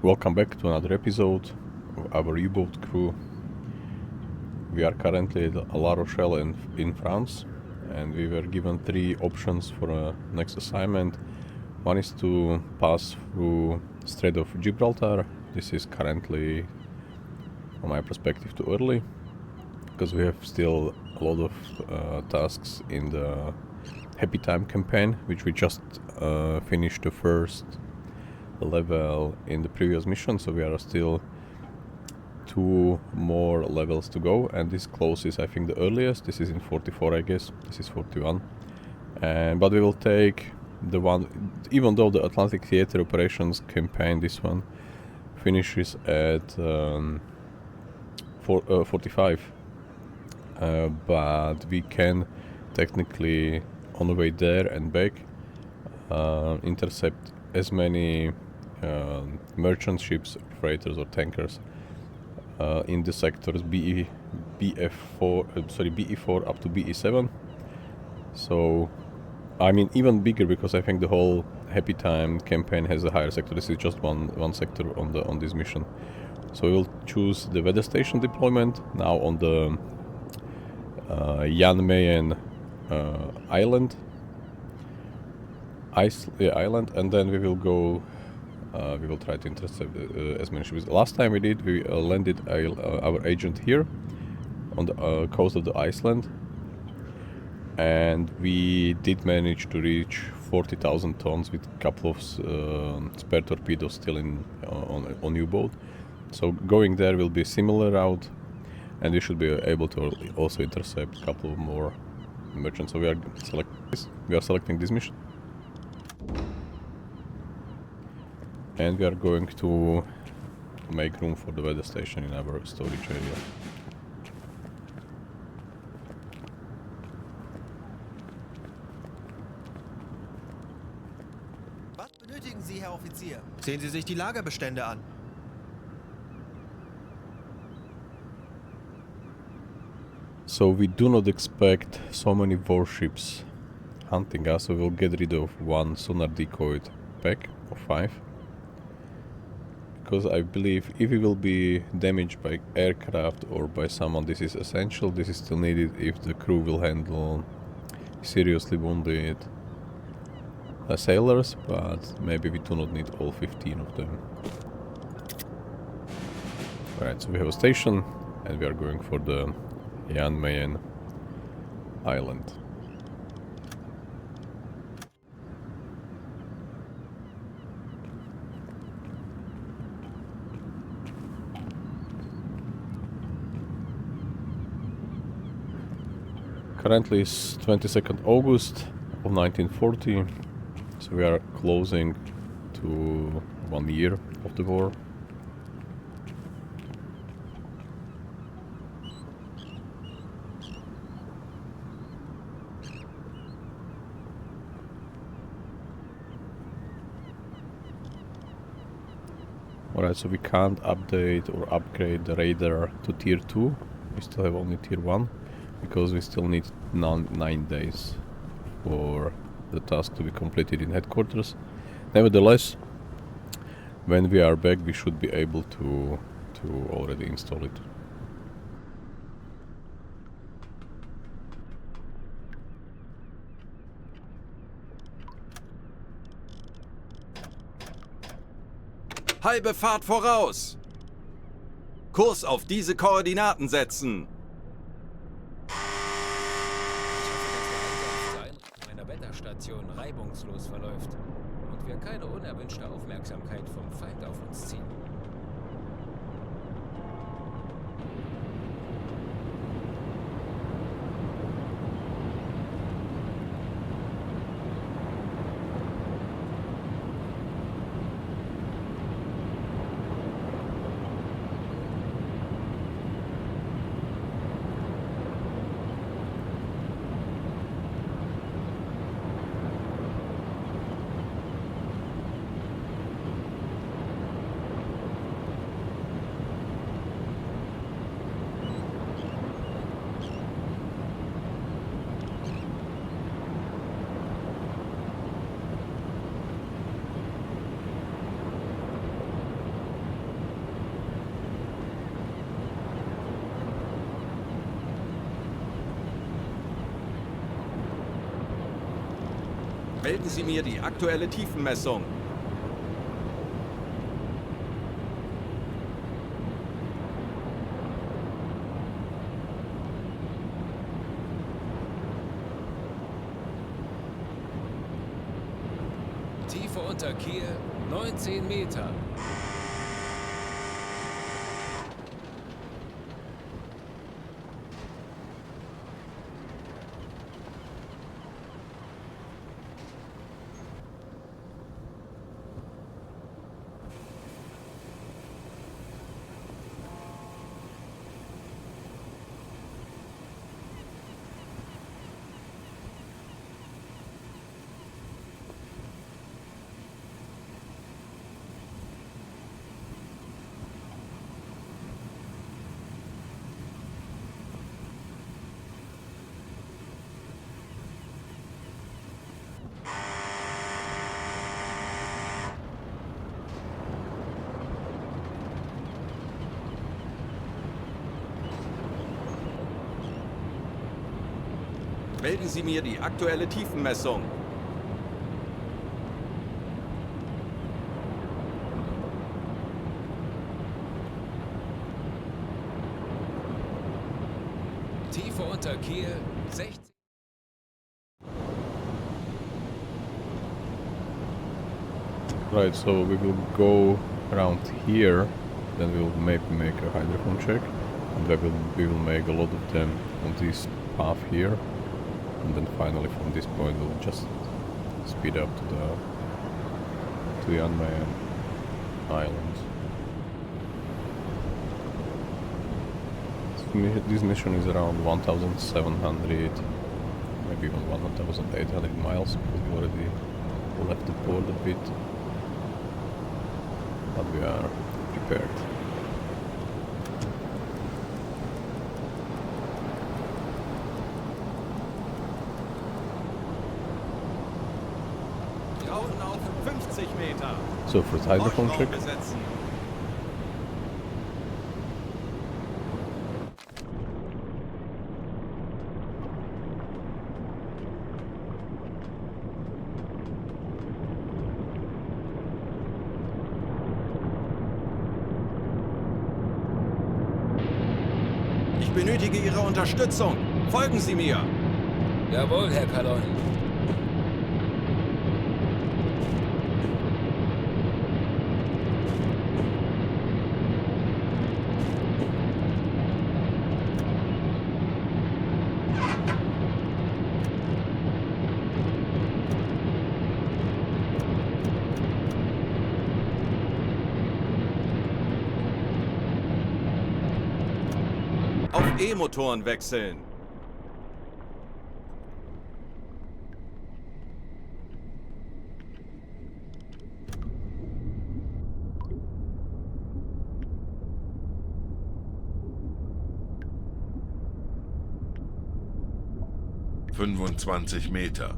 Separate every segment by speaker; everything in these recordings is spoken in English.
Speaker 1: Welcome back to another episode of our U-boat crew. We are currently at La Rochelle in France, and we were given 3 options for a next assignment. One is to pass through Strait of Gibraltar. This is currently, from my perspective, too early, because we have still a lot of tasks in the Happy Time campaign, which we just finished the first level in the previous mission, so we are still 2 more levels to go, and this close is I think the earliest. This is in 44, I guess. This is 41, but we will take the one, even though the Atlantic Theater Operations campaign, this one finishes at 45, but we can technically on the way there and back intercept as many merchant ships, freighters or tankers in the sectors BE4 up to BE7. So I mean even bigger, because I think the whole Happy Time campaign has a higher sector. This is just one sector on this mission. So we'll choose the weather station deployment now on the Jan Mayen island, and then we will go. We will try to intercept as many ships. Last time we did, we landed our agent here on the coast of the Iceland, and we did manage to reach 40,000 tons with a couple of spare torpedoes still on U-boat. So going there will be a similar route, and we should be able to also intercept a couple of more merchants. So we are selecting this mission. And we are going to make room for the weather station in our storage area.
Speaker 2: Was benötigen Sie, Herr Offizier? Sehen Sie sich die Lagerbestände an.
Speaker 1: So we do not expect so many warships hunting us, so we'll get rid of 1 sonar decoyed pack of 5. Because I believe if it will be damaged by aircraft or by someone, this is essential. This is still needed if the crew will handle seriously wounded sailors, but maybe we do not need all 15 of them. Alright, so we have a station, and we are going for the Jan Mayen island. Currently is 22nd August of 1940, so we are closing to 1 year of the war. Alright, so we can't update or upgrade the radar to tier 2, we still have only tier 1. Because we still need 9 days for the task to be completed in headquarters. Nevertheless, when we are back, we should be able to already install it.
Speaker 3: Halbe Fahrt voraus! Kurs auf diese Koordinaten setzen!
Speaker 4: Wetterstation reibungslos verläuft und wir keine unerwünschte Aufmerksamkeit vom Feind auf uns ziehen.
Speaker 3: Melden Sie mir die aktuelle Tiefenmessung.
Speaker 4: Tiefe unter Kiel 19 Meter.
Speaker 3: Melden Sie mir die aktuelle Tiefenmessung.
Speaker 4: Tiefe unter Kiel 60.
Speaker 1: Right, so we will go around here, then we will maybe make a hydrophone check, and we will make a lot of them on this path here, and then finally from this point we'll just speed up to Jan Mayen Islands. This mission is around 1,700, maybe even 1,800 miles, because we already left the port a bit, but we are prepared.
Speaker 3: Brauchen auf 50 Meter.
Speaker 1: So for the hydrophone check,
Speaker 3: Besetzen. Ich benötige Ihre Unterstützung. Folgen Sie mir.
Speaker 4: Jawohl, Herr Kalon.
Speaker 3: Auf E-Motoren wechseln.
Speaker 5: Meter.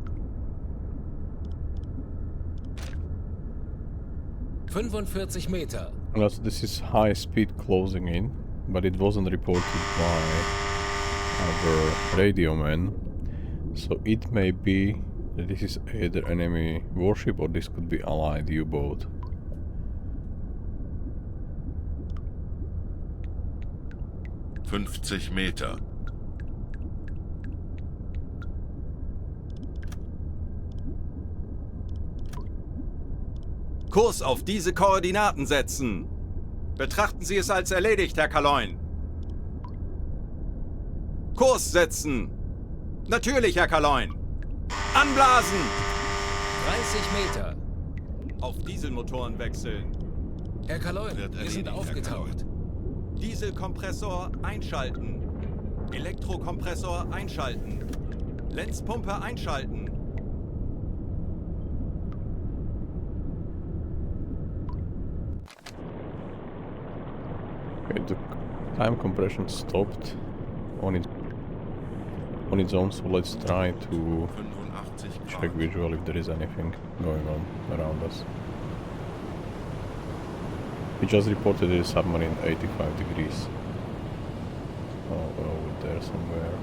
Speaker 4: 45 Meter.
Speaker 1: also this is high speed closing in, but it wasn't reported by our radio man, so it may be that this is either enemy warship or this could be allied U-boat.
Speaker 5: Meter.
Speaker 3: Kurs auf diese Koordinaten setzen. Betrachten Sie es als erledigt, Herr Kalon. Kurs setzen. Natürlich, Herr Kalon. Anblasen.
Speaker 4: 30 Meter.
Speaker 3: Auf Dieselmotoren wechseln.
Speaker 4: Herr Kalon, wir sind aufgetaucht.
Speaker 3: Dieselkompressor einschalten. Elektrokompressor einschalten. Lenzpumpe einschalten.
Speaker 1: Okay, the time compression stopped on its own, so let's try to
Speaker 5: 85
Speaker 1: check visual if there is anything going on around us. He just reported a submarine 85 degrees. Oh, over there somewhere.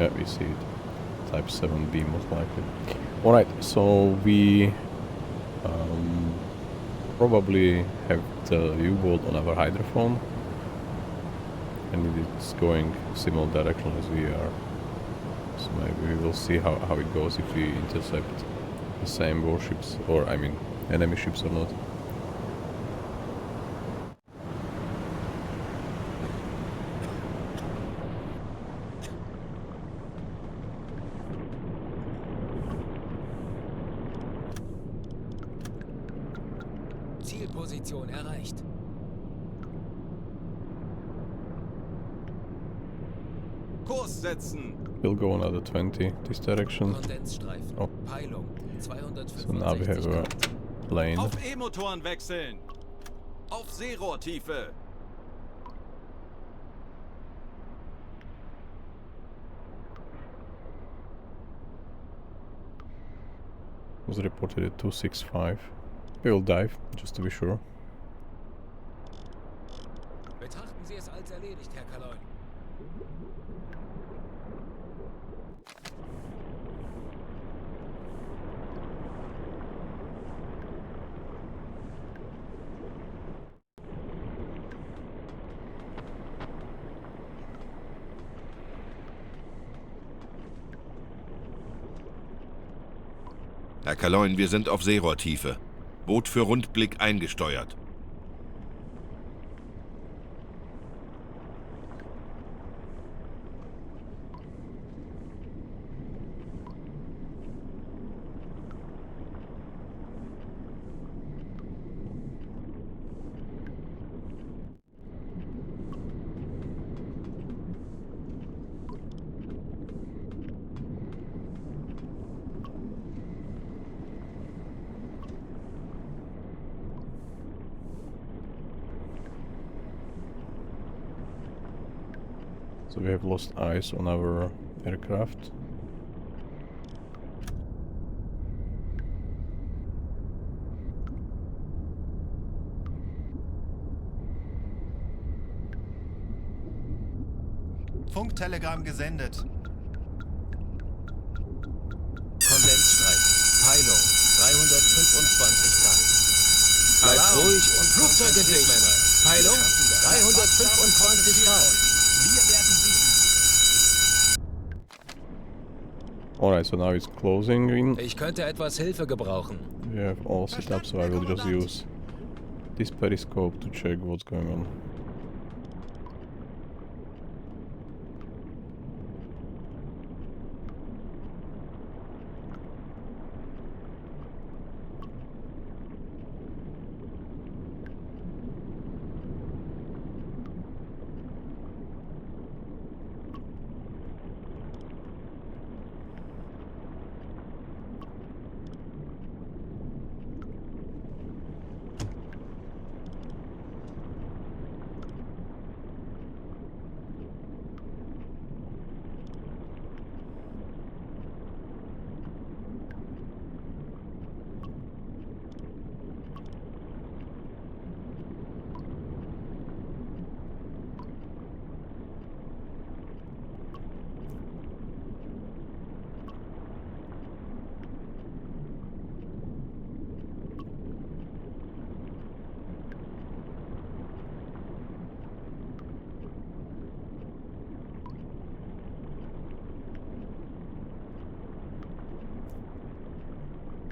Speaker 1: Yeah, we see it. Type 7B most likely. Alright, so we probably have the U-boat on our hydrophone, and it's going similar direction as we are. So maybe we will see how it goes if we intercept the same warships, or I mean enemy ships or not.
Speaker 4: Zielposition erreicht.
Speaker 3: Kurs setzen!
Speaker 1: We'll go another 20 this direction.
Speaker 4: Kondensstreifen.
Speaker 1: Oh.
Speaker 4: Peilung.
Speaker 1: So now we
Speaker 4: 265
Speaker 1: have a
Speaker 4: Grad.
Speaker 1: lane.
Speaker 3: Auf E-Motoren wechseln! Auf Seerohrtiefe!
Speaker 1: Was reported at 265. We will dive, just to be sure.
Speaker 4: Betrachten Sie es als erledigt, Herr Kaloin.
Speaker 5: Herr Kaloin, wir sind auf Seerohrtiefe. Boot für Rundblick eingesteuert.
Speaker 1: So we have lost eyes on our aircraft.
Speaker 2: Funktelegramm gesendet.
Speaker 4: Kondensstreifen. Peilung. 325 Grad. Bleibt ruhig und Flugzeuge dicht. Peilung. 325 Grad.
Speaker 2: Wir werden siegen.
Speaker 1: Alright, so now it's closing in.
Speaker 4: Ich könnte etwas Hilfe gebrauchen.
Speaker 1: We have all set up, so I will just use this periscope to check what's going on.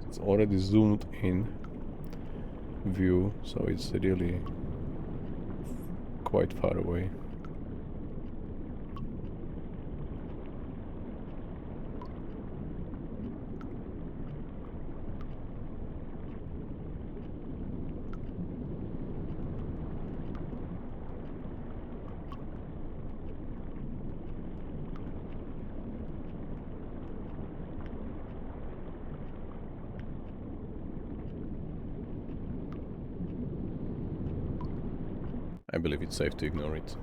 Speaker 1: It's already zoomed in view, so it's really quite far away. I believe it's safe to ignore it.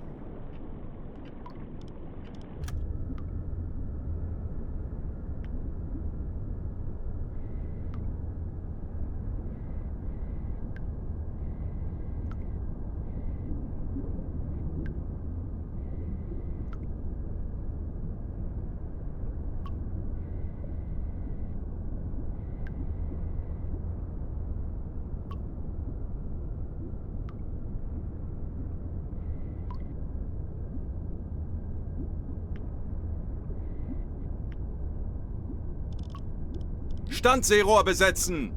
Speaker 3: Standseerohr besetzen!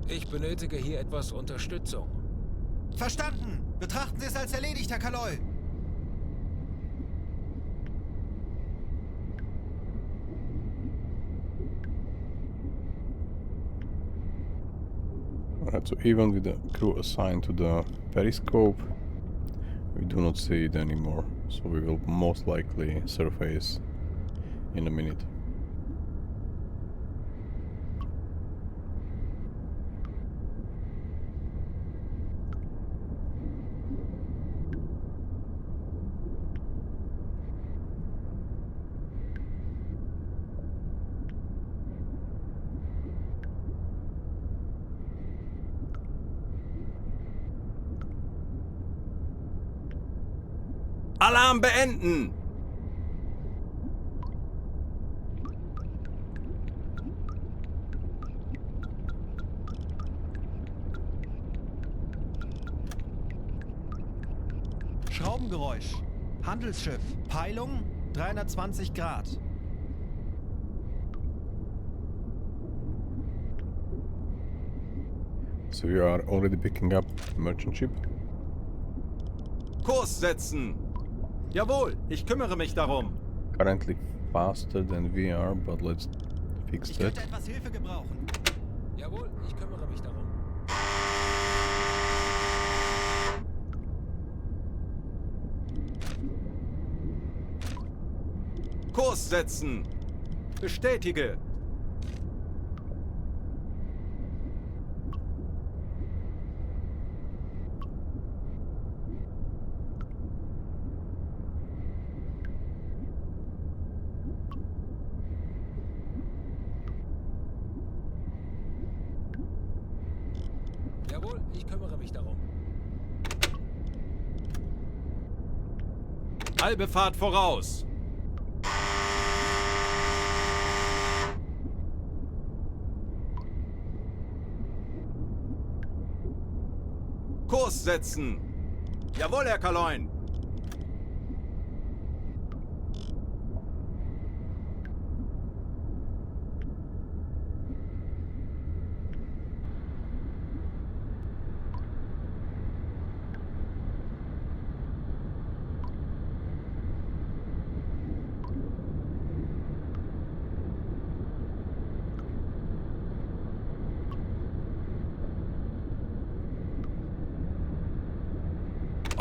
Speaker 4: Ich benötige hier etwas Unterstützung.
Speaker 2: Verstanden. Betrachten Sie es als erledigt, Herr Kaloi.
Speaker 1: Alright, so even with the crew assigned to the periscope, we do not see it anymore. So we will most likely surface in a minute.
Speaker 3: Alarm beenden!
Speaker 2: Schraubengeräusch. Handelsschiff. Peilung 320 Grad.
Speaker 1: So we are already picking up merchant ship.
Speaker 3: Kurs setzen! Jawohl, ich kümmere mich darum.
Speaker 1: Currently faster than we are, but let's fix
Speaker 2: Ich
Speaker 1: that.
Speaker 2: könnte etwas Hilfe gebrauchen.
Speaker 4: Jawohl, ich kümmere mich darum.
Speaker 3: Kurs setzen! Bestätige!
Speaker 4: Jawohl, ich kümmere mich darum.
Speaker 3: Halbe Fahrt voraus! Kurs setzen! Jawohl, Herr Kaloin!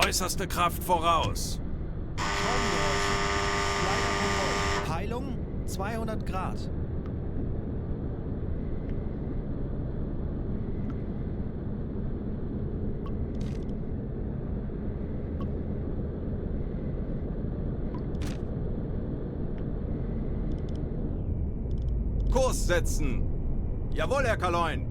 Speaker 3: Äußerste Kraft voraus!
Speaker 2: Schraubengeräusche. Leider Peilung 200 Grad.
Speaker 3: Kurs setzen! Jawohl, Herr Kaloin!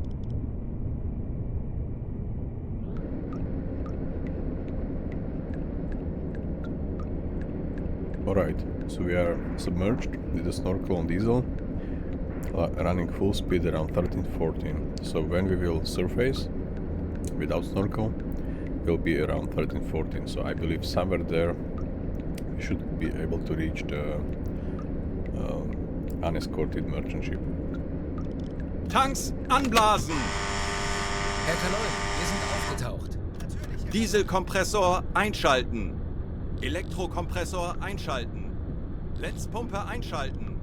Speaker 1: Alright, so we are submerged with the snorkel and diesel, running full speed around 13-14. So when we will surface without snorkel, we'll be around 13-14. So I believe somewhere there we should be able to reach the unescorted merchant ship.
Speaker 3: Tanks anblasen!
Speaker 4: Herr Kaloin, wir sind aufgetaucht.
Speaker 3: Dieselkompressor einschalten! Elektrokompressor einschalten! Letzpumpe einschalten!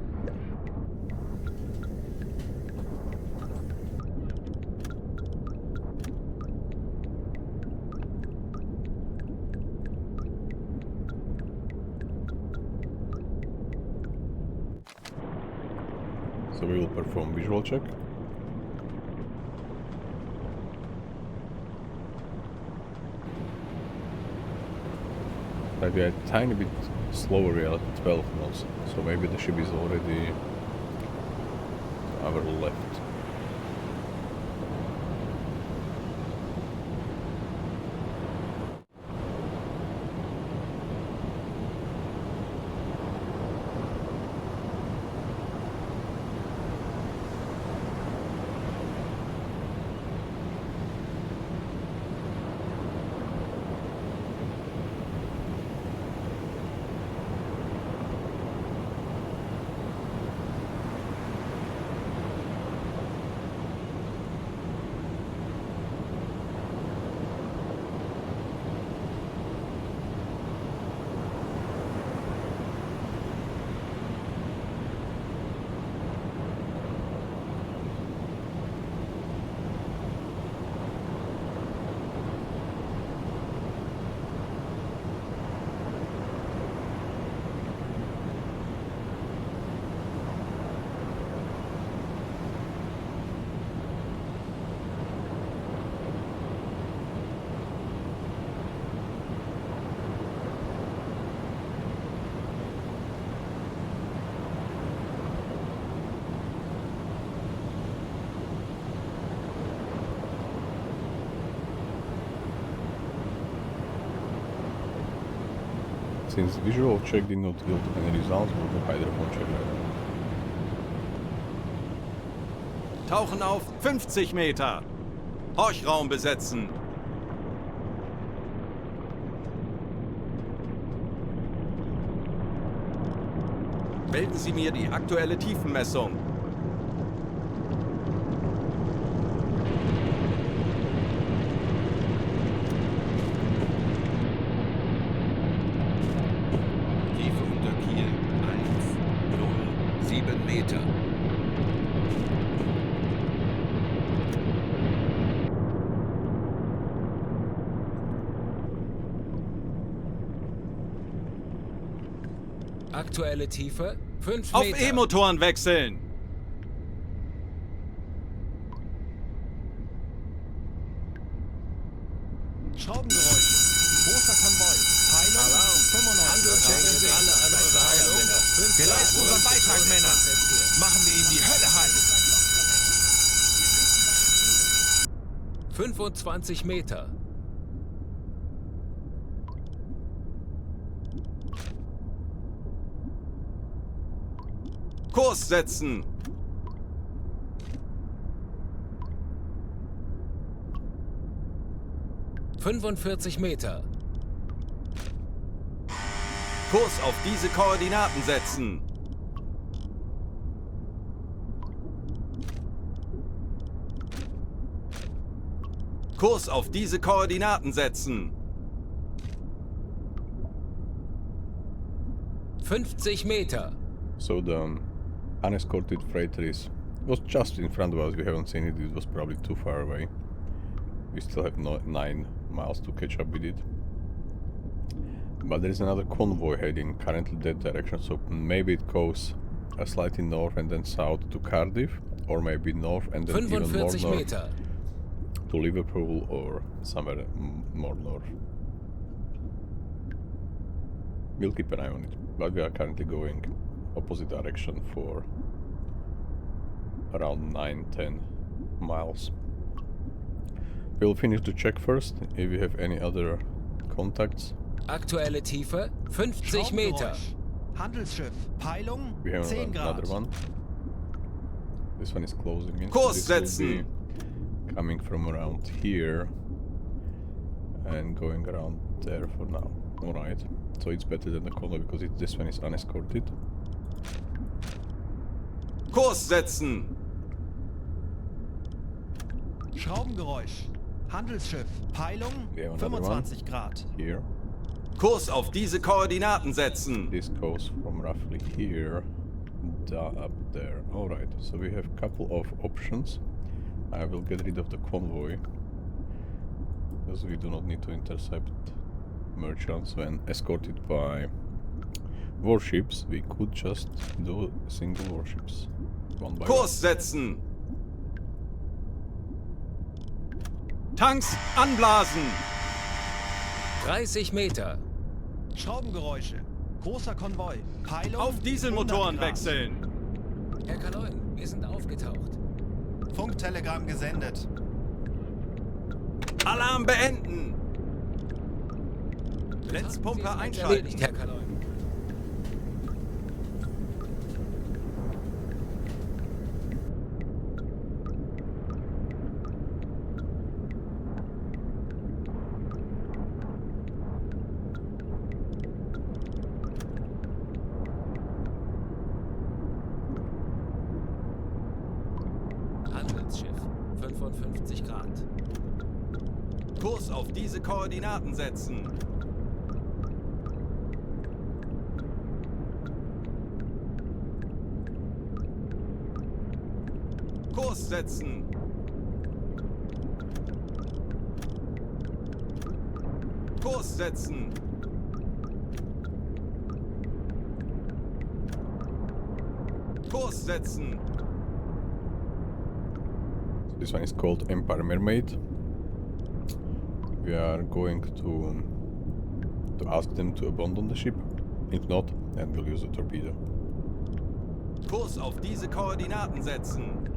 Speaker 1: So we will perform visual check. Right, we are a tiny bit slower, we are at 12 knots, so maybe the ship is already to our left. Since visual check did not yield any results, we'll do hydrophone check later.
Speaker 3: Tauchen auf 50 Meter. Horchraum besetzen. Melden Sie mir die aktuelle Tiefenmessung.
Speaker 5: Tiefe unter Kiel 1,07 Meter.
Speaker 4: Aktuelle Tiefe 5
Speaker 3: Auf
Speaker 4: Meter.
Speaker 3: E-Motoren wechseln.
Speaker 2: Schraubengeräusche. Großer Konvoi. Peilung.
Speaker 4: Alarm.
Speaker 2: 95.
Speaker 4: Checken Sie alle an eure Heilung.
Speaker 2: Wir leisten unseren Beitrag, Männer. Machen wir ihm die Hölle heiß.
Speaker 4: 25 Meter.
Speaker 3: Kurs setzen.
Speaker 4: Meter.
Speaker 3: Kurs auf diese Koordinaten setzen. Kurs auf diese Koordinaten setzen.
Speaker 4: 50 Meter.
Speaker 1: So the unescorted freighter was just in front of us. We haven't seen it. It was probably too far away. We still have 9 miles to catch up with it. But there is another convoy heading currently that direction. So maybe it goes slightly north and then south to Cardiff, or maybe north and then even more
Speaker 4: 45
Speaker 1: north
Speaker 4: Meter.
Speaker 1: to Liverpool or somewhere more north. We'll keep an eye on it. But we are currently going opposite direction for around 9-10 miles. We'll finish the check first if we have any other contacts.
Speaker 4: Aktuelle Tiefe 50 Meter.
Speaker 2: Schraubengeräusch. Handelsschiff. Peilung.
Speaker 1: We have
Speaker 2: 10 Grad.
Speaker 1: another one. This one is closing in.
Speaker 3: Kurs
Speaker 1: This will
Speaker 3: setzen.
Speaker 1: be coming from around here and going around there for now. Alright. So it's better than the convoy because this one is unescorted.
Speaker 3: Kurs setzen.
Speaker 2: Schraubengeräusch. Handelsschiff. Peilung.
Speaker 1: We have another
Speaker 2: 25 Grad.
Speaker 1: Here.
Speaker 3: Kurs auf diese Koordinaten setzen.
Speaker 1: This goes from roughly here up there. Alright, so we have a couple of options. I will get rid of the convoy because we do not need to intercept merchants when escorted by warships. We could just do single warships one by
Speaker 3: Kurs setzen. Tanks anblasen.
Speaker 4: 30 Meter.
Speaker 2: Schraubengeräusche. Großer Konvoi. Peilung.
Speaker 3: Auf Dieselmotoren
Speaker 2: 100 Grad.
Speaker 3: wechseln.
Speaker 4: Herr Kaloin, wir sind aufgetaucht.
Speaker 2: Funktelegramm gesendet.
Speaker 3: Alarm beenden. Blitzpumpe
Speaker 4: Erledigt,
Speaker 3: einschalten.
Speaker 4: Herr Kaloin. Handelsschiff 55 Grad.
Speaker 3: Kurs auf diese Koordinaten setzen. Kurs setzen. Kurs setzen. Kurs setzen.
Speaker 1: This one is called Empire Mermaid. We are going to ask them to abandon the ship. If not, then we'll use a torpedo.
Speaker 3: Kurs auf diese Koordinaten setzen.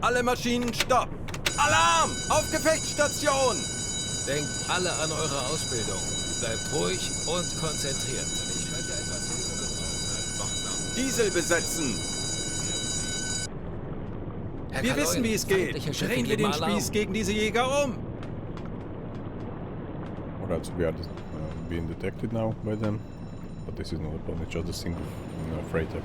Speaker 3: Alle Maschinen stopp! Alarm! Auf Gefechtsstation!
Speaker 4: Denkt alle an eure Ausbildung. Bleibt ruhig und konzentriert. Ich könnte etwas Hilfe gebrauchen.
Speaker 3: Diesel besetzen!
Speaker 4: Herr
Speaker 3: Wir
Speaker 4: Kaloin,
Speaker 3: wissen, wie es geht.
Speaker 4: feindliche Schiffe
Speaker 3: Drehen wir
Speaker 4: geben
Speaker 3: den
Speaker 4: Alarm.
Speaker 3: Spieß gegen diese Jäger um!
Speaker 1: Alright, so we are being detected now by them, but this is not a problem, it's just a single freighter.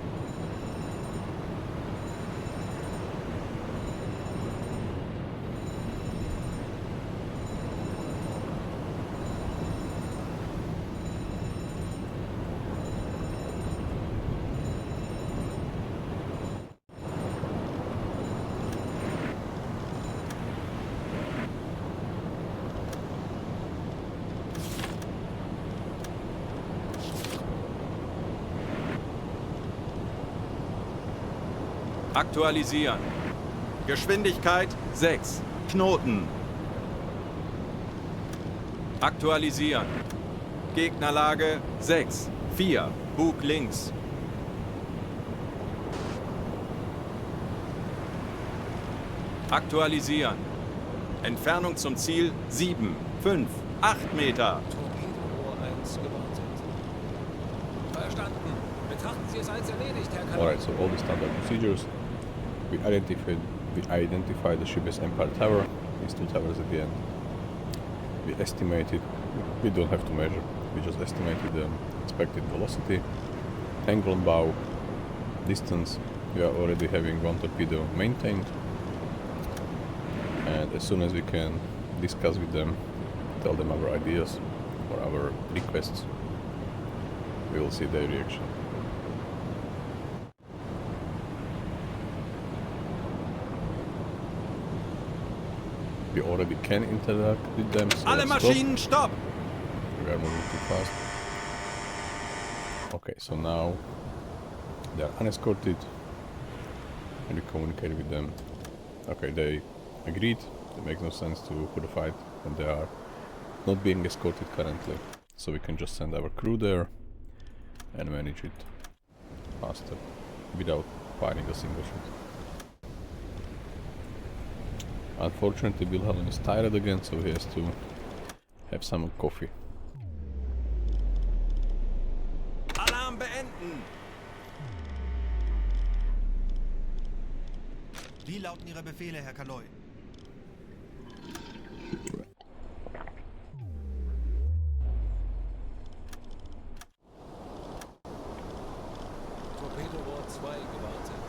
Speaker 3: Aktualisieren. Geschwindigkeit 6. Knoten. Aktualisieren. Gegnerlage 6. 4. Bug links. Aktualisieren. Entfernung zum Ziel 7, 5, 8 Meter.
Speaker 4: Torpedo 1 gewartet. Verstanden. Betrachten Sie es als erledigt, Herr Kaloin.
Speaker 1: Alright, so all the standard procedures. We identified the ship as Empire Tower, these two towers at the end. We estimated, we don't have to measure, we just estimated the expected velocity, angle on bow, distance. We are already having one torpedo maintained, and as soon as we can discuss with them, tell them our ideas or our requests, we will see their reaction. We already can interact with them, so
Speaker 3: Alle
Speaker 1: let's
Speaker 3: Maschinen stopp!
Speaker 1: we are moving too fast. Okay, so now they are unescorted and we communicate with them. Okay, they agreed. It makes no sense to put a fight when they are not being escorted currently. So we can just send our crew there and manage it faster without firing a single shot. Unfortunately, Wilhelm is tired again, so he has to have some coffee.
Speaker 3: Alarm beenden!
Speaker 2: Wie lauten Ihre Befehle, Herr Kaloin?
Speaker 4: Torpedo 2 gewartet.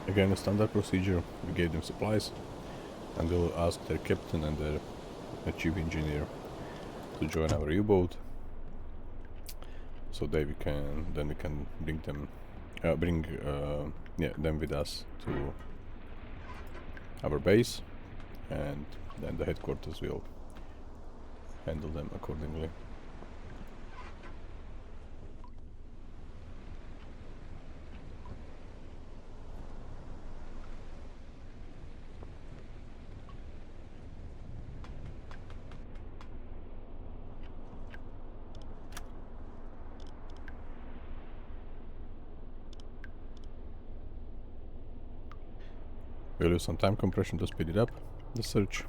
Speaker 1: Again, the standard procedure, we gave them supplies and we'll ask their captain and their chief engineer to join our U-boat, so that we can bring them them with us to our base, and then the headquarters will handle them accordingly. We'll use some time compression to speed it up, the search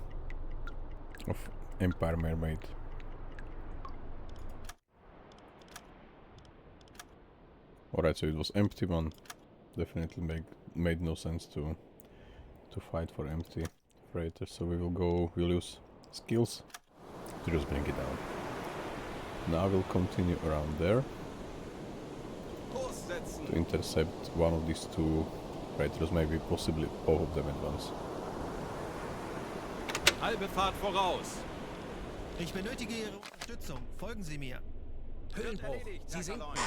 Speaker 1: of Empire Mermaid. Alright, so it was empty one. Definitely made no sense to fight for empty freighters, so we'll use skills to just bring it down. Now we'll continue around there
Speaker 3: Kurs setzen.
Speaker 1: to intercept one of these two raiders, maybe possibly both of them at once.
Speaker 3: Halbe Fahrt voraus.
Speaker 2: Ich benötige Ihre Unterstützung. Folgen Sie mir.
Speaker 4: Höhenbruch.
Speaker 3: Erledigt,
Speaker 4: Sie
Speaker 3: Herr
Speaker 4: sinken.
Speaker 3: Kaloin.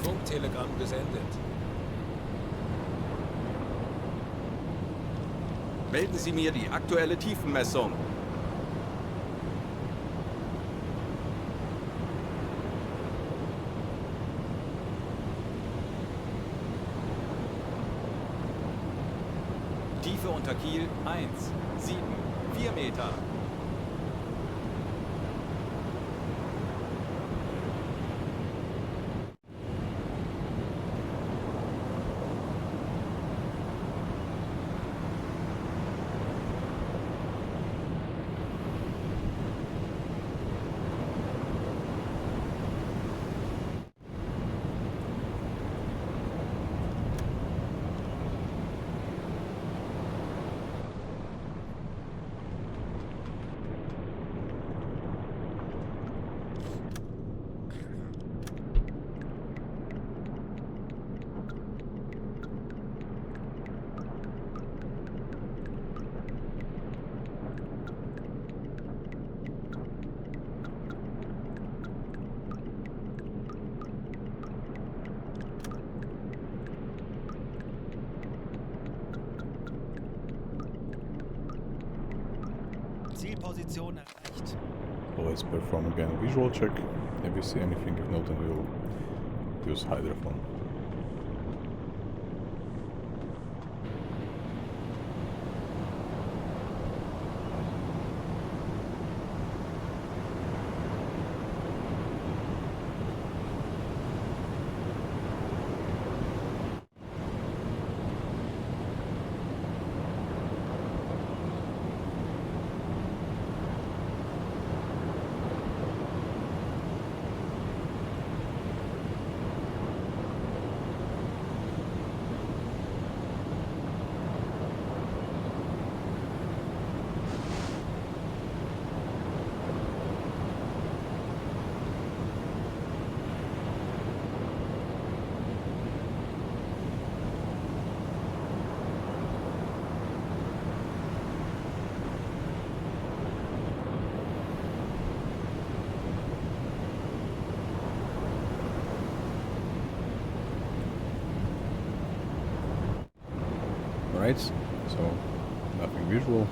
Speaker 4: Funktelegramm gesendet.
Speaker 3: Melden Sie mir die aktuelle Tiefenmessung. Tiefe unter Kiel 1, 7, 4 Meter.
Speaker 2: Zielposition erreicht.
Speaker 1: So let's perform again a visual check. If we see anything, if not, then we'll use hydrophone. Alright, so nothing visual.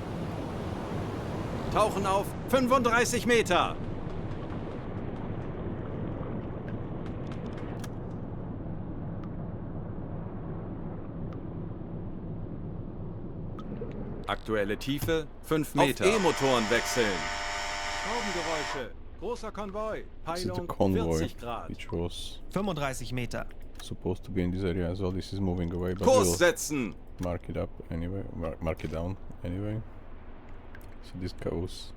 Speaker 3: Tauchen auf 35 Meter. Aktuelle Tiefe 5 Meter. Auf E-Motoren wechseln. Schraubengeräusche. Großer Konvoi.
Speaker 1: This is the
Speaker 3: Peilung
Speaker 1: convoy,
Speaker 3: 40 Grad.
Speaker 1: which was
Speaker 2: 35 Meter.
Speaker 1: supposed to be in this area as well. This is moving away, but
Speaker 3: Kurs
Speaker 1: we'll
Speaker 3: setzen.
Speaker 1: mark it up anyway, mark it down anyway. So this goes.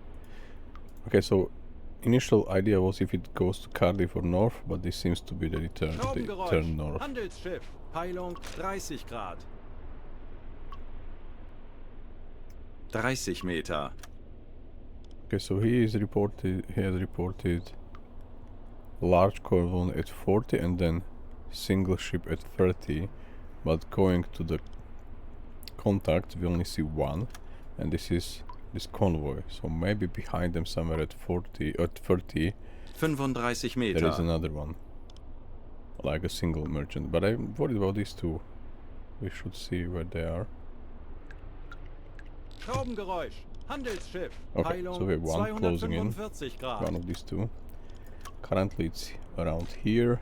Speaker 1: Okay, so initial idea was if it goes to Cardiff or north, but this seems to be that it turned
Speaker 3: Schraubengeräusch.
Speaker 1: north.
Speaker 3: Handelsschiff. Peilung 30 Grad. 30 Meter.
Speaker 1: Okay, so he has reported large convoy at 40 and then single ship at 30, but going to the contact we only see one, and this is this convoy. So maybe behind them somewhere at 40 at 30
Speaker 3: 35
Speaker 1: there is
Speaker 3: Meter.
Speaker 1: another one, like a single merchant. But I'm worried about these two. We should see where they are.
Speaker 3: Schraubengeräusch. Handelsschiff.
Speaker 1: Okay, so we have one closing in,
Speaker 3: 245 Grad.
Speaker 1: one of these two. Currently it's around here.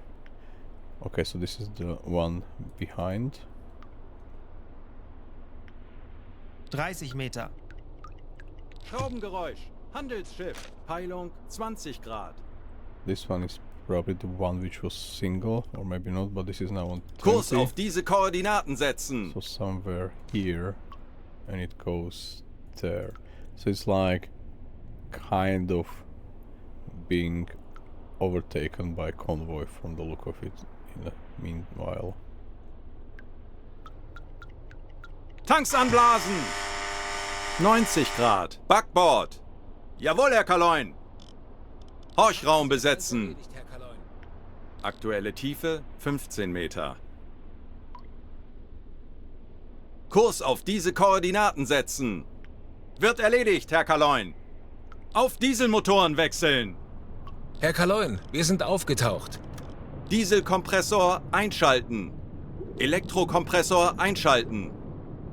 Speaker 1: Okay, so this is the one behind.
Speaker 2: 30 Meter.
Speaker 3: Schraubengeräusch. Handelsschiff. Peilung 20 Grad.
Speaker 1: This one is probably the one which was single, or maybe not, but this is now on 20.
Speaker 3: Kurs auf diese Koordinaten setzen.
Speaker 1: So somewhere here, and it goes there. So it's like kind of being overtaken by convoy from the look of it in the meanwhile.
Speaker 3: Tanks anblasen! 90 Grad. Backbord. Jawohl, Herr Kaloin. Horchraum besetzen.
Speaker 4: Herr Kaloin.
Speaker 3: Aktuelle Tiefe 15 Meter. Kurs auf diese Koordinaten setzen. Wird erledigt, Herr Kaloin. Auf Dieselmotoren wechseln.
Speaker 4: Herr Kaloin, wir sind aufgetaucht.
Speaker 3: Dieselkompressor einschalten. Elektrokompressor einschalten.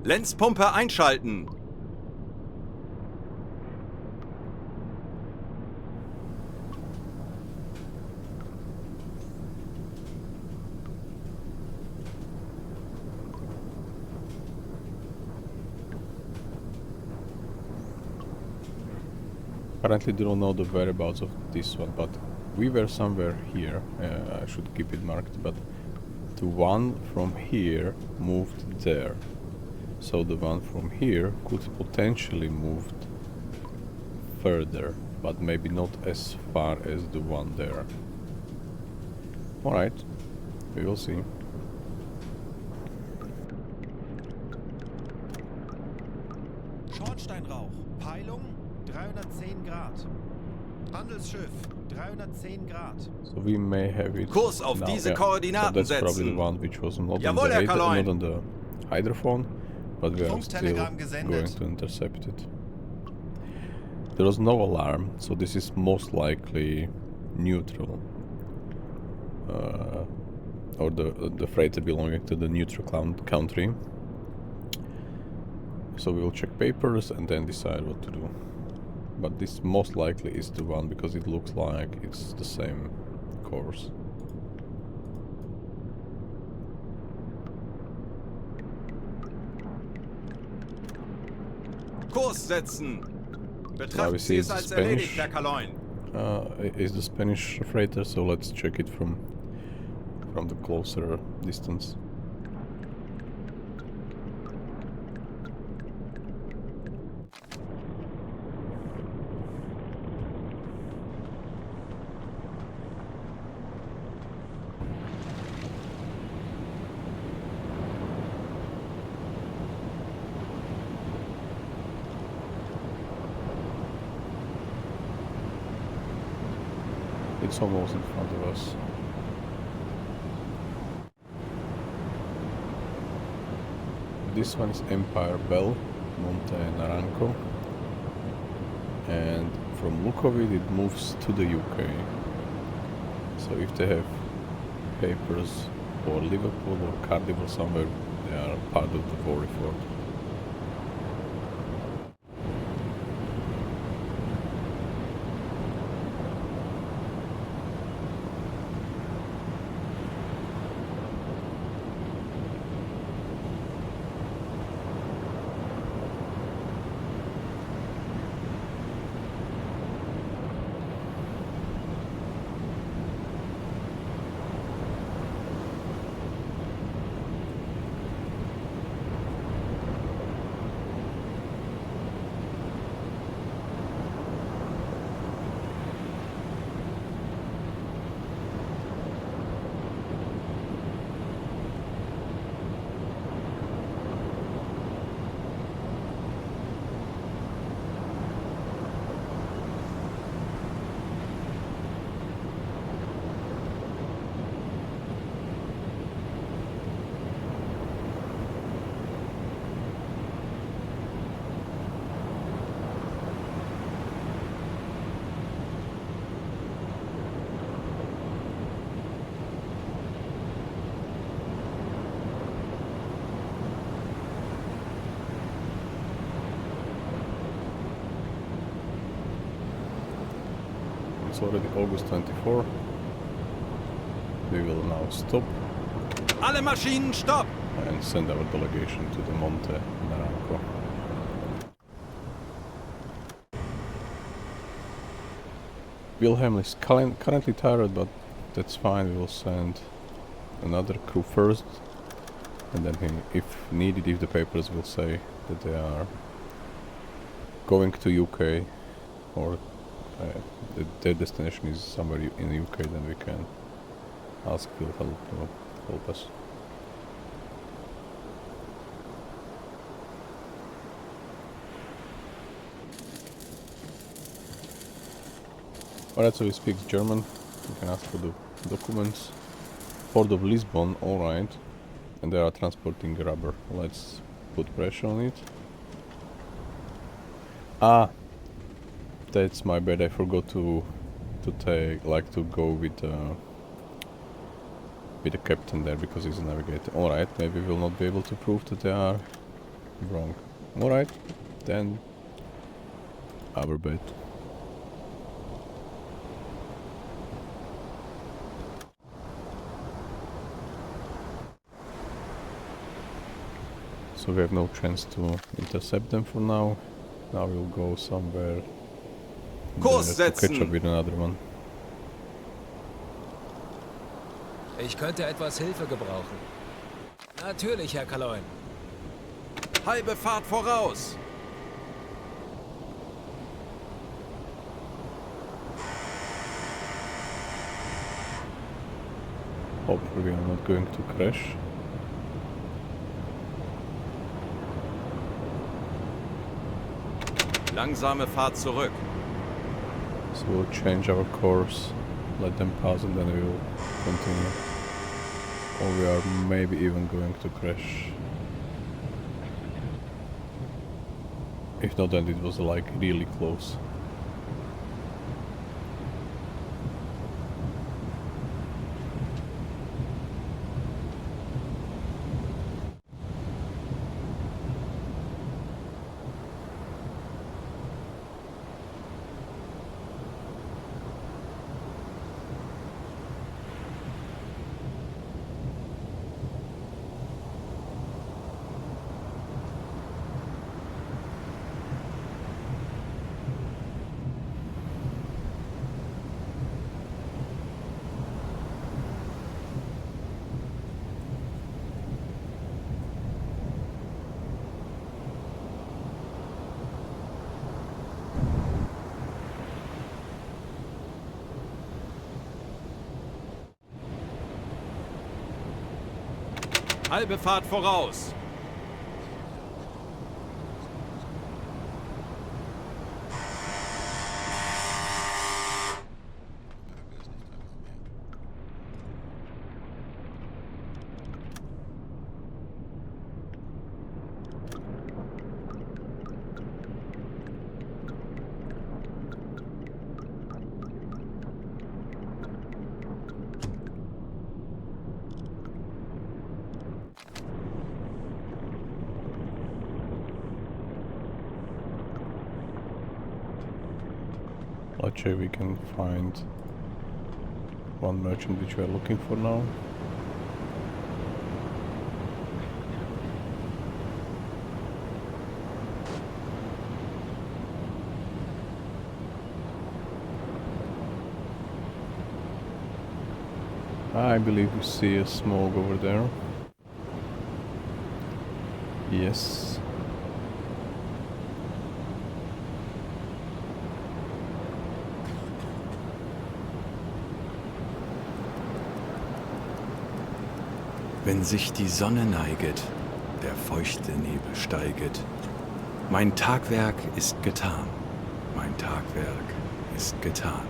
Speaker 3: Lenzpumpe einschalten.
Speaker 1: Currently don't know the whereabouts of this one, but we were somewhere here. I should keep it marked, but the one from here moved there. So the one from here could potentially move further, but maybe not as far as the one there. Alright, we will see.
Speaker 2: Schornsteinrauch. Peilung 310 Grad. Handelsschiff 310 Grad.
Speaker 1: So we may have it
Speaker 3: Kurs auf
Speaker 1: now,
Speaker 3: diese
Speaker 1: yeah.
Speaker 3: Koordinaten
Speaker 1: So that's probably the
Speaker 3: setzen.
Speaker 1: one which was not,
Speaker 3: Jawohl, Herr Kaloin.
Speaker 1: not on the hydrophone, but we are still
Speaker 2: Funktelegramm gesendet.
Speaker 1: going to intercept it. There was no alarm, so this is most likely neutral. Or the freighter belonging to the neutral country. So we will check papers and then decide what to do. But this most likely is the one because it looks like it's the same course.
Speaker 3: Kurs setzen.
Speaker 1: Now we
Speaker 3: Betrachten
Speaker 1: see
Speaker 3: Sie
Speaker 1: it's
Speaker 3: es als
Speaker 1: Spanish.
Speaker 3: erledigt, Herr Kaloin.
Speaker 1: Is the Spanish freighter, so let's check it from the closer distance. It's almost in front of us. This one is Empire Bell, Monte Naranco, and from look of it, it moves to the UK. So if they have papers or Liverpool or Cardiff or somewhere, they are part of the war effort. It's already August 24. We will now stop
Speaker 3: Alle Maschinen, stopp!
Speaker 1: and send our delegation to the Monte Naranco. Wilhelm is currently tired, but that's fine. We will send another crew first, and then if needed, if the papers will say that they are going to UK or their destination is somewhere in the UK, then we can ask Phil to help us. Alright, so he speaks German. We can ask for the documents. Port of Lisbon, alright. And they are transporting rubber. Let's put pressure on it. Ah! That's my bad, I forgot to go with the captain there because he's a navigator. Alright, maybe we'll not be able to prove that they are wrong. Alright, then our bad. So we have no chance to intercept them for now. Now we'll go somewhere
Speaker 3: Kurs
Speaker 1: there to catch up
Speaker 3: setzen!
Speaker 1: with another one.
Speaker 4: Ich könnte etwas Hilfe gebrauchen. Natürlich, Herr Kaloin.
Speaker 3: Halbe Fahrt voraus!
Speaker 1: Hopefully we are not going to crash.
Speaker 3: Langsame Fahrt zurück.
Speaker 1: So we'll change our course, let them pass, and then we will continue. Or we are maybe even going to crash. If not, then it was like really close.
Speaker 3: Halbe Fahrt voraus.
Speaker 1: Let's see if we can find one merchant which we are looking for now. I believe we see a smoke over there. Yes.
Speaker 3: Wenn sich die Sonne neiget, der feuchte Nebel steiget. Mein Tagwerk ist getan, mein Tagwerk ist getan.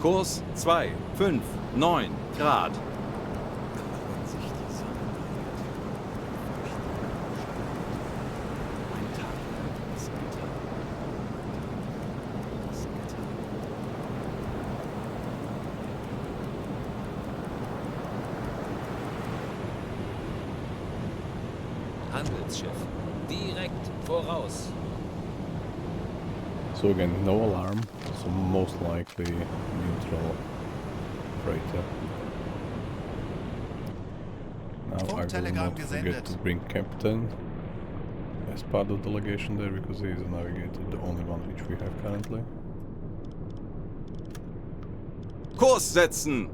Speaker 3: Kurs 259 Grad.
Speaker 4: Handelsschiff. Direkt voraus.
Speaker 1: So again, no alarm, so most likely neutral freighter. Now I will
Speaker 2: Funktelegramm
Speaker 1: not forget
Speaker 2: gesendet.
Speaker 1: to bring captain as part of the delegation there because he is a navigator, the only one which we have currently.
Speaker 3: Kurs setzen!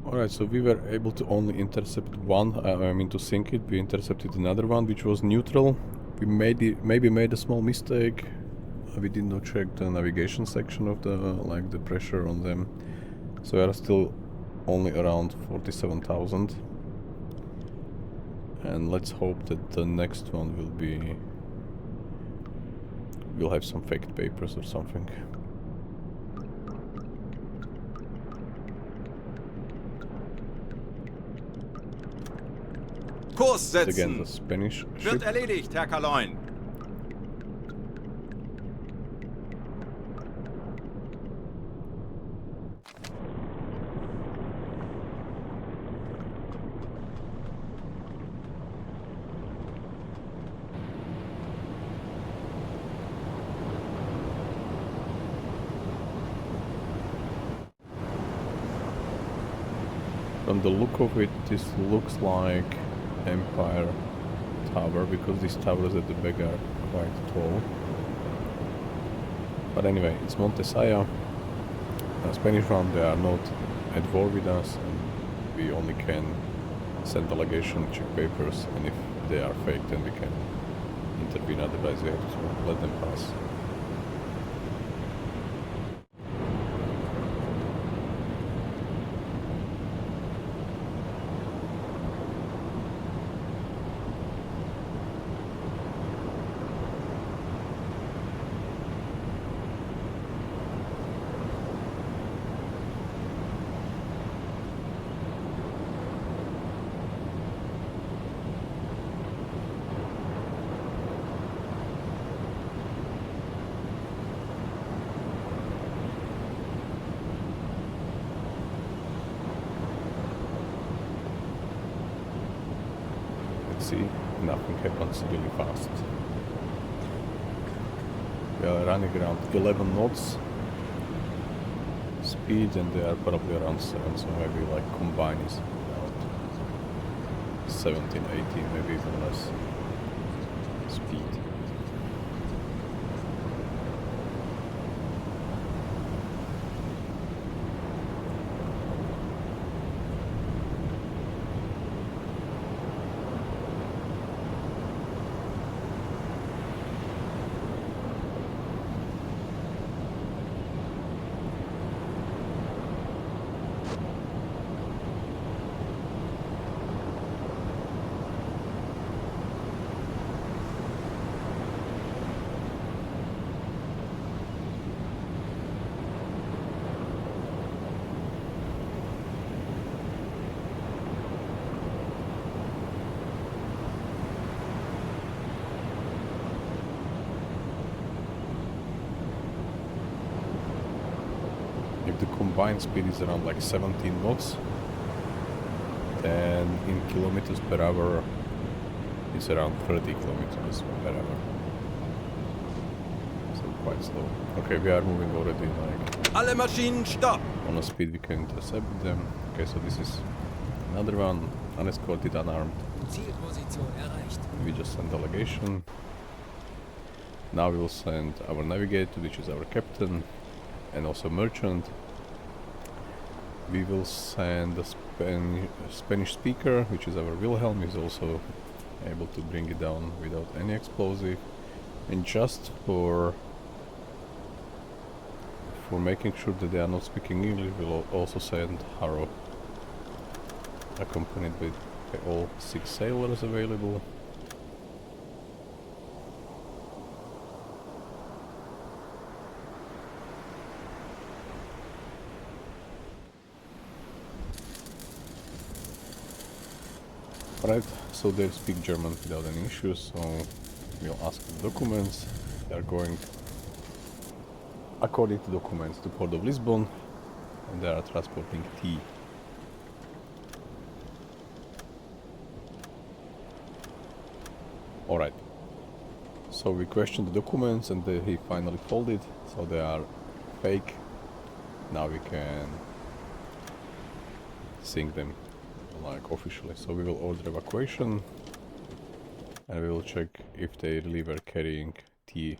Speaker 1: Alright, so we were able to only intercept one, I mean to sink it. We intercepted another one which was neutral. We maybe made a small mistake. We did not check the navigation section of the the pressure on them. So we are still only around 47,000. And let's hope that the next one will be... we'll have some faked papers or something.
Speaker 3: Kurs
Speaker 1: Again,
Speaker 3: setzen!
Speaker 1: the Spanish
Speaker 3: Wird
Speaker 1: ship.
Speaker 3: erledigt, Herr Kaloin.
Speaker 1: From the look of it, this looks like Empire Tower, because these towers at the back are quite tall. But anyway, it's Monte Saja, a Spanish one. They are not at war with us, and we only can send delegation, check papers, and if they are fake, then we can intervene, otherwise we have to let them pass. See, nothing happens really fast. We are running around 11 knots speed, and they are probably around 7, so maybe like combine is about 17, 18, maybe even less speed. If the combined speed is around like 17 knots, then in kilometers per hour it's around 30 kilometers per hour. So quite slow. Okay, we are moving already like
Speaker 3: Alle Maschinen stopp!
Speaker 1: on a speed we can intercept them. Okay, so this is another one, unescorted, unarmed.
Speaker 4: Zielposition erreicht.
Speaker 1: We just sent delegation. Now we will send our navigator, which is our captain, and also merchant. We will send the Spanish speaker, which is our Wilhelm. He's also able to bring it down without any explosive. And just for making sure that they are not speaking English, we'll also send Harrow, accompanied with all 6 sailors available. Right, so they speak German without any issues, so we'll ask the documents. They are going according to documents to Port of Lisbon, and they are transporting tea. Alright, so we questioned the documents and he finally folded, so they are fake. Now we can sink them like officially. So we will order evacuation and we will check if they really were carrying tea.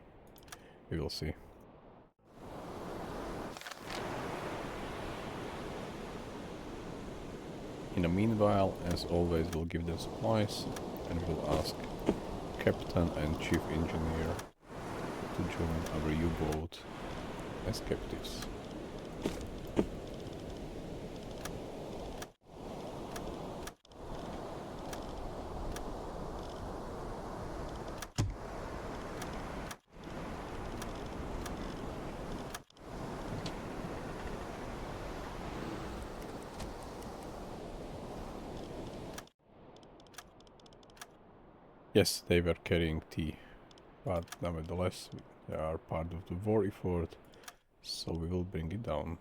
Speaker 1: We will see. In the meanwhile, as always, we'll give them supplies and we'll ask Captain and Chief Engineer to join our U-boat as captives. Yes, they were carrying tea, but nevertheless they are part of the war effort, so we will bring it down.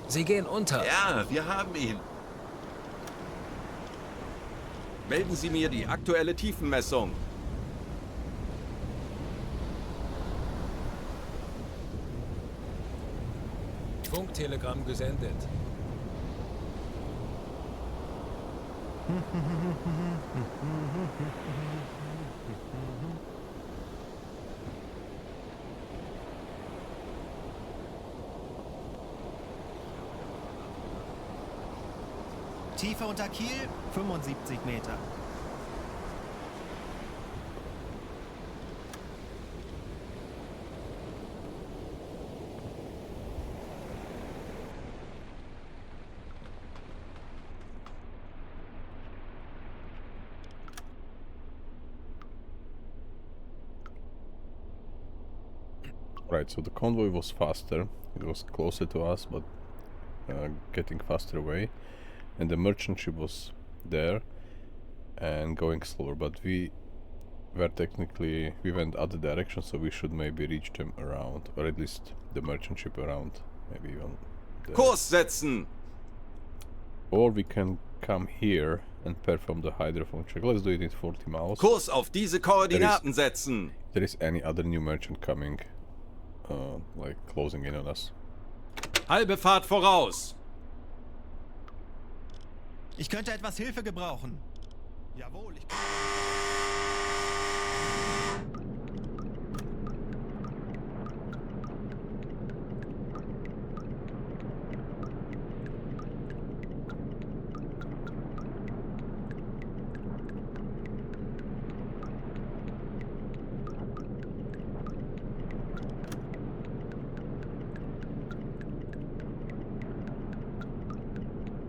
Speaker 4: Sie gehen unter.
Speaker 3: Ja, wir haben ihn. Melden Sie mir die aktuelle Tiefenmessung.
Speaker 4: Funktelegramm gesendet.
Speaker 2: Tiefe unter Kiel, 75 Meter.
Speaker 1: Right, so the convoy was faster, it was closer to us, but getting faster away, and the merchant ship was there and going slower, but we went other direction, so we should maybe reach them around, or at least the merchant ship around, maybe even there.
Speaker 3: Kurs setzen!
Speaker 1: Or we can come here and perform the hydrophone check. Let's do it in 40 miles.
Speaker 3: Kurs auf diese Koordinaten setzen!
Speaker 1: There is any other new merchant coming, like closing in on us.
Speaker 3: Halbe Fahrt voraus!
Speaker 2: Ich könnte etwas Hilfe gebrauchen. Jawohl, ich kann...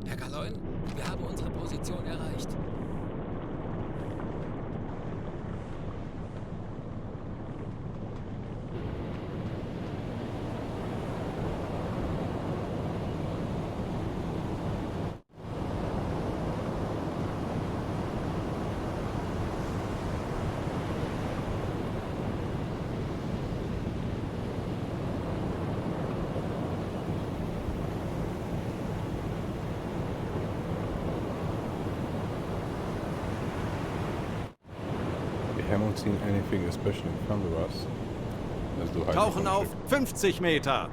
Speaker 4: Herr Galoin, wir haben unsere Position erreicht.
Speaker 1: We haven't seen anything especially in front of us. Let's do
Speaker 3: Tauchen
Speaker 1: hydrophone
Speaker 3: auf
Speaker 1: check.
Speaker 3: 50 Meter!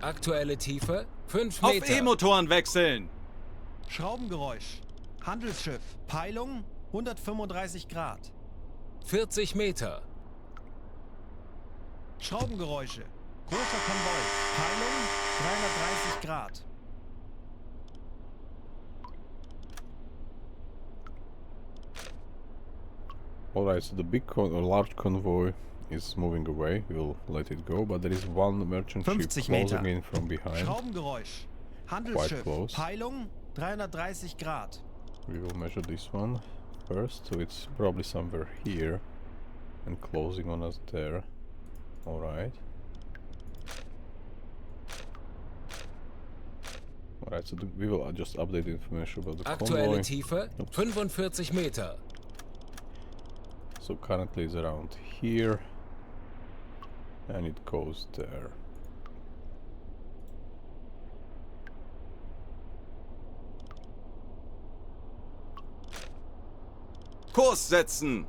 Speaker 4: Aktuelle Tiefe 5
Speaker 3: Auf
Speaker 4: Meter.
Speaker 3: E-Motoren wechseln!
Speaker 2: Schraubengeräusch. Handelsschiff. Peilung 135 Grad.
Speaker 4: 40 Meter.
Speaker 2: Schraubengeräusche. Großer Konvoi. Peilung 330 Grad.
Speaker 1: Alright, so the big large convoy is moving away. We'll let it go, but there is one merchant ship
Speaker 2: 50
Speaker 1: closing
Speaker 2: Meter.
Speaker 1: in from behind.
Speaker 2: Schraubengeräusch. Handelsschiff.
Speaker 1: close.
Speaker 2: Peilung 330 Grad.
Speaker 1: We will measure this one first, so it's probably somewhere here and closing on us there. Alright. Alright, so we will just update the information about the
Speaker 4: Aktuelle
Speaker 1: convoy.
Speaker 4: Tiefe
Speaker 1: Oops.
Speaker 4: 45 Meter.
Speaker 1: So currently it's around here. And it goes there.
Speaker 3: Kurs setzen!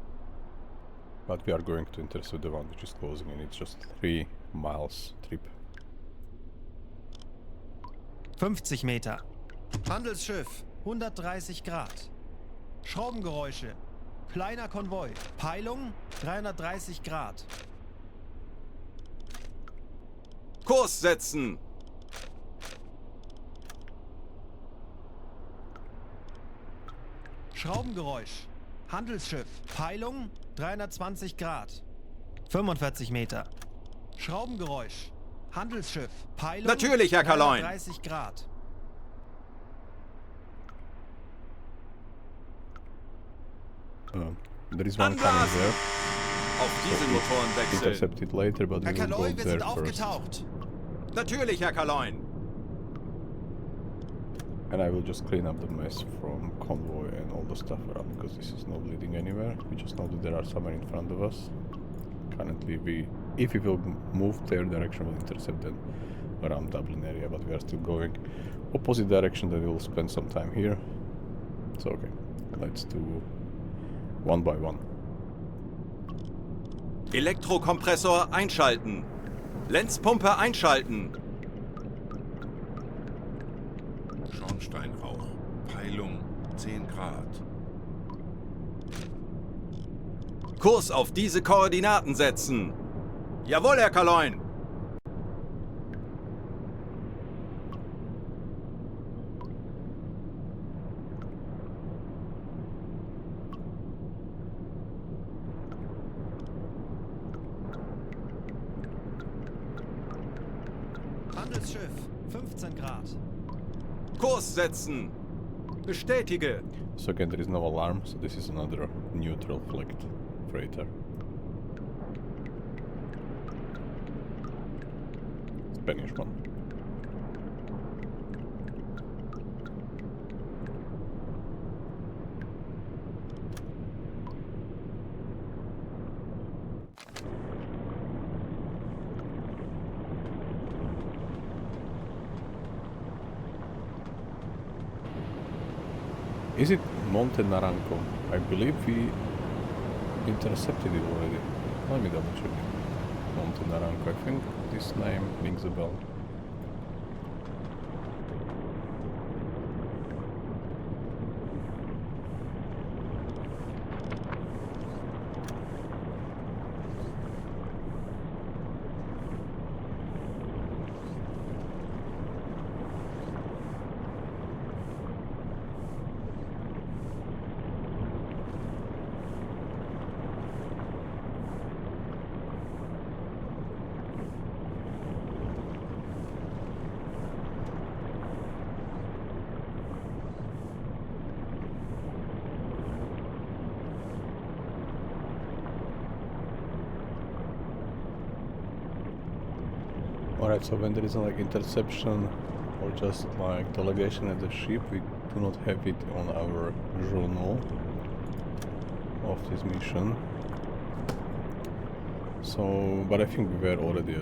Speaker 1: But we are going to intercept the one which is closing, and it's just 3 miles trip.
Speaker 2: 50 Meter. Handelsschiff, 130 Grad. Schraubengeräusche. Kleiner Konvoi. Peilung, 330 Grad.
Speaker 3: Kurs setzen!
Speaker 2: Schraubengeräusch. Handelsschiff. Peilung, 320 Grad. 45 Meter. Schraubengeräusch. Handelsschiff. Peilung,
Speaker 3: Natürlich, Herr Kaloin.
Speaker 2: 330 Grad.
Speaker 1: There is one coming
Speaker 3: Anblasen!
Speaker 1: there.
Speaker 3: Auf Dieselmotoren wechseln!
Speaker 1: Intercept it later, but
Speaker 2: Herr
Speaker 1: we will go
Speaker 2: Kaloin, wir
Speaker 1: there
Speaker 2: sind
Speaker 1: first.
Speaker 2: aufgetaucht.
Speaker 3: Natürlich, Herr Kaloin!
Speaker 1: And I will just clean up the mess from convoy and all the stuff around, because this is not leading anywhere. We just know that there are somewhere in front of us. Currently, if we will move their direction, we'll intercept them around Dublin area, but we are still going opposite direction, then we'll spend some time here. So okay, let's do one by one.
Speaker 3: Elektrokompressor einschalten! Lenzpumpe einschalten!
Speaker 5: Schornsteinrauch. Peilung 10 Grad.
Speaker 3: Kurs auf diese Koordinaten setzen! Jawohl, Herr Kaloin!
Speaker 2: Handelsschiff, 15 Grad.
Speaker 3: Kurs setzen! Bestätige!
Speaker 1: So again, there is no alarm, so this is another neutral flagged freighter. Spanish one. Is it Monte Naranco? I believe we intercepted it already. Let me double check. Monte Naranco, I think this name rings a bell. Alright, so when there is like interception or just like delegation at the ship, we do not have it on our journal of this mission. So, but I think we were already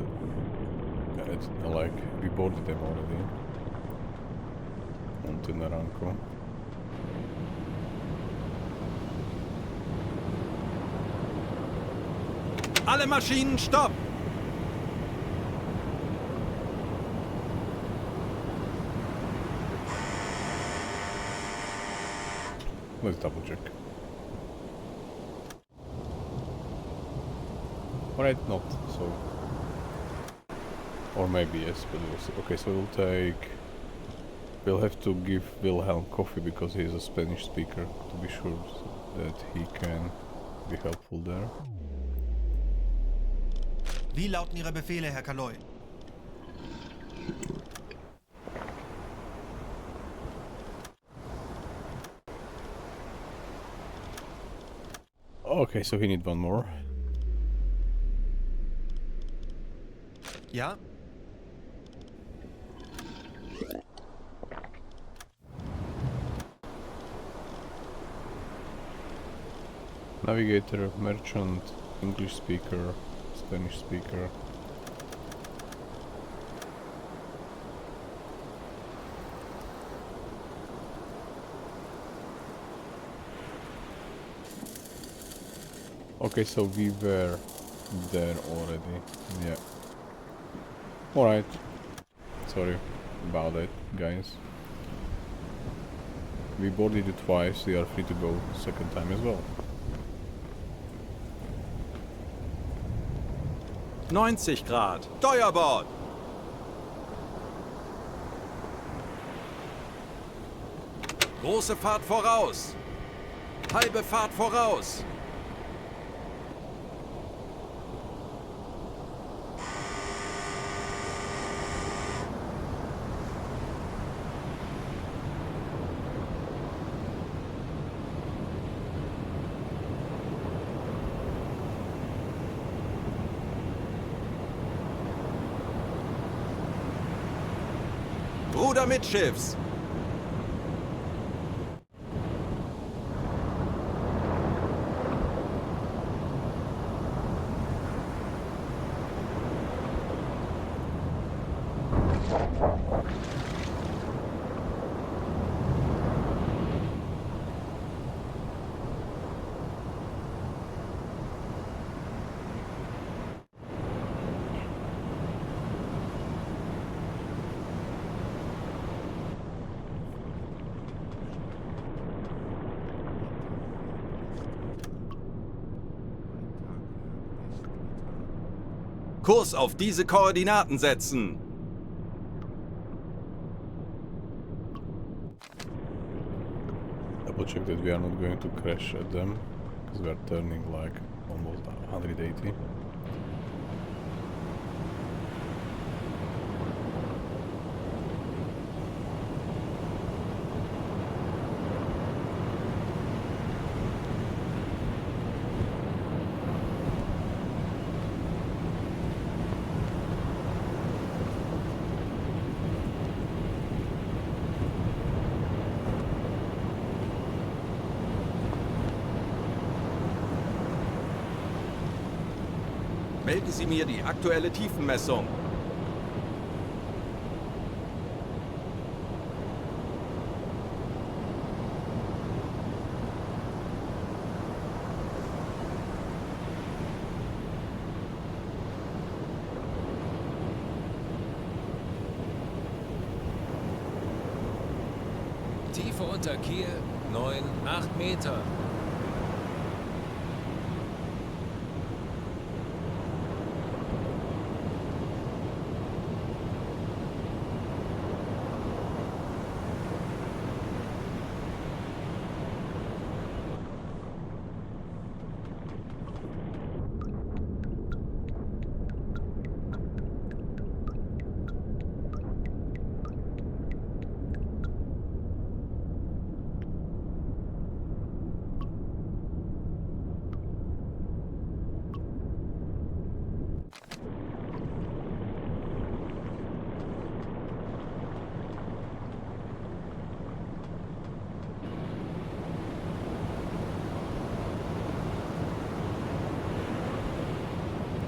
Speaker 1: like we boarded them already. Monte Naranco.
Speaker 3: Alle Maschinen stopp!
Speaker 1: Let's double check. Alright, not so. Or maybe yes, but we'll see. Okay, so we'll take. We'll have to give Wilhelm coffee because he is a Spanish speaker to be sure that he can be helpful there.
Speaker 2: Wie lauten Ihre Befehle, Herr Kaloin?
Speaker 1: Okay, so he need one more.
Speaker 2: Ja?
Speaker 1: Navigator, merchant, English speaker, Spanish speaker. Okay, so we were there already. Yeah. Alright. Sorry about it, guys. We boarded it twice, we are free to go second time as well.
Speaker 3: 90 Grad. Steuerbord! Große Fahrt voraus! Halbe Fahrt voraus! Bruder Mitschiffs! Kurs auf diese Koordinaten setzen.
Speaker 1: Double check that we are not going to crash at them, because we are turning like almost 180.
Speaker 3: Melden Sie mir die aktuelle Tiefenmessung.
Speaker 4: Tiefe unter Kiel 9,8 Meter.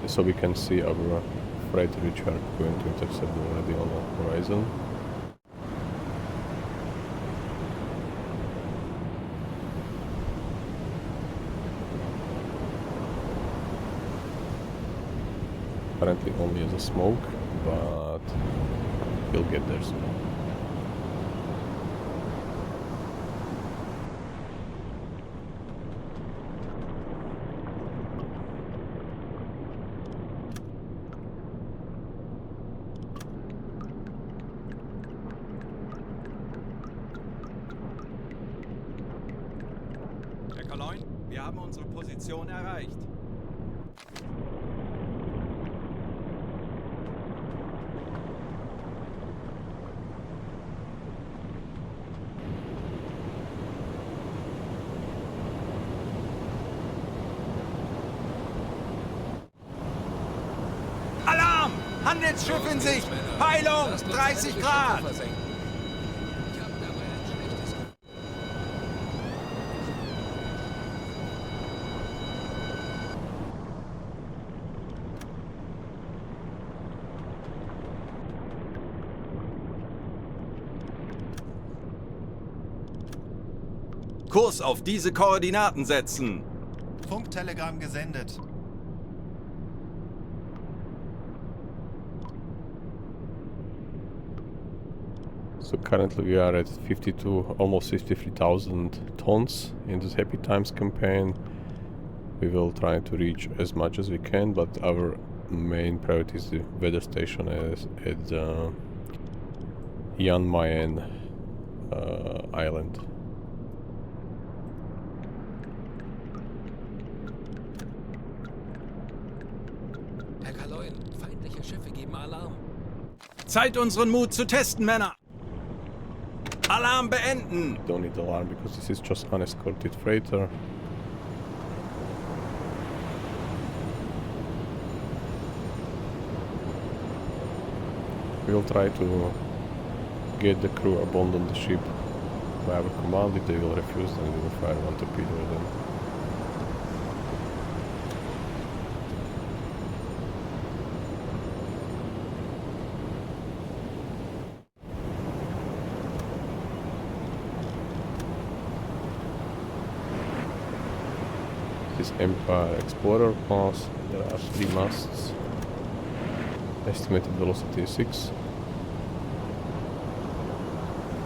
Speaker 1: So we can see our freighter which we are going to intercept already on the horizon. Apparently only as a smoke, but we'll get there soon.
Speaker 3: Wir haben unsere Position erreicht. Alarm! Handelsschiff in Sicht! Peilung! 30 Grad! Kurs auf diese Koordinaten setzen.
Speaker 2: Funktelegramm gesendet.
Speaker 1: So currently we are at 52, almost 53,000 tons in this Happy Times campaign. We will try to reach as much as we can, but our main priority is the weather station at Jan Mayen island.
Speaker 4: Herr Kaloin, feindliche Schiffe geben Alarm.
Speaker 3: Zeit, unseren Mut zu testen, Männer! Alarm beenden!
Speaker 1: Don't need alarm because this is just unescorted freighter. We will try to get the crew abandon the ship by our command. If they will refuse, then we will fire one torpedo at them. This Empire Explorer class, there are 3 masts. Estimated velocity is 6.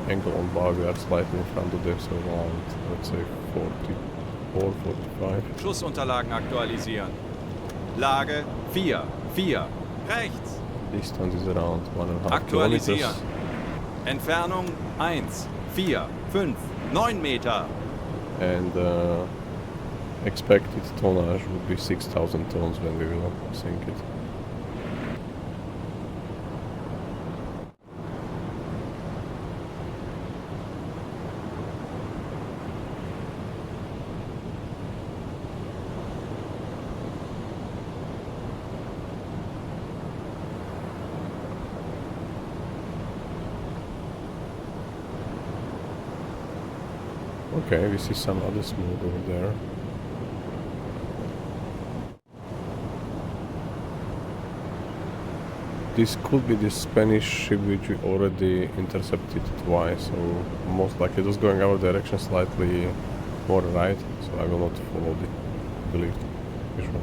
Speaker 1: Angle on bow, we are slightly in front of them, so around, let's say, 44, 45.
Speaker 3: Schussunterlagen aktualisieren. Lage 4, 4. Rechts.
Speaker 1: Distance is around 1.5
Speaker 3: Aktualisieren.
Speaker 1: kilometers.
Speaker 3: Entfernung 1, 4, 5, 9 Meter.
Speaker 1: And expected tonnage would be 6,000 tons when we will sink it. Okay, we see some other smoke over there. This could be the Spanish ship which we already intercepted twice, so most likely it was going our direction slightly more right, so I will not follow the lead visually.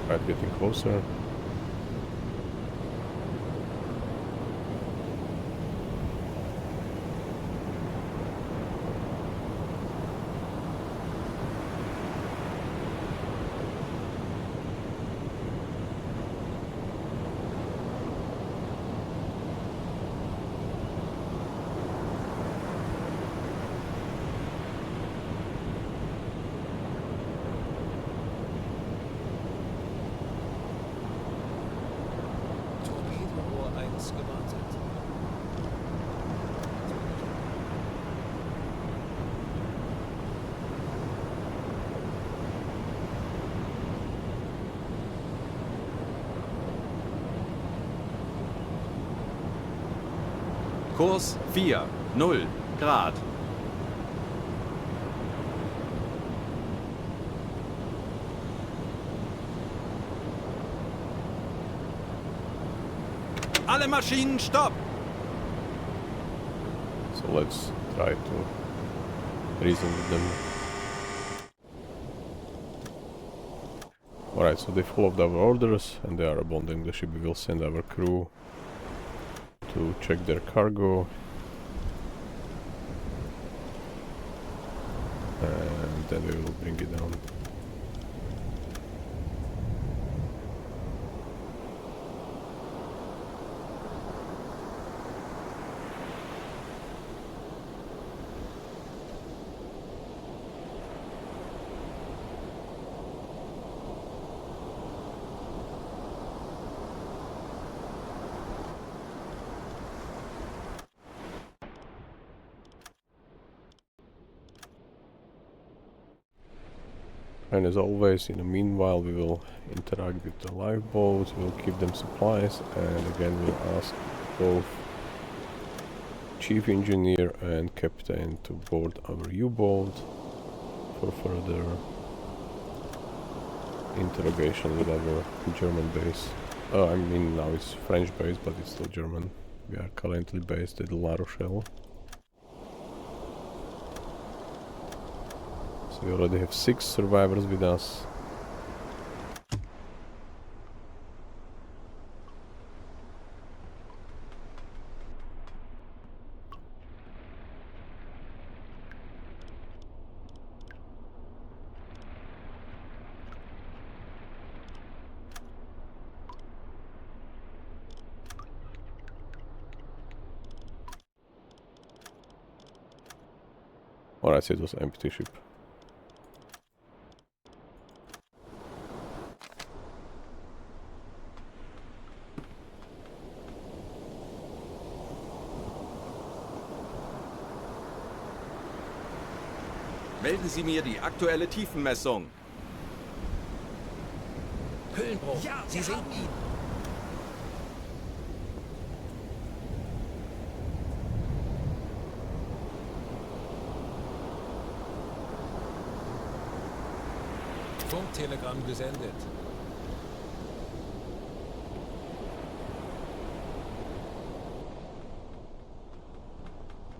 Speaker 1: Right, getting closer.
Speaker 4: Torpedorohr 1 gewartet.
Speaker 3: Kurs 4, 0 Grad. Alle Maschinen stopp!
Speaker 1: So let's try to reason with them. Alright, so they followed our orders and they are abandoning the ship. We will send our crew to check their cargo. And then we will bring it down. And as always, in the meanwhile, we will interact with the lifeboats, we'll give them supplies, and again we'll ask both chief engineer and captain to board our U-boat for further interrogation with our German base. I mean, now it's French base, but it's still German. We are currently based at La Rochelle. So we already have 6 survivors with us. Alright, so it was empty ship.
Speaker 3: Melden Sie mir die aktuelle Tiefenmessung.
Speaker 4: Hüllenbruch.
Speaker 2: Ja,
Speaker 4: Sie
Speaker 2: wir
Speaker 4: sehen
Speaker 2: haben ihn.
Speaker 4: Funktelegramm gesendet.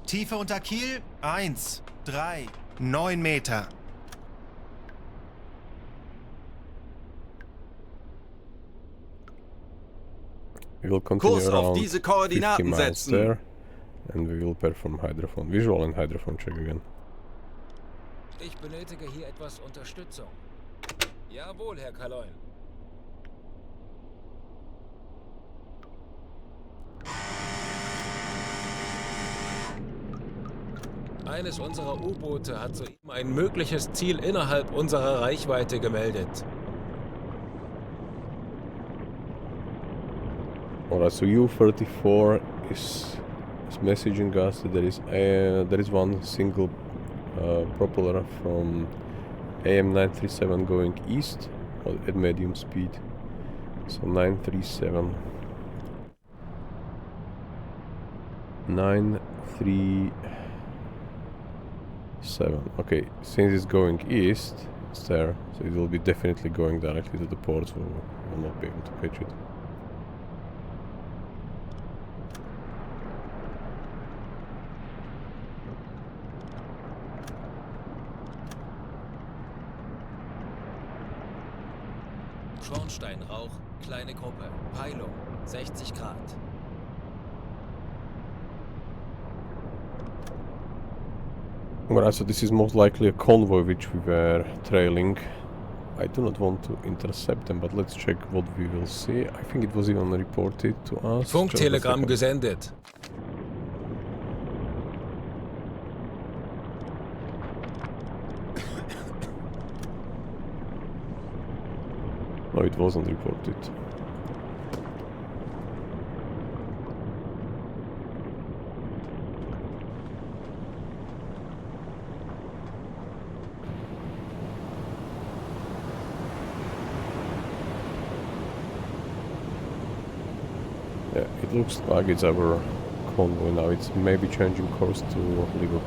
Speaker 2: Tiefe unter Kiel 1, 3, 9 Meter.
Speaker 1: We will continue
Speaker 3: Kurs auf
Speaker 1: around
Speaker 3: diese
Speaker 1: 50
Speaker 3: Koordinaten
Speaker 1: miles
Speaker 3: setzen.
Speaker 1: there, and we will perform hydrophone, visual and hydrophone check again.
Speaker 4: Ich benötige hier etwas Unterstützung. Jawohl, Herr Kaloin. Eines unserer U-Boote hat soeben ein mögliches Ziel innerhalb unserer Reichweite gemeldet.
Speaker 1: Alright, so U-34 is messaging us that there is one single propeller from AM937 going east at medium speed. So 937. 937. Okay, since it's going east, it's there, so it will be definitely going directly to the port, so we will not be able to catch it.
Speaker 4: Schornsteinrauch, kleine Gruppe, Peilung, 60 Grad.
Speaker 1: Alright, so this is most likely a convoy which we were trailing. I do not want to intercept them, but let's check what we will see. I think it was even reported to us.
Speaker 4: Funktelegramm gesendet.
Speaker 1: No, it wasn't reported. Yeah, it looks like it's our convoy now. It's maybe changing course to Liverpool.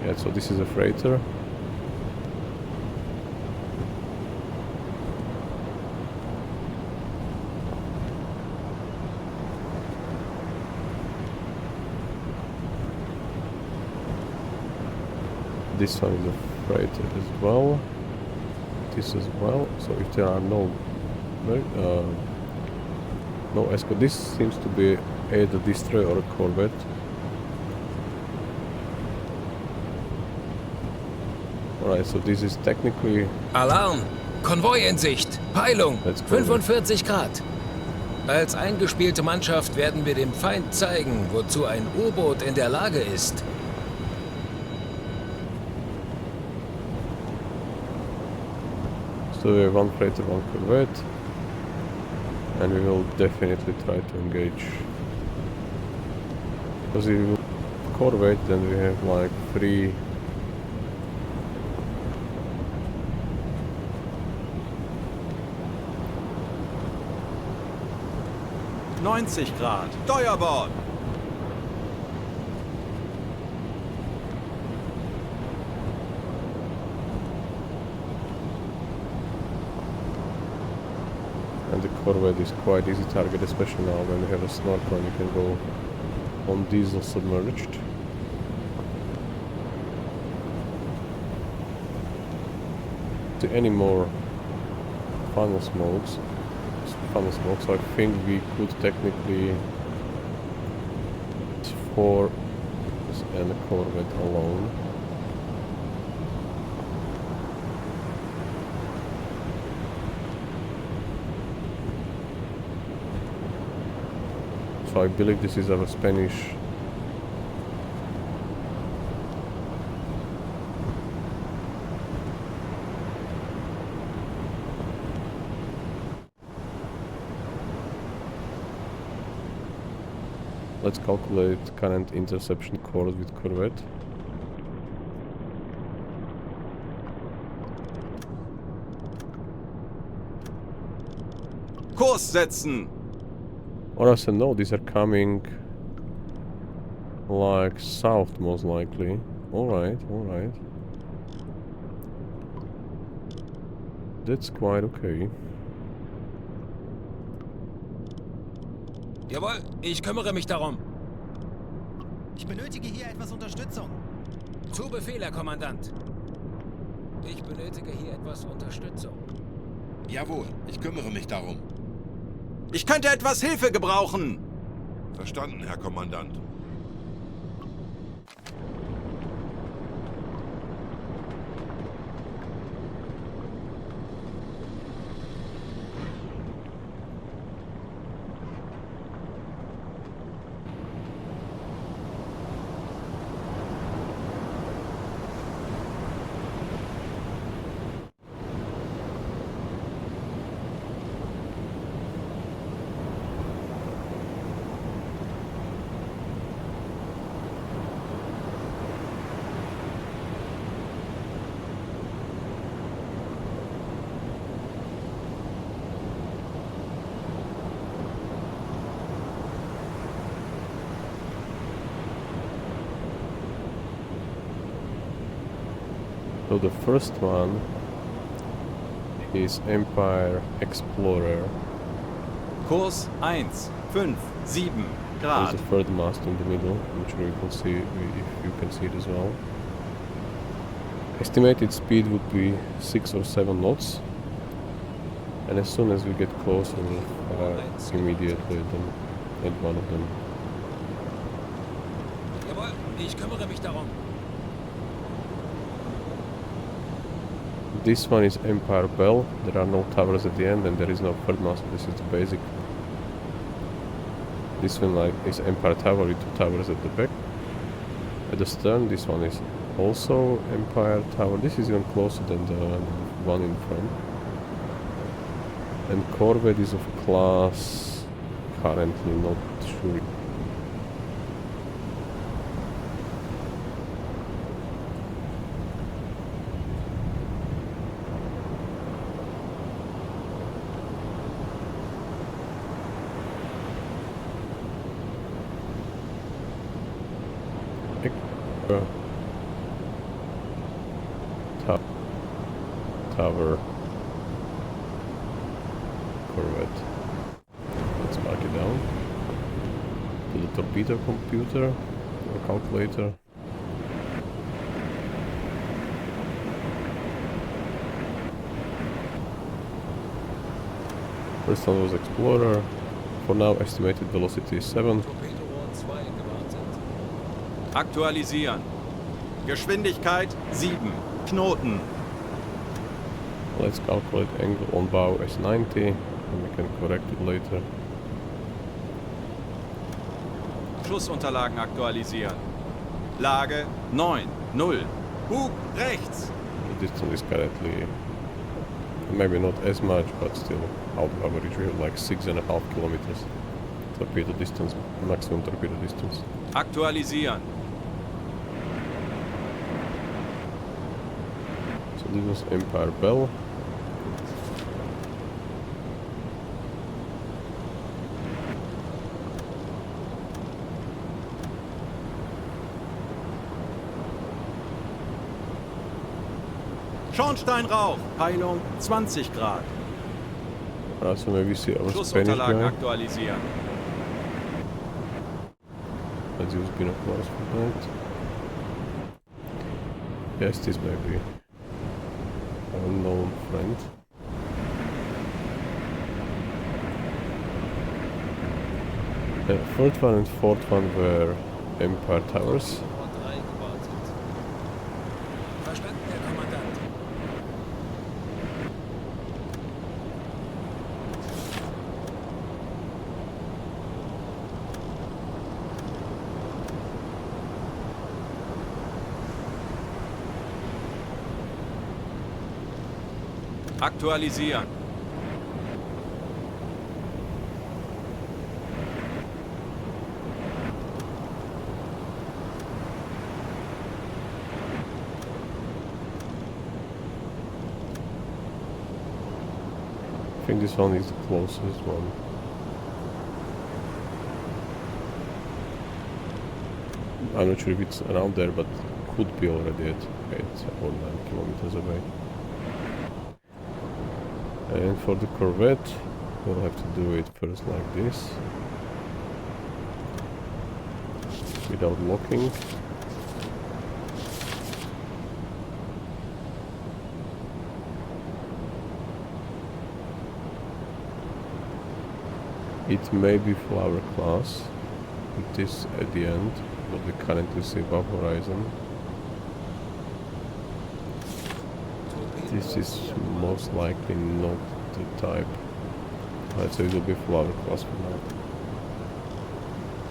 Speaker 1: Yeah, so this is a freighter. This one is a freighter as well. This as well. So if there are no escort, this seems to be either a destroyer or a corvette. Alright, so this is technically...
Speaker 4: Alarm! Konvoi in Sicht! Peilung!
Speaker 1: Let's go.
Speaker 4: 45 Grad! Als eingespielte Mannschaft werden wir dem Feind zeigen, wozu ein U-Boot in der Lage ist.
Speaker 1: So we have one freighter, one corvette, and we will definitely try to engage, because we will corvette, then we have like 3.
Speaker 3: 90 Grad. Steuerbord.
Speaker 1: And the corvette is quite easy target, especially now when we have a snorkel and you can go on diesel submerged. To any more funnel smokes, so I think we could technically 4 and a corvette alone. So I believe this is our Spanish Let's calculate current interception course with corvette.
Speaker 3: Kurs setzen.
Speaker 1: Or I said no, these are coming like south most likely. Alright, alright. That's quite okay.
Speaker 4: Jawohl, ich kümmere mich darum.
Speaker 2: Ich benötige hier etwas Unterstützung.
Speaker 4: Zu Befehl, Herr Kommandant. Ich benötige hier etwas Unterstützung.
Speaker 5: Jawohl, ich kümmere mich darum.
Speaker 3: Ich könnte etwas Hilfe gebrauchen.
Speaker 5: Verstanden, Herr Kommandant.
Speaker 1: So the first one is Empire Explorer.
Speaker 3: Kurs 1, 5, 7
Speaker 1: There's
Speaker 3: Grad.
Speaker 1: the third mast in the middle. I'm sure you can see if you can see it as well. Estimated speed would be 6 or 7 knots. And as soon as we get closer, we'll fire immediately at one of them.
Speaker 4: Jawohl, ich kümmere mich darum.
Speaker 1: This one is Empire Bell. There are no towers at the end and there is no third mast. This is the basic. This one is Empire Tower with 2 towers at the back. At the stern, this one is also Empire Tower. This is even closer than the one in front. And Corvette is of class, currently not sure. Tower Corvette. Let's mark it down to the torpedo computer or calculator. First one was Explorer. For now, estimated velocity is 7.
Speaker 4: Torpedoed 2 gewartet.
Speaker 3: Aktualisieren. Geschwindigkeit 7 Knoten.
Speaker 1: Let's calculate angle on bow as 90 and we can correct it later.
Speaker 3: Schussunterlagen aktualisieren. Lage 9, 0. Bug rechts.
Speaker 1: The distance is currently maybe not as much, but still out of average. We have like 6.5 kilometers torpedo distance, maximum torpedo distance.
Speaker 3: Aktualisieren.
Speaker 1: This was Empire Bell.
Speaker 3: Schornsteinrauch, Peilung 20 Grad.
Speaker 1: Also maybe see our Spanish
Speaker 3: Schussunterlagen
Speaker 1: guy.
Speaker 3: aktualisieren.
Speaker 1: Let's use binoculars for that. Yes, this may be an unknown friend. The third one and fourth one were Empire Towers.
Speaker 4: Uboat 3 gewartet. Verstanden, Herr Kommandant.
Speaker 3: Aktualisieren.
Speaker 1: I think this one is the closest one. I'm not sure if it's around there, but could be already at 8 or 9 kilometers away. And for the corvette, we'll have to do it first like this, without locking. It may be flower class, it is at the end, what we currently see above horizon. This is most likely not the type. I'd say it will be flower class for now.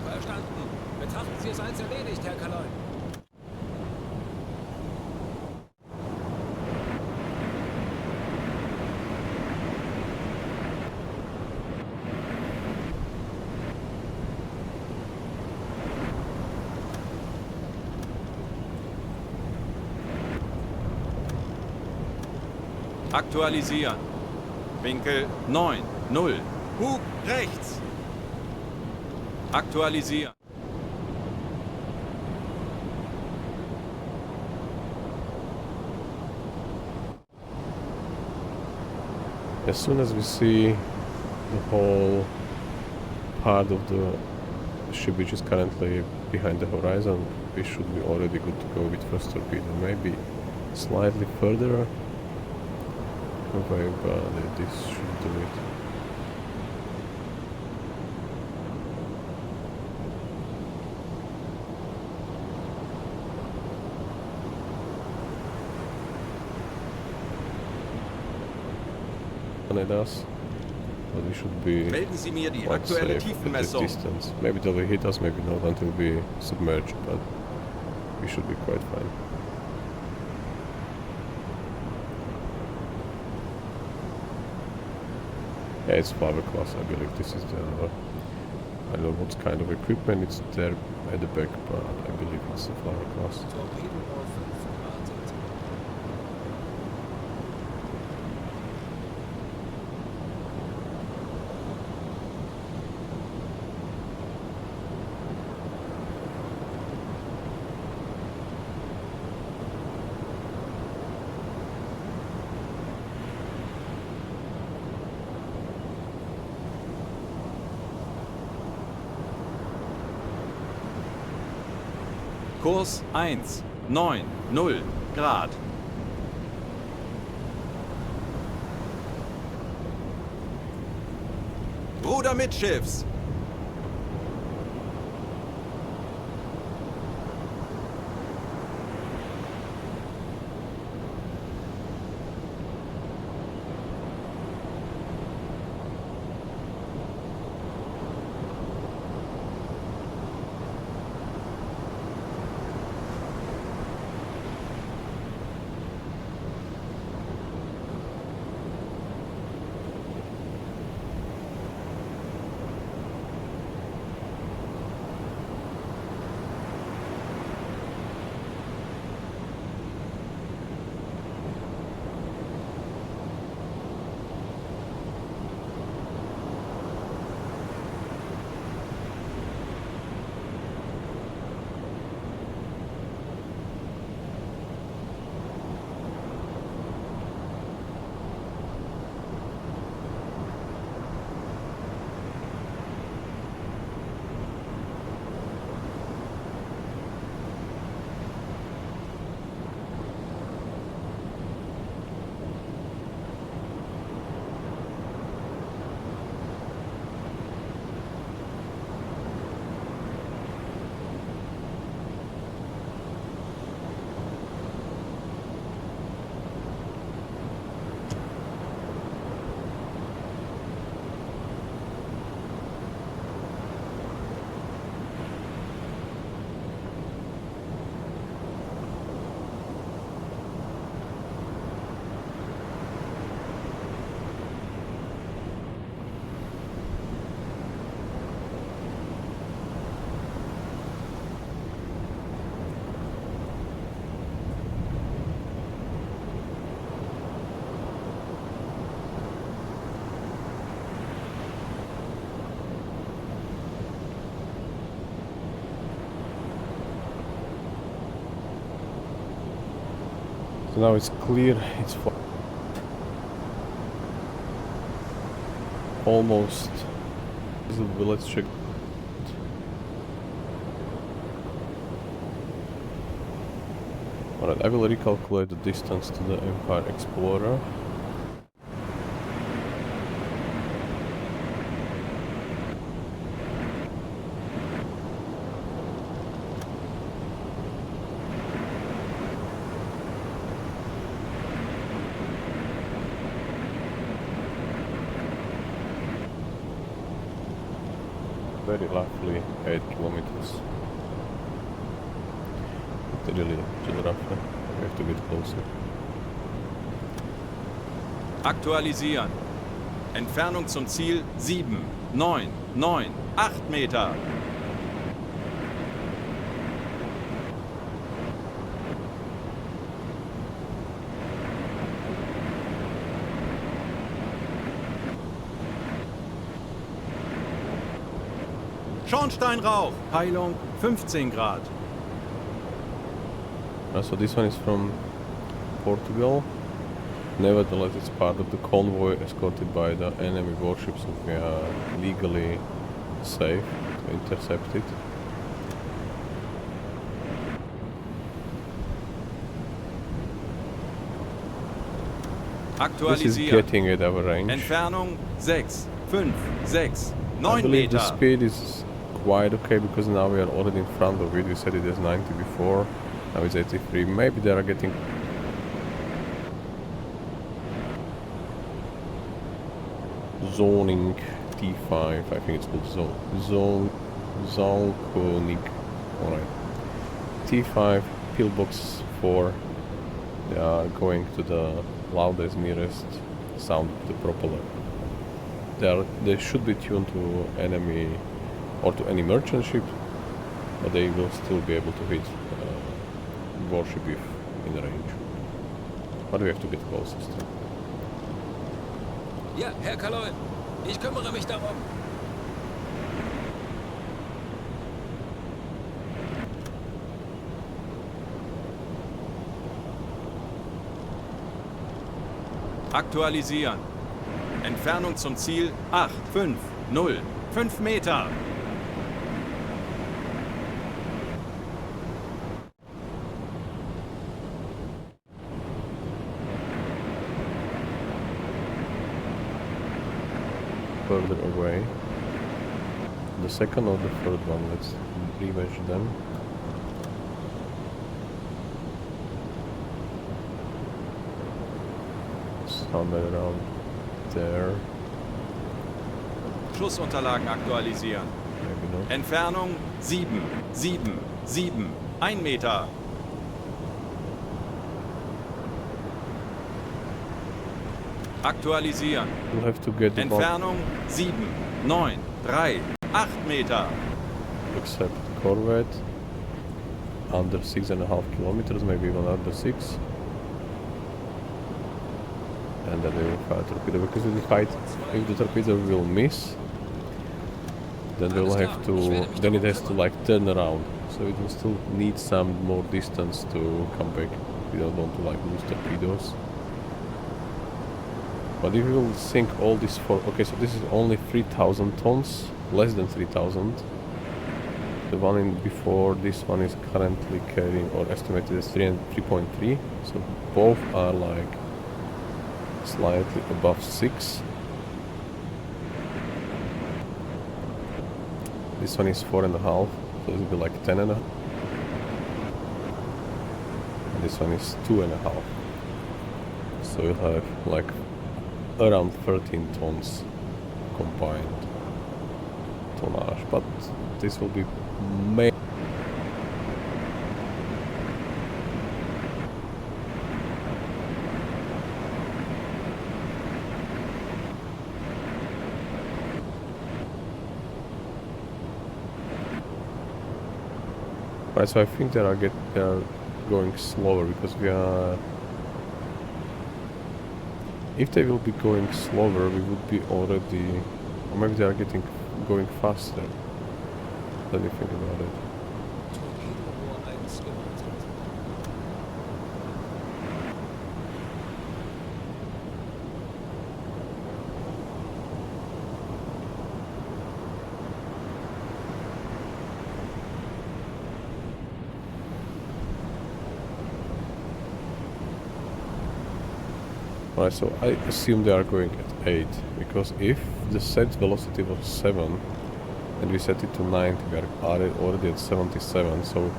Speaker 4: Verstanden. Betrachten Sie es als erledigt, Herr Kaloin.
Speaker 3: Aktualisieren. Winkel 9, 0. Hub rechts. Aktualisieren.
Speaker 1: As soon as we see the whole part of the ship which is currently behind the horizon, we should be already good to go with first torpedo. Maybe slightly further away, but this should do it. It does, but we should be
Speaker 3: Melden Sie mir die
Speaker 1: quite
Speaker 3: aktuelle
Speaker 1: safe at this
Speaker 3: Tiefenmessung.
Speaker 1: distance. Maybe they will hit us, maybe not until we submerge, but we should be quite fine. Yeah, it's flower class, I believe this is the I don't know what kind of equipment it's there at the back, but I believe it's the flower class.
Speaker 4: Torpedoed 5 gewartet.
Speaker 3: Kurs 1, 9, 0 Grad. Ruder mittschiffs.
Speaker 1: So now it's clear, it's almost. Let's check. Alright, I will recalculate the distance to the Empire Explorer. Very roughly 8 kilometers. Not really, just roughly. We have to get closer.
Speaker 3: Aktualisieren. Entfernung zum Ziel 7, 9, 9, 8 Meter. Schornsteinrauch. Peilung 15 Grad.
Speaker 1: So this one is from Portugal. Nevertheless, it's part of the convoy escorted by the enemy warships, so we are legally safe to intercept it. This is getting at our range.
Speaker 3: Entfernung 6, 5, 6, 9
Speaker 1: I believe
Speaker 3: Meter.
Speaker 1: the speed is quite okay because now we are already in front of it. We said it is 90 before, now it's 83. Maybe they are getting zoning T5. I think it's called Zolkonik. Alright. T5, pillbox 4. They are going to the loudest nearest sound of the propeller. They should be tuned to enemy or to any merchant ship, but they will still be able to hit warship if in range. But we have to get closest.
Speaker 4: Ja, Herr Kaloin, ich kümmere mich darum.
Speaker 3: Aktualisieren. Entfernung zum Ziel 8, 5, 0, 5 Meter.
Speaker 1: Further away. The second or the third one, let's remeasure them. Somewhere around there.
Speaker 3: Schussunterlagen aktualisieren.
Speaker 1: Maybe not.
Speaker 3: Entfernung 7, 7, 7, 1 Meter. Aktualisieren.
Speaker 1: We'll have to get
Speaker 3: Entfernung 7, 9, 3, 8 Meter.
Speaker 1: Except Corvette under 6.5 kilometers, maybe even under 6. And then they will fire torpedo, because if the torpedo will miss, then we'll have to, then it has to like turn around, so it will still need some more distance to come back. We don't want to like lose torpedoes. But if we will sink all this for, okay, so this is only 3,000 tons, less than 3,000. The one in before this one is currently carrying, or estimated as 3.3, so both are like slightly above 6. This one is 4.5, so it will be like 10.5. And this one is 2.5. So you'll have like around 13 tons combined tonnage, but this will be right, so I think they are going slower because we are. If they will be going slower, we would be already, or maybe they are going faster. Let me think about it. Right, so I assume they are going at 8, because if the set velocity was 7 and we set it to 90, we are already at 77, so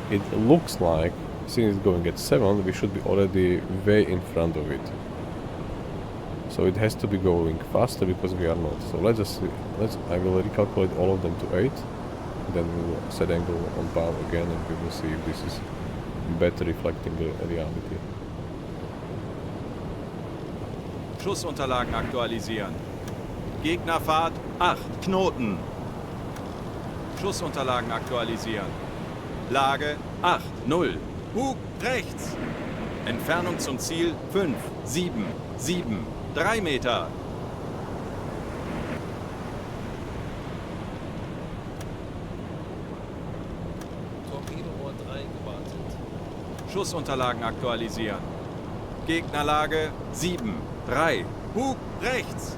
Speaker 1: it looks like, since it's going at 7, we should be already way in front of it. So it has to be going faster because we are not. So let's just see, I will recalculate all of them to 8, then we will set angle on bow again and we will see if this is better reflecting the reality.
Speaker 3: Schussunterlagen aktualisieren. Gegnerfahrt 8 Knoten. Schussunterlagen aktualisieren. Lage 8, 0. Bug rechts. Entfernung zum Ziel 5, 7, 7, 3 Meter.
Speaker 4: Torpedoed 3 gewartet.
Speaker 3: Schussunterlagen aktualisieren. Gegnerlage 7, 3. Bug rechts.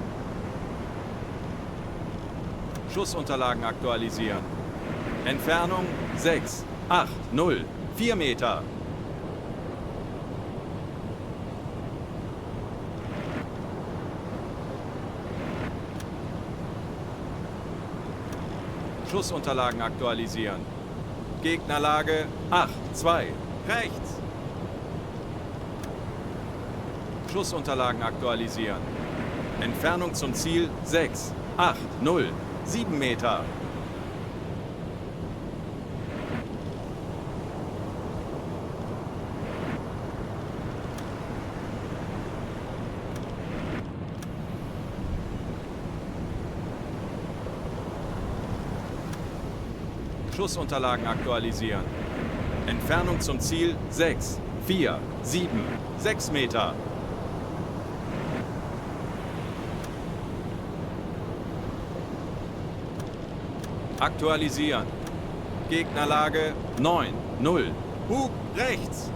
Speaker 3: Schussunterlagen aktualisieren. Entfernung 6, 8, 0, 4 Meter. Schussunterlagen aktualisieren. Gegnerlage 8, 2, rechts. Schussunterlagen aktualisieren. Entfernung zum Ziel 6, 8, 0, 7 Meter. Schussunterlagen aktualisieren. Entfernung zum Ziel 6, 4, 7, 6 Meter. Aktualisieren. Gegnerlage 9, 0. Bug rechts.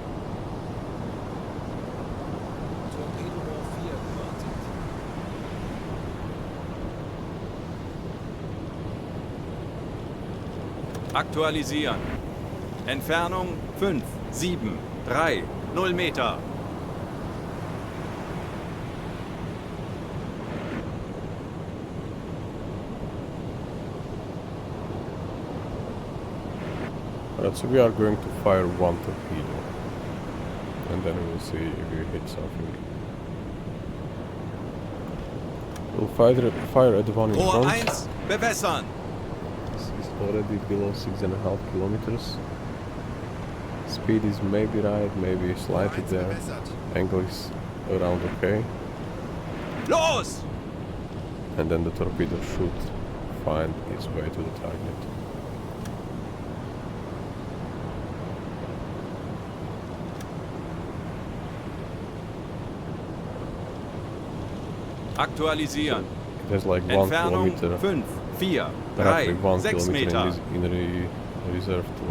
Speaker 4: Torpedo 4 gewartet.
Speaker 3: Aktualisieren. Entfernung 5, 7, 3, 0 Meter.
Speaker 1: Alright, so we are going to fire one torpedo. And then we will see if we hit something. We'll fire at the one in
Speaker 3: Rohr
Speaker 1: front.
Speaker 3: 1, bewässern.
Speaker 1: This is already below 6.5 kilometers. Speed is maybe right, maybe slightly there. Angle is around okay.
Speaker 3: Los!
Speaker 1: And then the torpedo should find its way to the target.
Speaker 3: Aktualisieren.
Speaker 1: It has like 1
Speaker 3: Entfernung
Speaker 1: kilometer,
Speaker 3: 5, 4,
Speaker 1: roughly
Speaker 3: 3,
Speaker 1: 1
Speaker 3: 6
Speaker 1: kilometer
Speaker 3: Meter.
Speaker 1: in reserve to,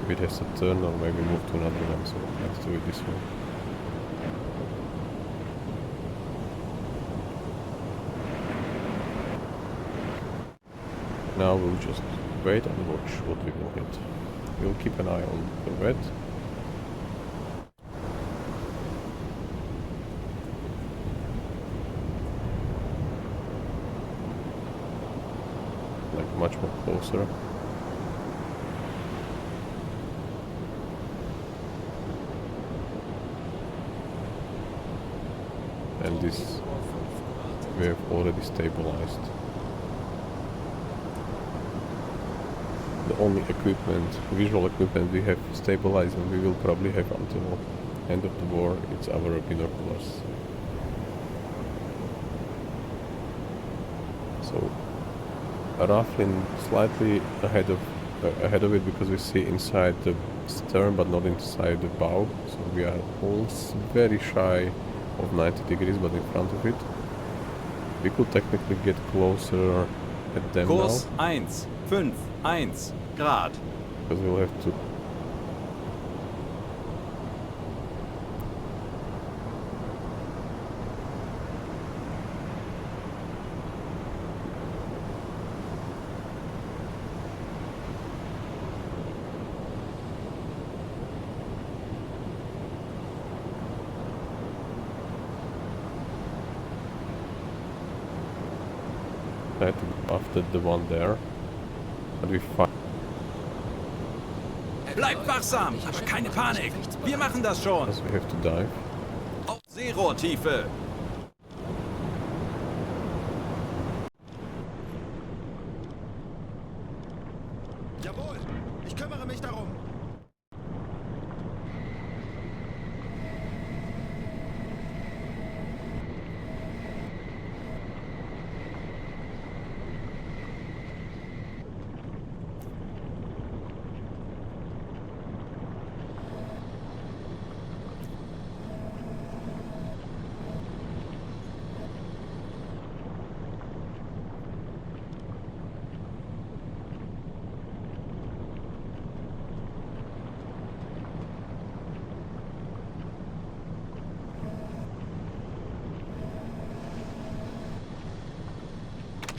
Speaker 1: if it has to turn or maybe move to another one, so let's do it this way. Now we'll just wait and watch what we will hit. We'll keep an eye on the red. Like much more closer. And this we have already stabilized. The only equipment, visual equipment we have stabilized and we will probably have until end of the war, it's our binoculars. So roughly slightly ahead of it because we see inside the stern but not inside the bow, so we are also very shy of 90 degrees but in front of it. We could technically get closer at them
Speaker 3: Kurs
Speaker 1: now
Speaker 3: 1, 5, 1 Grad.
Speaker 1: because we'll have to Try to go after the one there. But we find.
Speaker 3: Bleibt wachsam, aber keine Panik. Wir machen das schon.
Speaker 1: We have to dive.
Speaker 3: Auf Seerohrtiefe.
Speaker 2: Jawohl, ich kümmere mich darum.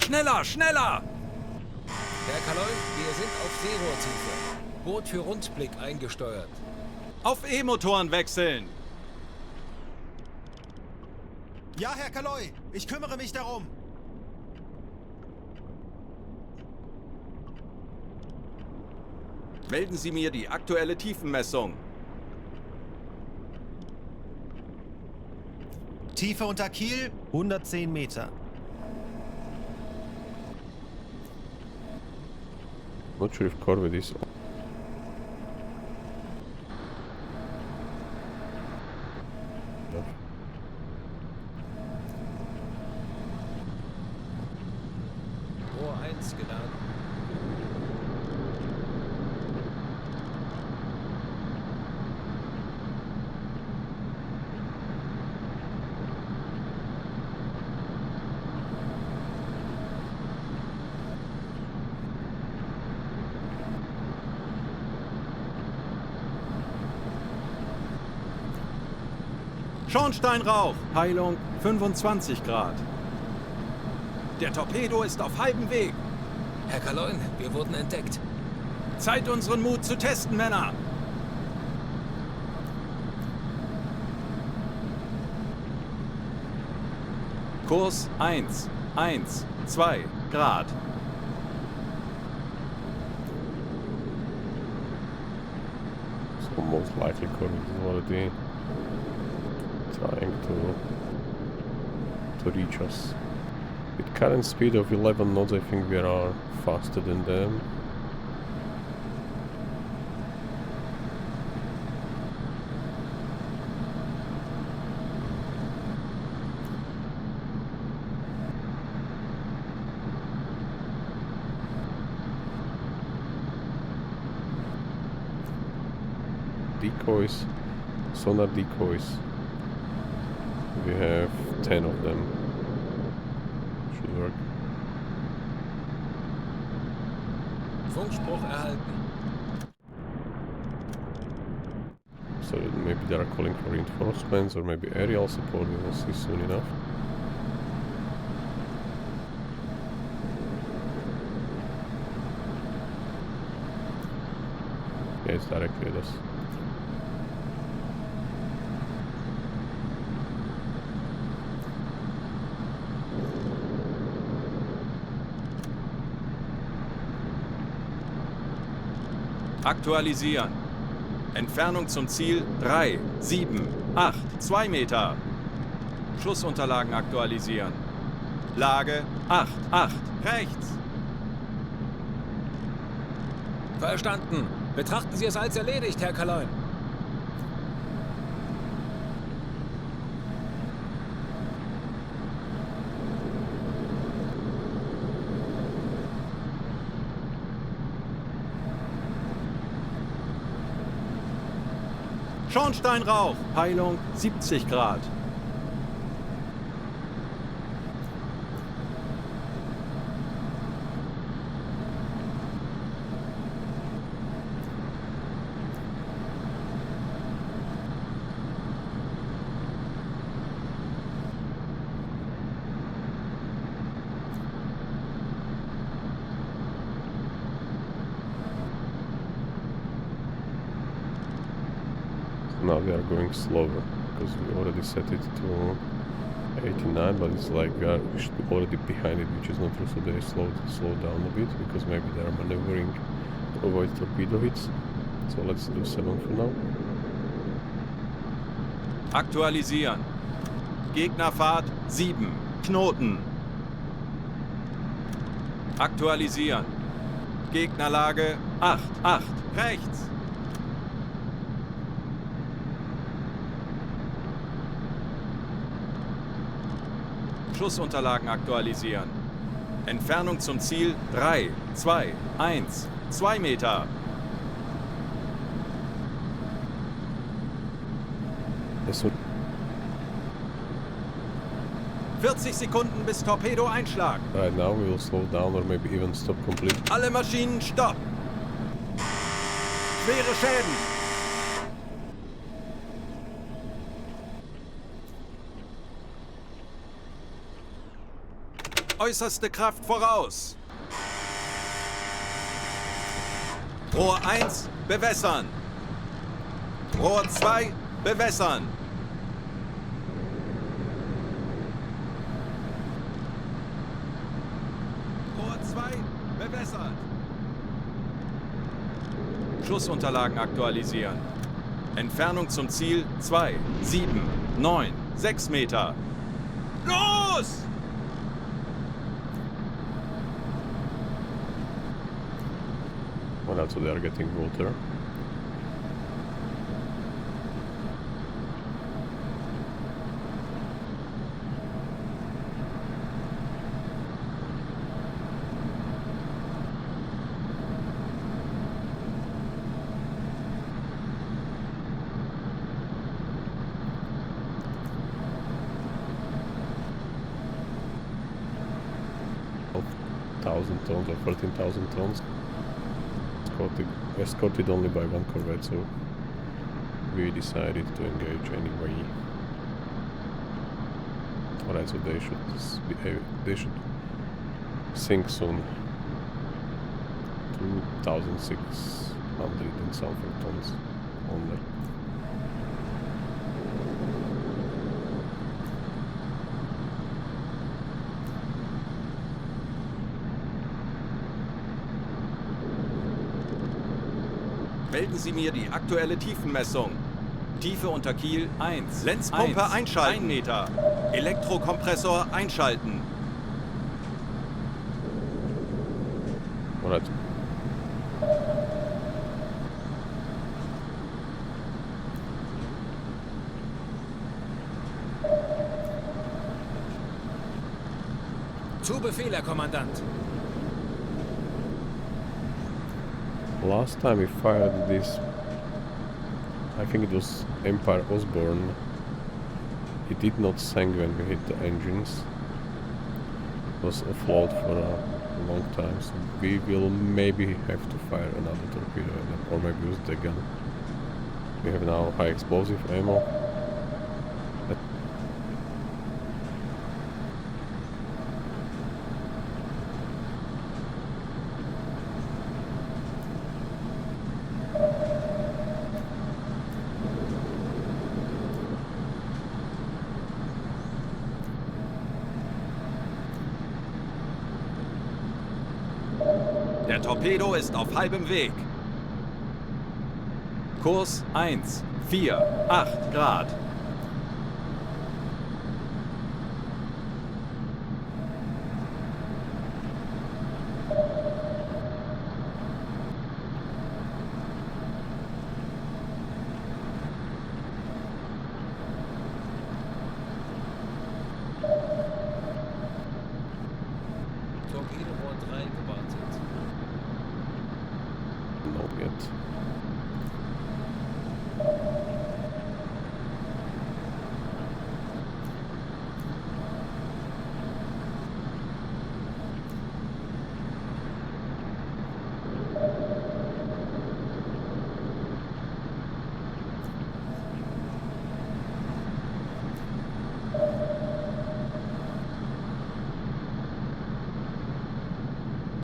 Speaker 3: Schneller, schneller!
Speaker 4: Herr Kaloy, wir sind auf Seerohrtiefe. Boot für Rundblick eingesteuert.
Speaker 3: Auf E-Motoren wechseln!
Speaker 2: Ja, Herr Kaloy, ich kümmere mich darum.
Speaker 3: Melden Sie mir die aktuelle Tiefenmessung.
Speaker 2: Tiefe unter Kiel, 110 Meter.
Speaker 1: Not sure if Corvid is.
Speaker 4: Rohr 1 geladen.
Speaker 3: Schornsteinrauch, Peilung 25 Grad. Der Torpedo ist auf halbem Weg.
Speaker 4: Herr Kaloy, wir wurden entdeckt.
Speaker 3: Zeit, unseren Mut zu testen, Männer. Kurs 1, 2 Grad.
Speaker 1: So most likely Corvid is already trying to reach us. With current speed of 11 knots, I think we are faster than them. Decoys, sonar decoys. We have 10 of them. Should work.
Speaker 4: Funkspruch erhalten.
Speaker 1: So maybe they are calling for reinforcements or maybe aerial support. We will see soon enough. Yeah, it's directly at us.
Speaker 3: Aktualisieren. Entfernung zum Ziel 3, 7, 8, 2 Meter. Schussunterlagen aktualisieren. Lage 8, 8, rechts.
Speaker 4: Verstanden. Betrachten Sie es als erledigt, Herr Kaloy.
Speaker 3: Schornsteinrauch, Peilung 70 Grad.
Speaker 1: Now we are going slower because we already set it to 89, but it's like we should be already behind it, which is not true, so they slow down a bit, because maybe they are maneuvering to avoid torpedo hits. So let's do 7 for now.
Speaker 3: Aktualisieren. Gegnerfahrt 7. Knoten. Aktualisieren. Gegnerlage 8. Rechts. Schussunterlagen aktualisieren. Entfernung zum Ziel 3, 2, 1, 2 Meter.
Speaker 1: So
Speaker 3: 40 Sekunden bis Torpedo-Einschlag.
Speaker 1: right now we will slow down or maybe even stop completely.
Speaker 3: Alle Maschinen stopp. Schwere Schäden. Äußerste Kraft voraus. Rohr 1 bewässern. Rohr 2 bewässern. Rohr 2 bewässert. Schussunterlagen aktualisieren. Entfernung zum Ziel 2, 7, 9, 6 Meter. Los!
Speaker 1: Well, also they are getting water. Of 1,000 tons or 13,000 tons. Escorted only by one corvette, so we decided to engage anyway. Alright, so they should sink soon. 2,600 and something tons only.
Speaker 3: Melden Sie mir die aktuelle Tiefenmessung. Tiefe unter Kiel 1. Lenzpumpe einschalten. 1 Meter. Elektrokompressor einschalten.
Speaker 1: Alright.
Speaker 4: Zu Befehl, Herr Kommandant.
Speaker 1: Last time we fired this, I think it was Empire Osborne. It did not sink when we hit the engines. It was afloat for a long time, so we will maybe have to fire another torpedo or maybe use the gun. We have now high explosive ammo.
Speaker 3: Der Torpedo ist auf halbem Weg. Kurs 1, 4, 8 Grad.
Speaker 4: Torpedorohr 3 gewartet.
Speaker 1: Not yet.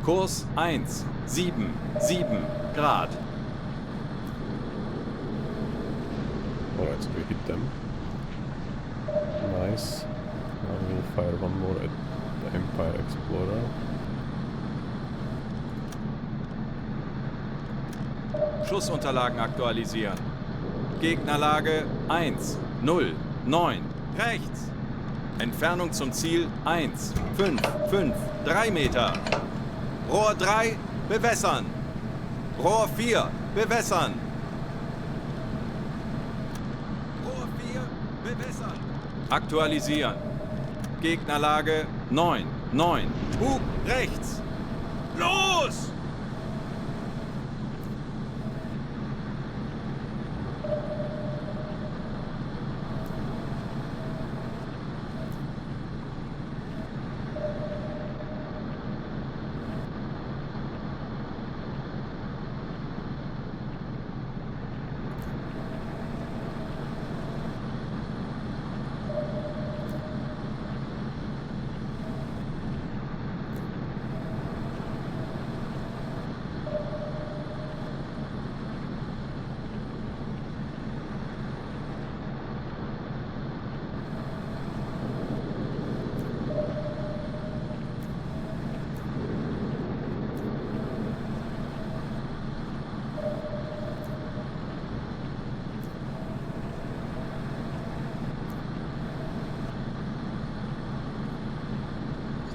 Speaker 3: Kurs 1, 7, 7 Grad.
Speaker 1: Alright, so we hit them. Nice. Now we'll fire one more at the Empire Explorer.
Speaker 3: Schussunterlagen aktualisieren. Gegnerlage 1, 0, 9, rechts. Entfernung zum Ziel 1, 5, 5, 3 Meter. Rohr 3, bewässern. Rohr 4, bewässern. Rohr 4, bewässern. Aktualisieren. Gegnerlage 9, 9. Bug rechts. Los!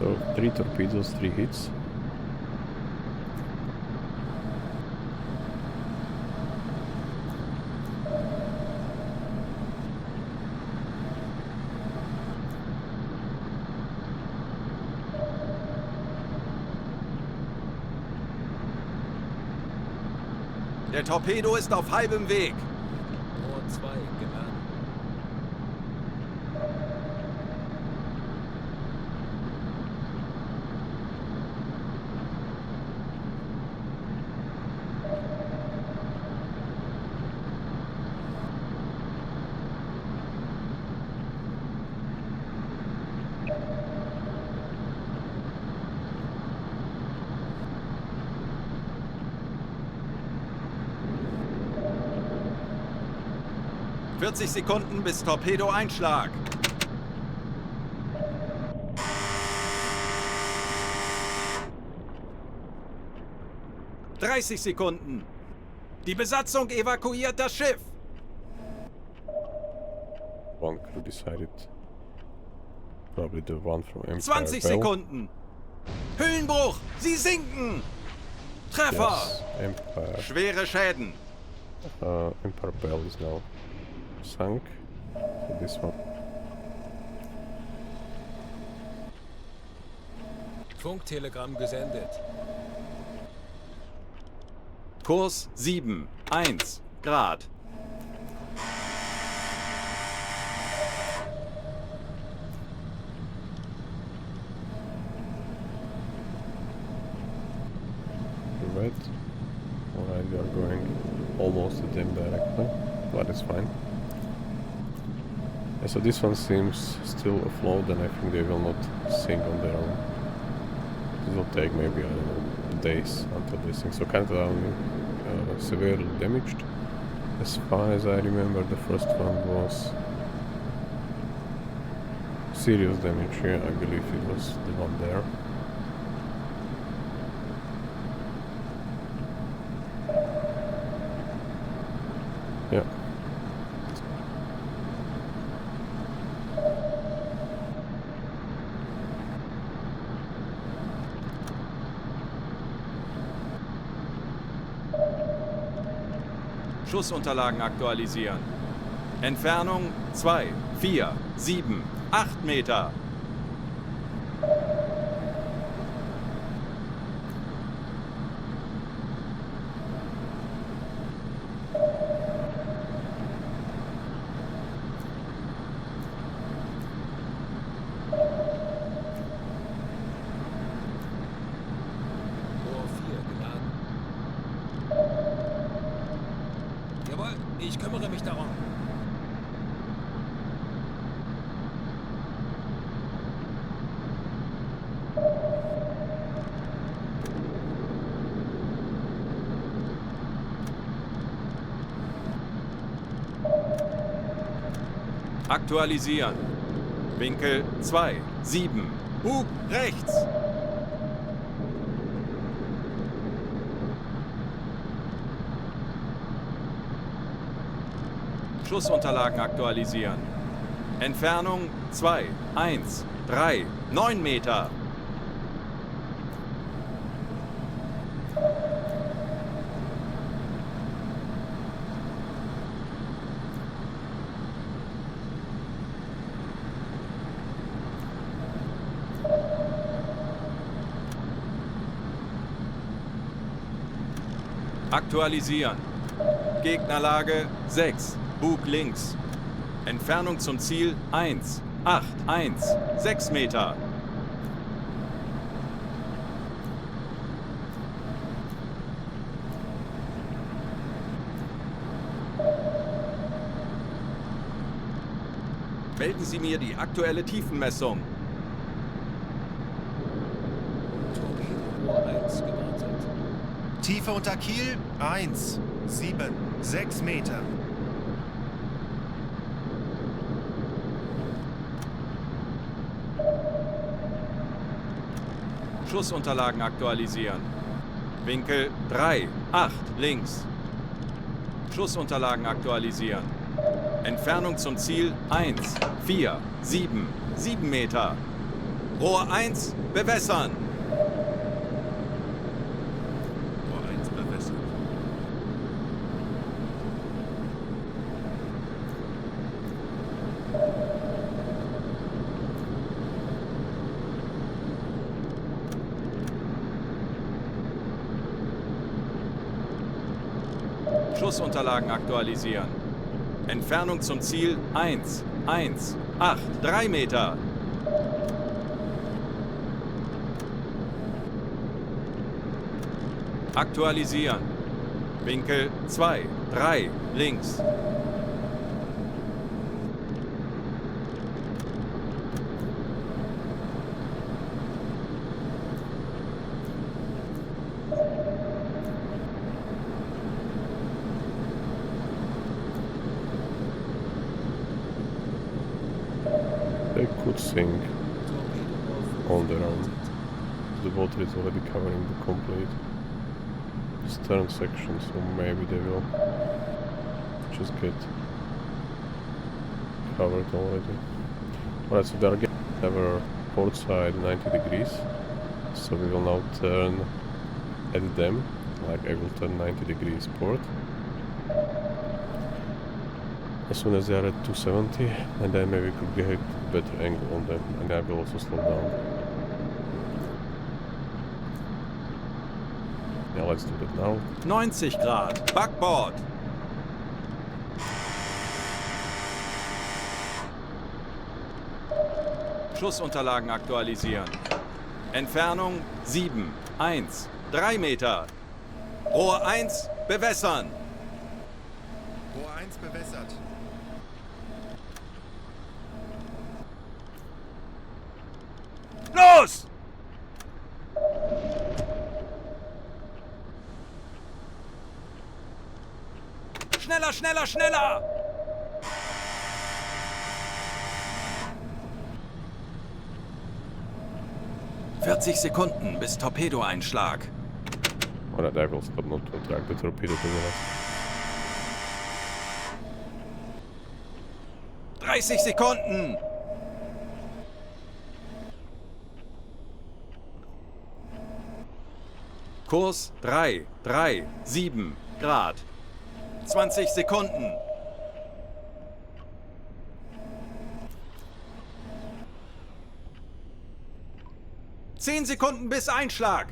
Speaker 1: So 3 torpedoes, 3 hits.
Speaker 3: Der Torpedo ist auf halbem Weg.
Speaker 4: Rohr 2 geladen.
Speaker 3: Sekunden bis Torpedo-Einschlag. Sekunden. Die Besatzung evakuiert das Schiff.
Speaker 1: One crew decided. Probably the one from Empire
Speaker 3: 20
Speaker 1: Bell.
Speaker 3: Sekunden. Hüllenbruch. Sie sinken. Treffer.
Speaker 1: Yes, Empire.
Speaker 3: Schwere Schäden.
Speaker 1: Empire Bell is now sunk. So this one.
Speaker 4: Funktelegramm gesendet.
Speaker 3: Kurs 7,1 Grad.
Speaker 1: Right. Alright, we are going almost the same direction, but it's fine. Yeah, so this one seems still afloat, and I think they will not sink on their own. It will take maybe, I don't know, days until they sink. So kind of only severely damaged. As far as I remember, the first one was serious damage here. I believe it was the one there. Yeah.
Speaker 3: Schussunterlagen aktualisieren. Entfernung 2, 4, 7, 8 Meter.
Speaker 4: Rohr 4 geladen. Jawohl, ich kümmere mich darum.
Speaker 3: Aktualisieren. Winkel 2, 7. Bug rechts. Schussunterlagen aktualisieren. Entfernung 2, 1, 3, 9 Meter. Aktualisieren. Gegnerlage 6. Bug links. Entfernung zum Ziel 1, 8, 1, 6 Meter. Melden Sie mir die aktuelle Tiefenmessung.
Speaker 4: Torpedo 1 gewartet.
Speaker 2: Tiefe unter Kiel 1, 7, 6 Meter.
Speaker 3: Schussunterlagen aktualisieren. Winkel 3, 8, links. Schussunterlagen aktualisieren. Entfernung zum Ziel 1, 4, 7, 7 Meter. Rohr 1, bewässern.
Speaker 5: Rohr 1 bewässert.
Speaker 3: Schussunterlagen aktualisieren. Entfernung zum Ziel 1, 1, 8, 3 Meter. Aktualisieren. Winkel 2, 3, links.
Speaker 1: They could sink on their own. The water is already covering the complete stern section, so maybe they will just get covered already. Alright, so they are getting our port side 90 degrees, so we will now turn at them, like I will turn 90 degrees port. As soon as they are at 270, and then maybe we could get a better angle on them, and I will also slow down. Yeah, let's do that now.
Speaker 3: 90 Grad. Backbord. Schussunterlagen aktualisieren. Entfernung 7, 1, 3 Meter. Rohr 1, bewässern.
Speaker 2: Rohr 1 bewässert.
Speaker 3: Los! Schneller, schneller, schneller! ...40 Sekunden bis Torpedoeinschlag.
Speaker 1: Alright, I will stop not to attract the torpedo to the left.
Speaker 3: 30 Sekunden! Kurs 3, 3, 7 Grad. 20 Sekunden. Zehn Sekunden bis Einschlag.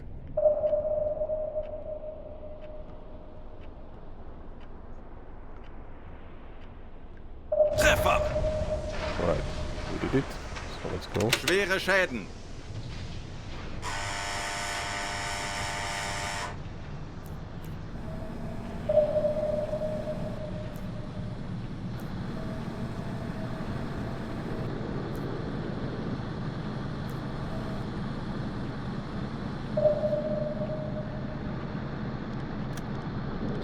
Speaker 3: Treffer.
Speaker 1: Alright, we did it. So let's go.
Speaker 3: Schwere Schäden.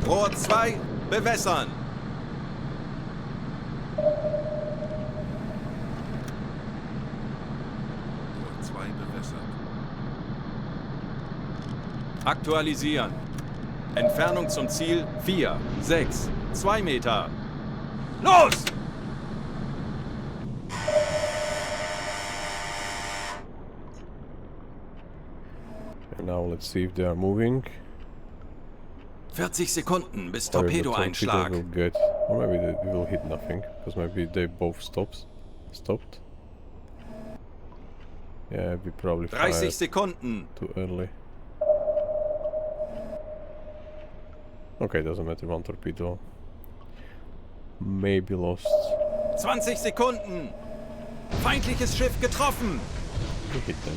Speaker 3: Rohr 2, bewässern. Aktualisieren. Entfernung zum Ziel 4, 6, 2 Meter. Los!
Speaker 1: And now let's see if they are moving.
Speaker 3: 40 Sekunden bis
Speaker 1: Or if the
Speaker 3: Torpedoeinschlag.
Speaker 1: will get, or maybe they will hit nothing, because maybe they both stopped. Yeah, we probably
Speaker 3: 30
Speaker 1: fired
Speaker 3: Sekunden.
Speaker 1: too early. Okay, doesn't matter, one torpedo. Maybe lost.
Speaker 3: 20 Sekunden. Feindliches Schiff getroffen.
Speaker 1: We hit them.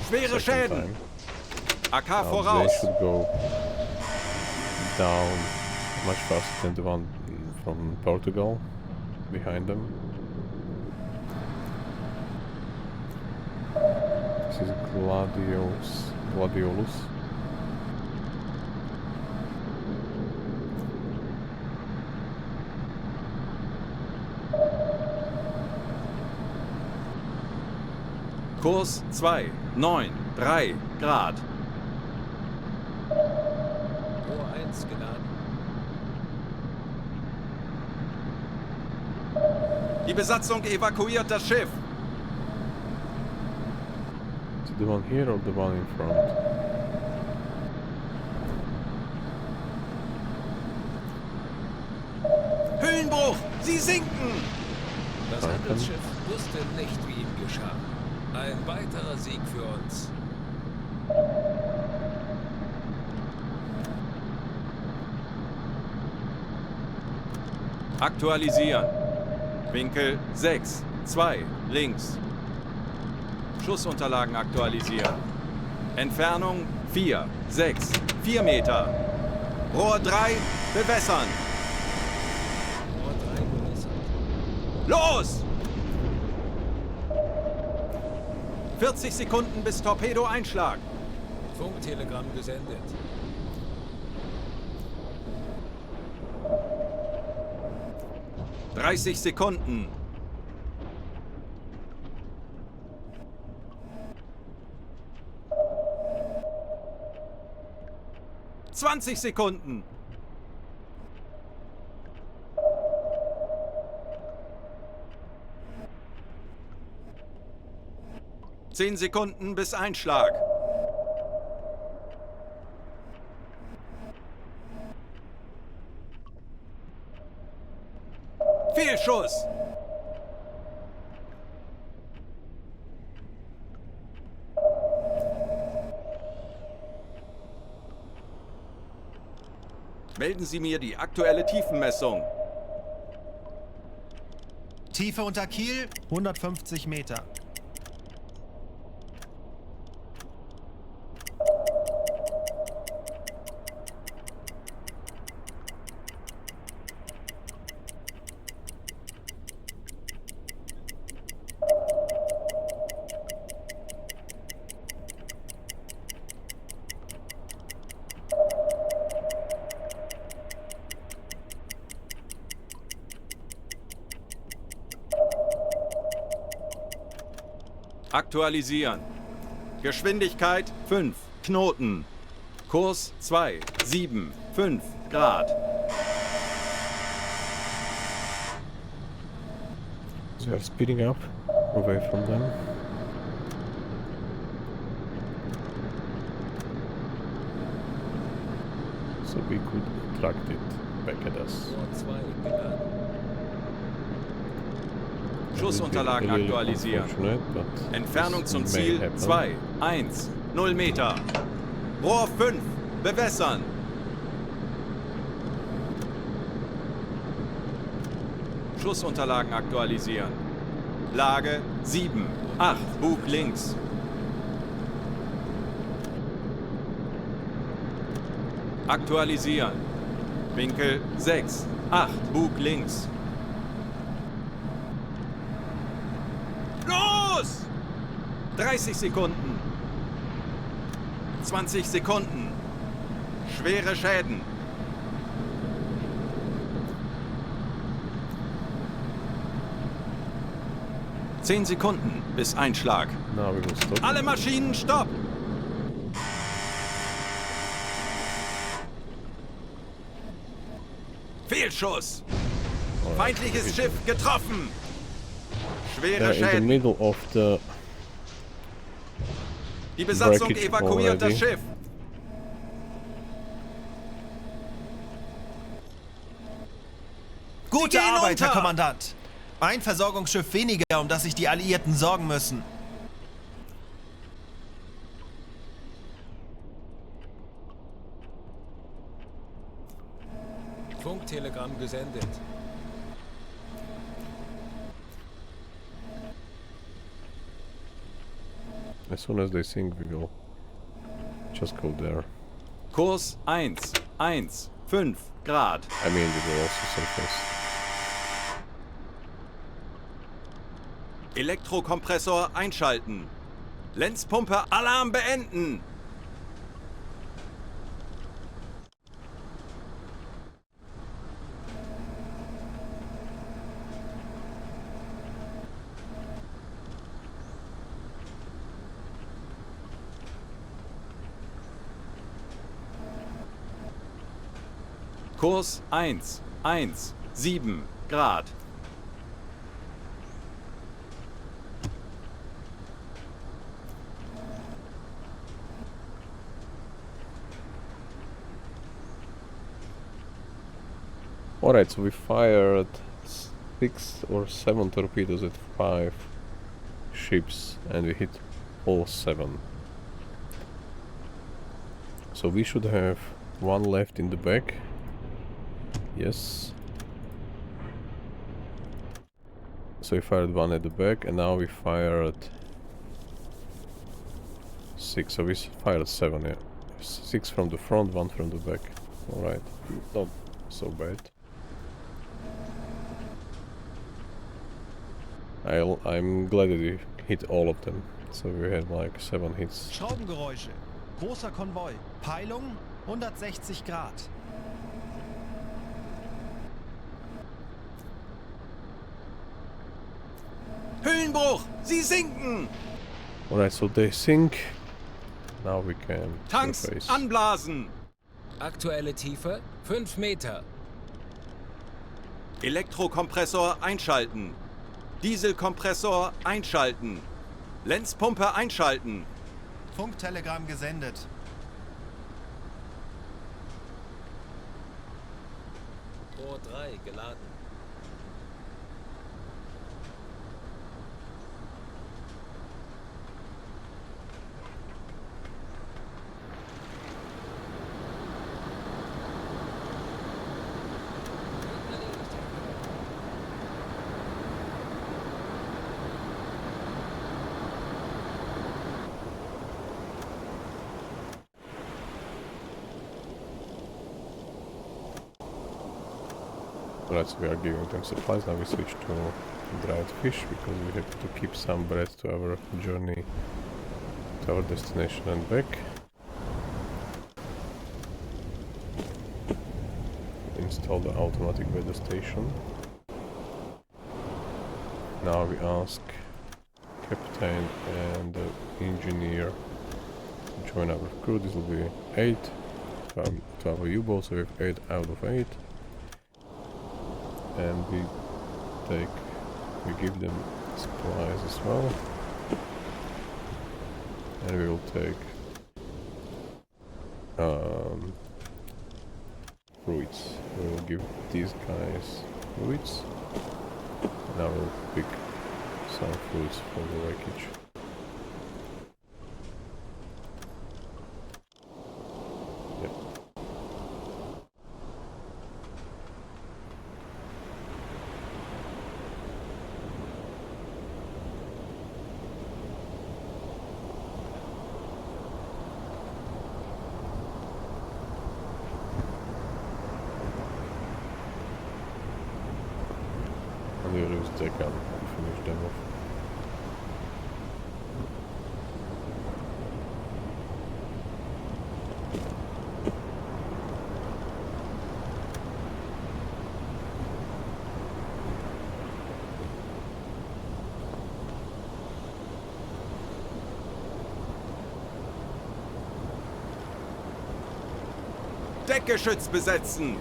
Speaker 3: Schwere
Speaker 1: Second
Speaker 3: Schäden.
Speaker 1: time.
Speaker 3: AK
Speaker 1: Now
Speaker 3: voraus.
Speaker 1: they should go down much faster than the one from Portugal behind them. This is Gladiolus.
Speaker 3: Kurs 2, 9, 3 Grad.
Speaker 4: Rohr 1 geladen.
Speaker 3: Die Besatzung evakuiert das Schiff.
Speaker 1: Is it the one here or the one in front?
Speaker 3: Höhenbruch! Sie sinken!
Speaker 4: Das
Speaker 1: Danke.
Speaker 4: Handelsschiff wusste nicht, wie ihm geschah. Ein weiterer Sieg für uns.
Speaker 3: Aktualisieren. Winkel 6, 2 links. Schussunterlagen aktualisieren. Entfernung 4, 6, 4 Meter. Rohr 3 bewässern.
Speaker 4: Rohr 3 bewässert.
Speaker 3: Los! 40 Sekunden bis Torpedoeinschlag.
Speaker 4: Funktelegramm gesendet.
Speaker 3: »30 Sekunden. »20 Sekunden. »10 Sekunden bis Einschlag. Fehlschuss! Melden Sie mir die aktuelle Tiefenmessung.
Speaker 2: Tiefe unter Kiel 150 Meter.
Speaker 3: Aktualisieren. Geschwindigkeit 5 Knoten. Kurs 2, 7, 5 Grad.
Speaker 1: So we are speeding up away from them. So we could attract it back at us.
Speaker 4: Rohr 2 geladen.
Speaker 3: Schussunterlagen aktualisieren. Entfernung zum Ziel 2, 1, 0 Meter. Rohr 5 bewässern. Schussunterlagen aktualisieren. Lage 7, 8, Bug links. Aktualisieren. Winkel 6, 8, Bug links. Los! 30 Sekunden. 20 Sekunden. Schwere Schäden. Zehn Sekunden bis Einschlag.
Speaker 1: Now we will stop.
Speaker 3: Alle Maschinen stopp! Fehlschuss! Feindliches Schiff getroffen! Schwere
Speaker 1: They're in the
Speaker 3: Schäden.
Speaker 1: middle of the
Speaker 3: Die Besatzung
Speaker 1: wreckage
Speaker 3: evakuiert das
Speaker 1: already.
Speaker 3: Schiff.
Speaker 2: Gute
Speaker 3: gehen
Speaker 2: Arbeit, Herr
Speaker 3: unter!
Speaker 2: Kommandant. Ein Versorgungsschiff weniger, um das sich die Alliierten sorgen müssen.
Speaker 4: Funktelegramm gesendet.
Speaker 1: As soon as they sink, we will just go there.
Speaker 3: Kurs 1,1,5 Grad.
Speaker 1: I mean, we will also surface.
Speaker 3: Elektrokompressor einschalten. Lenzpumpe Alarm beenden. Kurs 1,1,7 Grad.
Speaker 1: Alright, so we fired 6 or 7 torpedoes at 5 ships and we hit all 7. So we should have one left in the back. Yes. So we fired one at the back and now we fired 6. So we fired 7, yeah. 6 from the front, 1 from the back. Alright, not so bad. I'm glad that we hit all of them. So we had like 7 hits.
Speaker 2: Schraubengeräusche. Großer Konvoi. Peilung 160 Grad.
Speaker 3: Hüllenbruch! Sie sinken!
Speaker 1: Alright, so they sink. Now we can
Speaker 3: Tanks
Speaker 1: surface.
Speaker 3: anblasen!
Speaker 4: Aktuelle Tiefe 5 Meter.
Speaker 3: Elektrokompressor einschalten. Dieselkompressor einschalten. Lenzpumpe einschalten.
Speaker 2: Funktelegramm gesendet.
Speaker 4: Rohr 3 geladen.
Speaker 1: Alright, so we are giving them supplies. Now we switch to dried fish because we have to keep some bread to our journey to our destination and back. Install the automatic weather station. Now we ask captain and the engineer to join our crew. This will be 8 to our U-boat, so we have 8 out of 8. And we give them supplies as well. And we will take fruits. We will give these guys fruits. And I will pick some fruits for the wreckage. Yep. And we will use deck and finish them off.
Speaker 3: Deckgeschütz besetzen!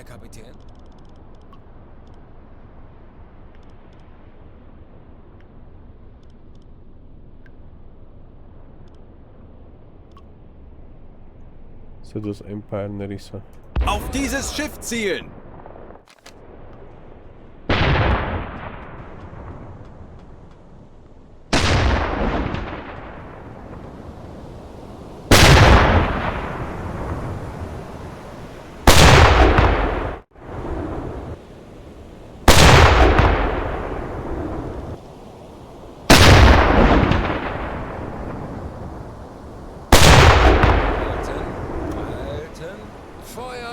Speaker 4: Herr Kapitän.
Speaker 1: So das Empire Nerissa.
Speaker 3: Auf dieses Schiff zielen!
Speaker 4: Halten. Feuer.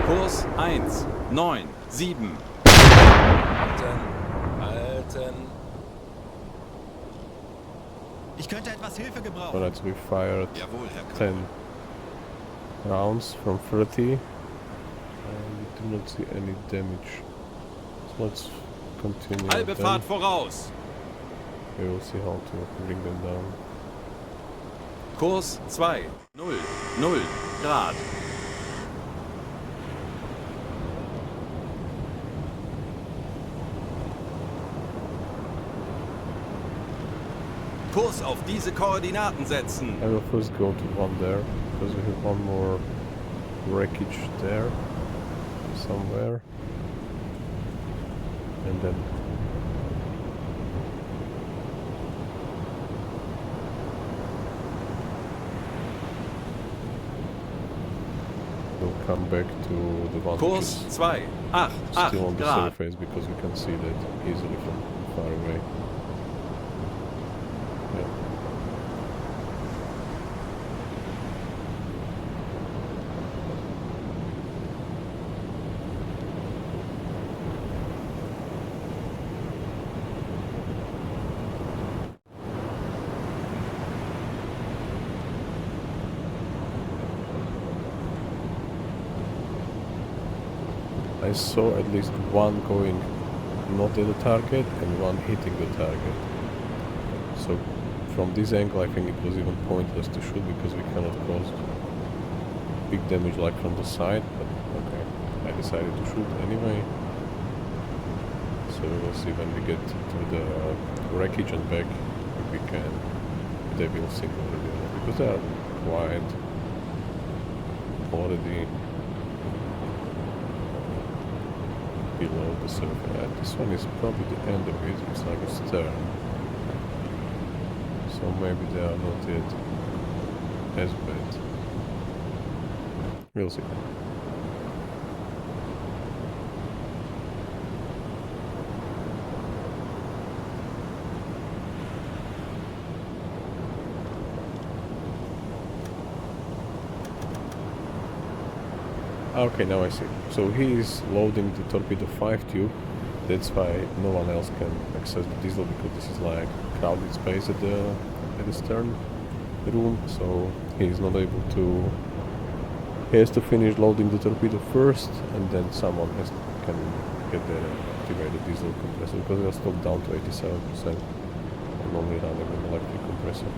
Speaker 3: Kurs 1, 9, 7.
Speaker 4: Halten.
Speaker 2: Ich könnte etwas Hilfe gebrauchen.
Speaker 1: Alright, so we fired
Speaker 5: Jawohl, Herr
Speaker 1: 10
Speaker 5: Kapitän.
Speaker 1: rounds from 30 and we do not see any damage. So let's continue.
Speaker 3: Halbe
Speaker 1: then.
Speaker 3: Fahrt voraus!
Speaker 1: We will see how to bring them down.
Speaker 3: Kurs 2, 0, 0 Grad. Kurs auf diese Koordinaten setzen.
Speaker 1: I will first go to one there because we have one more wreckage there somewhere, and then we'll come back to the one which
Speaker 3: Kurs
Speaker 1: is
Speaker 3: 2, 8,
Speaker 1: still on
Speaker 3: 8
Speaker 1: the
Speaker 3: Grad.
Speaker 1: surface because we can see that easily from far away. Yeah. I saw at least one going not at the target and one hitting the target. So from this angle I think it was even pointless to shoot because we cannot cause big damage like from the side, but okay, I decided to shoot anyway. So we will see when we get to the wreckage and back if we can, they will sink already, because they are quite already below the surface. This one is probably the end of it, it's like a stern. So maybe they are not yet as bad. We'll see. Okay, now I see. So he is loading the torpedo 5 tube. That's why no one else can access the diesel, because this is like crowded space at the stern room. So he is not able to. He has to finish loading the torpedo first, and then someone can get the activated diesel compressor, because we are still down to 87% and only running an electric compressor,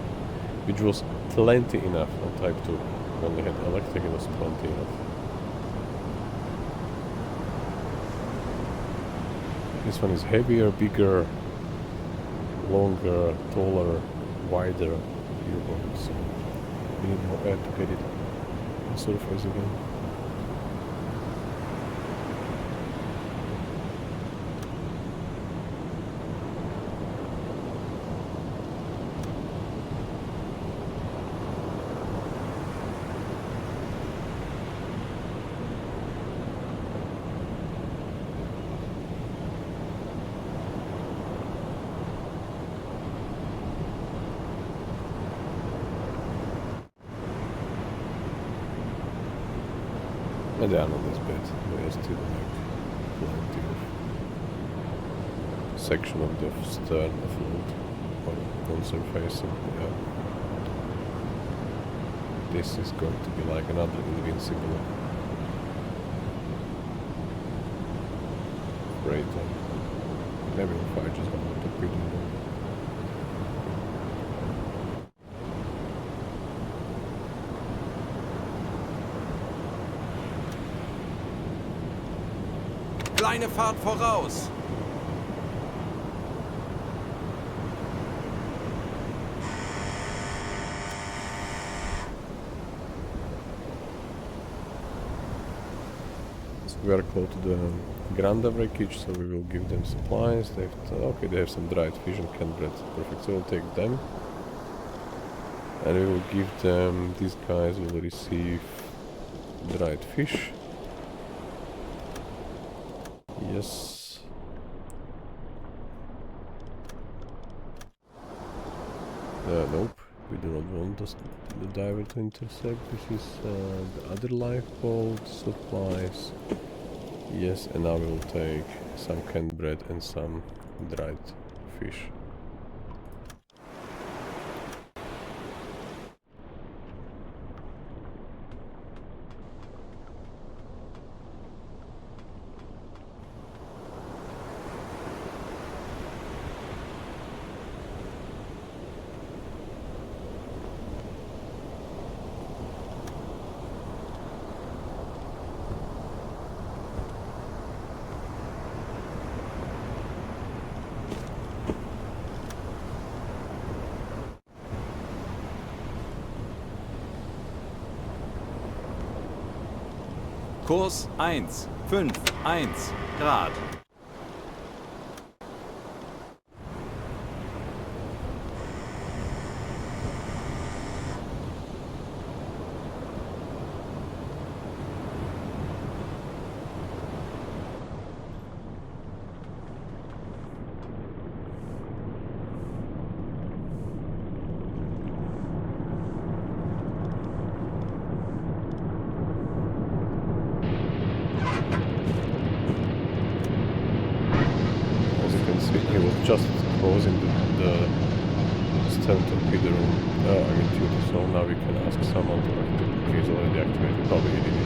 Speaker 1: which was plenty enough on Type 2. We only had electric, it was plenty enough. This one is heavier, bigger, longer, taller, wider U-boat, so we need more air to get it on the surface again. And they are not as bad. There are still like plenty of section of the stern afloat or on surface. And yeah, this is going to be like another invincible freighter. Maybe we'll fire just one more torpedo.
Speaker 3: Kleine Fahrt voraus!
Speaker 1: We are close to the Ganda wreckage, so we will give them supplies. They have some dried fish and canned bread. Perfect, so we'll take them. And we will give them, these guys will receive dried fish. Yes. Nope, we do not want the diver to intercept. This is the other lifeboat, supplies. Yes, and now we will take some canned bread and some dried fish.
Speaker 3: Kurs 151 Grad.
Speaker 1: Just closing the stern torpedo room, tube, so now we can ask someone to activate. He's already activated, probably he did it.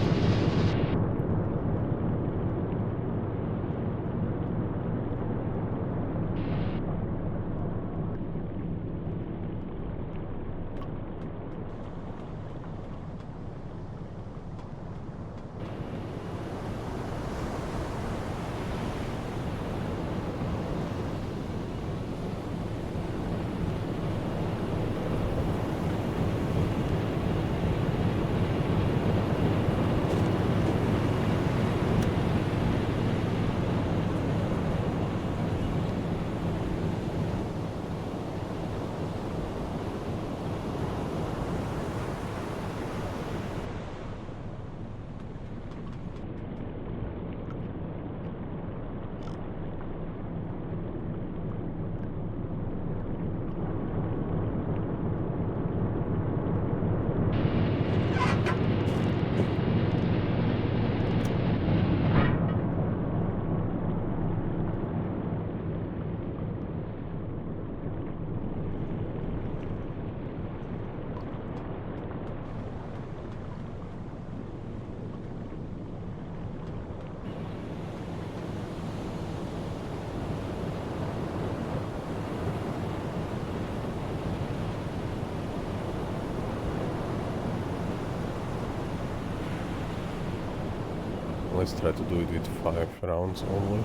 Speaker 1: Let's try to do it with 5 rounds only.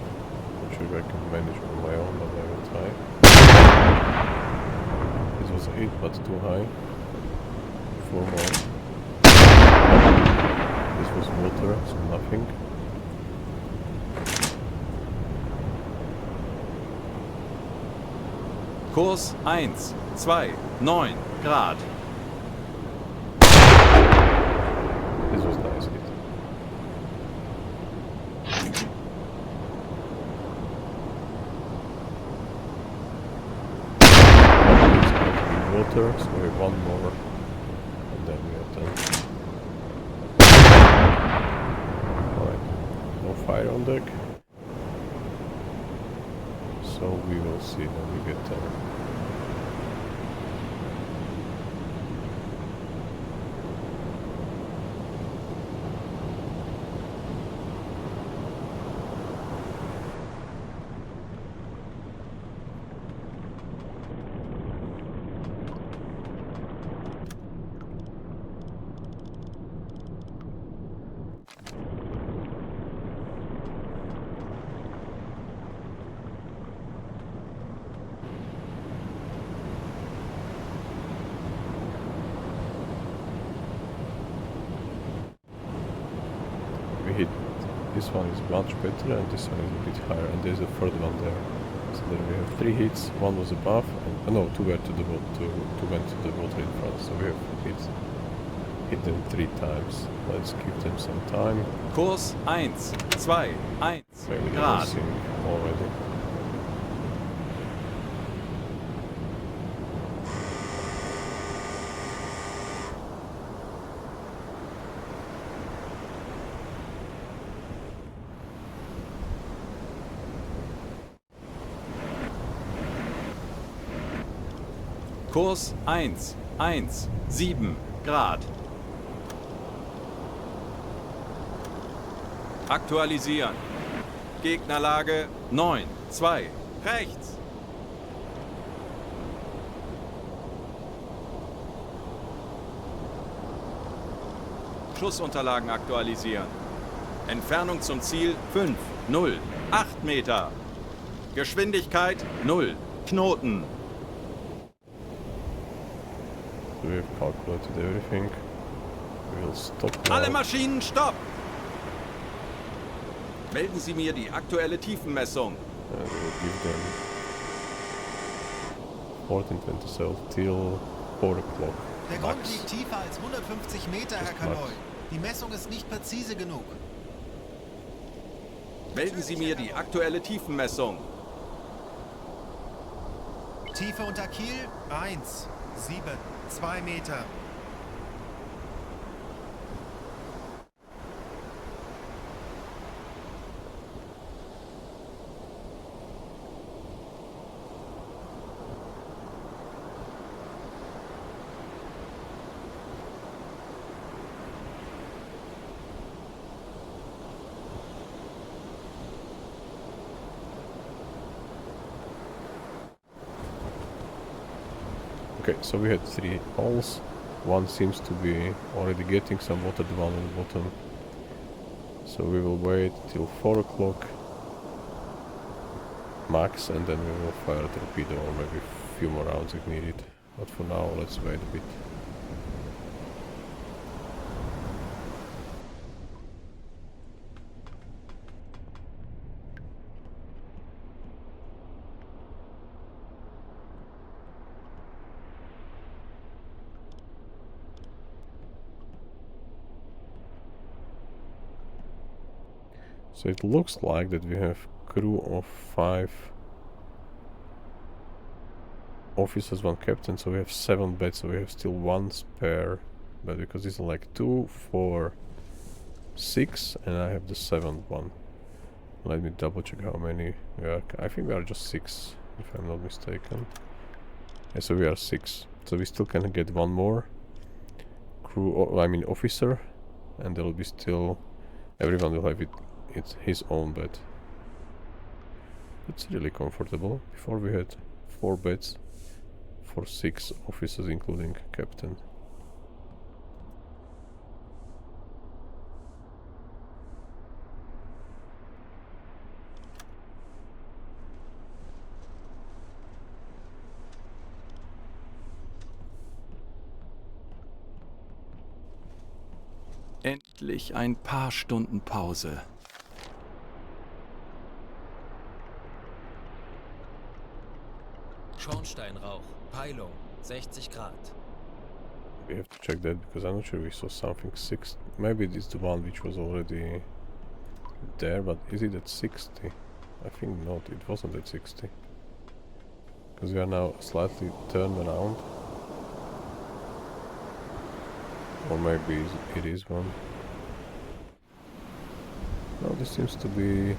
Speaker 1: Not sure if I can manage on my own, but I will try. This was 8, but too high. 4 more. This was water, so nothing.
Speaker 3: Kurs 129 Grad.
Speaker 1: This was nice hit. Water, so we have 1 more, and then we are done. Alright, no fire on deck, so we will see when we get there. hit. This one is much better, and this one is a bit higher, and there's a third one there. So then we have 3 hits. One was above, and no, 2 were to the water. 2 went to the water in front. So we have hit them 3 times. Let's give them some time.
Speaker 3: Kurs 1, 2, 1
Speaker 1: Maybe
Speaker 3: Grad.
Speaker 1: crossing already.
Speaker 3: Kurs 1, 7 Grad. Aktualisieren. Gegnerlage 9, 2, rechts. Schussunterlagen aktualisieren. Entfernung zum Ziel 5, 0, 8 Meter. Geschwindigkeit 0, Knoten.
Speaker 1: We have calculated everything. We will stop now.
Speaker 3: Alle Maschinen, stopp! Melden Sie mir die aktuelle Tiefenmessung.
Speaker 1: And we will give them 1427 till 4 o'clock.
Speaker 2: Der Grund
Speaker 1: Max.
Speaker 2: liegt tiefer als 150 Meter, Herr
Speaker 1: Just
Speaker 2: Kaloy.
Speaker 1: max.
Speaker 2: Die Messung ist nicht präzise genug.
Speaker 3: Melden Sie mir die aktuelle Tiefenmessung.
Speaker 2: Tiefe unter Kiel 1, 7, 2 Meter.
Speaker 1: Okay, so we had 3 holes. One seems to be already getting some water, the one on the bottom. So we will wait till 4 o'clock max, and then we will fire a torpedo or maybe a few more rounds if needed. But for now, let's wait a bit. So it looks like that we have crew of 5 officers, 1 captain, so we have 7 beds, so we have still 1 spare bed, because it's like 2, 4, 6, and I have the 7th one. Let me double check how many we are. I think we are just 6, if I'm not mistaken. Yeah, so we are 6. So we still can get 1 more crew, I mean officer, and there will be still, everyone will have it's his own bed. It's really comfortable. Before we had 4 beds for 6 officers, including captain.
Speaker 3: Endlich ein paar Stunden Pause.
Speaker 4: Schornsteinrauch, Peilung, 60 Grad.
Speaker 1: We have to check that because I'm not sure we saw something 6. Maybe it's the one which was already there, but is it at 60? I think not, it wasn't at 60. Because we are now slightly turned around. Or maybe it is one. No, this seems to be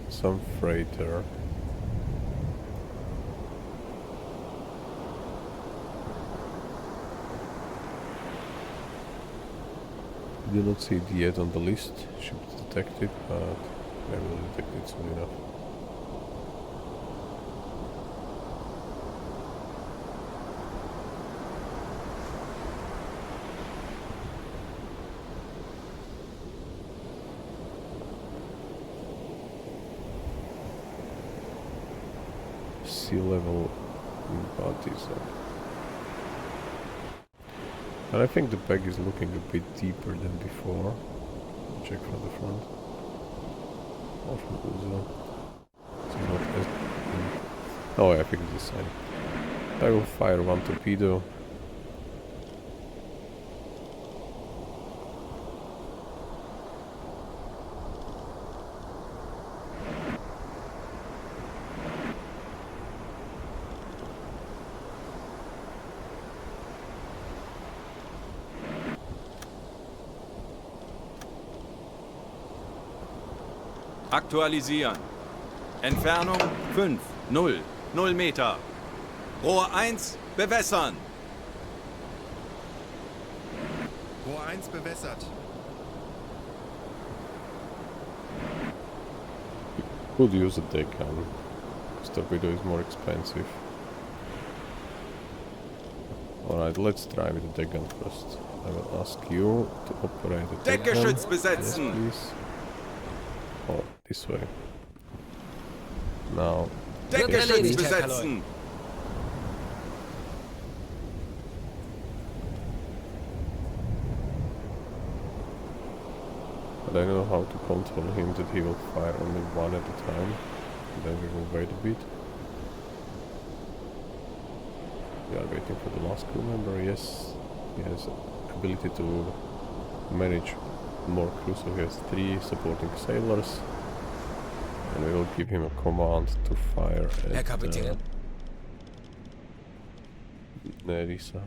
Speaker 1: some freighter. Do not see it yet on the list. Should detect it, but maybe we'll detect it soon enough. Sea level bodies. And I think the bag is looking a bit deeper than before. Check from the front. Or from Uzo. It's not as... Oh, I think it's this side. I will fire one torpedo.
Speaker 3: Aktualisieren. Entfernung 5, 0, 0 Meter. Rohr 1, bewässern.
Speaker 2: Rohr 1 bewässert.
Speaker 1: Could use a deck gun. This torpedo is more expensive. Alright, let's try with the deck gun first. I will ask you to operate the deck gun.
Speaker 3: Deckgeschütz besetzen.
Speaker 1: Yes, please. Oh, this way. Now.
Speaker 3: Deckgeschütz besetzen.
Speaker 1: But I know how to control him that he will fire only one at a time. Then we will wait a bit. We are waiting for the last crew member. Yes, he has ability to manage more crew, so he has 3 supporting sailors. And we will give him a command to fire
Speaker 4: Herr
Speaker 1: at
Speaker 4: Kapitän.
Speaker 1: Nerissa.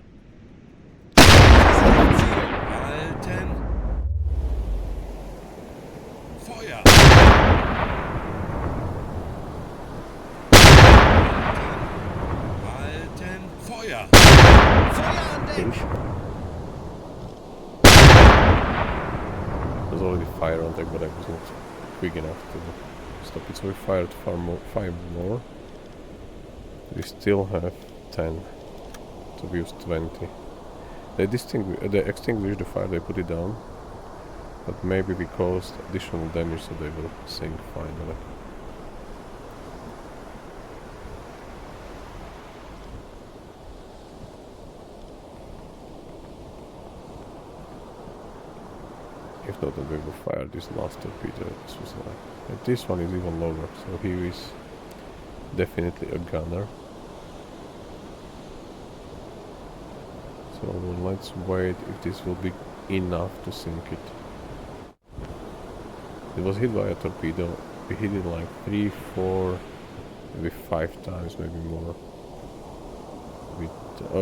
Speaker 5: Halten. Feuer. Halten. Feuer.
Speaker 1: Pinch. There's already fire on deck, but I was not quick enough to stop it, so we fired 5 more. We still have 10. So we used 20. They extinguished the fire, they put it down. But maybe we caused additional damage, so they will sink finally. If not, then we will fire this last torpedo. This was and this one is even lower, so he is definitely a gunner. So let's wait if this will be enough to sink it. It was hit by a torpedo. We hit it like 3, 4, maybe 5 times, maybe more.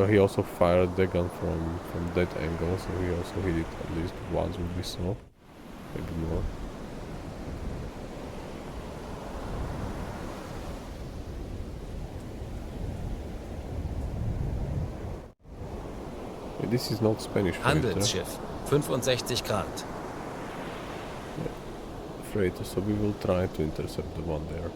Speaker 1: He also fired the gun from that angle, so he also hit it at least once what we saw, maybe more. Yeah, this is not Spanish freighter.
Speaker 4: Handelsschiff, 65 Grad.
Speaker 1: Freighter, so we will try to intercept the one there.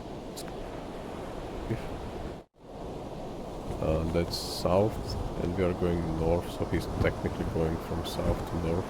Speaker 1: That's south, and we are going north, so he's technically going from south to north.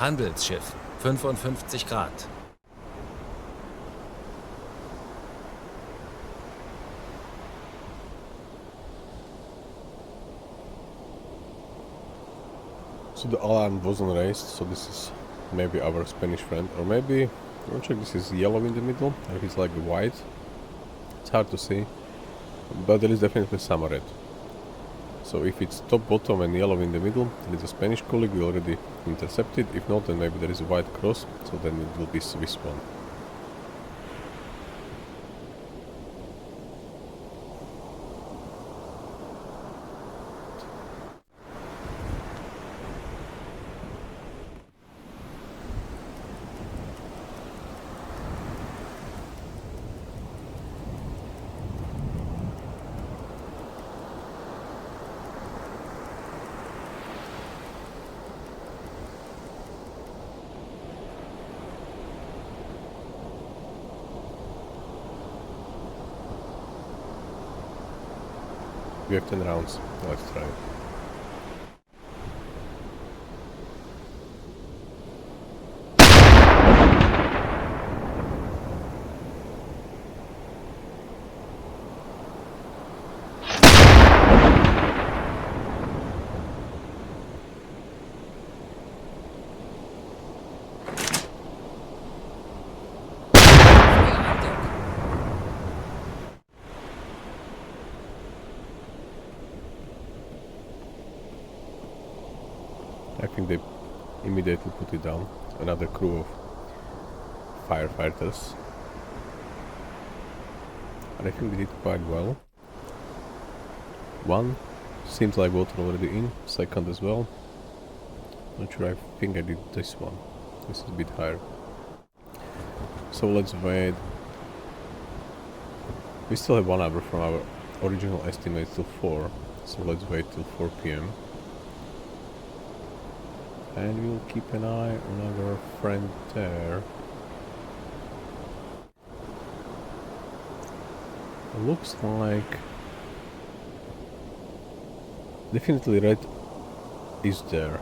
Speaker 4: Handelsschiff. 55 Grad.
Speaker 1: So the alarm wasn't raised, so this is maybe our Spanish friend, or maybe, I'm not sure, this is yellow in the middle, or he's like white. It's hard to see, but there is definitely some red. So if it's top, bottom and yellow in the middle, then it's a Spanish colleague we already intercepted. If not, then maybe there is a white cross, so then it will be Swiss one. We have 10 rounds. Let's try it. I think they immediately put it down. Another crew of firefighters. And I think they did quite well. One seems like water already in. Second as well. Not sure, I think I did this one. This is a bit higher. So let's wait. We still have 1 hour from our original estimate till 4. So let's wait till 4 PM. And we'll keep an eye on our friend there. It looks like definitely red is there.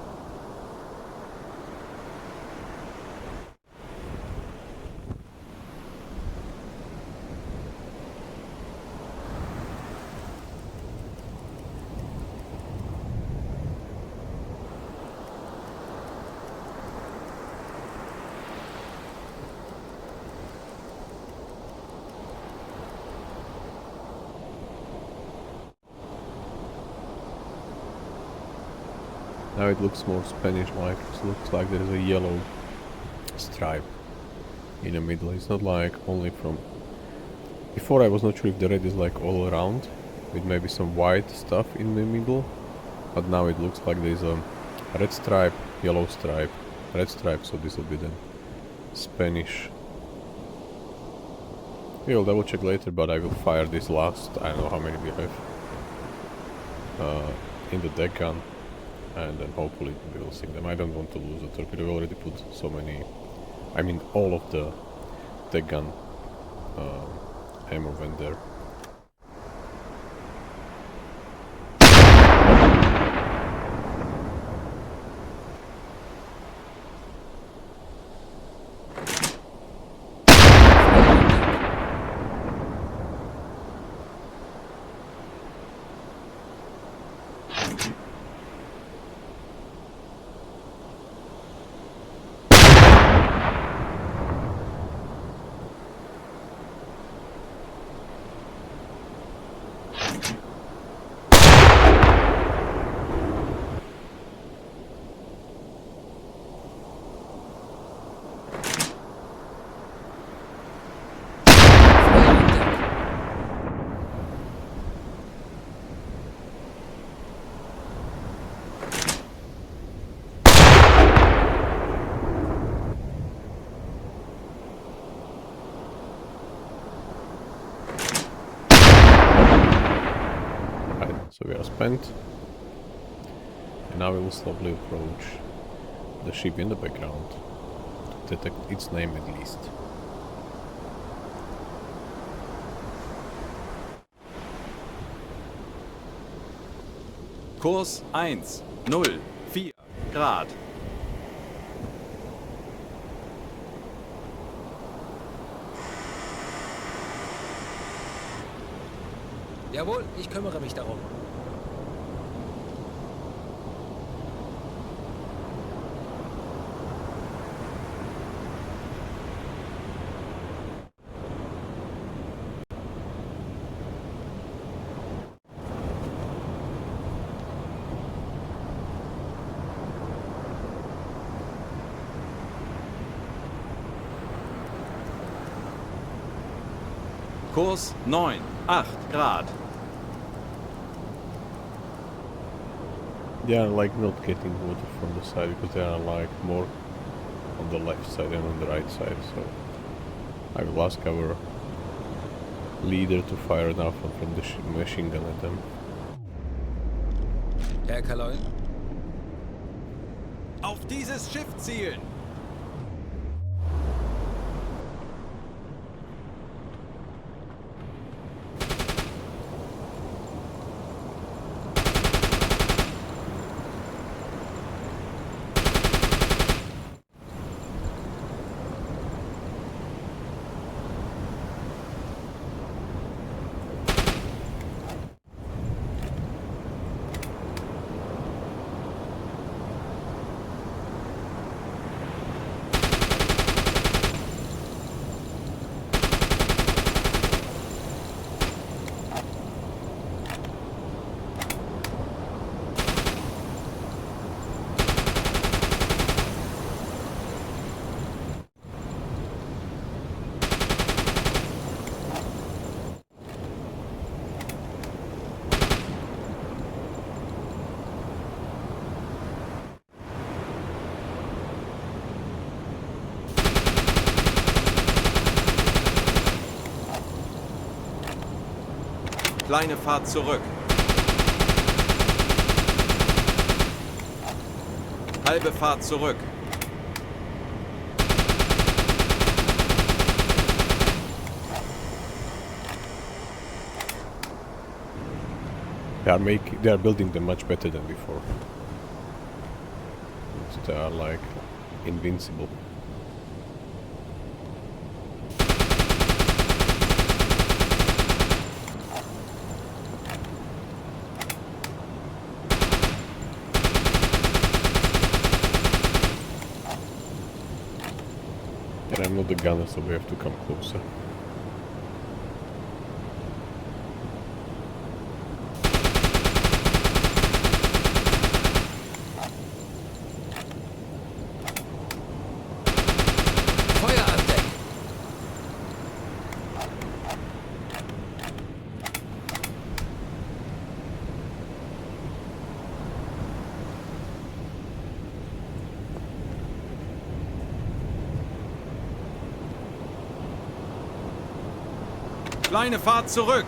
Speaker 1: Now it looks more Spanish-like. It looks like there is a yellow stripe in the middle. It's not like only from... Before I was not sure if the red is like all around, with maybe some white stuff in the middle. But now it looks like there is a red stripe, yellow stripe, red stripe, so this will be the Spanish. We'll double check later, but I will fire this last, I don't know how many we have, in the deck gun. And then hopefully we will sink them. I don't want to lose the torpedo. We already put so many, I mean all of the deck gun ammo went there. So we are spent, and now we will slowly approach the ship in the background to detect its name at least.
Speaker 3: Kurs 1, 0, 4 Grad.
Speaker 4: Jawohl, ich kümmere mich darum.
Speaker 3: Kurs 9, 8 Grad.
Speaker 1: They are like not getting water from the side because they are like more on the left side and on the right side. So I will ask our leader to fire now from the machine gun at them.
Speaker 4: Herr Kaloin?
Speaker 3: Auf dieses Schiff zielen! Kleine Fahrt zurück. Halbe Fahrt zurück.
Speaker 1: They are building them much better than before. They are like invincible. And I'm not the gunner, so we have to come closer.
Speaker 4: Feuer an Deck!
Speaker 3: Kleine Fahrt zurück.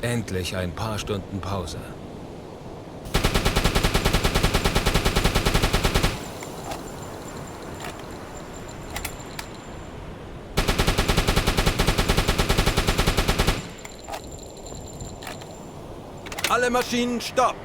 Speaker 4: Endlich ein paar Stunden Pause.
Speaker 3: Alle Maschinen stopp!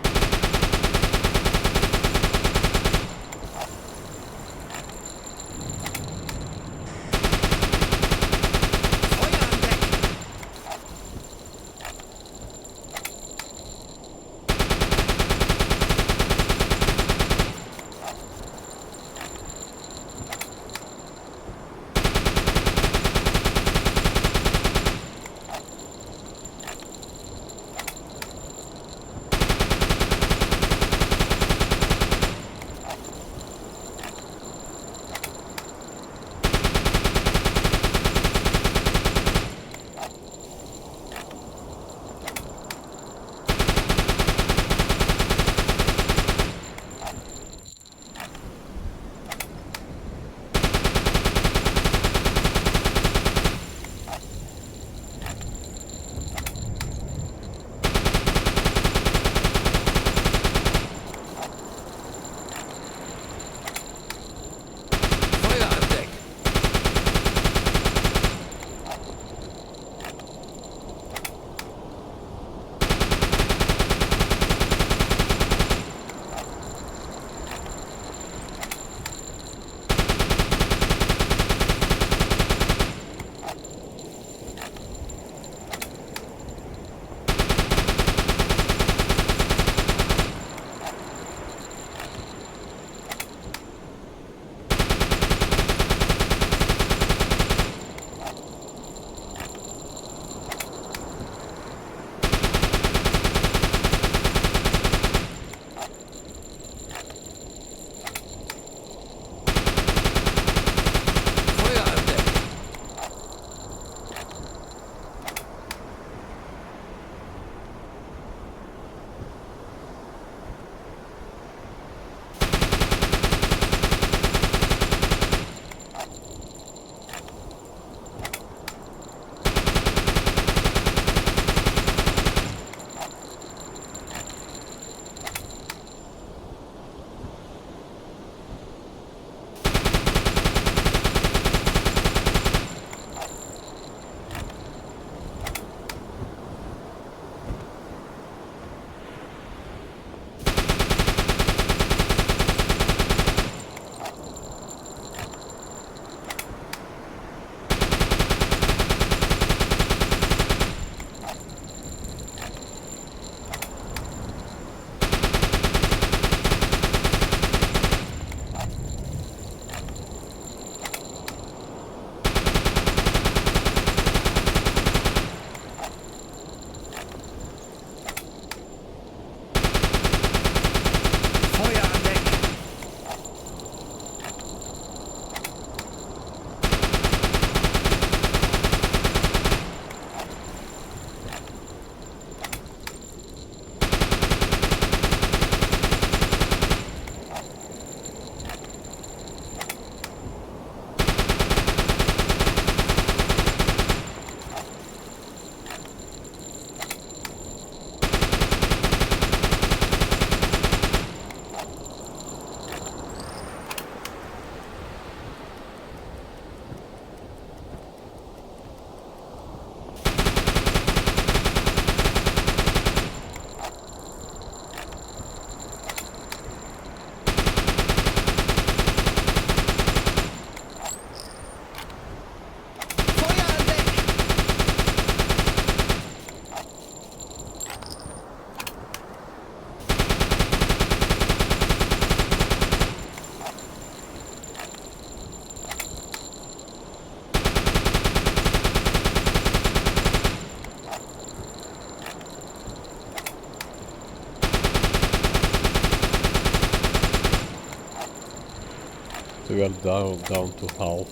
Speaker 1: So we are down to half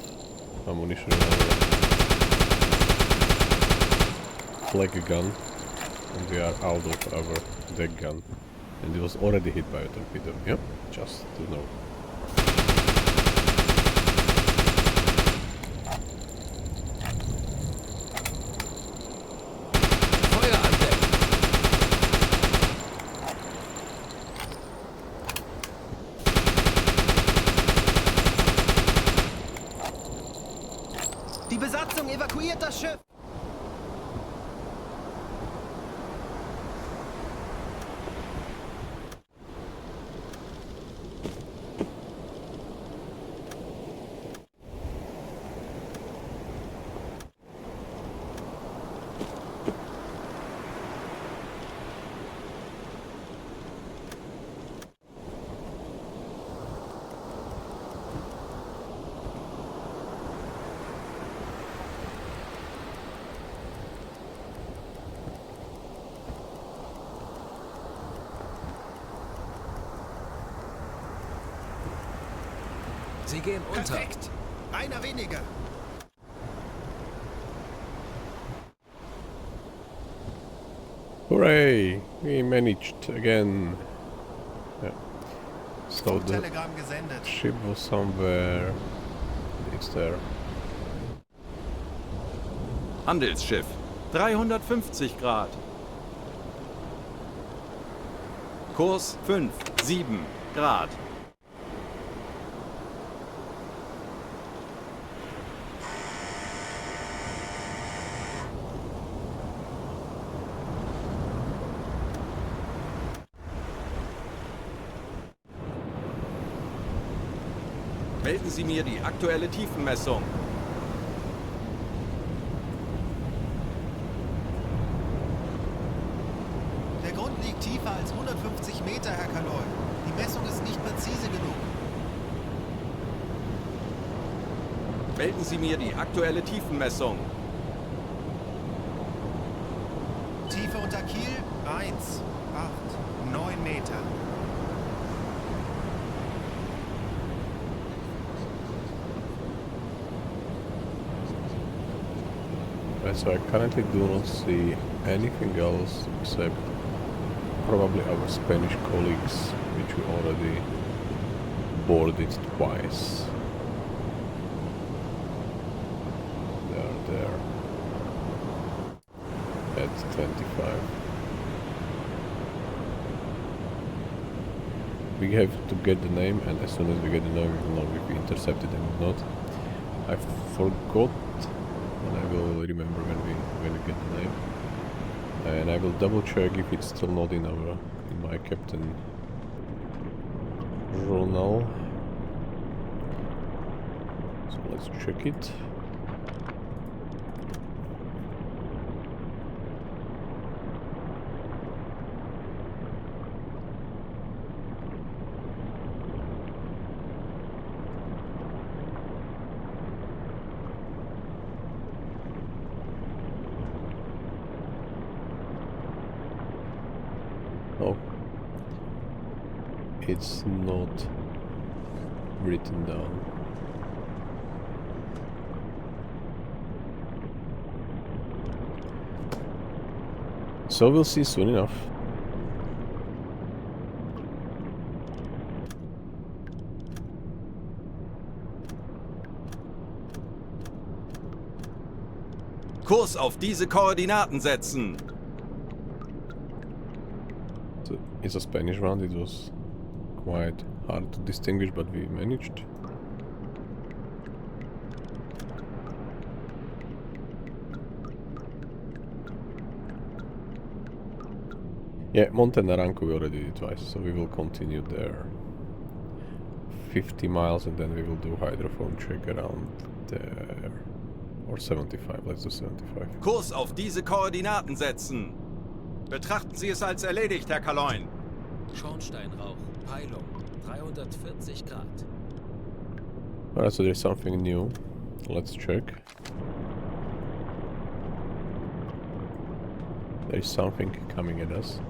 Speaker 1: ammunition in our flag gun, and we are out of our deck gun. And it was already hit by a torpedo. Yep, just to know.
Speaker 4: Feuer an Deck!
Speaker 2: Die Besatzung evakuiert das Schiff!
Speaker 4: Sie gehen unter.
Speaker 2: Perfekt! Einer weniger!
Speaker 1: Hooray! We managed again. Yeah. So the
Speaker 2: Telegramm gesendet.
Speaker 1: ship was somewhere. It's there.
Speaker 3: Handelsschiff. 350 Grad. Kurs 5, 7 Grad. Melden Sie mir die aktuelle Tiefenmessung.
Speaker 2: Der Grund liegt tiefer als 150 Meter, Herr Kaloy. Die Messung ist nicht präzise genug.
Speaker 3: Melden Sie mir die aktuelle Tiefenmessung.
Speaker 2: Tiefe unter Kiel 1, 8, 9 Meter.
Speaker 1: Right, so I currently do not see anything else except probably our Spanish colleagues, which we already boarded twice. They are there at 25. We have to get the name, and as soon as we get the name, we will know if we intercepted them or not. I forgot, and I will remember when we get the name. And I will double check if it's still not in my captain journal. So let's check it. Oh, it's not written down. So we'll see soon enough.
Speaker 3: Kurs auf diese Koordinaten setzen.
Speaker 1: So it's a Spanish round, it was quite hard to distinguish, but we managed. Yeah, Monte Naranco we already did twice, so we will continue there. 50 miles and then we will do hydrophone check around there. Or 75, let's do 75.
Speaker 3: Kurs auf diese Koordinaten setzen. Betrachten Sie es als erledigt, Herr Kaloin.
Speaker 4: Schornsteinrauch, Peilung, 340 Grad.
Speaker 1: Alright, so there's something new. Let's check. There's something coming at us.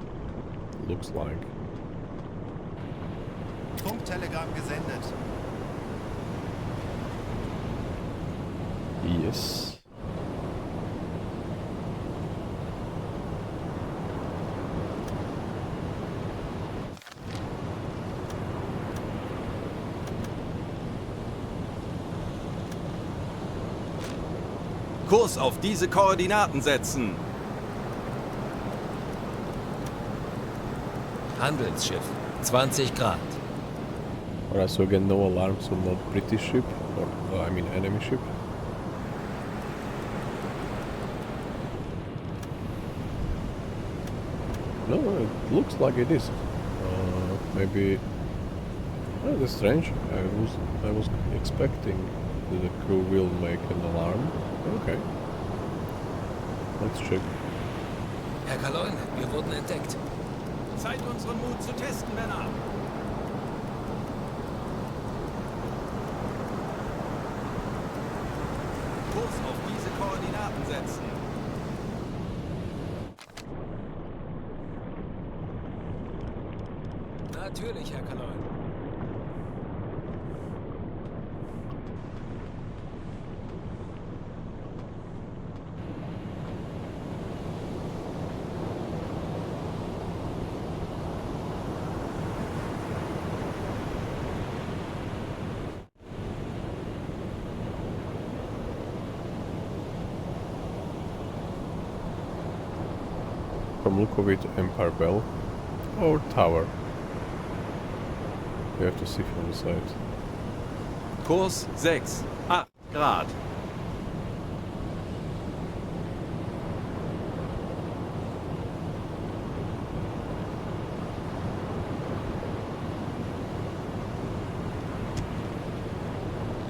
Speaker 1: Looks like.
Speaker 2: Funktelegramm gesendet.
Speaker 1: Yes.
Speaker 3: Kurs auf diese Koordinaten setzen.
Speaker 4: Handelsschiff, 20 Grad.
Speaker 1: Alright, so again, no alarms on the British ship, or I mean enemy ship. No, it looks like it is. Maybe. Oh, that's strange. I was expecting that the crew will make an alarm. Okay. Let's check.
Speaker 4: Herr Kaloin, wir wurden entdeckt.
Speaker 3: Zeit, unseren Mut zu testen, Männer. Kurs auf diese Koordinaten setzen.
Speaker 4: Natürlich, Herr Kaloin.
Speaker 1: From look of it, Empire Bell or Tower. You have to see from the side.
Speaker 3: Kurs 6, 8 Grad.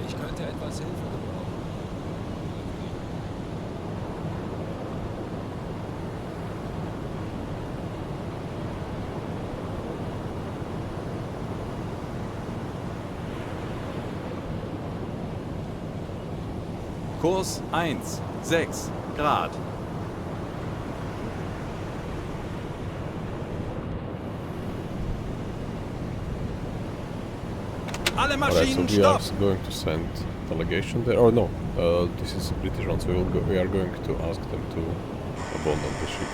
Speaker 4: Ich könnte etwas Hilfe gebrauchen.
Speaker 3: Kurs 1, 6 Grad. Alle
Speaker 1: Alright, so
Speaker 3: Maschinen
Speaker 1: we are
Speaker 3: stopp!
Speaker 1: going to send delegation there. Oh no, this is a British one, so we are going to ask them to abandon the ship.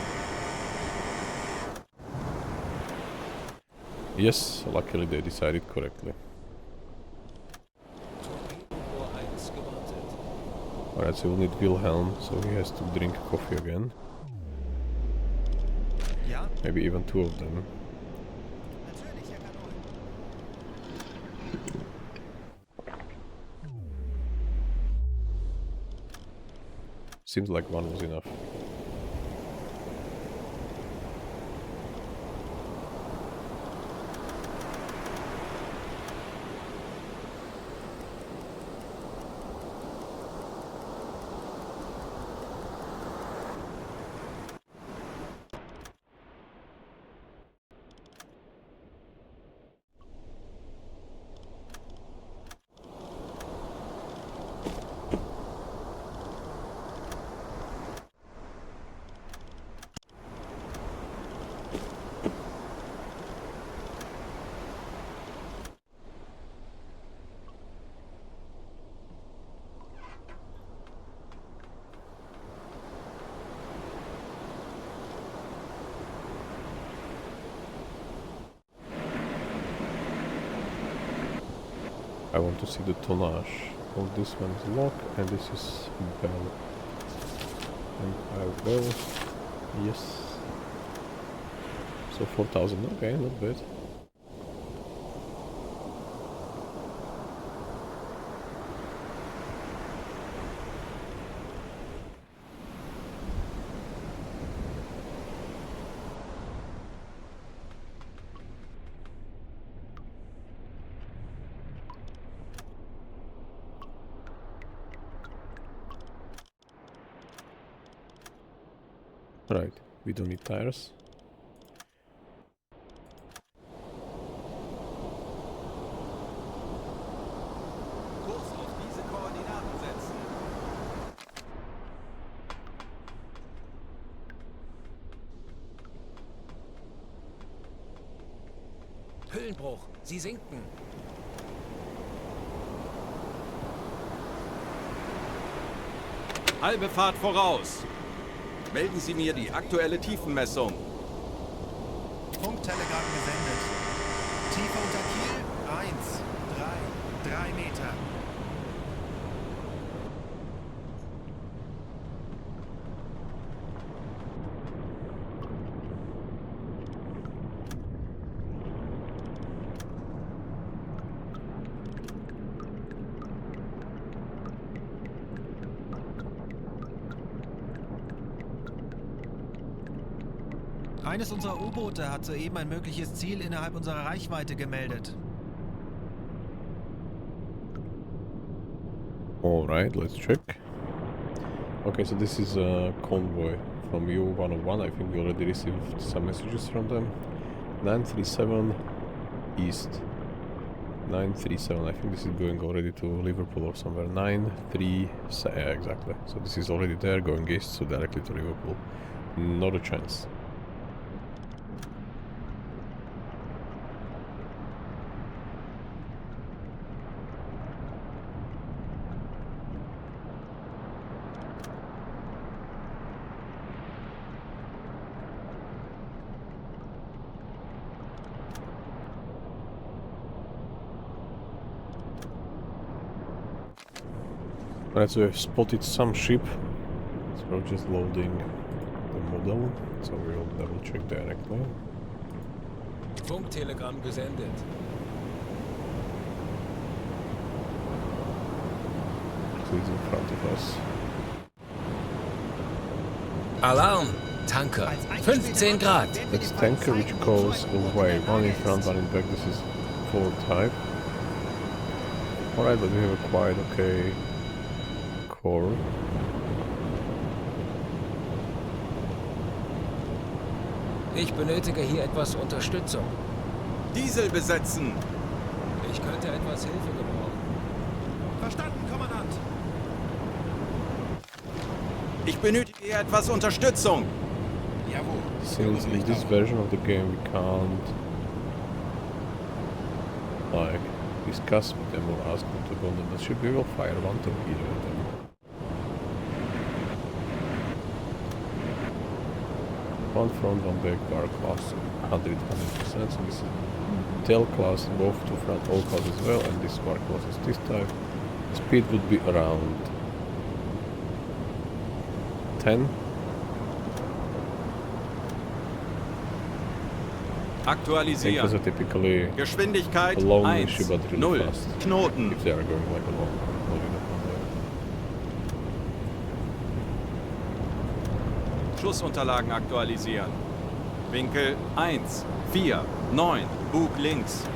Speaker 1: Yes, luckily they decided correctly. Alright, so we'll need Wilhelm, so he has to drink coffee again.
Speaker 2: Ja,
Speaker 1: Maybe even two of them.
Speaker 2: natürlich, Herr Kaloin.
Speaker 1: Seems like one was enough. I want to see the tonnage. Oh, this one is lock and this is bell. Empire bell. Yes. So 4,000. Okay, not bad. Right, we don't need tires.
Speaker 3: Kurs auf diese Koordinaten setzen.
Speaker 4: Hüllenbruch, sie sinken.
Speaker 3: Halbe Fahrt voraus. Melden Sie mir die aktuelle Tiefenmessung.
Speaker 2: Funktelegramm gesendet. Tiefe unter Kiel 1, 3 Meter. Eines unserer U-Boote hat soeben ein mögliches Ziel innerhalb unserer Reichweite gemeldet.
Speaker 1: Alright, let's check. Okay, so this is a convoy from U101. I think we already received some messages from them. 937 East. 937, I think this is going already to Liverpool or somewhere. 937, yeah, exactly. So this is already there, going east, so directly to Liverpool. Not a chance. Right, so we've spotted some ship. So we're just loading the model, so we'll double check directly.
Speaker 4: Funktelegramm gesendet.
Speaker 1: So it's in front of us.
Speaker 4: Alarm! Tanker. 15 Grad.
Speaker 1: That's tanker which goes away. One in front, one in back. This is 4 type. Alright, but we have a quite okay core.
Speaker 4: Ich benötige hier etwas Unterstützung.
Speaker 3: Diesel besetzen.
Speaker 4: Ich könnte etwas Hilfe gebrauchen.
Speaker 2: Verstanden, Kommandant.
Speaker 3: Ich benötige hier etwas Unterstützung.
Speaker 2: Jawohl.
Speaker 1: Since in this version of the game we can't like discuss with them or ask them to go on the ship, we will fire one torpedo at them. One front, one back, bar class 100%, so this is tail class, both to front, all class as well, and this bar class is this type. Speed would be around 10.
Speaker 3: Aktualisieren.
Speaker 1: Tankers are typically
Speaker 3: Geschwindigkeit
Speaker 1: a long
Speaker 3: 1,
Speaker 1: issue but really
Speaker 3: 0,
Speaker 1: fast.
Speaker 3: Knoten.
Speaker 1: If they are going like a long convoy.
Speaker 3: Schussunterlagen aktualisieren. Winkel 1, 4, 9, Bug links.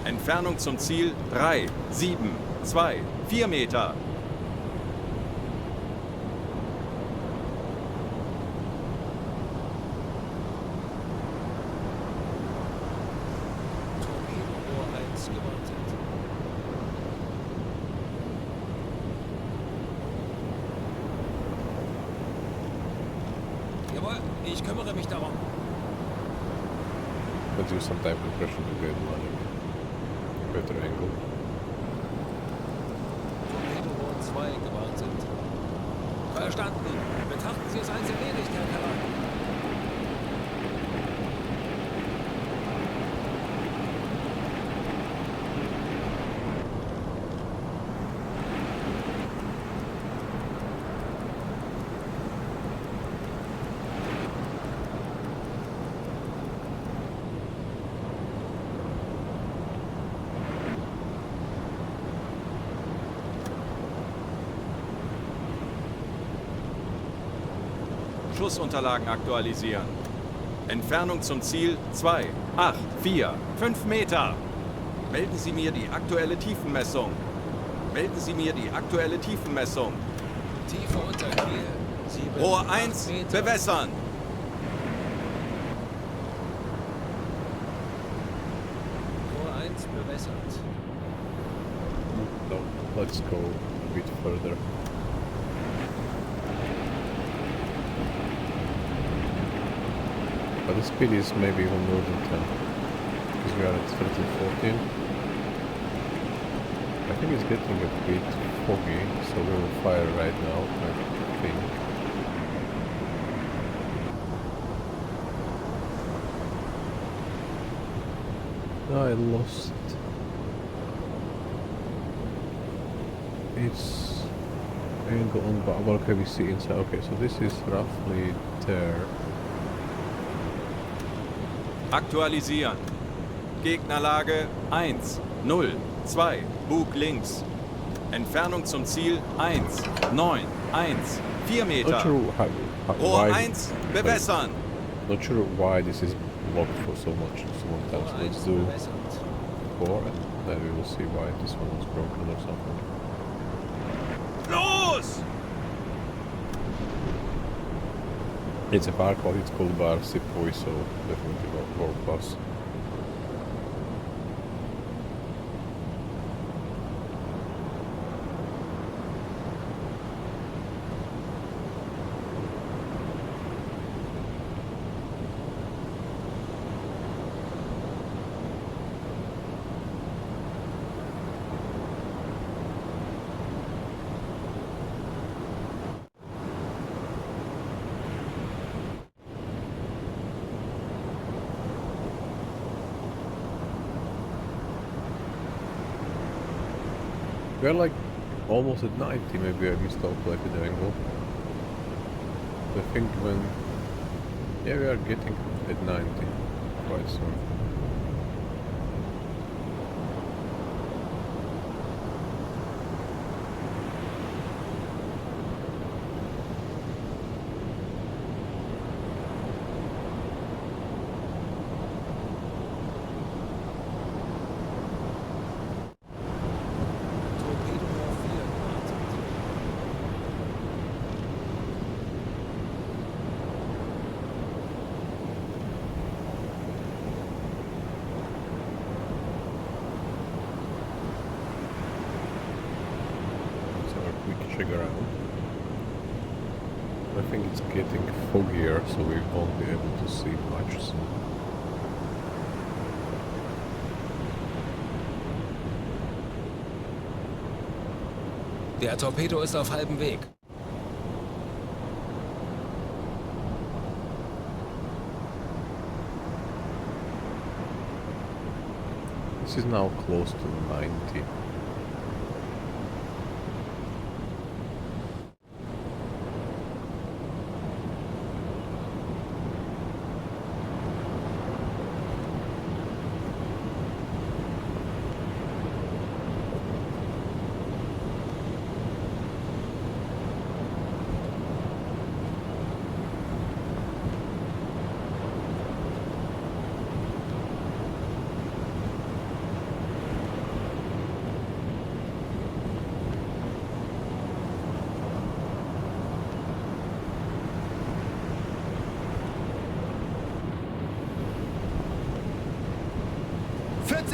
Speaker 3: Entfernung zum Ziel 3, 7, 2, 4 Meter.
Speaker 4: Torpedobohr 1 gewartet. Jawohl, ich kümmere mich darum.
Speaker 1: Let's use some type of pressure to get like better angle.
Speaker 4: Torpedobohr 2 gewartet. Verstanden. Betrachten Sie es als erledigt, Herr Kapitän.
Speaker 3: Schussunterlagen aktualisieren. Entfernung zum Ziel 2, 8, 4, 5 Meter. Melden Sie mir die aktuelle Tiefenmessung. Melden Sie mir die aktuelle Tiefenmessung.
Speaker 4: Tiefe unter Kiel. 7,
Speaker 3: Rohr
Speaker 4: 8
Speaker 3: 1
Speaker 4: Meter.
Speaker 3: bewässern.
Speaker 4: Rohr 1 bewässert.
Speaker 1: No, let's go a bit further. But the speed is maybe even more than 10. Because we are at 13-14. I think it's getting a bit foggy, so we will fire right now. I I lost. It's angle on bubble. Okay, we see inside. Okay, so this is roughly there.
Speaker 3: Aktualisieren. Gegnerlage 1, 0, 2, Bug links. Entfernung zum Ziel 1, 9, 1, 4
Speaker 1: Not
Speaker 3: Meter.
Speaker 1: sure
Speaker 3: Rohr
Speaker 1: why.
Speaker 3: 1, bewässern.
Speaker 1: Not sure why this is blocked for so much. So one time. So let's do 4, and then we will see why this one was broken or something.
Speaker 3: Los!
Speaker 1: It's a bar called, it's called bar Sepoy, so definitely world class. We're like almost at 90, maybe I miscalculated the angle. I think when... Yeah, we are getting at 90 quite soon. Around. I think it's getting foggier, so we won't be able to see much soon.
Speaker 4: Der Torpedo ist auf halbem Weg.
Speaker 1: This is now close to 90.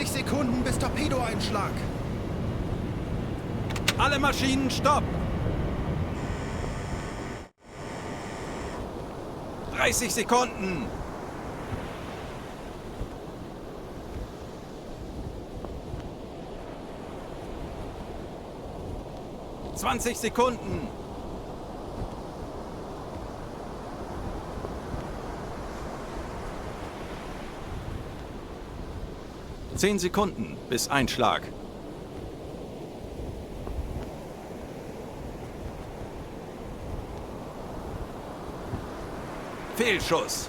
Speaker 2: Sekunden bis Torpedoeinschlag.
Speaker 3: Alle Maschinen stopp! 30 Sekunden! »20 Sekunden! 10 Sekunden bis Einschlag. Fehlschuss.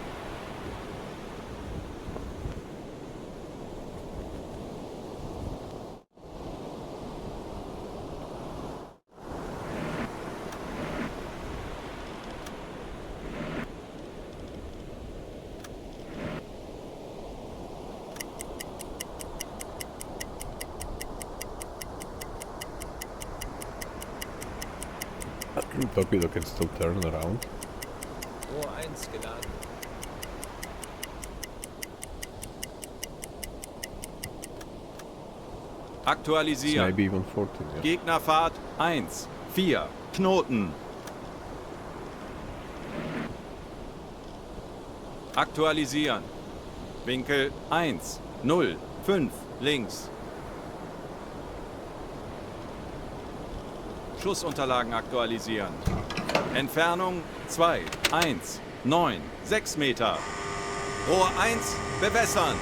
Speaker 1: Torpedo can still turn around.
Speaker 4: Rohr 1 geladen.
Speaker 3: Aktualisieren.
Speaker 1: Maybe even 14, yeah.
Speaker 3: Gegnerfahrt 1, 4, Knoten. Aktualisieren. Winkel 1, 0, 5, links. Schussunterlagen aktualisieren. Entfernung 2, 1, 9, 6 Meter. Rohr 1, bewässern.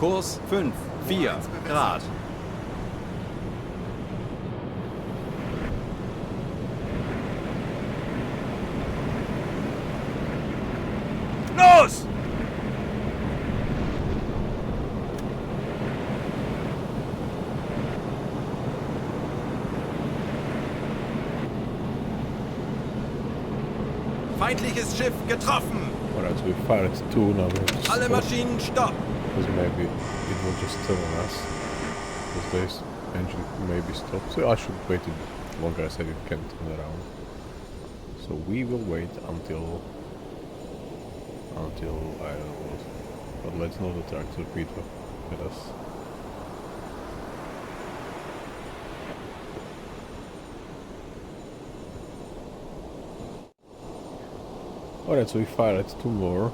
Speaker 3: Kurs 5, 4 Grad. Los! Feindliches Schiff getroffen!
Speaker 1: Alright, so we fired 2, now we have to
Speaker 3: Alle
Speaker 1: stop,
Speaker 3: Maschinen stopp!
Speaker 1: because maybe it will just turn on us. Because this engine maybe stopped. So I should wait longer, I said it can turn around. So we will wait until I don't know what. But let's know the track torpedo at us. Alright, so we fired 2 more.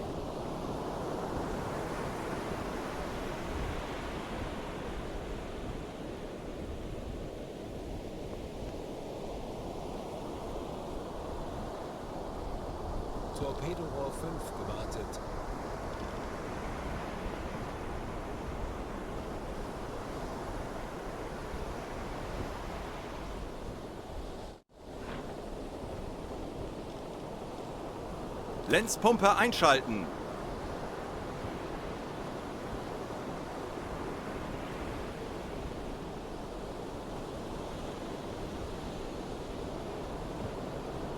Speaker 4: Torpedorohr 5 gewartet.
Speaker 3: Lenzpumpe einschalten.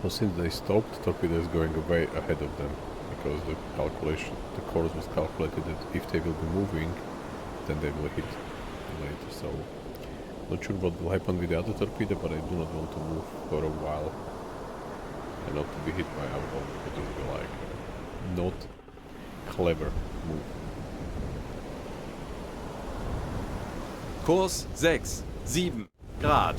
Speaker 1: So since they stopped, torpedo is going way ahead of them, because the course was calculated that if they will be moving, then they will hit later. So not sure what will happen with the other torpedo, but I do not want to move for a while and not to be hit by our bomb, because it will be like not clever move.
Speaker 3: Kurs 6, 7 Grad.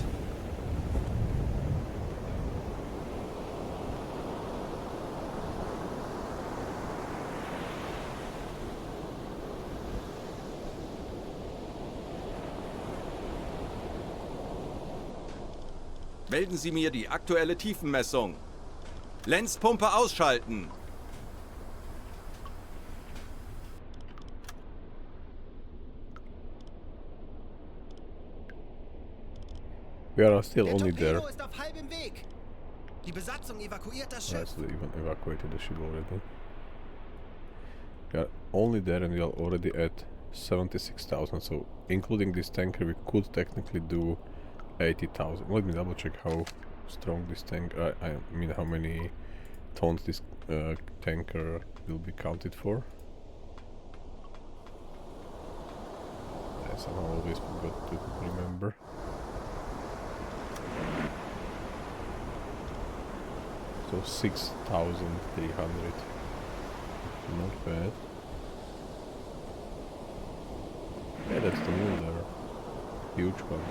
Speaker 3: Melden Sie mir die aktuelle Tiefenmessung. Lenzpumpe ausschalten.
Speaker 1: We are still
Speaker 2: Der
Speaker 1: only there.
Speaker 2: Torpedo ist auf halbem Weg. Die Besatzung evakuiert das
Speaker 1: Right,
Speaker 2: Schiff.
Speaker 1: so they even evacuated the ship already. We are only there and we are already at 76,000, so including this tanker we could technically do 80,000. Let me double check how strong this tank, I mean how many tons this tanker will be counted for. I somehow always forgot to remember. So 6,300. Not bad. Yeah, that's the moon there. Huge one.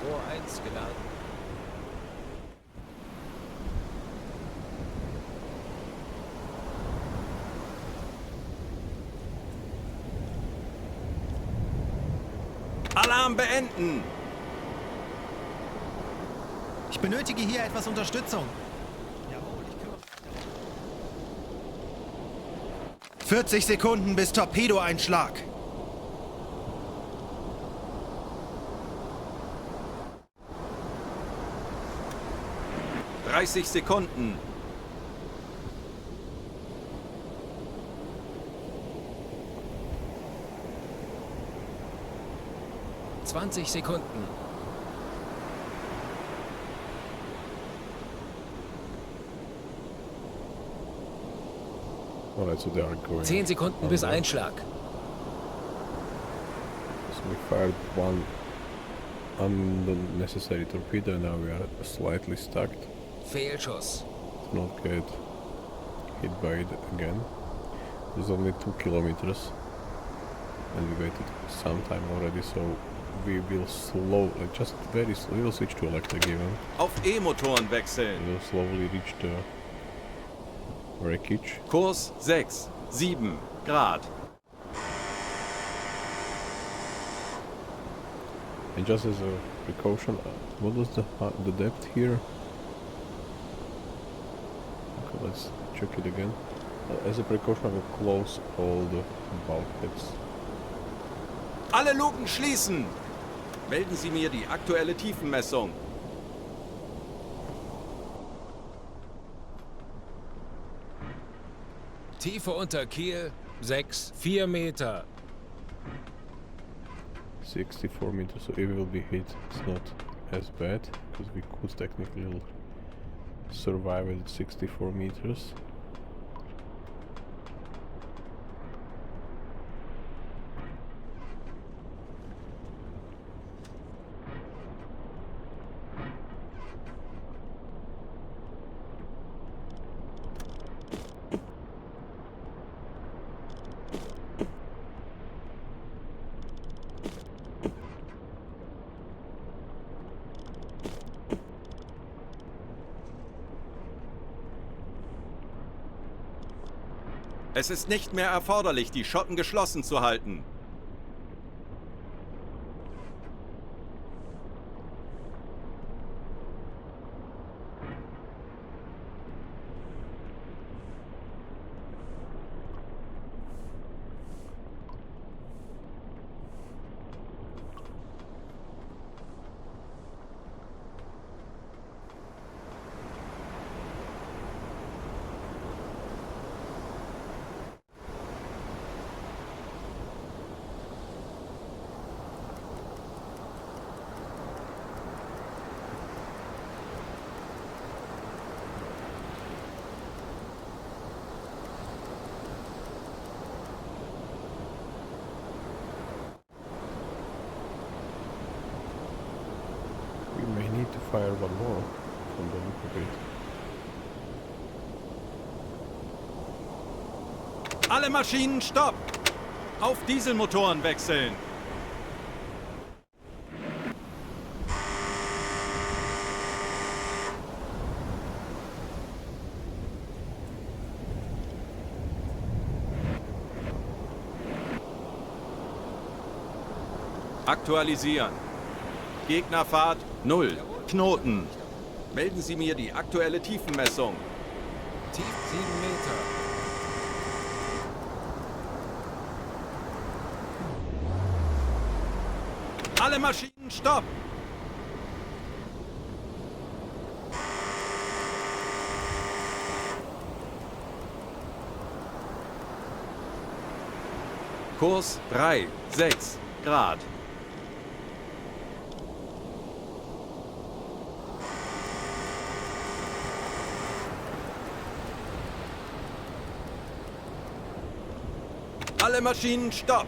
Speaker 4: Rohr 1 geladen.
Speaker 3: Alarm beenden.
Speaker 2: Ich benötige hier etwas Unterstützung. Jawohl, ich kümmere mich. 40 Sekunden bis Torpedoeinschlag.
Speaker 3: 30 Sekunden.
Speaker 4: Zwanzig Sekunden.
Speaker 1: Alright, so they are going.
Speaker 4: 10 Sekunden bis Einschlag.
Speaker 1: So we fired one unnecessary torpedo, now we are slightly stuck.
Speaker 4: Fehlschuss.
Speaker 1: To not get hit by it again. There's only 2 kilometers and we waited some time already, so we will slowly, just very slow, we will switch to electric even.
Speaker 3: Auf E-Motoren wechseln.
Speaker 1: We will slowly reach the wreckage.
Speaker 3: Kurs 6, 7 Grad.
Speaker 1: And just as a precaution, what was the depth here? Okay, let's check it again. As a precaution, I will close all the bulkheads.
Speaker 3: Alle Luken schließen! Melden Sie mir die aktuelle Tiefenmessung.
Speaker 4: Tiefe unter Kiel 4 Meter.
Speaker 1: 64 meters, so if we will be hit, it's not as bad, because we could technically survive at 64 meters.
Speaker 3: Es ist nicht mehr erforderlich, die Schotten geschlossen zu halten.
Speaker 1: We may need to fire one more from the look of it.
Speaker 3: Alle Maschinen stopp! Auf Dieselmotoren wechseln! Aktualisieren. Gegnerfahrt 0. Knoten. Melden Sie mir die aktuelle Tiefenmessung.
Speaker 4: Tief 7 Meter.
Speaker 3: Alle Maschinen stopp! Kurs 3, 6 Grad. Alle Maschinen stopp!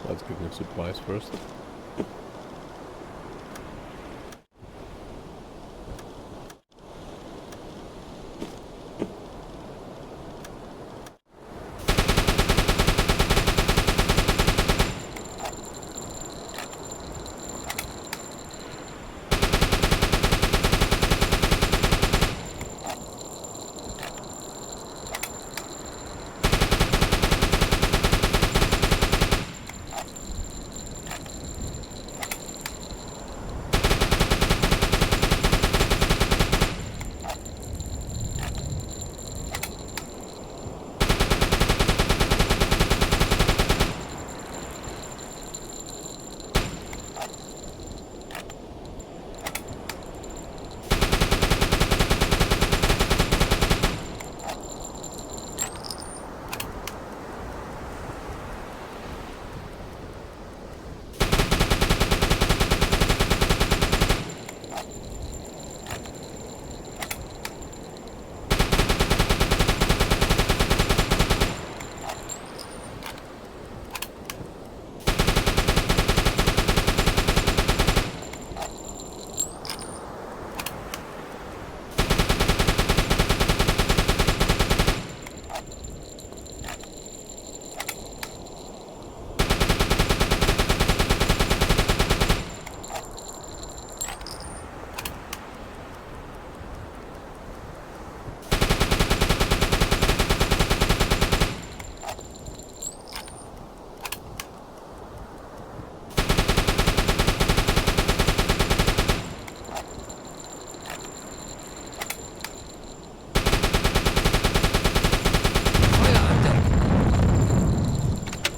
Speaker 1: Let's get the supplies first.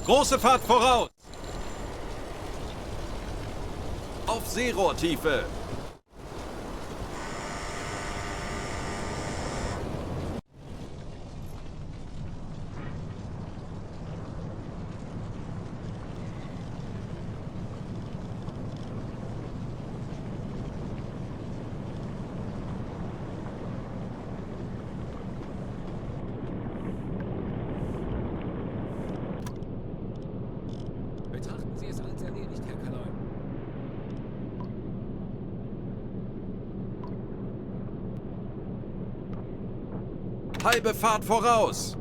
Speaker 3: Große Fahrt voraus! Auf Seerohrtiefe!
Speaker 4: Betrachten Sie es als erledigt, Herr Kaloy.
Speaker 3: Halbe Fahrt voraus!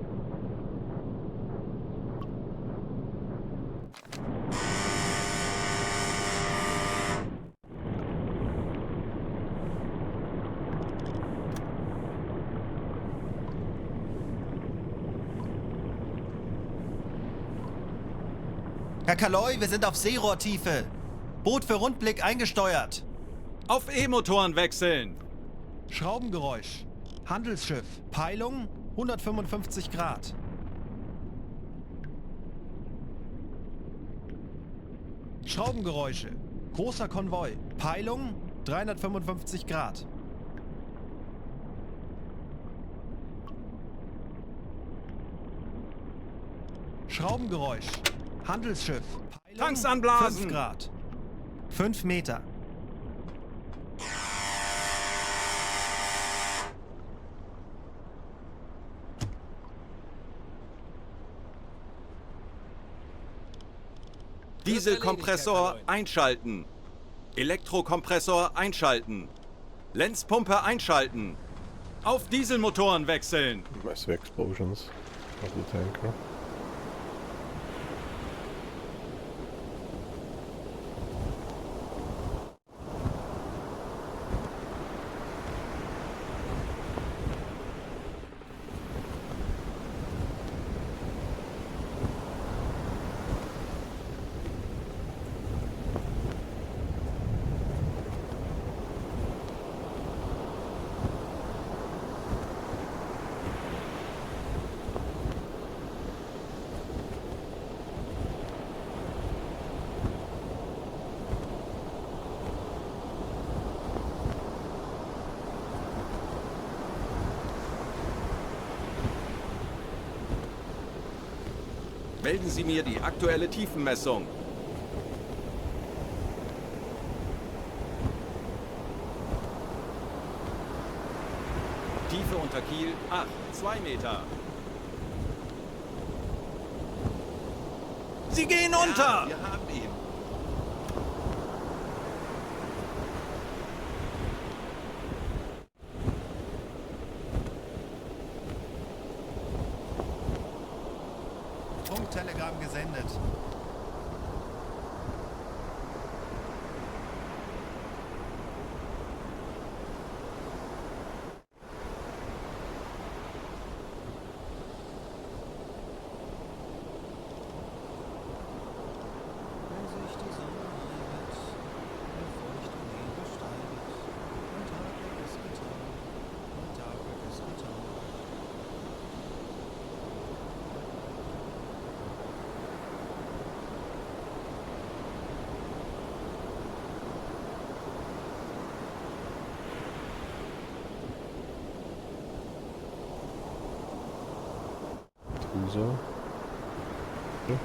Speaker 2: Herr Kaloy, wir sind auf Seerohrtiefe. Boot für Rundblick eingesteuert.
Speaker 3: Auf E-Motoren wechseln!
Speaker 2: Schraubengeräusch. Handelsschiff. Peilung 155 Grad. Schraubengeräusche. Großer Konvoi. Peilung 355 Grad. Schraubengeräusch. Handelsschiff. Peilung
Speaker 3: Tanks anblasen.
Speaker 2: 5 Grad. 5 Meter.
Speaker 3: Dieselkompressor einschalten. Elektrokompressor einschalten. Lenzpumpe einschalten. Auf Dieselmotoren wechseln.
Speaker 1: Massive explosions of the tanker.
Speaker 3: Melden Sie mir die aktuelle Tiefenmessung. Tiefe unter Kiel 8, 2 Meter. Sie gehen unter!
Speaker 5: Wir haben ihn.
Speaker 2: Funktelegramm gesendet. Wenn sich die Sonne neigt, der feuchte Nebel steigt, mein Tagwerk ist getan, mein Tagwerk ist getan.
Speaker 1: So. Ja.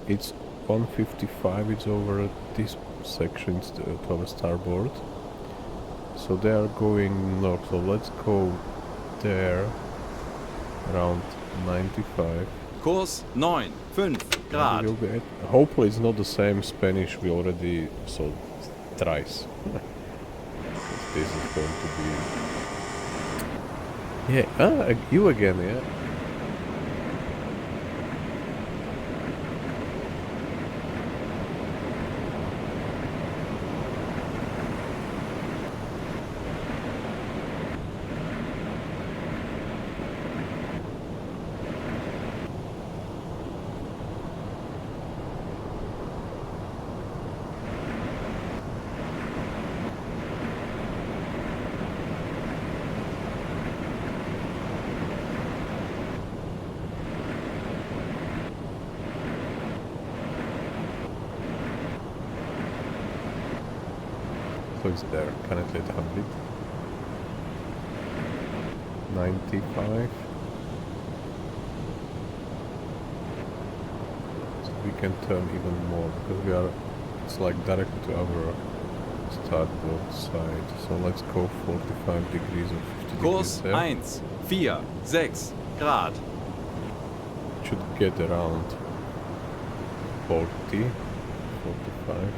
Speaker 1: It's 1:55, it's over this section to our starboard. So they are going north, so let's go there around 95.
Speaker 3: Kurs 9, 5 Grad.
Speaker 1: We'll be hopefully it's not the same Spanish we already saw thrice. This is going to be... Yeah, you again, yeah? So it's there, currently at 100. 95. So we can turn even more because we are, it's like directly to our starboard side. So let's go 45 degrees or 50
Speaker 3: Kurs
Speaker 1: degrees there.
Speaker 3: 1, 4, 6 Grad.
Speaker 1: Should get around 40, 45.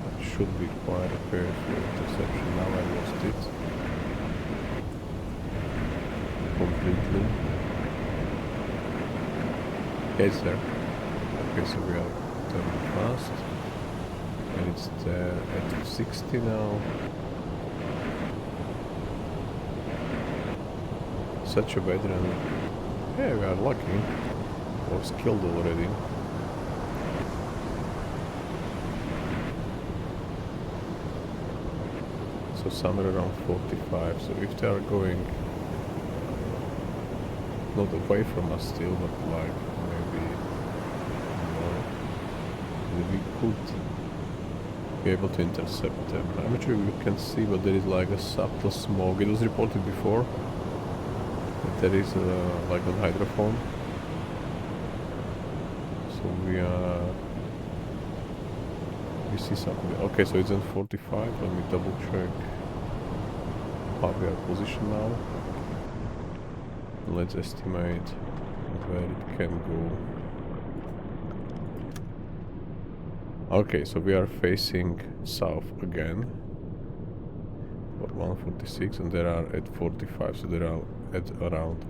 Speaker 1: That should be quite a pair for interception. Now I lost it completely. It's there. Okay, so we are turning fast. And it's there at 60 now. Such a veteran. Yeah, we are lucky. Or skilled already. So somewhere around 45. So if they are going not away from us still, but like maybe more, we could be able to intercept them. I'm not sure if you can see, but there is like a subtle smoke. It was reported before that there is like on hydrophone. So we see something. Okay, so it's in 45. Let me double check how we are positioned now. Let's estimate where it can go. Okay, so we are facing south again. 146, and they are at 45, so they are at around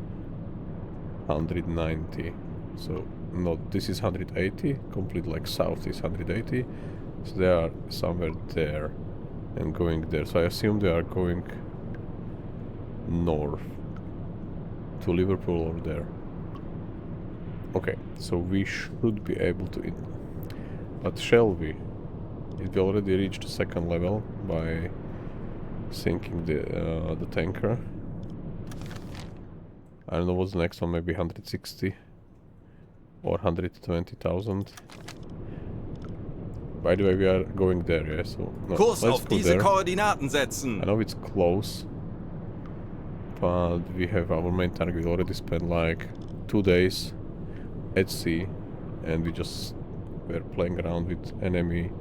Speaker 1: 190. So not, this is 180, complete like south is 180. So they are somewhere there and going there. So I assume they are going north to Liverpool or there. Okay, so we should be able to but shall we? If we already reached the second level by sinking the tanker. I don't know what's the next one, maybe 160 or 120,000. By the way, we are going there, yeah, so no,
Speaker 3: Kurs
Speaker 1: let's
Speaker 3: auf
Speaker 1: go
Speaker 3: diese
Speaker 1: there.
Speaker 3: Koordinaten setzen.
Speaker 1: I know it's close, but we have our main target. We already spent like 2 days at sea, and we just were playing around with enemy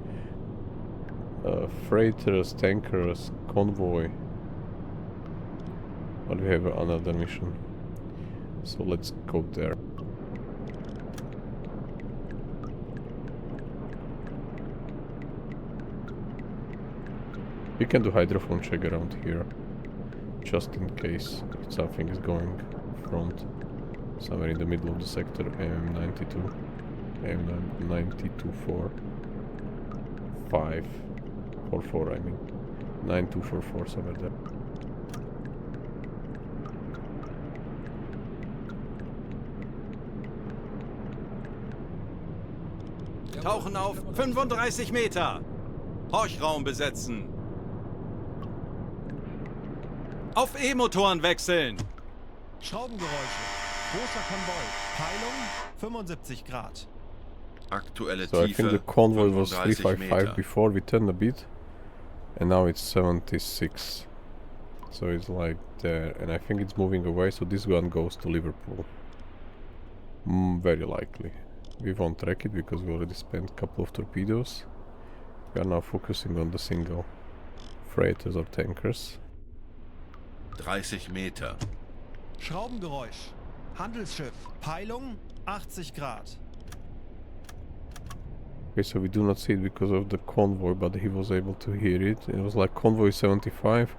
Speaker 1: freighters, tankers, convoy. But we have another mission, so let's go there. We can do hydrophone check around here, just in case if something is going front, somewhere in the middle of the sector. AM92, AM92 4, 5, 44, I mean, 9244, somewhere there.
Speaker 3: Tauchen auf 35 Meter. Horchraum besetzen. Auf E-Motoren wechseln.
Speaker 2: Schraubengeräusche. Großer Konvoi. Peilung 75 Grad.
Speaker 5: Aktuelle
Speaker 1: So I
Speaker 5: Tiefe
Speaker 1: think the convoy was
Speaker 5: 35
Speaker 1: 355
Speaker 5: Meter.
Speaker 1: before, we turned a bit, and now it's 76. So it's like there, and I think it's moving away, so this one goes to Liverpool. Very likely. We won't track it because we already spent a couple of torpedoes. We are now focusing on the single freighters or tankers.
Speaker 5: 30 Meter.
Speaker 2: Schraubengeräusch. Handelsschiff. Peilung 80 Grad.
Speaker 1: Okay, so we do not see it because of the convoy, but he was able to hear it. It was like convoy 75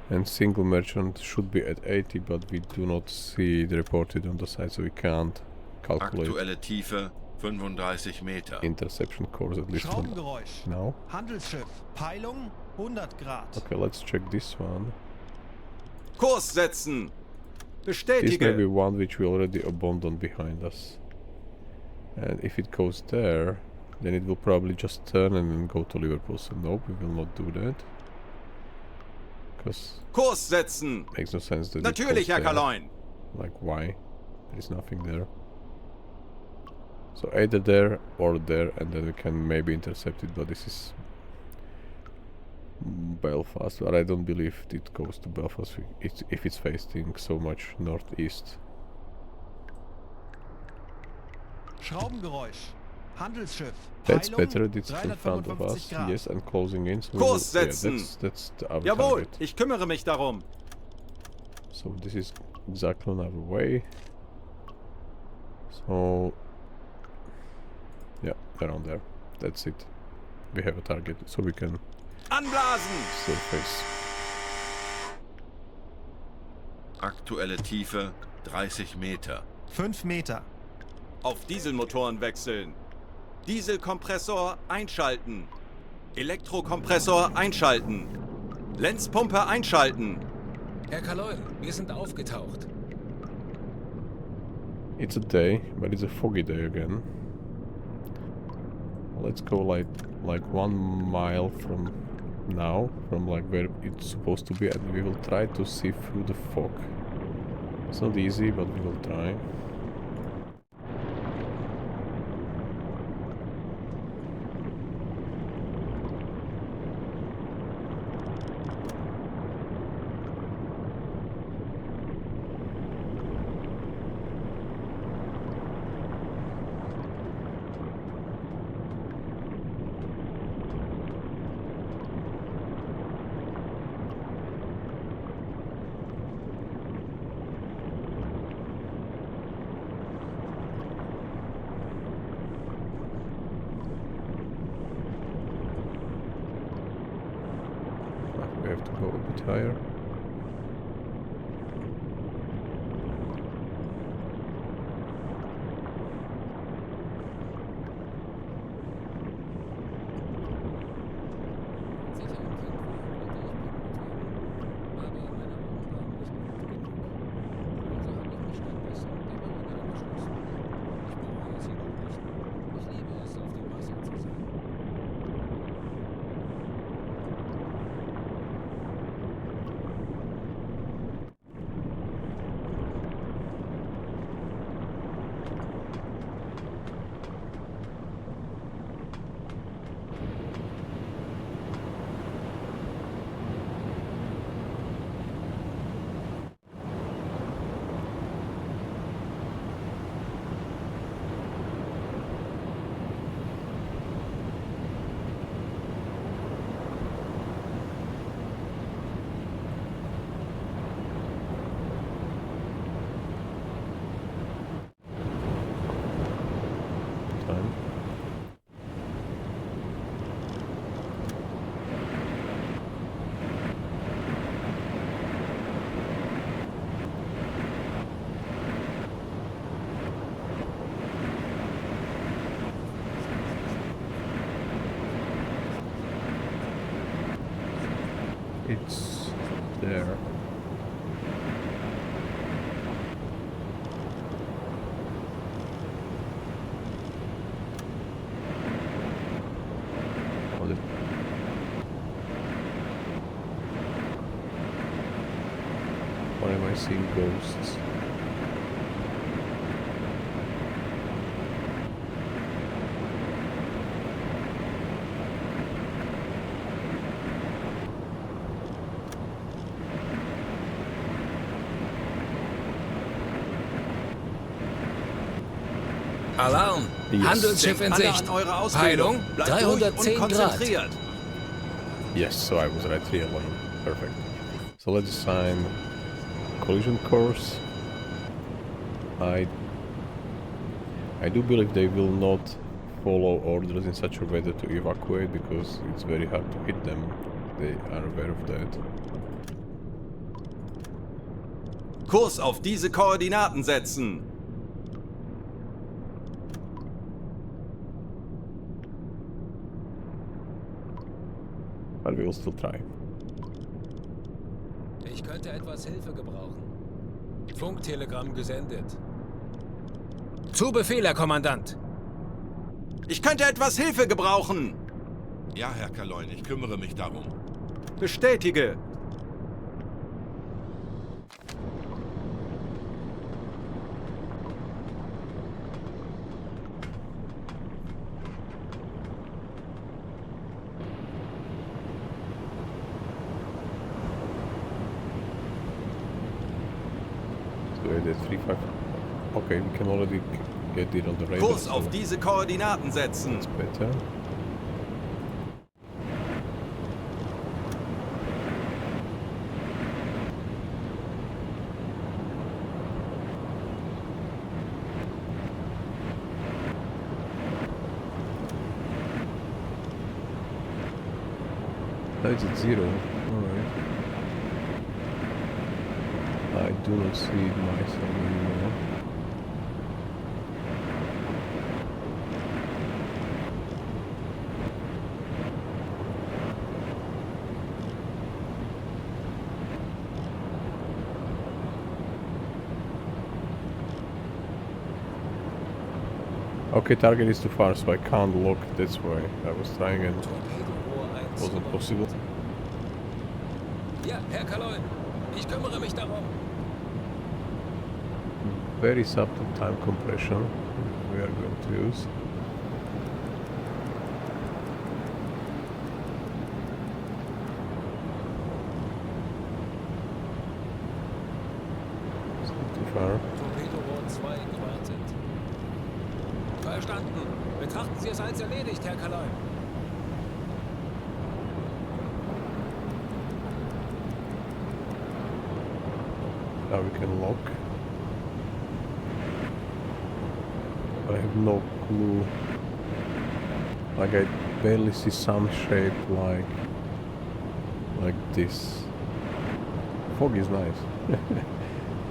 Speaker 1: and single merchant should be at 80, but we do not see it reported on the side, so we can't calculate
Speaker 5: Aktuelle Tiefe 35 Meter.
Speaker 1: interception course at least one
Speaker 2: Schraubengeräusch.
Speaker 1: now.
Speaker 2: Handelsschiff. Peilung 100 Grad.
Speaker 1: Okay, let's check this one.
Speaker 3: Kurs setzen.
Speaker 1: This may be
Speaker 3: Bestätige.
Speaker 1: one which we already abandoned behind us. And if it goes there, then it will probably just turn and then go to Liverpool. So nope, we will not do that. Because
Speaker 3: Kurs setzen.
Speaker 1: it makes no sense that it
Speaker 3: Natürlich,
Speaker 1: goes
Speaker 3: Herr
Speaker 1: there.
Speaker 3: Kaloin.
Speaker 1: Like why? There is nothing there. So either there or there, and then we can maybe intercept it, but this is Belfast, but I don't believe it goes to Belfast if it's facing so much northeast.
Speaker 2: Schraubengeräusch. Handelsschiff.
Speaker 1: That's
Speaker 2: Peilung
Speaker 1: better. It's in front of
Speaker 2: 355
Speaker 1: us.
Speaker 2: Grad.
Speaker 1: Yes, and closing in. So
Speaker 3: Kurs
Speaker 1: yeah,
Speaker 3: setzen.
Speaker 1: that's our
Speaker 3: Jawohl,
Speaker 1: target.
Speaker 3: ich kümmere mich darum.
Speaker 1: So this is exactly on our way. So yeah, around there. That's it. We have a target, so we can
Speaker 3: Anblasen!
Speaker 1: surface.
Speaker 5: Aktuelle Tiefe 30 Meter.
Speaker 2: 5 Meter.
Speaker 3: Auf Dieselmotoren wechseln. Dieselkompressor einschalten. Elektrokompressor einschalten. Lenzpumpe einschalten.
Speaker 4: Herr Kaloin, wir sind aufgetaucht.
Speaker 1: It's a day, but it's a foggy day again. Let's go like 1 mile from now, from like where it's supposed to be, and we will try to see through the fog. It's not easy, but we will try. We have to go a bit higher. Time. It's there. Hold it. Why am I seeing ghosts?
Speaker 4: Alarm!
Speaker 1: Yes.
Speaker 4: Handelsschiff in
Speaker 3: Alle
Speaker 4: Sicht.
Speaker 3: an eure Ausbildung.
Speaker 4: Peilung
Speaker 3: Bleibt ruhig
Speaker 4: 310
Speaker 3: und
Speaker 4: Grad.
Speaker 3: konzentriert.
Speaker 1: Yes, so I was right, 311. Perfect. So let's assign collision course. I do believe they will not follow orders in such a way to evacuate because it's very hard to hit them. They are aware of that.
Speaker 3: Kurs auf diese Koordinaten setzen.
Speaker 1: But we will still try.
Speaker 4: Ich könnte etwas Hilfe gebrauchen. Funktelegramm gesendet. Zu Befehl, Herr Kommandant.
Speaker 3: Ich könnte etwas Hilfe gebrauchen.
Speaker 5: Ja, Herr Kaloin, ich kümmere mich darum.
Speaker 3: Bestätige.
Speaker 1: wait, the 3-5. Okay, we can already get it on the radar.
Speaker 3: Kurs auf diese Koordinaten setzen.
Speaker 1: That's better. That's at 0. Alright. I do not see it myself anymore. Okay, target is too far, so I can't look this way. I was trying and wasn't possible.
Speaker 4: Ja, Herr Kaloin, ich kümmere mich darum.
Speaker 1: Very subtle time compression we are going to use. It's not too far.
Speaker 4: Torpedoed 2 gewartet. Verstanden. Betrachten Sie es als erledigt, Herr Kaloin.
Speaker 1: Now we can lock. I have no clue. Like I barely see some shape like this. Fog is nice.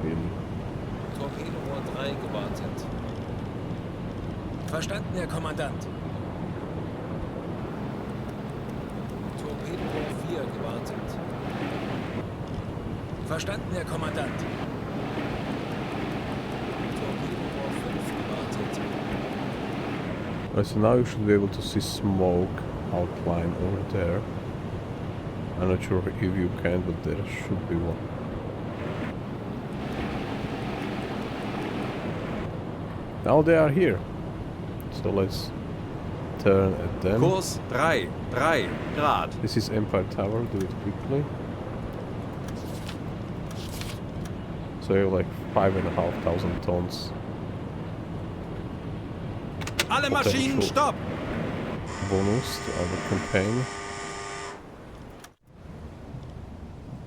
Speaker 1: Really.
Speaker 4: Torpedoed 3 gewartet. Verstanden, Herr Kommandant. Torpedoed 4 gewartet. Verstanden, Herr Kommandant. Torpedoed 5 gewartet.
Speaker 1: So now you should be able to see smoke outline over there. I'm not sure if you can, but there should be one. Now they are here. So let's turn at them.
Speaker 3: Kurs 3 Grad.
Speaker 1: This is Empire Tower, do it quickly. So you have like 5,500 tons.
Speaker 3: Alle Maschinen stopp!
Speaker 1: Bonus to our campaign.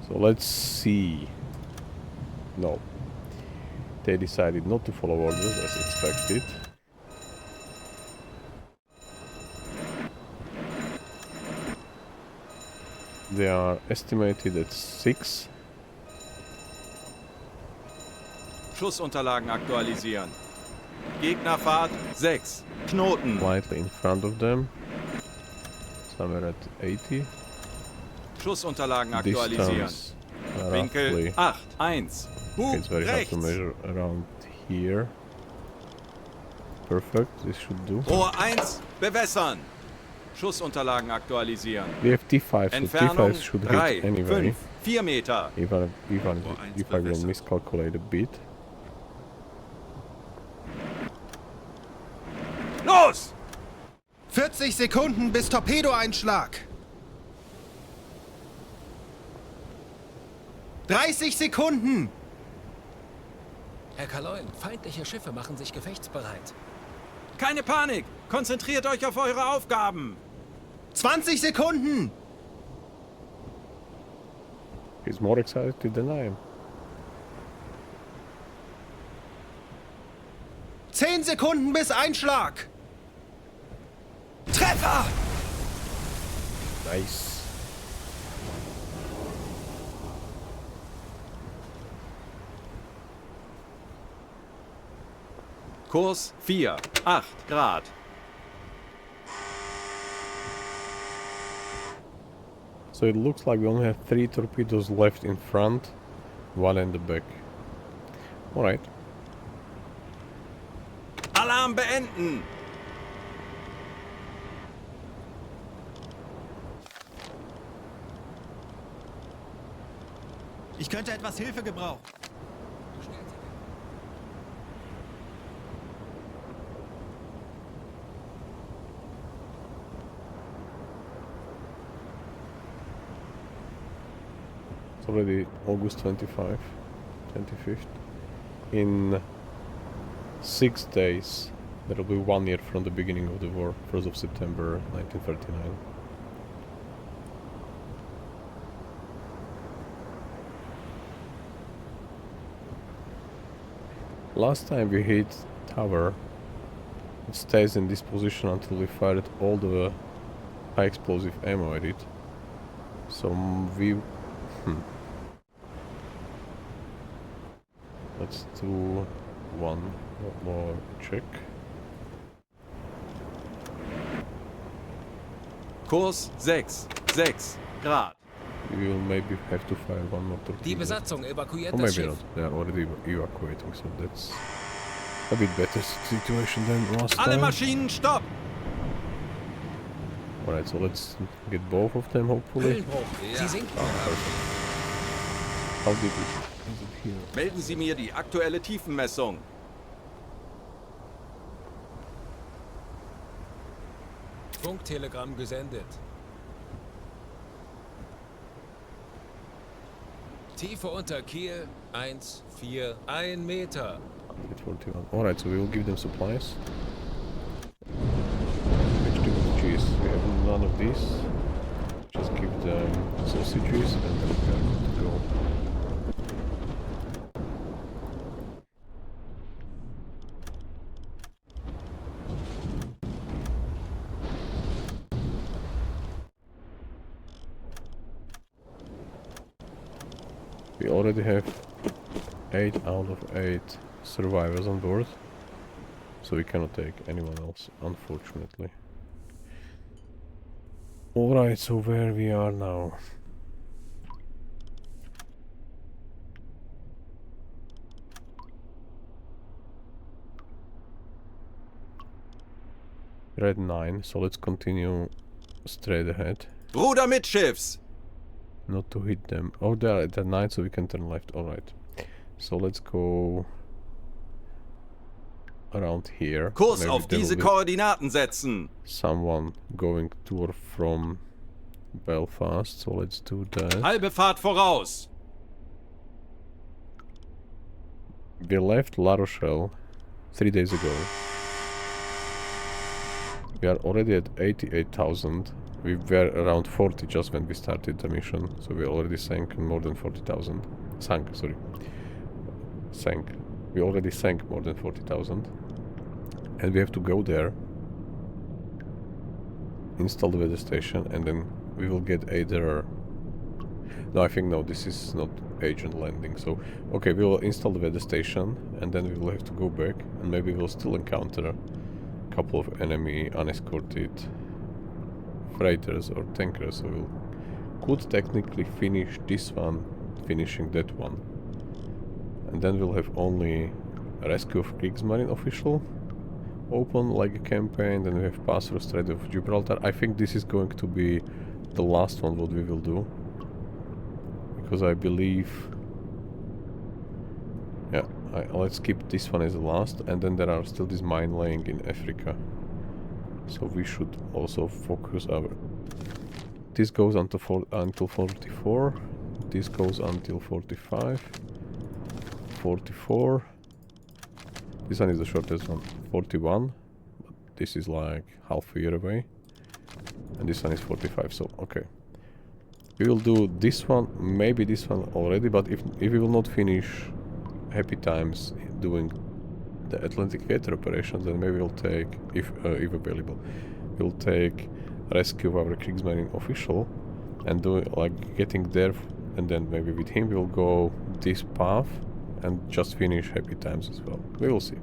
Speaker 1: So let's see. No. They decided not to follow orders as expected. They are estimated at 6.
Speaker 3: Schussunterlagen aktualisieren. Gegnerfahrt 6. Knoten.
Speaker 1: Slightly in front of them. Somewhere at 80.
Speaker 3: Schussunterlagen aktualisieren.
Speaker 1: Distance
Speaker 3: Winkel
Speaker 1: roughly.
Speaker 3: 8. 1. Bug
Speaker 1: It's very hard to
Speaker 3: rechts.
Speaker 1: measure around here. Perfect, this should do.
Speaker 3: Rohr 1. Bewässern. Schussunterlagen aktualisieren.
Speaker 1: We have T5, so
Speaker 3: Entfernung
Speaker 1: T5 should
Speaker 3: 3,
Speaker 1: hit anyway.
Speaker 3: 5, 4 Meter.
Speaker 1: Even
Speaker 5: Rohr
Speaker 1: if I will
Speaker 5: bewässert.
Speaker 1: miscalculate a bit.
Speaker 3: Los!
Speaker 2: 40 Sekunden bis Torpedoeinschlag. 30 Sekunden.
Speaker 4: Herr Kaloin, feindliche Schiffe machen sich gefechtsbereit.
Speaker 3: Keine Panik! Konzentriert euch auf eure Aufgaben!
Speaker 2: 20 Sekunden.
Speaker 1: He's more excited than I am.
Speaker 2: 10 Sekunden bis Einschlag. Treffer!
Speaker 1: Nice.
Speaker 3: Kurs 4, 8 Grad.
Speaker 1: So it looks like we only have 3 torpedoes left in front, 1 in the back. Alright.
Speaker 3: Alarm beenden!
Speaker 2: Ich könnte etwas Hilfe gebrauchen.
Speaker 1: It's already August 25th. In 6 days, there will be 1 year from the beginning of the war, 1st of September 1939. Last time we hit tower, it stays in this position until we fired all the high explosive ammo at it. So we... Let's do one more check.
Speaker 3: Kurs 6 Grad.
Speaker 1: We will maybe have to fire one more torpedo.
Speaker 4: Die Besatzung evakuiert
Speaker 1: Or
Speaker 4: das
Speaker 1: maybe
Speaker 4: Schiff.
Speaker 1: not. They are already evacuating, so that's a bit better situation than last
Speaker 3: Alle
Speaker 1: time.
Speaker 3: Maschinen stopp!
Speaker 1: Alright, so let's get both of them, hopefully.
Speaker 4: Hüllenbruch. Sie sinken.
Speaker 1: How deep is it here?
Speaker 3: Melden Sie mir die aktuelle Tiefenmessung.
Speaker 4: Funktelegramm gesendet. Tiefe unter Kiel 1,41 Meter.
Speaker 1: 41. Alright, so we will give them supplies. Which do cheese? We have none of these. Just give them sausages and then we are good to go. We already have 8 out of 8 survivors on board, so we cannot take anyone else, unfortunately. Alright, so where we are now? We're at 9, so let's continue straight ahead.
Speaker 3: Ruder Mitschiffs!
Speaker 1: Not to hit them. Oh, they're at 9, so we can turn left. Alright. So let's go around here.
Speaker 3: Kurs
Speaker 1: Maybe
Speaker 3: auf
Speaker 1: there will
Speaker 3: diese
Speaker 1: be
Speaker 3: Koordinaten setzen.
Speaker 1: someone going to or from Belfast, so let's do that.
Speaker 3: Halbe Fahrt voraus.
Speaker 1: We left La Rochelle 3 days ago. We are already at 88,000. We were around 40 just when we started the mission, so we already sank more than 40,000. Sank. We already sank more than 40,000. And we have to go there, install the weather station, and then we will get either... No, I think no, this is not agent landing, so... Okay, we will install the weather station, and then we will have to go back, and maybe we'll still encounter a couple of enemy unescorted freighters or tankers, so we'll could technically finish this one, finishing that one. And then we'll have only a rescue of Kriegsmarine official open, like a campaign, then we have pass through Strait of Gibraltar. I think this is going to be the last one what we will do, because I believe... Yeah, let's keep this one as the last, and then there are still these mine laying in Africa. So we should also focus our... This goes until 44, this goes until 45, 44, this one is the shortest one, 41, but this is like half a year away, and this one is 45, so okay. We will do this one, maybe this one already, but if we will not finish Happy Times doing the Atlantic Theater operations, then maybe we'll take, if available, we'll take rescue of our Kriegsmarine official and do like getting there, and then maybe with him we'll go this path and just finish Happy Times as well. We will see.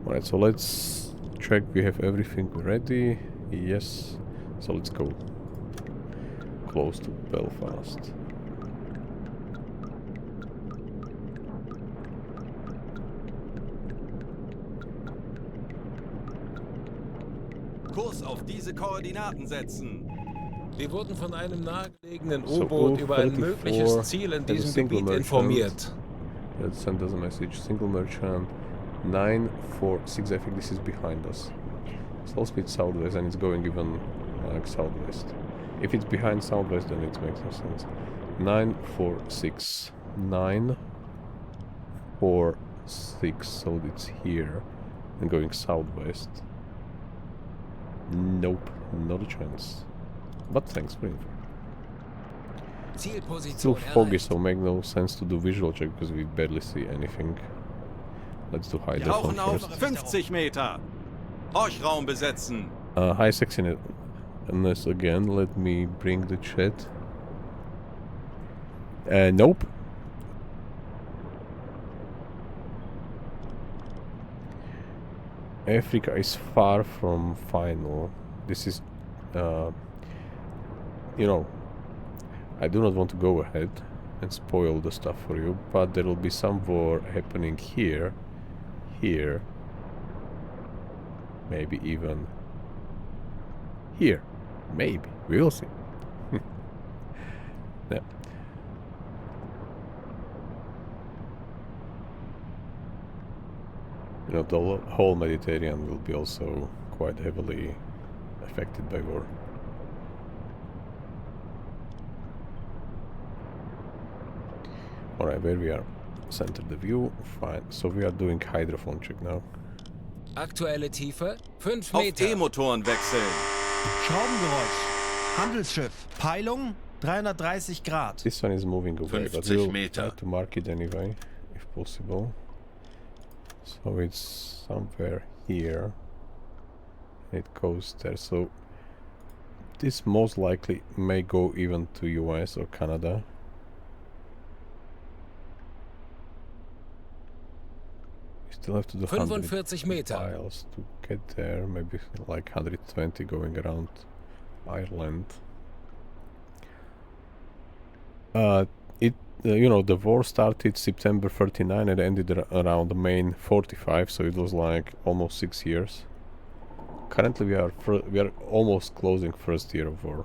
Speaker 1: Alright, so let's check we have everything ready. Yes, so let's go close to Belfast.
Speaker 3: Kurs auf diese Koordinaten setzen.
Speaker 4: Wir wurden von einem nahegelegenen
Speaker 1: So,
Speaker 4: U-Boot über ein
Speaker 1: 44
Speaker 4: mögliches Ziel in
Speaker 1: has a
Speaker 4: diesem
Speaker 1: single
Speaker 4: Gebiet
Speaker 1: merchant.
Speaker 4: informiert.
Speaker 1: Let's send us a message. Single merchant 946. I think this is behind us. Slow speed southwest, and it's going even like southwest. If it's behind southwest, then it makes no sense. 946. 6, so it's here. And going southwest. Nope, not a chance. But thanks for info. Still
Speaker 4: Zielposition
Speaker 1: foggy,
Speaker 4: erreicht.
Speaker 1: so make no sense to do visual check because we barely see anything. Let's do hydrophone
Speaker 3: Tauchen auf
Speaker 1: first.
Speaker 3: 50 Meter. Horchraum besetzen.
Speaker 1: High sexiness again. Let me bring the chat. Nope. Africa is far from final. This is, you know, I do not want to go ahead and spoil the stuff for you, but there will be some war happening here, here, maybe even here. Maybe. We will see. Yeah. You know, the whole Mediterranean will be also quite heavily affected by war. Alright, where we are. Center the view. Fine. So we are doing hydrophone check now.
Speaker 4: Aktuelle Tiefe 5
Speaker 3: Auf
Speaker 4: Meter.
Speaker 3: E-Motoren wechseln.
Speaker 2: Schraubengeräusch. Handelsschiff. Peilung 330 Grad.
Speaker 1: This one is moving away, but
Speaker 5: 50
Speaker 1: we'll
Speaker 5: Meter.
Speaker 1: try to mark it anyway, if possible. So it's somewhere here. It goes there. So this most likely may go even to US or Canada. We still have to do
Speaker 4: 45 Meter.
Speaker 1: miles to get there. Maybe like 120 going around Ireland. You know, the war started September 39 and ended around May 45, so it was like almost 6 years. Currently, we are almost closing first year of war.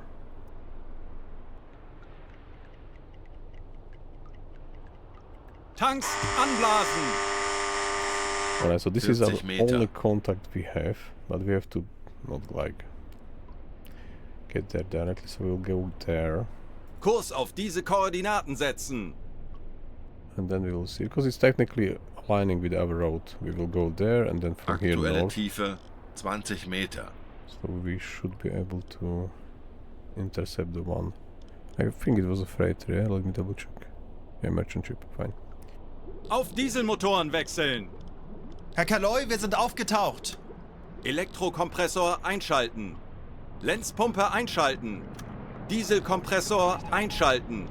Speaker 3: Tanks anblasen.
Speaker 1: Alright, so this is our
Speaker 5: 50 Meter.
Speaker 1: only contact we have, but we have to not like get there directly, so we'll go there.
Speaker 3: Kurs auf diese Koordinaten setzen.
Speaker 1: And then we will see, because it's technically aligning with our route. We will go there and then from here
Speaker 5: Aktuelle
Speaker 1: north.
Speaker 5: Tiefe 20 Meter.
Speaker 1: So we should be able to intercept the one. I think it was a freighter, yeah? Let me double check. Yeah, merchant ship, fine.
Speaker 3: Auf Dieselmotoren wechseln.
Speaker 2: Herr Kaloy, wir sind aufgetaucht.
Speaker 3: Elektrokompressor einschalten. Lenzpumpe einschalten. Dieselkompressor einschalten.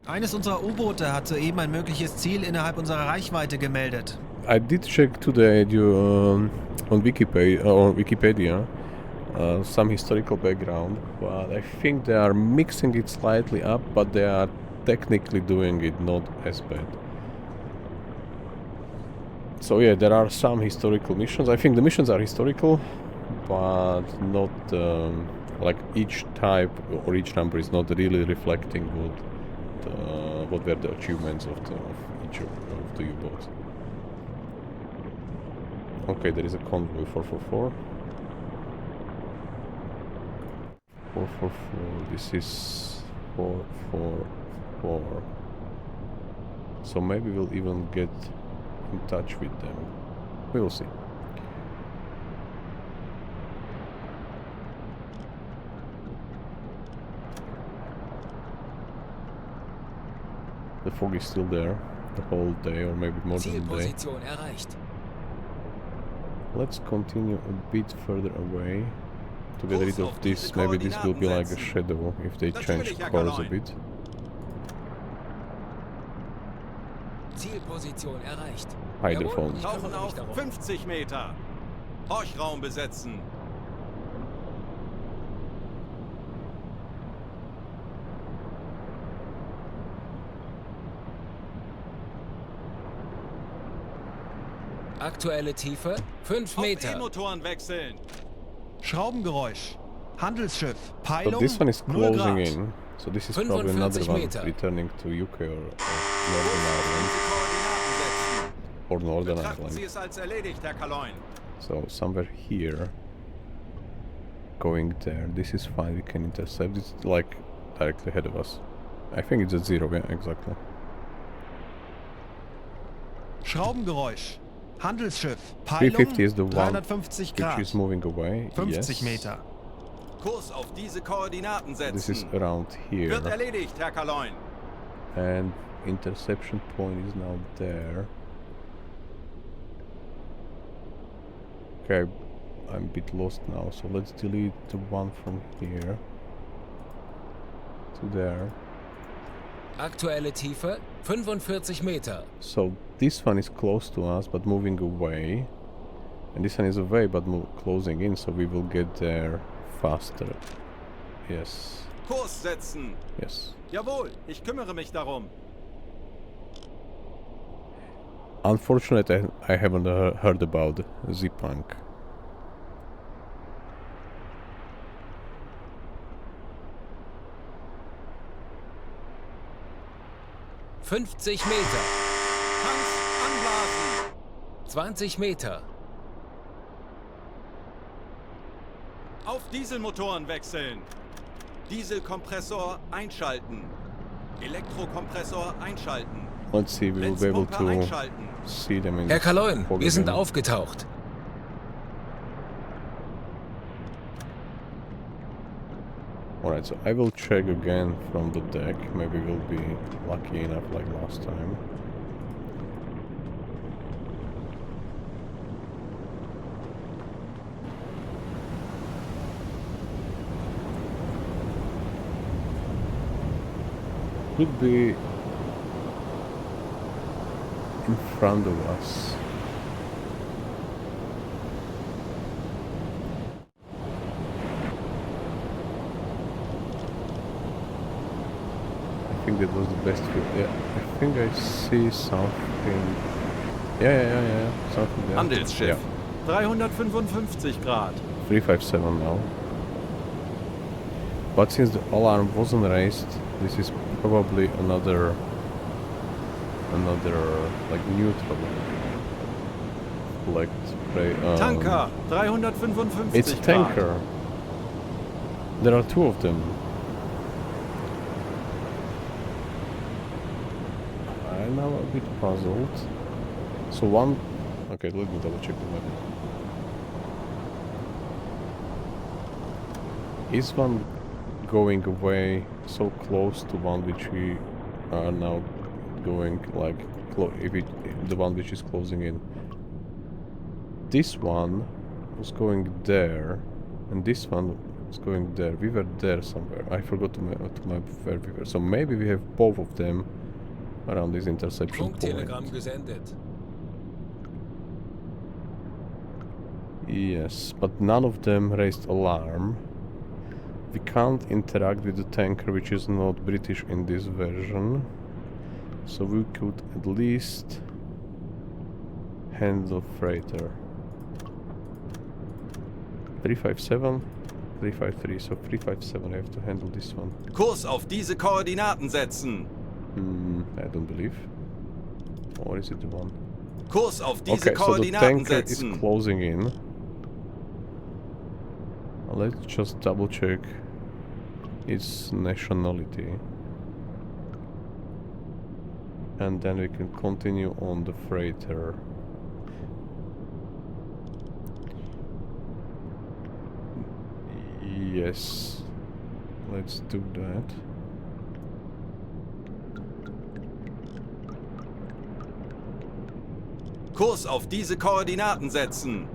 Speaker 2: Eines unserer U-Boote hat soeben ein mögliches Ziel innerhalb unserer Reichweite gemeldet.
Speaker 1: I did check today on Wikipedia some historical background, but I think they are mixing it slightly up, but they are technically doing it not as bad. So yeah, there are some historical missions. I think the missions are historical, but not like each type or each number is not really reflecting what were the achievements of each of the U-boats. Okay, there is a convoy 444. 444. This is 444. So maybe we'll even get in touch with them. We will see. The fog is still there the whole day, or maybe more than a day.
Speaker 4: Zielposition erreicht.
Speaker 1: Let's continue a bit further away to get rid of this. Maybe this will be like a shadow if they change course a bit.
Speaker 4: Zielposition erreicht.
Speaker 1: Hydrophone.
Speaker 4: Jawohl, ich
Speaker 3: Tauchen
Speaker 4: kümmere mich
Speaker 3: auf
Speaker 4: darum.
Speaker 3: 50 Meter. Horchraum besetzen.
Speaker 4: Aktuelle Tiefe 5
Speaker 3: Auf
Speaker 4: Meter.
Speaker 3: E-Motoren wechseln.
Speaker 2: Schraubengeräusch. Handelsschiff.
Speaker 1: So
Speaker 2: Peilung
Speaker 1: this one is
Speaker 2: 0
Speaker 1: closing
Speaker 2: Grad.
Speaker 1: in. So this is probably
Speaker 4: 45
Speaker 1: another one
Speaker 4: Meter.
Speaker 1: returning to UK or Northern
Speaker 3: Diese
Speaker 1: Ireland.
Speaker 3: Koordinaten setzen.
Speaker 1: Or Northern
Speaker 3: Betrachten Sie
Speaker 1: Ireland.
Speaker 3: es als erledigt, Herr Kaloin.
Speaker 1: So somewhere here. Going there. This is fine. We can intercept. It's like directly ahead of us. I think it's at 0. Yeah, exactly.
Speaker 2: Schraubengeräusch. Handelsschiff. Peilung
Speaker 1: 350 is the one
Speaker 2: 350
Speaker 1: which
Speaker 2: Grad.
Speaker 1: is moving away.
Speaker 2: 50
Speaker 1: Yes.
Speaker 2: Meter.
Speaker 3: Kurs auf diese Koordinaten
Speaker 1: This is
Speaker 3: setzen.
Speaker 1: around here.
Speaker 3: Wird erledigt, Herr Kaloin.
Speaker 1: And interception point is now there. Okay, I'm a bit lost now, so let's delete the one from here to there.
Speaker 4: Aktuelle Tiefe 45 Meter.
Speaker 1: So this one is close to us but moving away, and this one is away but closing in, so we will get there faster. Yes.
Speaker 3: Kurs setzen.
Speaker 1: Yes.
Speaker 3: Jawohl, ich kümmere mich darum.
Speaker 1: Unfortunately, I haven't heard about Z-Punk.
Speaker 4: $50 Meter.
Speaker 3: Tanks anblasen.
Speaker 4: 20 Meter.
Speaker 3: Auf Dieselmotoren wechseln. Dieselkompressor einschalten. Elektrokompressor einschalten.
Speaker 1: Let's see, we will be able
Speaker 3: Lenzpumpe
Speaker 1: to
Speaker 3: einschalten.
Speaker 1: see them in
Speaker 4: Herr
Speaker 1: this
Speaker 4: Kaloin,
Speaker 1: fog
Speaker 4: wir sind
Speaker 1: again.
Speaker 4: aufgetaucht.
Speaker 1: Alright, so I will check again from the deck. Maybe we'll be lucky enough like last time. Could be in front of us. I think that was the best fit. Yeah, I think I see something. Yeah. Something there.
Speaker 3: Handelsschiff.
Speaker 1: Yeah.
Speaker 3: 355 Grad.
Speaker 1: 357 now. But since the alarm wasn't raised, this is probably another like neutral flag spray.
Speaker 3: Tanker. 355
Speaker 1: It's a
Speaker 3: Grad.
Speaker 1: tanker. There are two of them. I'm now a bit puzzled. So one... Okay, let me double check the map. Is one going away so close to one which we are now going like... the one which is closing in. This one was going there, and this one was going there. We were there somewhere. I forgot to map where we were. So maybe we have both of them around this interception point.
Speaker 4: Funktelegramm gesendet.
Speaker 1: Yes, but none of them raised alarm. We can't interact with the tanker, which is not British in this version. So we could at least handle freighter. 357, 353, so 357 I have to handle this one.
Speaker 3: Kurs auf diese Koordinaten setzen.
Speaker 1: I don't believe. Or is it the one?
Speaker 3: Kurs auf diese
Speaker 1: Okay, so the
Speaker 3: Koordinaten
Speaker 1: tanker is
Speaker 3: setzen.
Speaker 1: closing in. Let's just double check its nationality. And then we can continue on the freighter. Yes, let's do that.
Speaker 3: Kurs auf diese Koordinaten setzen.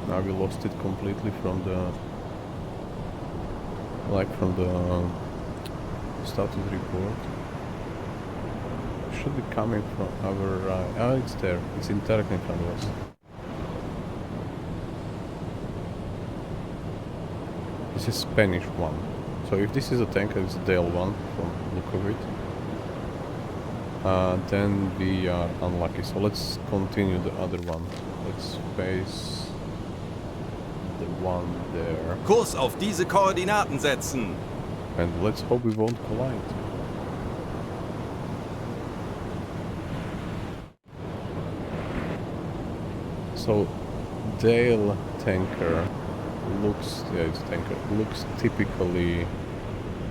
Speaker 1: Now we lost it completely from the status report. Should be coming from our right. Oh, it's there. It's directly in front of us. This is Spanish one. So if this is a tanker, it's Dale one from look of it. Then we are unlucky. So let's continue the other one. Let's face the one there.
Speaker 3: Kurs auf diese Koordinaten setzen.
Speaker 1: And let's hope we won't collide. So Dale tanker looks, yeah, it's tanker, looks typically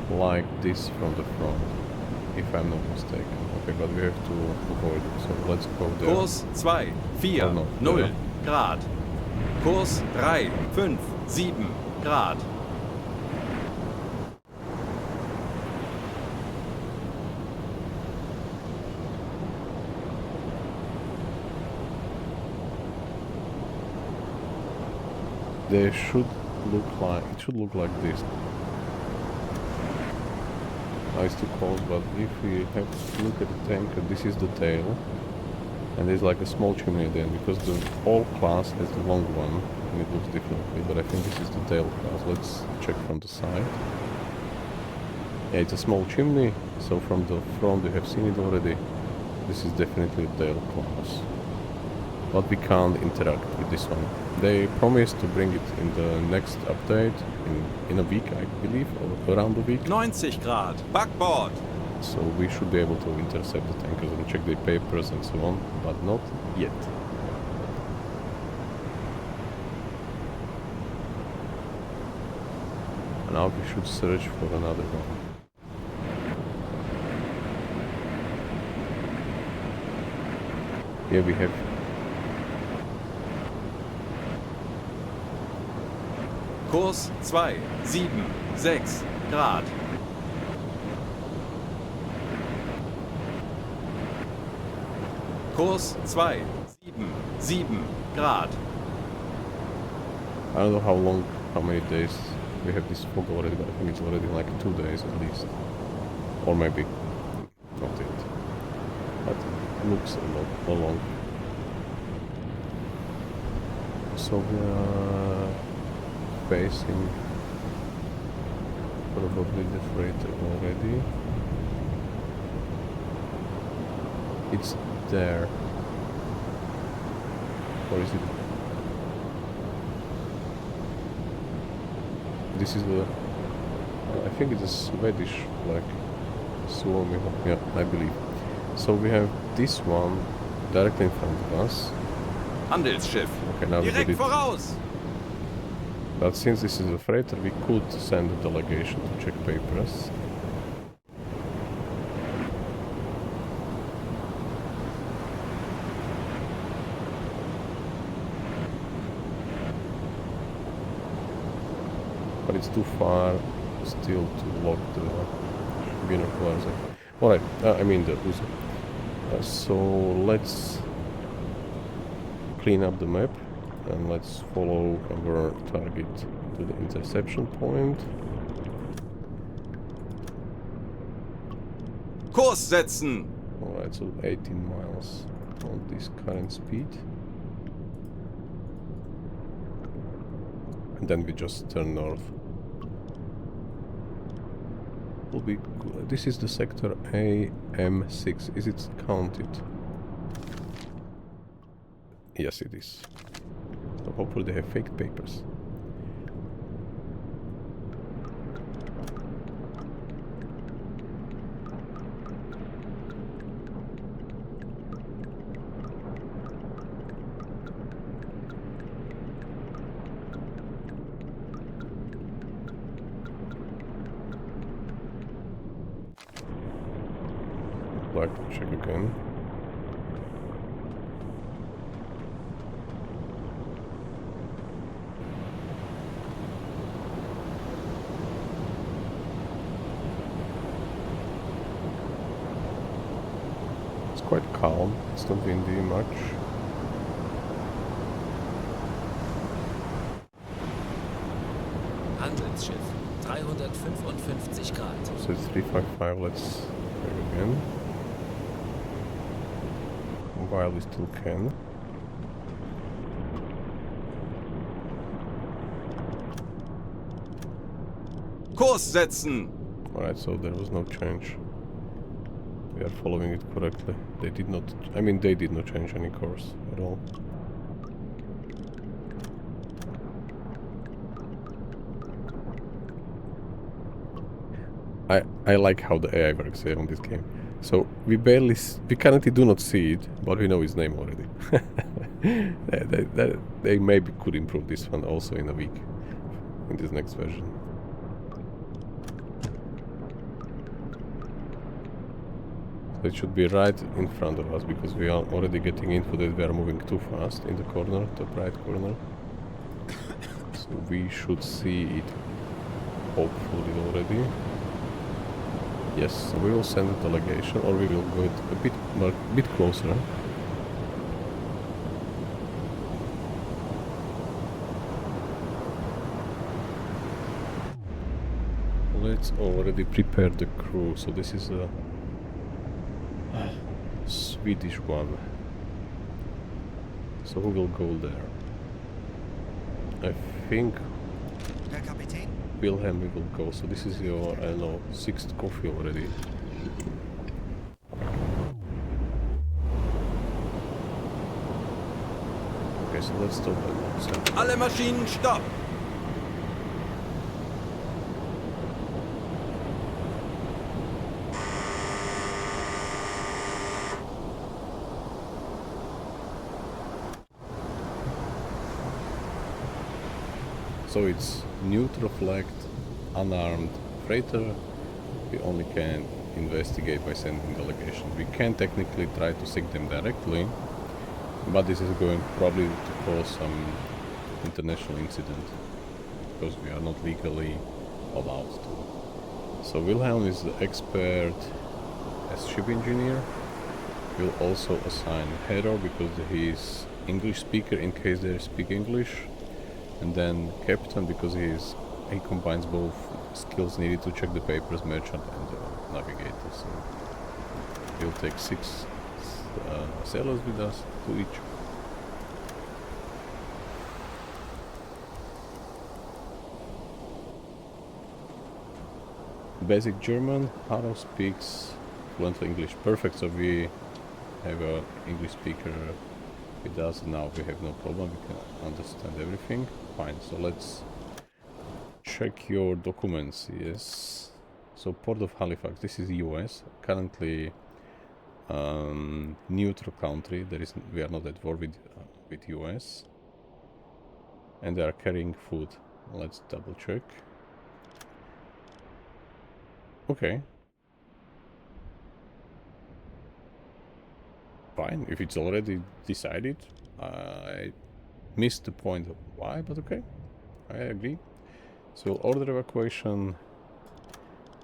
Speaker 1: like this from the front, if I'm not mistaken. Okay, but we have to avoid it, so let's go there.
Speaker 3: Kurs 2, 4,
Speaker 1: Oh, no.
Speaker 3: 0
Speaker 1: Yeah.
Speaker 3: Grad. Kurs 3, 5, 7 Grad.
Speaker 1: They should look like, it should look like this. Now it's too close, but if we have to look at the tanker, this is the tail. And there's like a small chimney then, because the whole class has the long one, and it looks differently, but I think this is the tail class. Let's check from the side. Yeah, it's a small chimney, so from the front you have seen it already. This is definitely a tail class. But we can't interact with this one. They promised to bring it in the next update, in a week I believe, or around a week.
Speaker 3: 90 Grad. Backboard.
Speaker 1: So we should be able to intercept the tankers and check their papers and so on, but not yet. Now we should search for another one. Here we have
Speaker 3: Kurs 2, 7, 6 Grad. Kurs 2, 7, 7 Grad.
Speaker 1: I don't know how many days we have this fog already, but I think it's already like 2 days at least. Or maybe not yet. But it looks a lot long. So we are facing probably the freighter already. It's there. Or is it? This is the... I think it's a Swedish flag. Suomi, yeah, I believe. So we have this one directly in front of us.
Speaker 3: Handelsschiff.
Speaker 1: Okay, now we get
Speaker 3: Direkt
Speaker 1: it.
Speaker 3: voraus.
Speaker 1: But since this is a freighter, we could send a delegation to check papers. But it's too far still to lock the Wiener Plaza. Alright, I mean the Uzo. So let's clean up the map and let's follow our target to the interception point.
Speaker 3: Kurs setzen.
Speaker 1: Alright, so 18 miles on this current speed. And then we just turn north. Will be good. This is the sector AM6. Is it counted? Yes, it is. So hopefully they have fake papers. Like to check again. It's quite calm, it's not windy much.
Speaker 4: Handelsschiff, 355 Grad.
Speaker 1: So it's 355, let's try again. While we still can.
Speaker 3: Kurs setzen.
Speaker 1: Alright, so there was no change. We are following it correctly. They did not... I mean, they did not change any course at all. I like how the AI works here on this game. So we currently do not see it, but we know his name already. They maybe could improve this one also in a week, in this next version. So it should be right in front of us, because we are already getting info that we are moving too fast in the corner, top right corner. So we should see it, hopefully already. Yes, so we will send a delegation, or we will go a bit closer. Let's already prepare the crew. So this is a Swedish one. So who will go there? I think
Speaker 2: Herr Kapitän,
Speaker 1: Wilhelm will go. So this is your, I don't know, 6th coffee already. Okay, so let's stop and
Speaker 3: Alle Maschinen stopp!
Speaker 1: So it's neutral flagged, unarmed freighter. We only can investigate by sending delegation. We can technically try to sink them directly, but this is going probably to cause some international incident, because we are not legally allowed to. So Wilhelm is the expert as ship engineer. We'll also assign Hero, because he is English speaker in case they speak English. And then Captain, because he combines both skills needed to check the papers, merchant and navigator. So we'll take 6 sailors with us, 2 each. Basic German. Haro speaks fluently English. Perfect. So we have an English speaker with us now. We have no problem. We can understand everything. Fine. So let's check your documents. Yes. So Port of Halifax. This is US. Currently neutral country. We are not at war with US. And they are carrying food. Let's double check. Okay. Fine, if it's already decided. I missed the point of why, but okay. I agree. So we'll order evacuation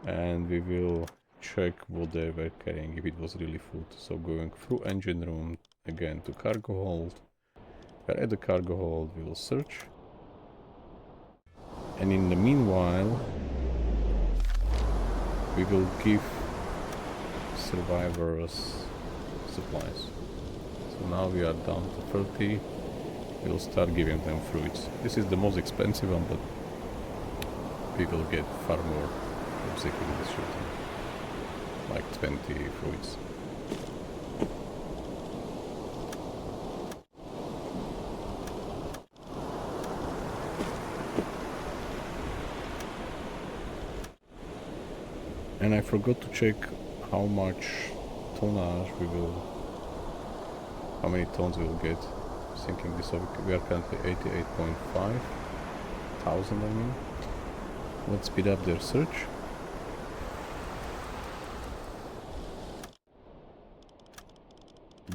Speaker 1: and we will check what they were carrying, if it was really food. So going through engine room again to cargo hold. We're at the cargo hold, we will search. And in the meanwhile, we will give survivors supplies. So now we are down to 30. We'll start giving them fruits. This is the most expensive one, but we will get far more from security shooting. Like 20 fruits. And I forgot to check how much tonnage how many tons we will get. Thinking this over, we are currently 88.5 thousand, I mean. Let's speed up their search.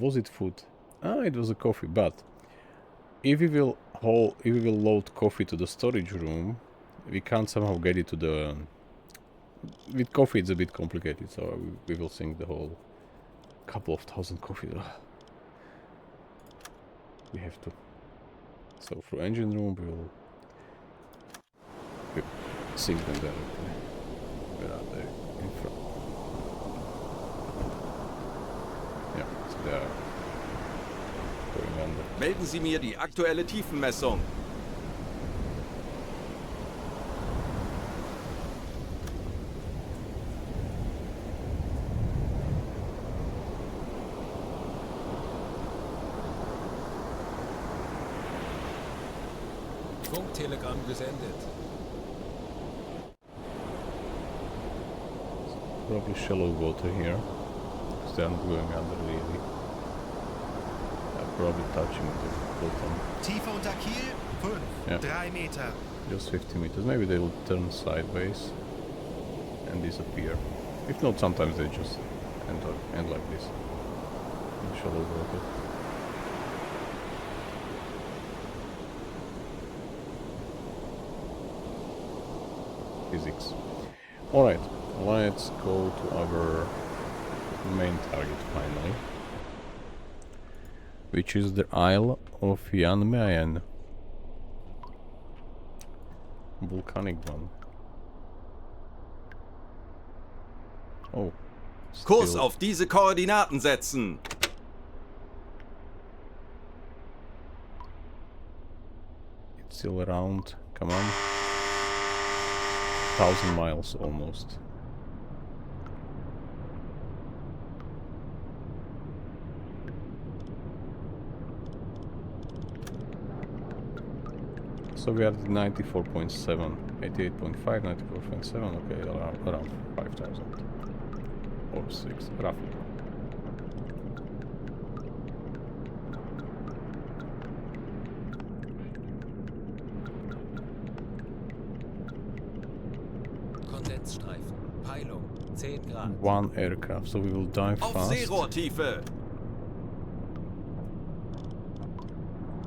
Speaker 1: Was it food? Ah, it was a coffee, but if we will load coffee to the storage room, we can't somehow get it to the... With coffee it's a bit complicated, so we will sink the whole couple of thousand coffee. We have to. So through engine room we'll sink them directly. Where are they? In front. Yeah, so they are going under.
Speaker 3: Melden Sie mir die aktuelle Tiefenmessung.
Speaker 4: Funktelegramm gesendet.
Speaker 1: Probably shallow water here, because they are not going under really. probably touching the bottom.
Speaker 2: Tiefe unter Kiel 5,
Speaker 1: Ja.
Speaker 2: 3 Meter.
Speaker 1: Just 50 meters. Maybe they'll turn sideways and disappear. If not, sometimes they just end like this. In shallow water. Physics. Alright, let's go to our main target finally. Which is the Isle of Jan Mayen. Volcanic one. Oh.
Speaker 3: Kurs
Speaker 1: still-
Speaker 3: auf diese Koordinaten setzen.
Speaker 1: It's still around. Come on. 1,000 miles almost. So we are at 94.7, 88.5, 94.7, okay, around 5,000. Or 6, roughly.
Speaker 4: Kondensstreifen. Peilung. 10 Grad.
Speaker 1: One aircraft, so we will dive
Speaker 3: Auf
Speaker 1: fast.
Speaker 3: Seerohrtiefe.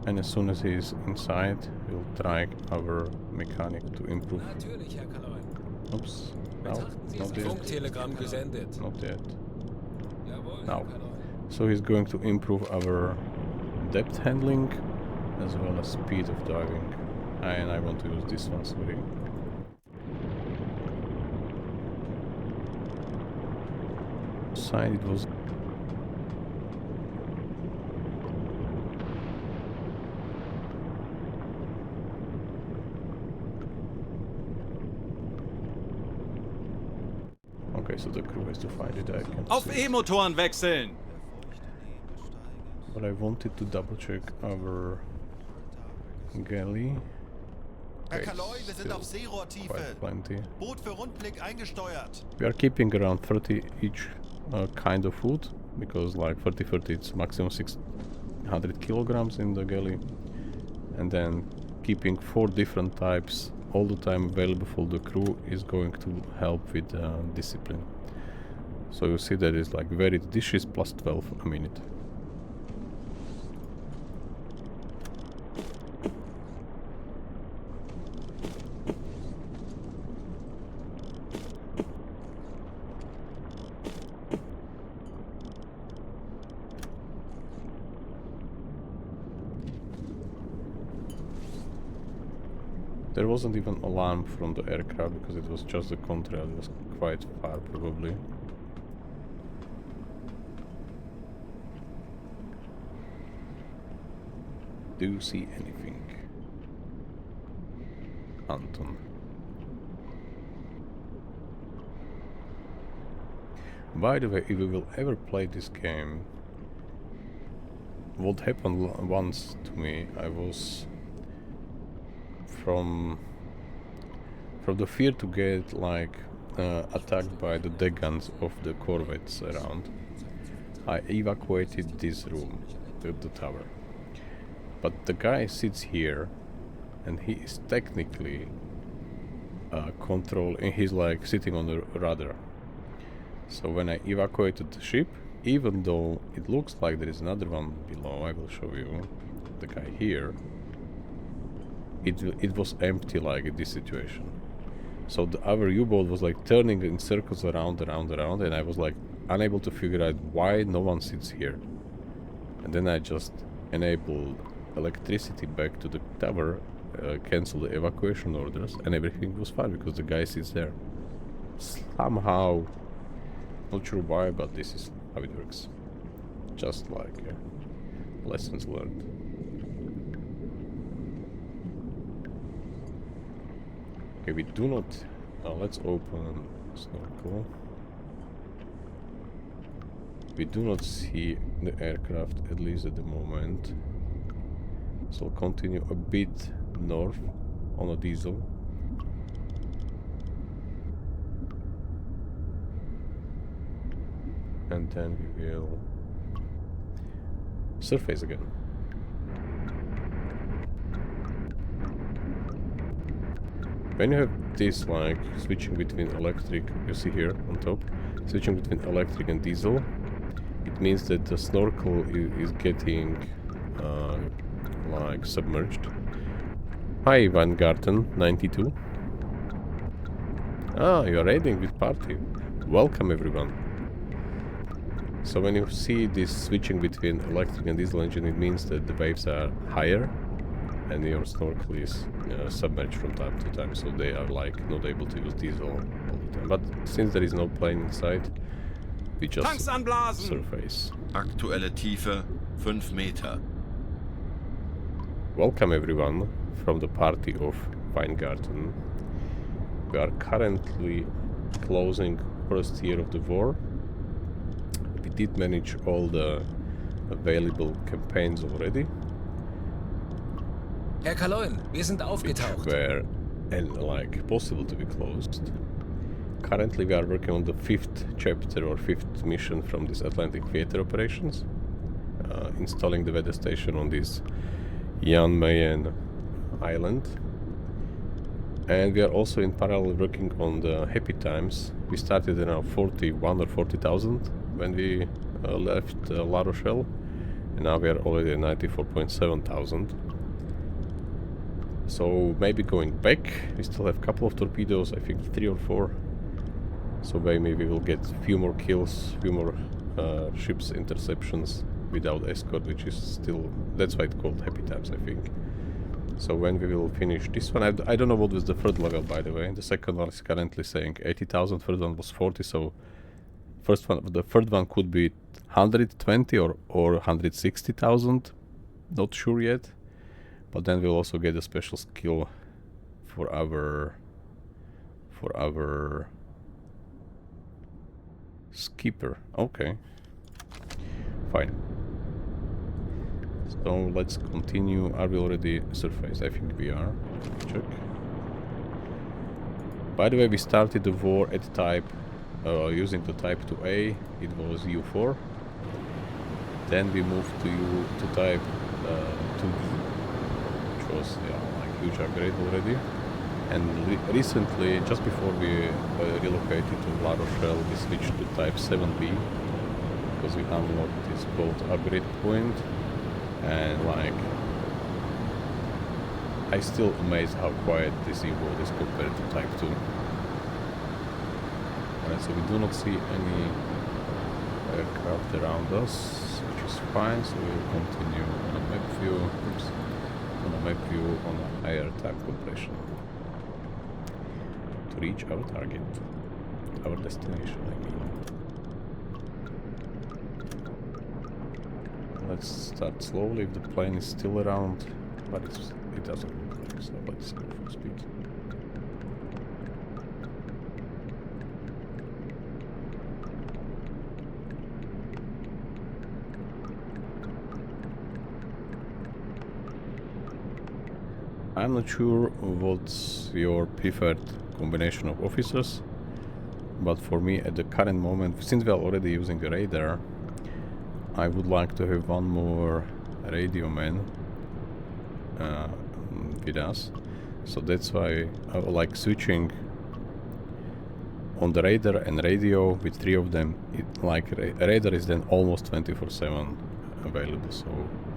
Speaker 1: And as soon as he's inside, we'll try our mechanic to improve.
Speaker 4: Natürlich, Herr Kaloin.
Speaker 1: Oops. No,
Speaker 4: Betrachten Sie
Speaker 1: not
Speaker 4: das
Speaker 1: yet.
Speaker 4: Funktelegramm gesendet.
Speaker 1: Not yet.
Speaker 4: Jawohl,
Speaker 1: Now.
Speaker 4: Herr Kaloin.
Speaker 1: So he's going to improve our depth handling as well as speed of diving. And I want to use this one, sorry. Side it was. Okay, so the crew has to find it. I can
Speaker 3: Auf
Speaker 1: see.
Speaker 3: E-Motoren wechseln.
Speaker 1: But I wanted to double check our galley.
Speaker 2: Herr
Speaker 1: Okay,
Speaker 2: Kaloy, wir sind
Speaker 1: still
Speaker 2: auf Seerohrtiefe.
Speaker 1: quite plenty.
Speaker 2: Boot für Rundblick eingesteuert.
Speaker 1: We are keeping around 30 each kind of food, because like 30 it's maximum 600 kilograms in the galley, and then keeping 4 different types all the time available for the crew is going to help with discipline. So you see that it's like varied dishes plus 12 a minute. There wasn't even alarm from the aircraft because it was just the contrail. It was quite far, probably. Do you see anything, Anton? By the way, if we will ever play this game, what happened once to me, I was from the fear to get like attacked by the deck guns of the corvettes around, I evacuated this room with the tower. But the guy sits here and he is technically he's like sitting on the rudder. So when I evacuated the ship, even though it looks like there is another one below, I will show you the guy here, it was empty like in this situation. So our U-boat was like turning in circles around, and I was like unable to figure out why no one sits here. And then I just enabled electricity back to the tower, cancel the evacuation orders, and everything was fine because the guy sits there. Somehow, not sure why, but this is how it works. Just like lessons learned. Okay, we do not... let's open snorkel. We do not see the aircraft, at least at the moment. So continue a bit north on a diesel. And then we will surface again. when you have this like switching between electric, you see here on top, switching between electric and diesel, it means that the snorkel is getting like submerged. Hi Weingarten 92. Ah, you are raiding with party. Welcome everyone. So when you see this switching between electric and diesel engine, it means that the waves are higher and your snorkel is submerged from time to time, so they are like not able to use diesel all the time. But since there is no plane inside, we just
Speaker 3: Tanks anblasen!
Speaker 1: surface.
Speaker 5: Aktuelle Tiefe 5 Meter.
Speaker 1: Welcome everyone from the party of Weingarten. We are currently closing first year of the war. We did manage all the available campaigns already,
Speaker 4: Herr Kaloin, wir sind
Speaker 1: which
Speaker 4: aufgetaucht.
Speaker 1: were like possible to be closed. Currently we are working on the 5th chapter or 5th mission from this Atlantic theater operations, installing the weather station on this Jan Mayen island. And we are also in parallel working on the happy times. We started around 41 or 40,000 when we left La Rochelle, and now we are already at 94.7 thousand. So maybe going back, we still have a couple of torpedoes, I think 3 or 4. So maybe we will get a few more kills, few more ships interceptions without escort, which is still, that's why it's called happy times, I think. So when we will finish this one, I don't know what was the third level, by the way. The second one is currently saying 80,000, third one was 40, so the third one could be 120 or 160,000, not sure yet. But then we'll also get a special skill for our skipper. Okay, fine. So let's continue. Are we already surfaced? I think we are. Check. By the way, we started the war at type using the type 2A. It was U4. Then we moved to type 2B. Was like huge upgrade already, and recently, just before we relocated to La Rochelle, we switched to type 7B because we unlocked this boat upgrade point, and like I still amazed how quiet this U-boat is compared to type 2. Alright, so we do not see any aircraft around us, which is fine, so we'll continue on a map view. Oops. On a map view on a higher time compression to reach our target, our destination, I mean. Let's start slowly if the plane is still around, but it doesn't look like so. Let's go full speed. I'm not sure what's your preferred combination of officers, but for me at the current moment, since we are already using a radar, I would like to have one more radio man with us. So that's why I like switching on the radar and radio with 3 of them. Radar is then almost 24/7 available, so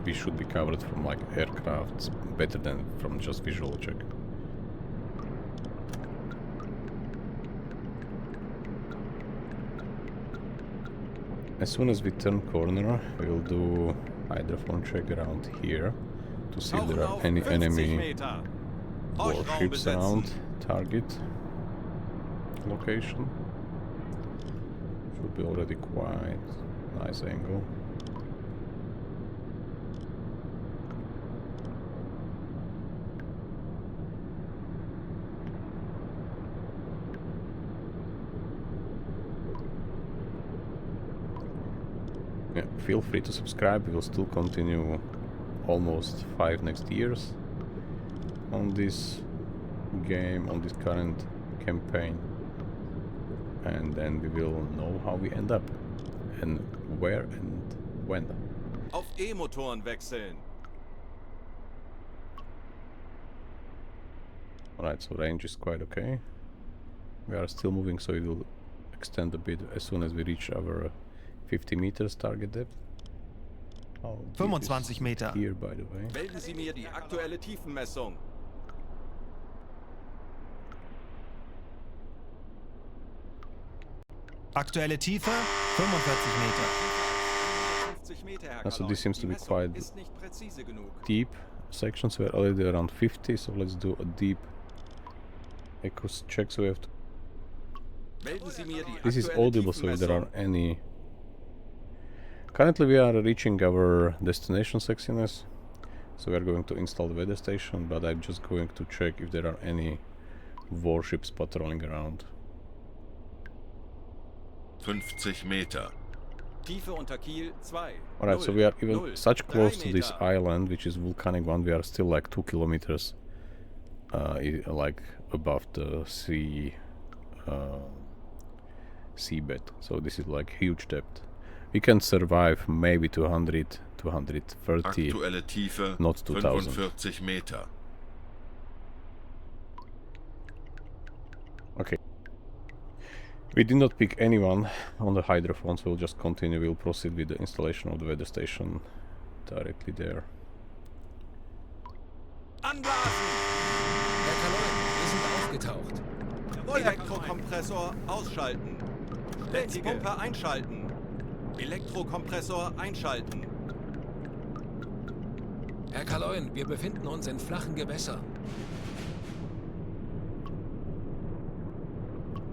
Speaker 1: we should be covered from like aircrafts better than from just visual check. As soon as we turn corner, we will do hydrophone check around here to see if there are any enemy warships around target location. Should be already quite nice angle. Yeah, feel free to subscribe. We will still continue almost 5 next years on this game, on this current campaign, and then we will know how we end up and where and when.
Speaker 3: Auf E-Motoren wechseln.
Speaker 1: Alright, so range is quite okay. We are still moving, so it will extend a bit as soon as we reach our 50 meters target depth. How deep is
Speaker 2: 25 Meter.
Speaker 1: here, by the way?
Speaker 3: Melden Sie mir die aktuelle Tiefenmessung.
Speaker 2: Aktuelle Tiefe 45 Meter.
Speaker 3: 50 Meter, Herr
Speaker 1: So
Speaker 3: Kaloy.
Speaker 1: this seems
Speaker 3: Die
Speaker 1: to be
Speaker 3: Messung
Speaker 1: quite
Speaker 3: ist nicht präzise genug.
Speaker 1: deep. Sections were already around 50, so let's do a deep echo check. So we have to.
Speaker 3: Melden Sie mir die
Speaker 1: This is
Speaker 3: aktuelle
Speaker 1: audible, so if there are
Speaker 3: Tiefenmessung.
Speaker 1: any. Currently, we are reaching our destination sexiness, so we are going to install the weather station. But I'm just going to check if there are any warships patrolling around.
Speaker 5: 50 Meter.
Speaker 3: Tiefe unter Kiel 2.
Speaker 1: Alright, so we are even
Speaker 3: 0,
Speaker 1: such close to
Speaker 3: 3
Speaker 1: this
Speaker 3: Meter.
Speaker 1: island, which is volcanic one. We are still like 2 kilometers, like above the sea, seabed. So this is like huge depth. We can survive maybe 200, 230.
Speaker 5: Aktuelle Tiefe
Speaker 1: Not 2000.
Speaker 5: 45 Meter.
Speaker 1: Okay. We did not pick anyone on the hydrophone, so we'll just continue. We'll proceed with the installation of the weather station directly there.
Speaker 3: Anblasen!
Speaker 4: Herr Kaloy, wir sind aufgetaucht.
Speaker 3: Elektrokompressor ausschalten. Blitzpumpe einschalten. Elektrokompressor einschalten.
Speaker 4: Herr Kaloy, wir befinden uns in flachen Gewässern.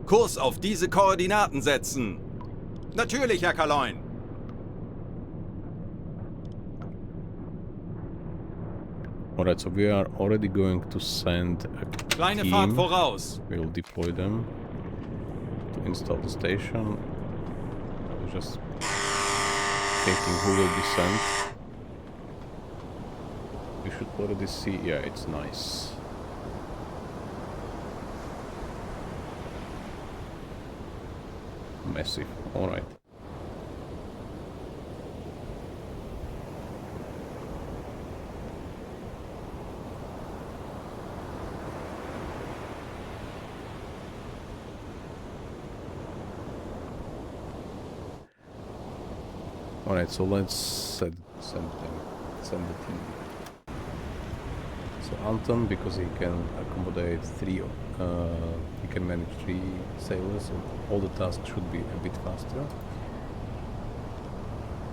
Speaker 3: Kurs auf diese Koordinaten setzen. Natürlich, Herr Kaloy.
Speaker 1: Alright, so we are already going to send a
Speaker 3: Kleine
Speaker 1: team.
Speaker 3: Fahrt voraus.
Speaker 1: We'll deploy them to install the station. I was just thinking who will be sent. We should already see. Yeah, it's nice. Massive. Alright. Alright, so let's send the team. So Anton, because he can accommodate three, he can manage 3 sailors, so all the tasks should be a bit faster.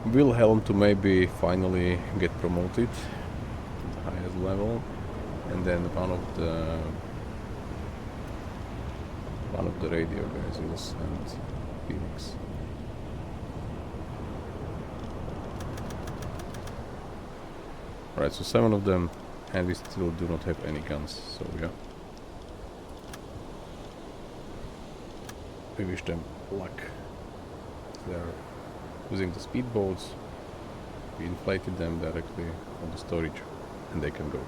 Speaker 1: Wilhelm to maybe finally get promoted to the highest level, and then one of the radio guys will send Phoenix. Right, so 7 of them, and we still do not have any guns, so yeah. We wish them luck. They're using the speedboats. We inflated them directly on the storage, and they can go.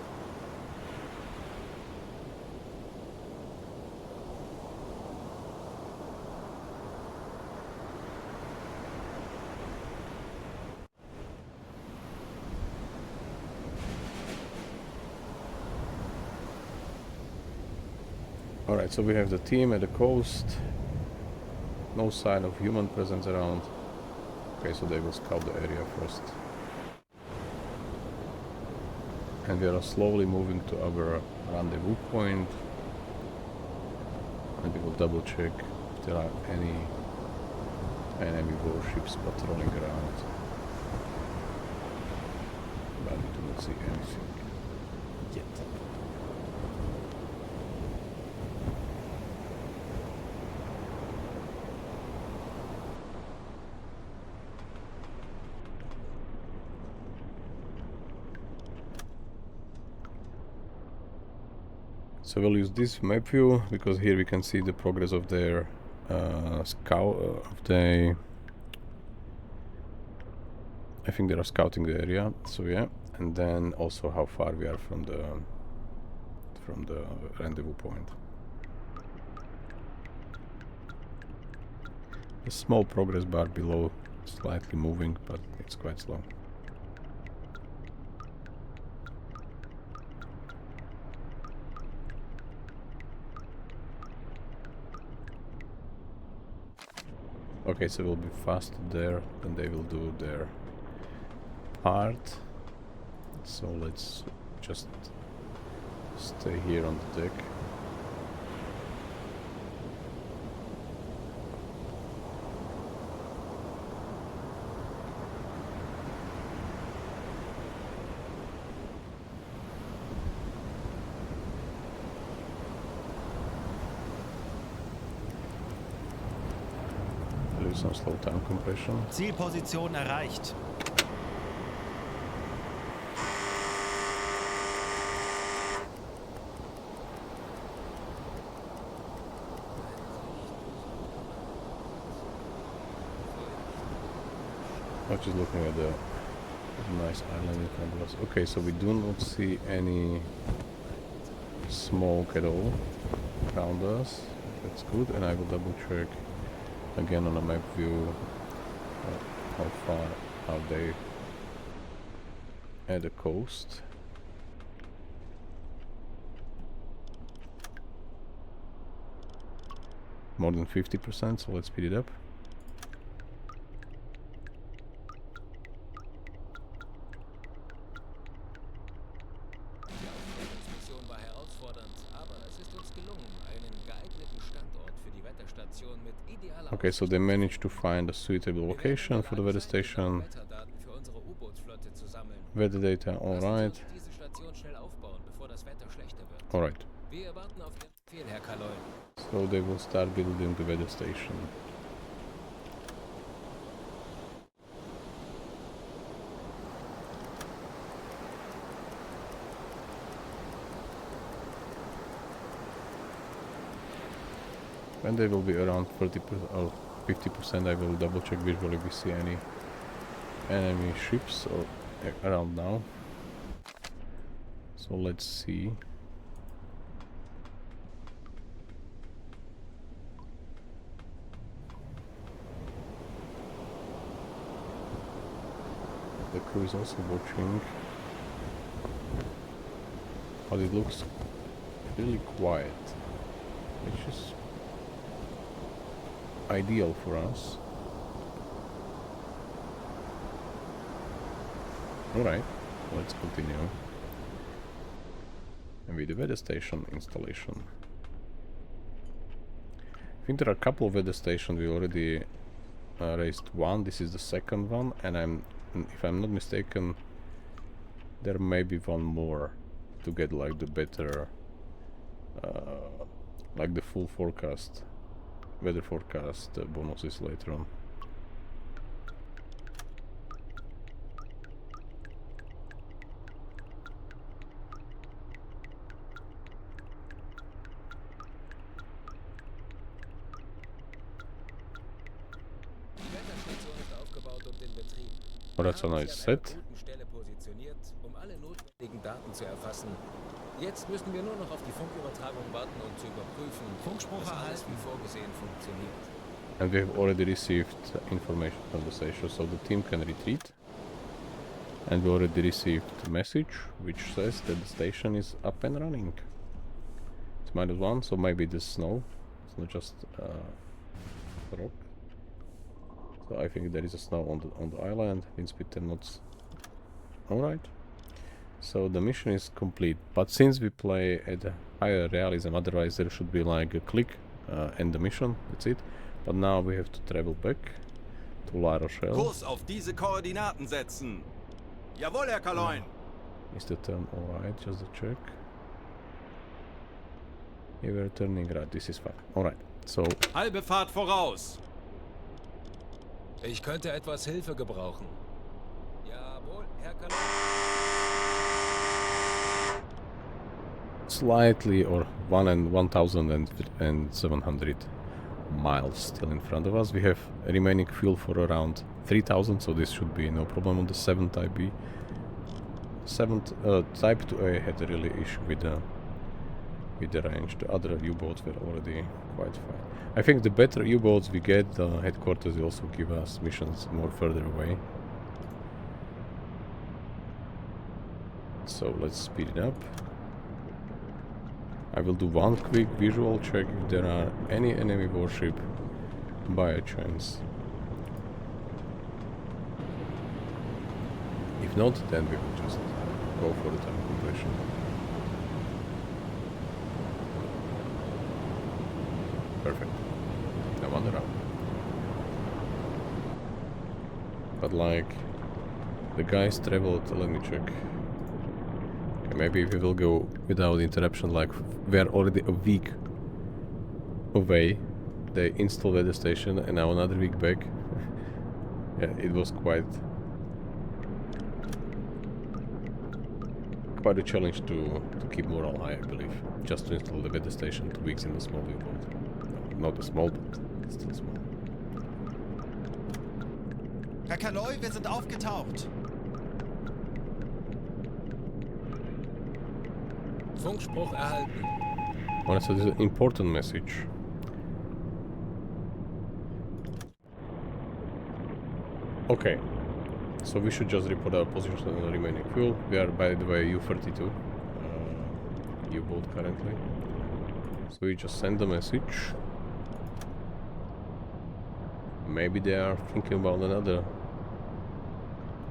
Speaker 1: Alright, so we have the team at the coast. No sign of human presence around. Okay, so they will scout the area first. And we are slowly moving to our rendezvous point. And we will double check if there are any enemy warships patrolling around. But we do not see anything yet. So we'll use this map view because here we can see the progress of their scout. I think they are scouting the area. So yeah, and then also how far we are from the rendezvous point. A small progress bar below, slightly moving, but it's quite slow. Okay, so we'll be faster there, and they will do their part. So let's just stay here on the deck. Some slow time compression.
Speaker 2: Zielposition erreicht.
Speaker 1: I'm just looking at the nice island in front of us. Okay, so we do not see any smoke at all around us. That's good, and I will double check again on a map view how far are they at the coast. More than 50%, so let's speed it up. Okay, so they managed to find a suitable location for the weather station. Weather data, alright. Alright. So they will start building the weather station. When they will be around 30% or 50%, I will double check visually if we see any enemy ships or around now. So let's see. The crew is also watching, but it looks really quiet, which is ideal for us. Alright, let's continue. And with the weather station installation. I think there are a couple of weather stations. We already raised one. This is the second one, and if I'm not mistaken, there may be one more to get like the better, like the full forecast. Weather forecast bonuses later on. Orania is set.
Speaker 4: Jetzt müssen wir nur noch auf die Funkübertragung warten und zu überprüfen,
Speaker 2: Funkspruch
Speaker 4: dass alles
Speaker 2: erhalten.
Speaker 4: wie vorgesehen funktioniert.
Speaker 1: And we have already received information from the station, so the team can retreat. And we already received a message which says that the station is up and running. It's -1, so maybe the snow. It's not just rock. So I think there is a snow on the island. Wind speed 10 knots. Alright. So the mission is complete, but since we play at a higher realism, otherwise there should be like a click end the mission, that's it. But now we have to travel back to La Rochelle.
Speaker 3: Kurs auf diese Koordinaten setzen. Jawohl, Herr Kaloin.
Speaker 1: Is the turn alright? Just a check. Yeah, we're turning right, this is fine. Alright, so...
Speaker 3: Halbe Fahrt voraus.
Speaker 4: Ich könnte etwas Hilfe gebrauchen. Jawohl, Herr Kaloin.
Speaker 1: Slightly, or 1,700 miles still in front of us. We have remaining fuel for around 3,000, so this should be no problem on the 7th Type B. 7th Type 2A had a really issue with the range. The other U-boats were already quite fine. I think the better U-boats we get, the headquarters will also give us missions more further away. So let's speed it up. I will do one quick visual check if there are any enemy warship by a chance If not, then we will just go for the time compression. Perfect. Now on around. But like, the guys traveled, let me check. Okay, maybe we will go without interruption, like we are already a week away. They installed weather station and now another week back. Yeah, it was quite a challenge to keep morale high, I believe. Just to install the weather station 2 weeks in a small U-boat. No, not a small, but it's still small.
Speaker 2: Herr Kaloi, wir sind aufgetaucht.
Speaker 4: Funkspruch erhalten.
Speaker 1: Well, so this is an important message. Okay, so we should just report our position on the remaining fuel. We are, by the way, U-32 U-boat currently. So we just send a message. Maybe they are thinking about another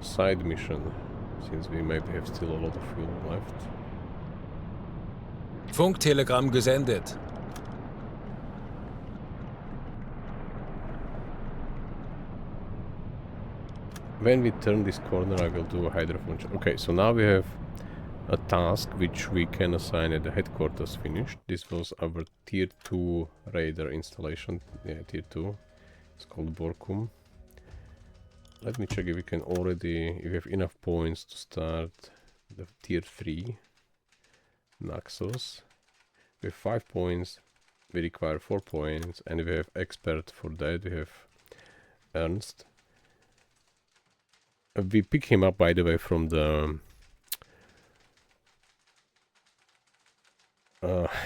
Speaker 1: side mission, since we maybe have still a lot of fuel left.
Speaker 4: Funktelegramm gesendet.
Speaker 1: When we turn this corner, I will do a hydrophone check. Okay, so now we have a task which we can assign at the headquarters finished. This was our tier 2 radar installation. Yeah, tier 2. It's called Borkum. Let me check if we can already, if we have enough points to start the tier 3 Naxos. We have 5 points, we require 4 points, and we have expert for that. We have Ernst. We pick him up, by the way, from the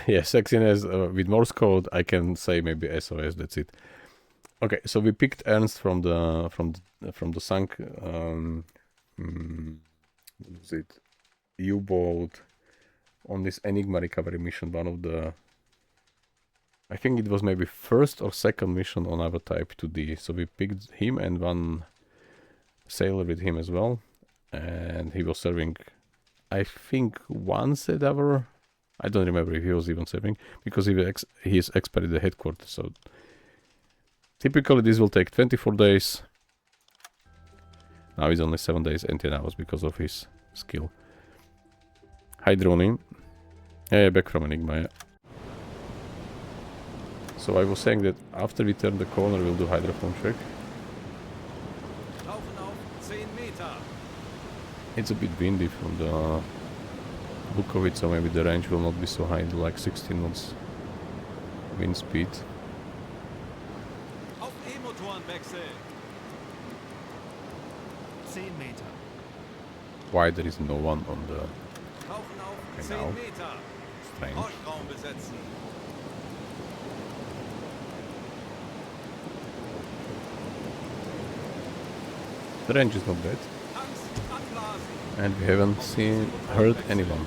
Speaker 1: yeah, sexiness with Morse code. I can say maybe SOS. That's it. Okay, so we picked Ernst from the sunk was it U-boat on this Enigma recovery mission. One of the, I think it was maybe first or second mission on our Type 2D. So we picked him and one sailor with him as well, and he was serving, I think, once at our, I don't remember if he was even serving, because he is expert at the headquarters. So typically this will take 24 days. Now it's only 7 days and 10 hours because of his skill. Hi Droni. Yeah, back from Enigma, yeah. So I was saying that after we turn the corner we'll do hydrophone check. It's a bit windy from the look of it, so maybe the range will not be so high, like 16 knots wind speed.
Speaker 3: Auf E-Motoren wechseln.
Speaker 2: 10 Meter.
Speaker 1: Why there is no one on the...
Speaker 3: Tauchen auf
Speaker 1: Okay,
Speaker 3: 10
Speaker 1: now.
Speaker 3: Meter.
Speaker 1: Strange.
Speaker 3: Horchraum besetzen.
Speaker 1: The range is not bad.
Speaker 3: Tanks anblasen.
Speaker 1: And we haven't heard anyone.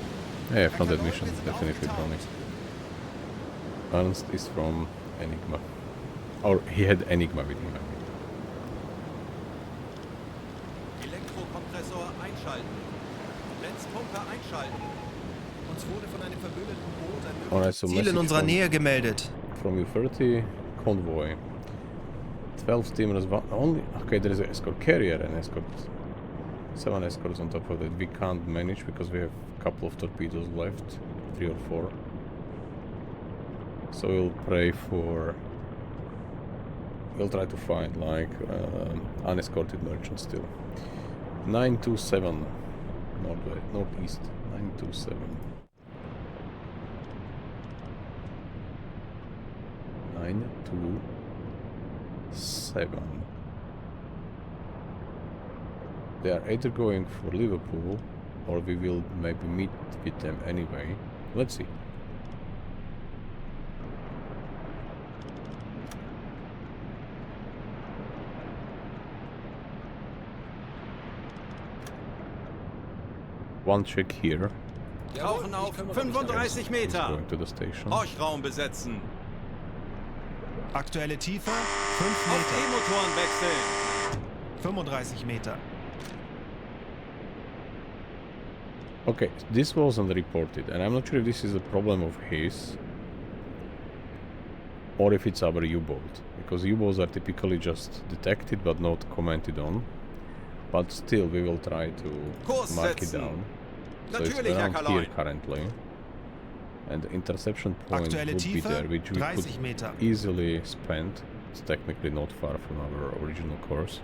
Speaker 1: Yeah, from that mission, definitely running. Ernst is from Enigma. Or he had Enigma with him, I mean.
Speaker 3: Elektrokompressor einschalten. Lenzpumpe einschalten.
Speaker 2: Uns wurde von einem verbündeten Boot ein
Speaker 1: Alright, so
Speaker 2: Ziel in
Speaker 1: message
Speaker 2: unserer
Speaker 1: from-
Speaker 2: Nähe gemeldet.
Speaker 1: From U-30, convoy. 12 steamers, only... Okay, there is an escort carrier and escort... 7 escorts on top of that. We can't manage because we have a couple of torpedoes left. 3 or 4. So we'll pray for... We'll try to find, like, unescorted merchants still. 927. Northeast. 927. 927. They are either going for Liverpool or we will maybe meet with them anyway. Let's see. One check here.
Speaker 3: Tauchen auf 35
Speaker 1: He's
Speaker 3: Meter.
Speaker 1: going to the station.
Speaker 3: Horchraum besetzen.
Speaker 2: Aktuelle Tiefe 5
Speaker 3: Auf
Speaker 2: Meter.
Speaker 3: E-Motoren wechseln.
Speaker 2: 35 Meter.
Speaker 1: Okay, this wasn't reported, and I'm not sure if this is a problem of his or if it's our U-boat, because U-boats are typically just detected but not commented on. But still, we will try to
Speaker 3: Kurs
Speaker 1: mark it
Speaker 3: setzen.
Speaker 1: down. So it's
Speaker 3: Natürlich, Herr
Speaker 1: around
Speaker 3: Kaloin.
Speaker 1: here currently, and the interception point
Speaker 2: Aktuelle
Speaker 1: would be
Speaker 2: Tiefe
Speaker 1: there, which we
Speaker 2: 30
Speaker 1: could
Speaker 2: Meter.
Speaker 1: easily spend. It's technically not far from our original course.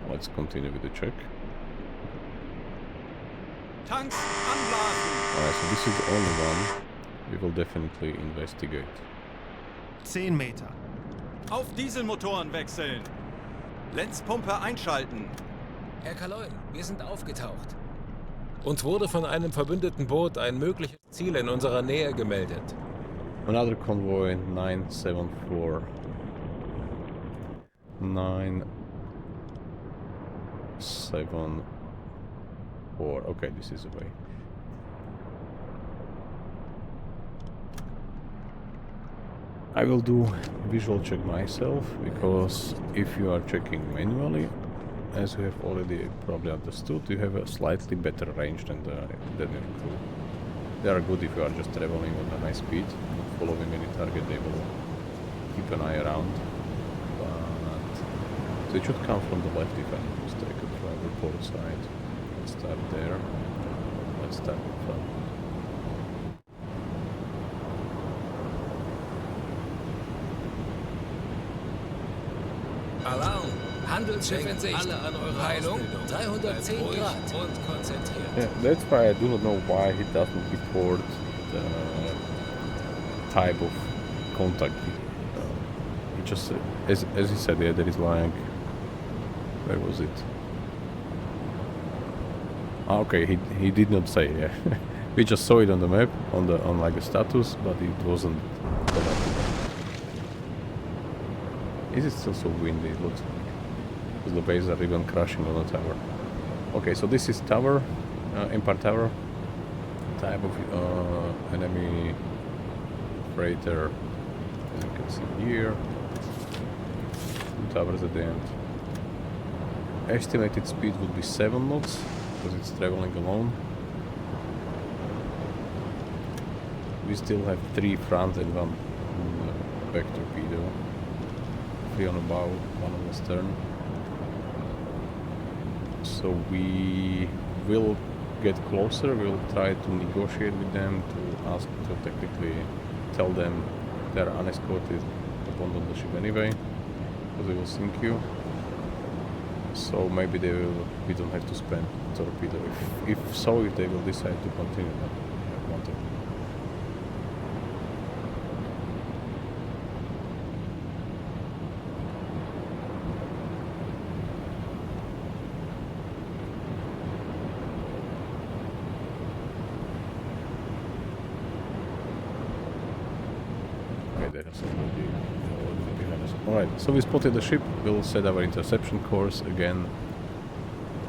Speaker 1: Let's continue with the check.
Speaker 3: Tanks anblasen.
Speaker 1: Alright, so this is the only one we will definitely investigate.
Speaker 2: 10 Meter.
Speaker 3: Auf Dieselmotoren wechseln. Lenzpumpe einschalten.
Speaker 4: Herr Kaloin, wir sind aufgetaucht. Uns wurde von einem verbündeten Boot ein mögliches Ziel in unserer Nähe gemeldet.
Speaker 1: Another convoy 974. 974. Okay, this is the way. I will do visual check myself, because if you are checking manually, as you have already probably understood, you have a slightly better range than your crew. They are good if you are just traveling at a high speed, not following any target. They will keep an eye around. But so it should come from the left if I'm not mistaken, from our port side. Let's start there. Let's start from.
Speaker 4: Alarm! Handelsschiff in Sicht. Alle an eure Heilung. 310 Grad. Und konzentriert.
Speaker 1: Yeah, that's why I do not know why he doesn't report the type of contact. He just, as he said, yeah, there is like, where was it? Ah, okay, he did not say. Yeah, we just saw it on the map, on like a status, but it wasn't. Is it still so windy? It looks like. Because the waves are even crashing on the tower. Okay, so this is tower, Empire Tower. Type of enemy freighter, as you can see here. Two towers at the end. Estimated speed would be 7 knots, because it's traveling alone. We still have 3 front and 1 back torpedo. 3 on the bow, 1 on the stern. So we will get closer, we'll try to negotiate with them, to ask to technically tell them they're unescorted, abandon the ship anyway, because they will sink you. So maybe we don't have to spend torpedo. If they will decide to continue, then we want to. Alright, so we spotted the ship, we'll set our interception course again,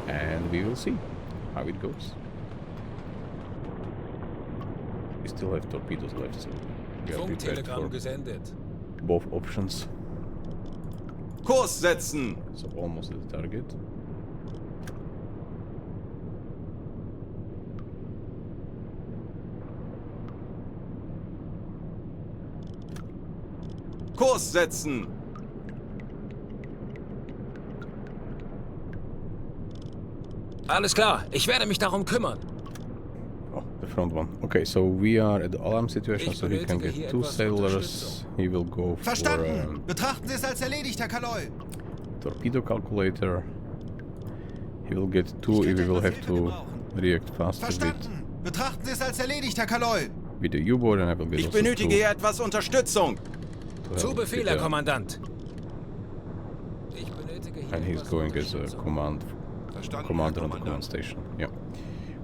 Speaker 1: and we will see how it goes. We still have torpedoes left, so we are prepared
Speaker 4: Funktelegramm
Speaker 1: for
Speaker 4: gesendet.
Speaker 1: both options.
Speaker 3: Kurs setzen.
Speaker 1: So almost at the target.
Speaker 3: Kurs setzen.
Speaker 4: Alles klar, ich werde mich darum kümmern.
Speaker 1: Oh, the front one. Okay, so we are at the alarm situation, so he can get 2 sailors. He will go for
Speaker 2: Verstanden! Betrachten Sie es als erledigt, Herr Kaloy.
Speaker 1: torpedo calculator. He will get 2 if we will have to react faster
Speaker 2: Verstanden! Betrachten Sie es als erledigt, Herr Kaloy.
Speaker 1: with the U-boat, and I will get
Speaker 3: Ich
Speaker 1: also
Speaker 3: benötige
Speaker 1: 2
Speaker 3: hier etwas Unterstützung.
Speaker 1: to
Speaker 4: Zu
Speaker 1: help
Speaker 4: Befehl,
Speaker 1: with
Speaker 4: Herr
Speaker 1: the-
Speaker 4: Kommandant. Ich benötige hier
Speaker 1: And he's
Speaker 4: etwas
Speaker 1: going as a
Speaker 4: Unterstützung.
Speaker 5: Verstanden,
Speaker 1: commander
Speaker 5: Herr
Speaker 1: on the command
Speaker 5: Kommandant.
Speaker 1: station. Yeah.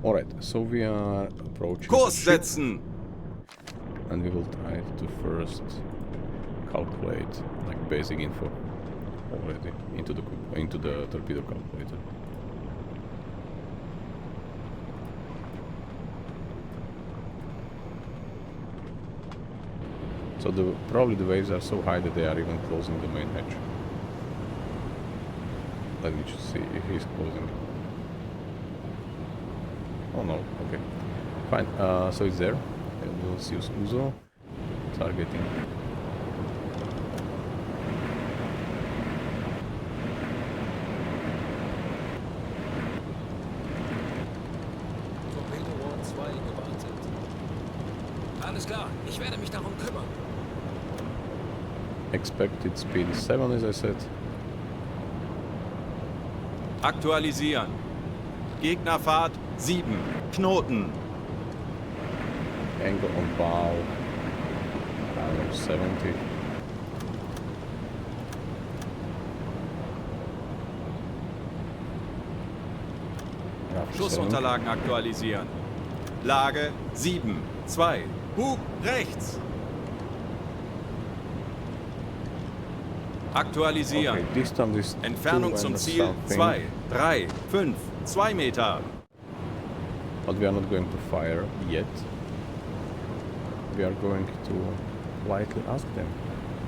Speaker 1: Alright, so we are approaching
Speaker 3: Kurs
Speaker 1: the ship,
Speaker 3: setzen.
Speaker 1: and we will try to first calculate like basic info already into the torpedo calculator. So probably the waves are so high that they are even closing the main hatch. Let me just see if he's closing. Oh no, okay. Fine, so it's there. We'll use Uzo. Targeting.
Speaker 4: Torpedoed 2 gewartet. Alles klar, ich werde mich darum kümmern.
Speaker 1: Expected speed is 7, as I said.
Speaker 3: Aktualisieren. Gegnerfahrt 7. Knoten.
Speaker 1: Angle on bow. Around 70. Roughly 7.
Speaker 3: Schussunterlagen aktualisieren. Lage 7. 2. Bug rechts. Aktualisieren.
Speaker 1: Okay, distance is
Speaker 3: Entfernung
Speaker 1: 2
Speaker 3: zum
Speaker 1: and
Speaker 3: Ziel
Speaker 1: something,
Speaker 3: 2, 3, 5, 2 Meter.
Speaker 1: but we are not going to fire yet. We are going to politely ask them.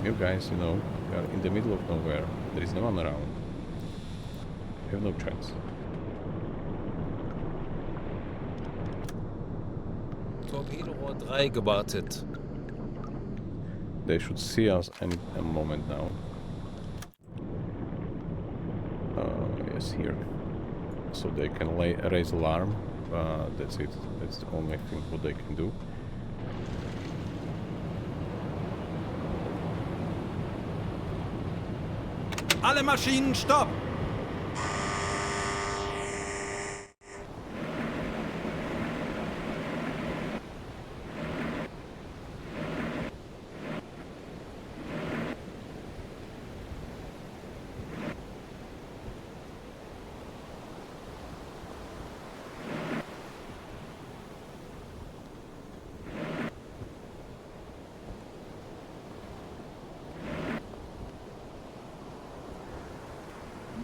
Speaker 1: You guys, you know, we are in the middle of nowhere. There is no one around. We have no chance.
Speaker 4: Torpedoed 3 gewartet.
Speaker 1: They should see us any a moment now. Yes, here. So they can raise alarm. That's it. That's the only thing what they can do.
Speaker 3: Alle Maschinen stopp!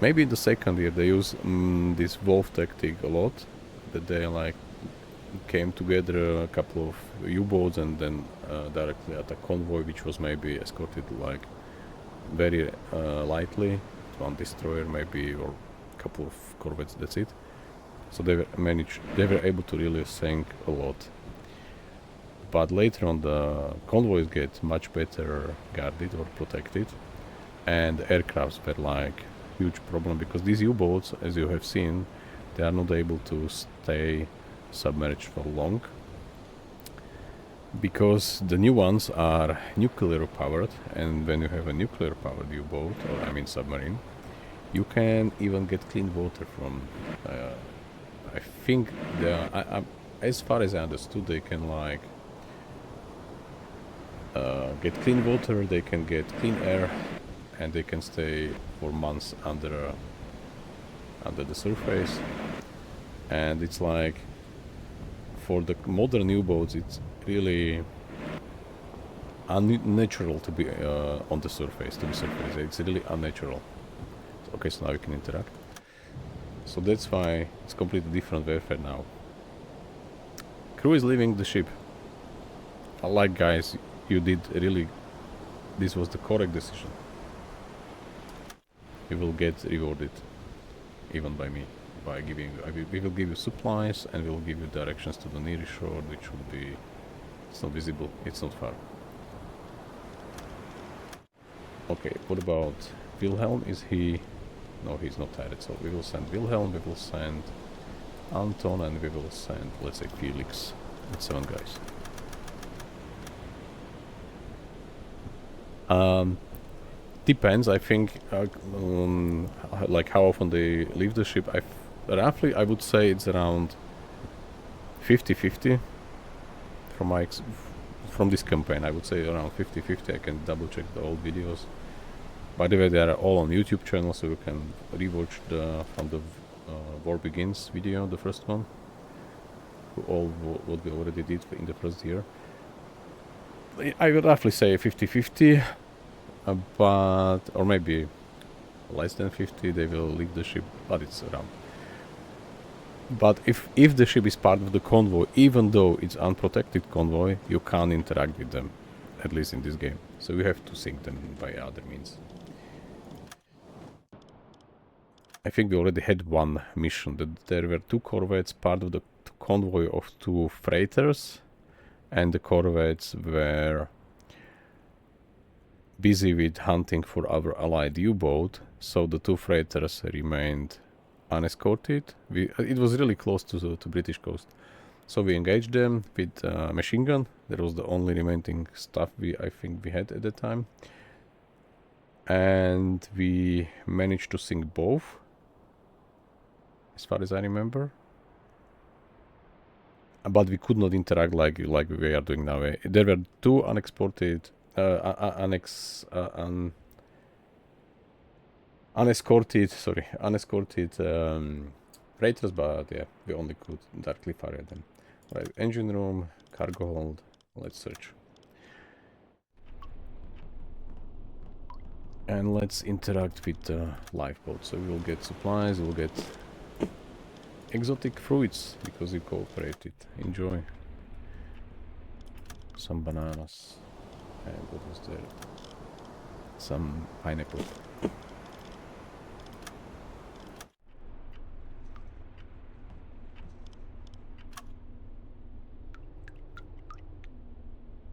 Speaker 1: Maybe in the second year they use this wolf tactic a lot. That they like came together a couple of U-boats and then directly attack convoy, which was maybe escorted like very lightly, one destroyer maybe or a couple of corvettes. That's it. So they were able to really sink a lot. But later on the convoys get much better guarded or protected, and the aircrafts were like huge problem because these U-boats, as you have seen, they are not able to stay submerged for long because the new ones are nuclear powered, and when you have a nuclear powered U-boat, or I mean submarine, you can even get clean water from I think as far as I understood, they can like get clean water, they can get clean air, and they can stay for months under the surface. And it's like for the modern U-boats, it's really unnatural to be on the surface. It's really unnatural. Okay, so now you can interact. So that's why it's completely different warfare now. Crew is leaving the ship. I like, guys, you did really. This was the correct decision. You will get rewarded, even by me, by giving. We will give you supplies and we will give you directions to the nearest shore, which will be. It's not visible. It's not far. Okay. What about Wilhelm? Is he? No, he's not tired. So we will send Wilhelm. We will send Anton, and we will send, let's say, Felix. With 7 guys. Depends, I think, like how often they leave the ship. Roughly, I would say it's around 50-50 from this campaign. I would say around 50-50. I can double check the old videos. By the way, they are all on YouTube channel, so you can rewatch from the War Begins video, the first one. All what we already did in the first year. I would roughly say 50-50. But, or maybe less than 50, they will leave the ship, but it's around. But if the ship is part of the convoy, even though it's unprotected convoy, you can't interact with them, at least in this game. So you have to sink them by other means. I think we already had one mission, that there were 2 corvettes part of the convoy of 2 freighters, and the corvettes were busy with hunting for our allied U-boat, so the 2 freighters remained unescorted. It was really close to the British coast. So we engaged them with machine gun. That was the only remaining stuff I think we had at the time. And we managed to sink both, as far as I remember. But we could not interact like we are doing now. There were 2 unescorted freighters, but yeah, we only could directly fire them. Right, engine room, cargo hold. Let's search. And let's interact with the lifeboat. So we will get supplies, we'll get exotic fruits because we cooperated. Enjoy. Some bananas. And what was there? Some pineapple.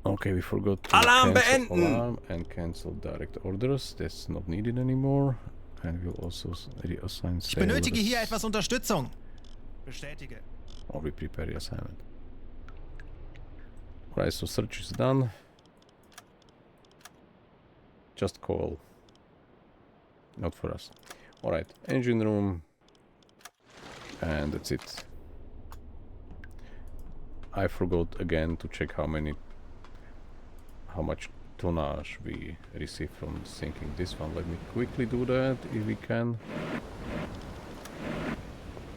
Speaker 1: Okay, we forgot to
Speaker 3: Alarm
Speaker 1: cancel
Speaker 3: beenden!
Speaker 1: alarm and cancel direct orders. That's not needed anymore. And we'll also reassign
Speaker 2: Ich benötige hier
Speaker 1: sailors.
Speaker 2: etwas Unterstützung. Bestätige.
Speaker 1: Or we prepare the assignment. Alright, so search is done. Just call. Not for us. Alright, engine room. And that's it. I forgot again to check how much tonnage we received from sinking this one. Let me quickly do that if we can.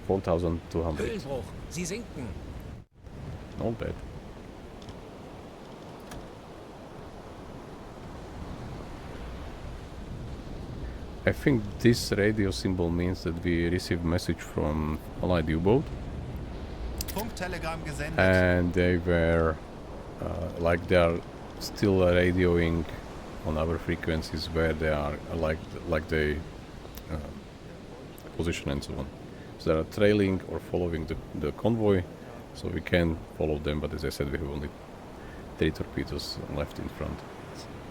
Speaker 1: 4,200.
Speaker 4: Höhlenbruch. Sie sinken.
Speaker 1: Not bad. I think this radio symbol means that we received message from Allied U-boat,
Speaker 2: Funktelegramm gesendet.
Speaker 1: and they were like they are still radioing on our frequencies where they are like they position and so on. So they are trailing or following the convoy, so we can follow them. But as I said, we have only 3 torpedoes left in front.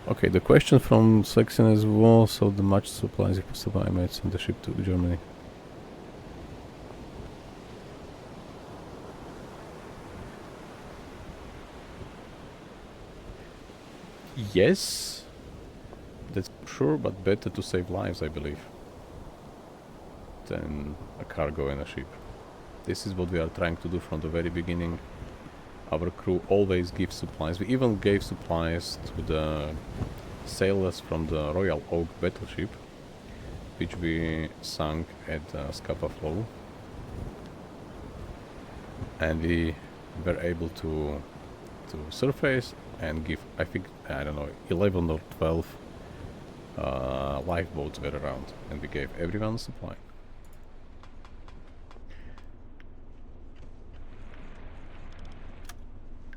Speaker 1: Okay, the question from section is was so the much supplies if possible I might send the ship to Germany. Yes, that's sure, but better to save lives, I believe, than a cargo and a ship. This is what we are trying to do from the very beginning. Our crew always gives supplies. We even gave supplies to the sailors from the Royal Oak battleship, which we sunk at Scapa Flow. And we were able to surface and give, I think, I don't know, 11 or 12 lifeboats were around, and we gave everyone a supply.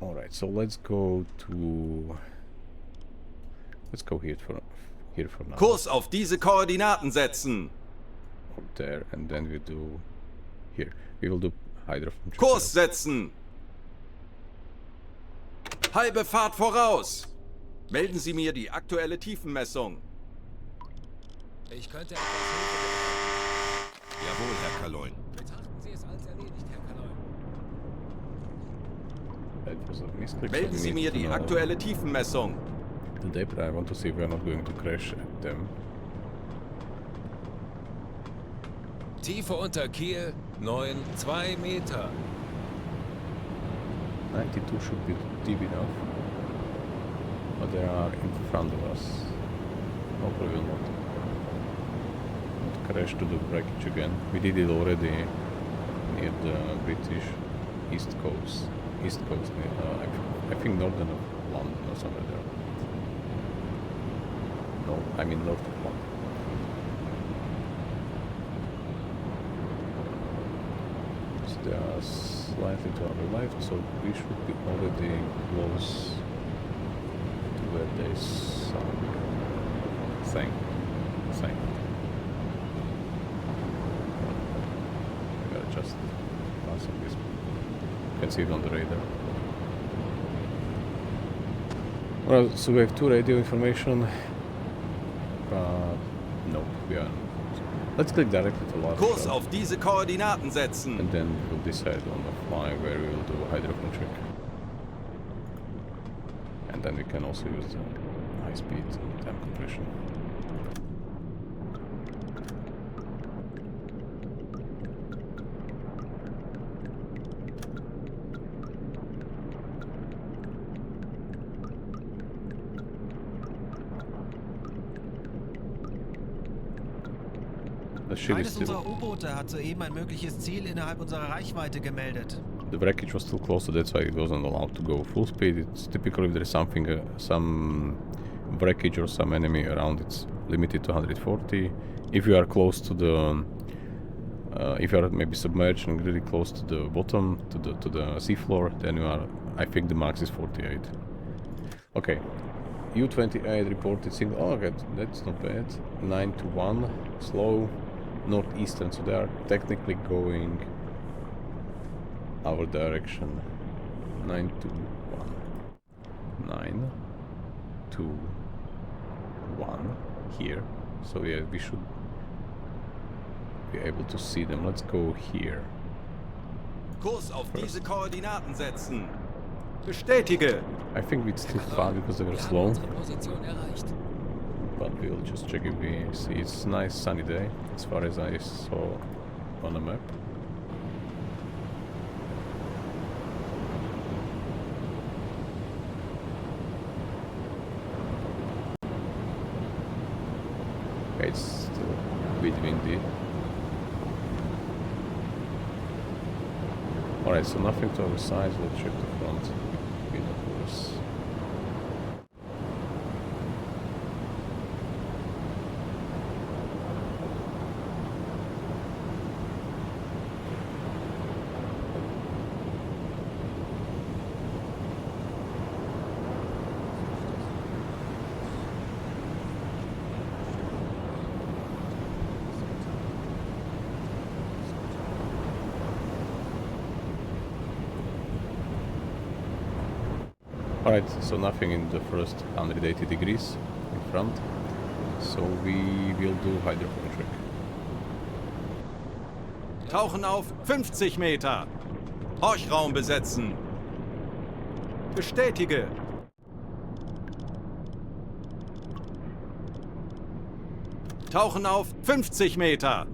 Speaker 1: Alright, so let's go here for now.
Speaker 3: Kurs auf diese Koordinaten setzen.
Speaker 1: Or there, and then we do here. We will do Hydro from
Speaker 3: Kurs setzen. Halbe Fahrt voraus. Melden Sie mir die aktuelle Tiefenmessung.
Speaker 4: Ich könnte etwas Hilfe gebrauchen.
Speaker 5: Jawohl, Herr Kaloin.
Speaker 4: Betrachten Sie es als erledigt, Herr Kaloin.
Speaker 1: That was a misclick.
Speaker 3: Melden Sie mir die aktuelle Tiefenmessung.
Speaker 1: The depth, I want to see if we are not going to crash at them.
Speaker 4: Tiefe unter Kiel 9,2 Meter.
Speaker 1: 92 should be deep enough. But they are in front of us. Hopefully we will not crash to the wreckage again. We did it already near the British East Coast. I think northern of London or somewhere there. No, I mean north of London. So they are slightly to our left, so we should be already close to where they sunk. Sank. We are just passing this. can see it on the radar. Well, so we have 2 radio information, but no, we are. Let's click directly to La
Speaker 3: Kurs
Speaker 1: Rochelle,
Speaker 3: auf diese Koordinaten setzen.
Speaker 1: and then we'll decide on the fly where we will do a hydrophone check. And then we can also use the high-speed time compression. The ship is
Speaker 2: Eines
Speaker 1: still.
Speaker 2: unserer U-Boote hat soeben ein mögliches Ziel innerhalb unserer Reichweite gemeldet.
Speaker 1: The wreckage was still close, so that's why it wasn't allowed to go full speed. It's typically if there is something, some wreckage or some enemy around, it's limited to 140. If you are close to the, if you are maybe submerged and really close to the bottom, to the seafloor, then you are. I think the max is 48. Okay, U-28 reported single. Oh, okay, that's not bad. 9 to 1, slow, northeastern. So they are technically going our direction. 9 to 1. 9 to 1 here. So yeah, we should be able to see them. Let's go here.
Speaker 3: Kurs auf diese Koordinaten setzen. Bestätige.
Speaker 1: I think we'd still far because they were
Speaker 4: Wir haben
Speaker 1: slow,
Speaker 4: unsere Position erreicht.
Speaker 1: but we'll just check if we see. It's a nice sunny day as far as I saw on the map. Okay, it's still a bit windy. Alright, so nothing to our side, we'll check the front. Binoculars. Alright, so nothing in the first 180 degrees in front, so we will do hydrophone check.
Speaker 3: Tauchen auf 50 Meter. Horchraum besetzen. Bestätige. Tauchen auf 50 Meter.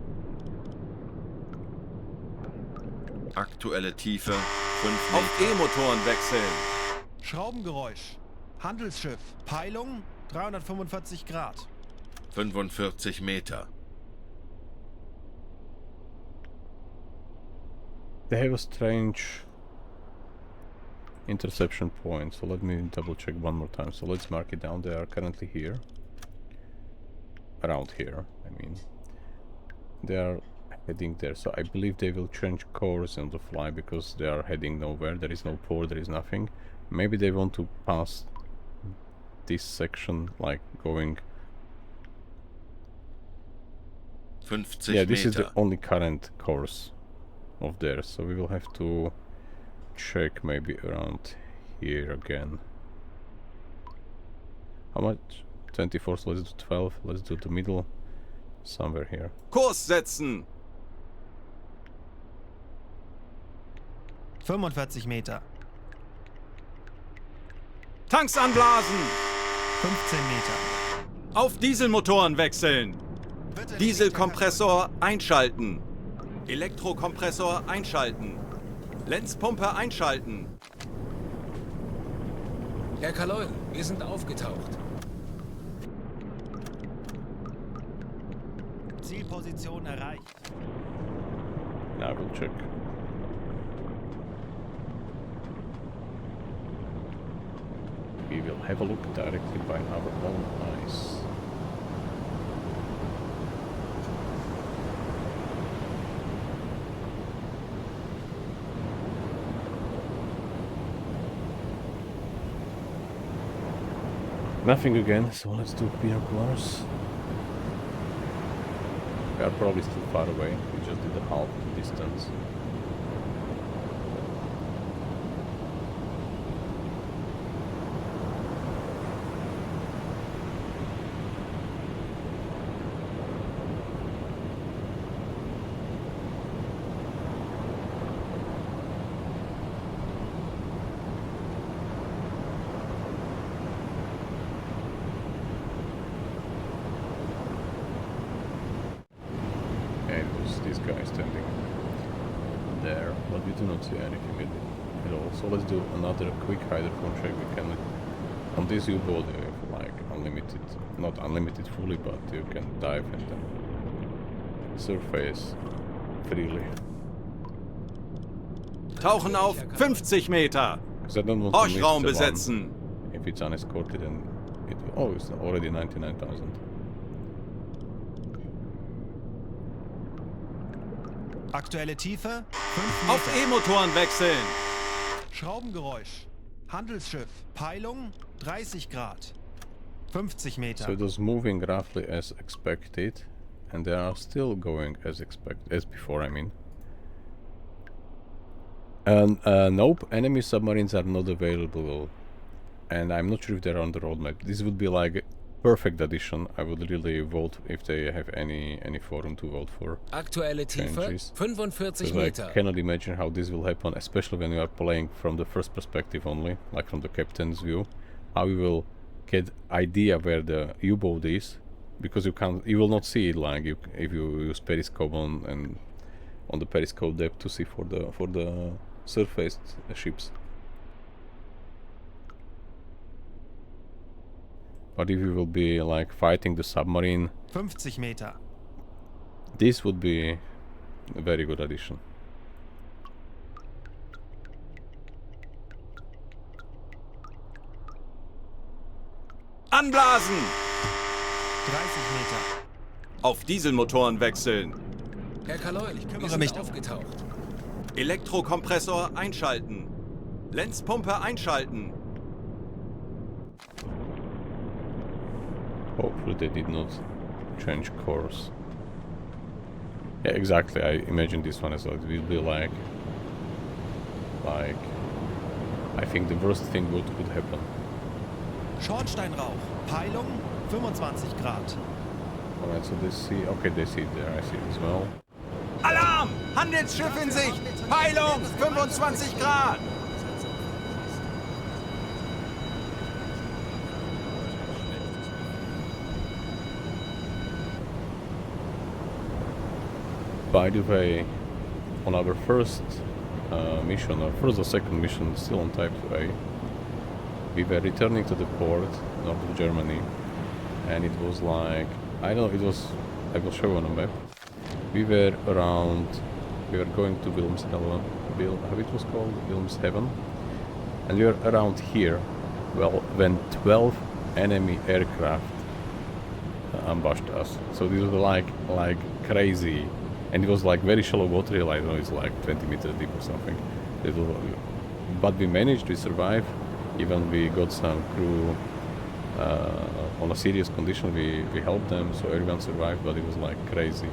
Speaker 5: Aktuelle Tiefe 5
Speaker 3: Auf
Speaker 5: Meter.
Speaker 3: E-Motoren wechseln.
Speaker 2: Schraubengeräusch. Handelsschiff. Peilung 345 Grad.
Speaker 5: 45 Meter.
Speaker 1: They have a strange interception point, so let me double check one more time. So let's mark it down. They are currently here. Around here, I mean. They are heading there, so I believe they will change course on the fly because they are heading nowhere. There is no port, there is nothing. Maybe they want to pass this section, like going.
Speaker 5: 50
Speaker 1: Yeah, this is the
Speaker 5: Meter.
Speaker 1: only current course of theirs, so we will have to check maybe around here again. How much? 24, so let's do 12. Let's do the middle, somewhere here.
Speaker 3: Kurs setzen.
Speaker 2: 45 Meter.
Speaker 3: Tanks anblasen.
Speaker 2: 15 Meter.
Speaker 3: Auf Dieselmotoren wechseln.
Speaker 2: Bitte nicht
Speaker 3: Dieselkompressor einschalten. Elektrokompressor einschalten. Lenzpumpe einschalten.
Speaker 4: Herr Kaloin, wir sind aufgetaucht.
Speaker 2: Zielposition erreicht.
Speaker 1: Now we'll check. We will have a look directly by our own eyes. Nothing again, so let's do binoculars. We are probably still far away, we just did the half the distance. these guys standing there, but we do not see anything at all. So let's do another quick hydrophone check. We can, on this U-boat, like unlimited, not unlimited fully, but you can dive and then surface freely.
Speaker 3: Tauchen auf 50 Meter.
Speaker 1: Because I don't want to miss
Speaker 3: Horchraum
Speaker 1: the one.
Speaker 3: besetzen.
Speaker 1: If it's unescorted, then it will, oh, it's already 99,000.
Speaker 2: Aktuelle Tiefe 5
Speaker 3: Auf
Speaker 2: Meter.
Speaker 3: E-Motoren wechseln.
Speaker 2: Schraubengeräusch. Handelsschiff. Peilung 30 Grad. 50 Meter.
Speaker 1: So it was moving roughly as expected, and they are still going as before, I mean. And nope, enemy submarines are not available, and I'm not sure if they're on the roadmap. This would be like perfect addition. I would really vote if they have any forum to vote for.
Speaker 4: Aktuelle Tiefe
Speaker 1: changes.
Speaker 4: 45
Speaker 1: Because
Speaker 4: Meter.
Speaker 1: I cannot imagine how this will happen, especially when you are playing from the first perspective only, like from the captain's view. How you will get idea where the U-boat is, because you will not see it like if you use periscope on the periscope depth to see for the surfaced ships. But if you will be like fighting the submarine,
Speaker 2: 50 Meter.
Speaker 1: this would be a very good addition.
Speaker 3: Anblasen.
Speaker 2: 30 Meter.
Speaker 3: Auf Dieselmotoren wechseln.
Speaker 4: Herr Kaloin, wir
Speaker 2: kümmere
Speaker 4: sind
Speaker 2: mich darum.
Speaker 4: aufgetaucht.
Speaker 3: Elektrokompressor einschalten. Lenzpumpe einschalten.
Speaker 1: Hopefully they did not change course. Yeah, exactly. I imagine this one as well. It will be like I think the worst thing what could happen.
Speaker 2: Schornsteinrauch. Peilung 25 Grad.
Speaker 1: Alright, so they see. Okay, they see it there. I see it as well.
Speaker 3: Alarm! Handelsschiff in Sicht! Peilung 25 Grad!
Speaker 1: By the way, on our first mission, or first or second mission, still on Type 2A, we were returning to the port, north of Germany, and it was like, I don't know, I will show you on a map. We were going to Wilhelmshaven, how it was called? Wilhelmshaven, and we were around here, well, when 12 enemy aircraft ambushed us. So these were like crazy. And it was like very shallow water, I don't know, it's like 20 meters deep or something. But we managed, we survived. Even we got some crew on a serious condition, we helped them, so everyone survived, but it was like crazy.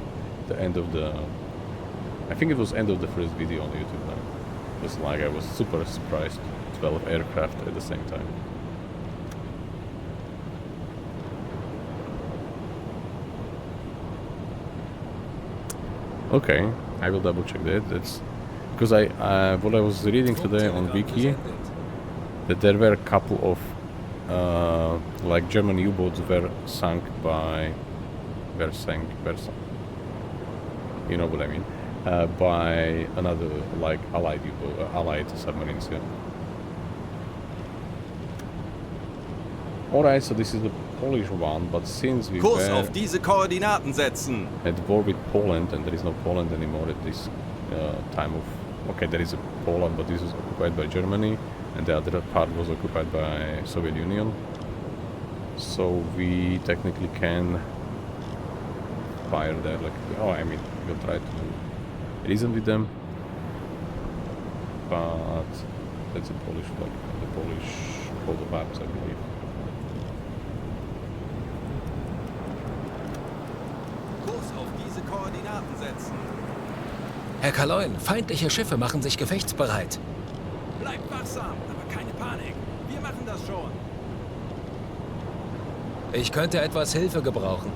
Speaker 1: The end of I think it was end of the first video on YouTube now. It was like, I was super surprised, 12 aircraft at the same time. Okay, I will double check that. That's because what I was reading today on Wiki, that there were a couple of like German U-boats were sunk by, you know what I mean, by another like allied U-boat, allied submarines. Yeah. All right, so this is the Polish one, but since we
Speaker 3: Kurs
Speaker 1: were
Speaker 3: auf diese Koordinaten setzen.
Speaker 1: at war with Poland, and there is no Poland anymore at this time of... Okay, there is a Poland, but this is occupied by Germany, and the other part was occupied by Soviet Union. So we technically can fire there, like... Oh, I mean, we'll try to reason with them, but that's a Polish flag, the Polish coat of arms, I believe.
Speaker 3: Kurs auf diese Koordinaten setzen.
Speaker 4: Herr Kaloin, feindliche Schiffe machen sich gefechtsbereit.
Speaker 3: Bleibt wachsam, aber keine Panik. Wir machen das schon.
Speaker 4: Ich könnte etwas Hilfe gebrauchen.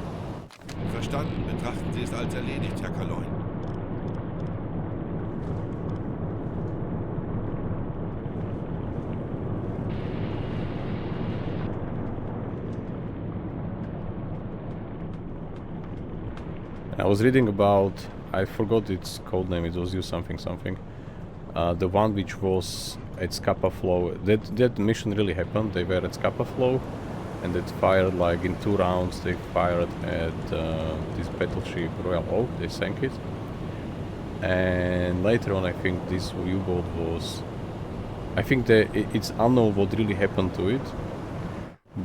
Speaker 5: Verstanden. Betrachten Sie es als erledigt, Herr Kaloin.
Speaker 1: I was reading about I forgot its code name. It was U something something. The one which was at Scapa Flow. That mission really happened. They were at Scapa Flow, and it fired like in 2 rounds. They fired at this battleship Royal Oak. They sank it. And later on, I think this U-boat was. I think it's unknown what really happened to it,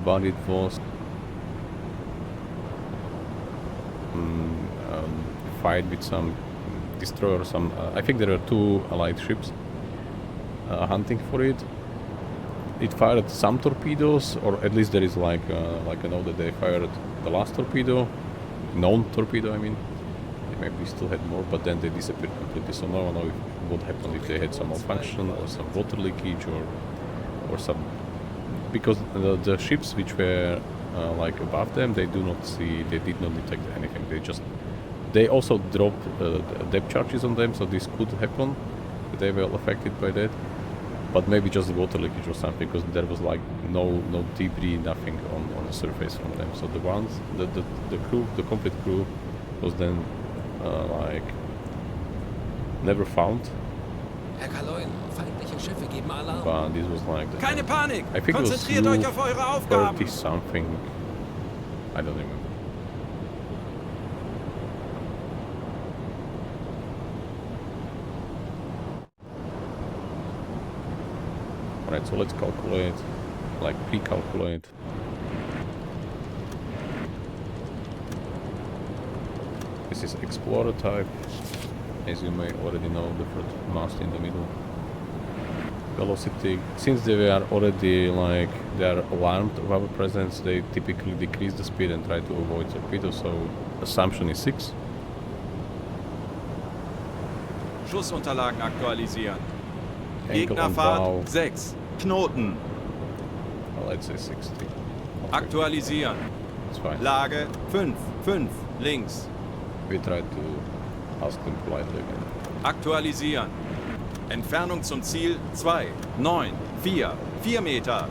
Speaker 1: but it was fight with some destroyer. I think there were 2 allied ships hunting for it. It fired some torpedoes, or at least there is like I know that they fired the last torpedo, known torpedo. I mean, they maybe still had more, but then they disappeared completely. So no one knows what happened, if they had some malfunction or some water leakage or some, because the ships which were like above them, they did not detect anything. They also dropped depth charges on them, so this could happen. They were affected by that, but maybe just the water leakage or something, because there was like no debris, nothing on the surface from them. So the crew, the complete crew, was then like never found.
Speaker 4: Herr Kaloin, feindliche Schiffe geben Alarm.
Speaker 1: But this was like
Speaker 3: Keine Panik!
Speaker 1: I think
Speaker 3: Konzentriert
Speaker 1: it was
Speaker 3: euch auf eure Aufgaben!
Speaker 1: 30 something. I don't remember. Alright, so let's calculate, like pre-calculate. This is Explorer type, as you may already know, different mast in the middle. Velocity, since they were already like, they are alarmed of our presence, they typically decrease the speed and try to avoid torpedoes, so assumption is 6.
Speaker 3: Schussunterlagen aktualisieren.
Speaker 1: Angle on bow,
Speaker 3: Gegnerfahrt 6. Knoten.
Speaker 1: well, let's say 60. Okay,
Speaker 3: Aktualisieren.
Speaker 1: it's fine.
Speaker 3: Lage 5. 5. Links.
Speaker 1: We try to ask them politely again.
Speaker 3: Aktualisieren. Entfernung zum Ziel 2. 9. 4. 4 Meter.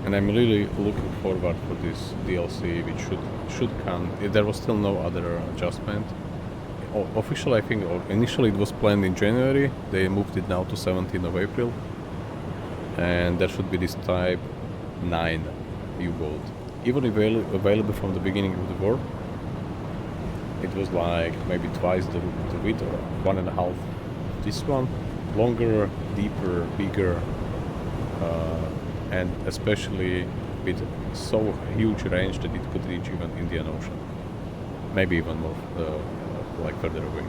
Speaker 1: And I'm really looking forward for this DLC, which should come. There was still no other adjustment. Officially, I think, or initially it was planned in January. They moved it now to 17th of April. And there should be this Type 9 U-boat. Even available from the beginning of the war. It was like maybe twice the width, or 1.5 this one. Longer, deeper, bigger. And especially with so huge range that it could reach even Indian Ocean, maybe even more, like further away.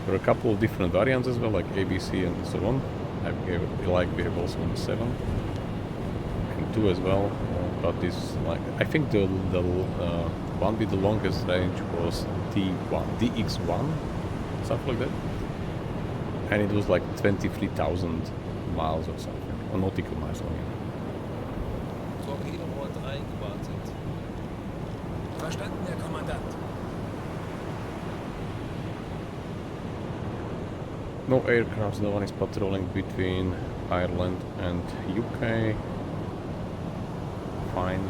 Speaker 1: There are a couple of different variants as well, like ABC and so on. We have also on the 7 and 2 as well. But this, like, I think the one with the longest range was DX1, something like that, and it was like 23,000 miles or something. Nautical miles, I mean.
Speaker 4: Torpedobohr 3 gewartet. Verstanden, Herr Kommandant.
Speaker 1: No aircrafts, no one is patrolling between Ireland and UK. Fine.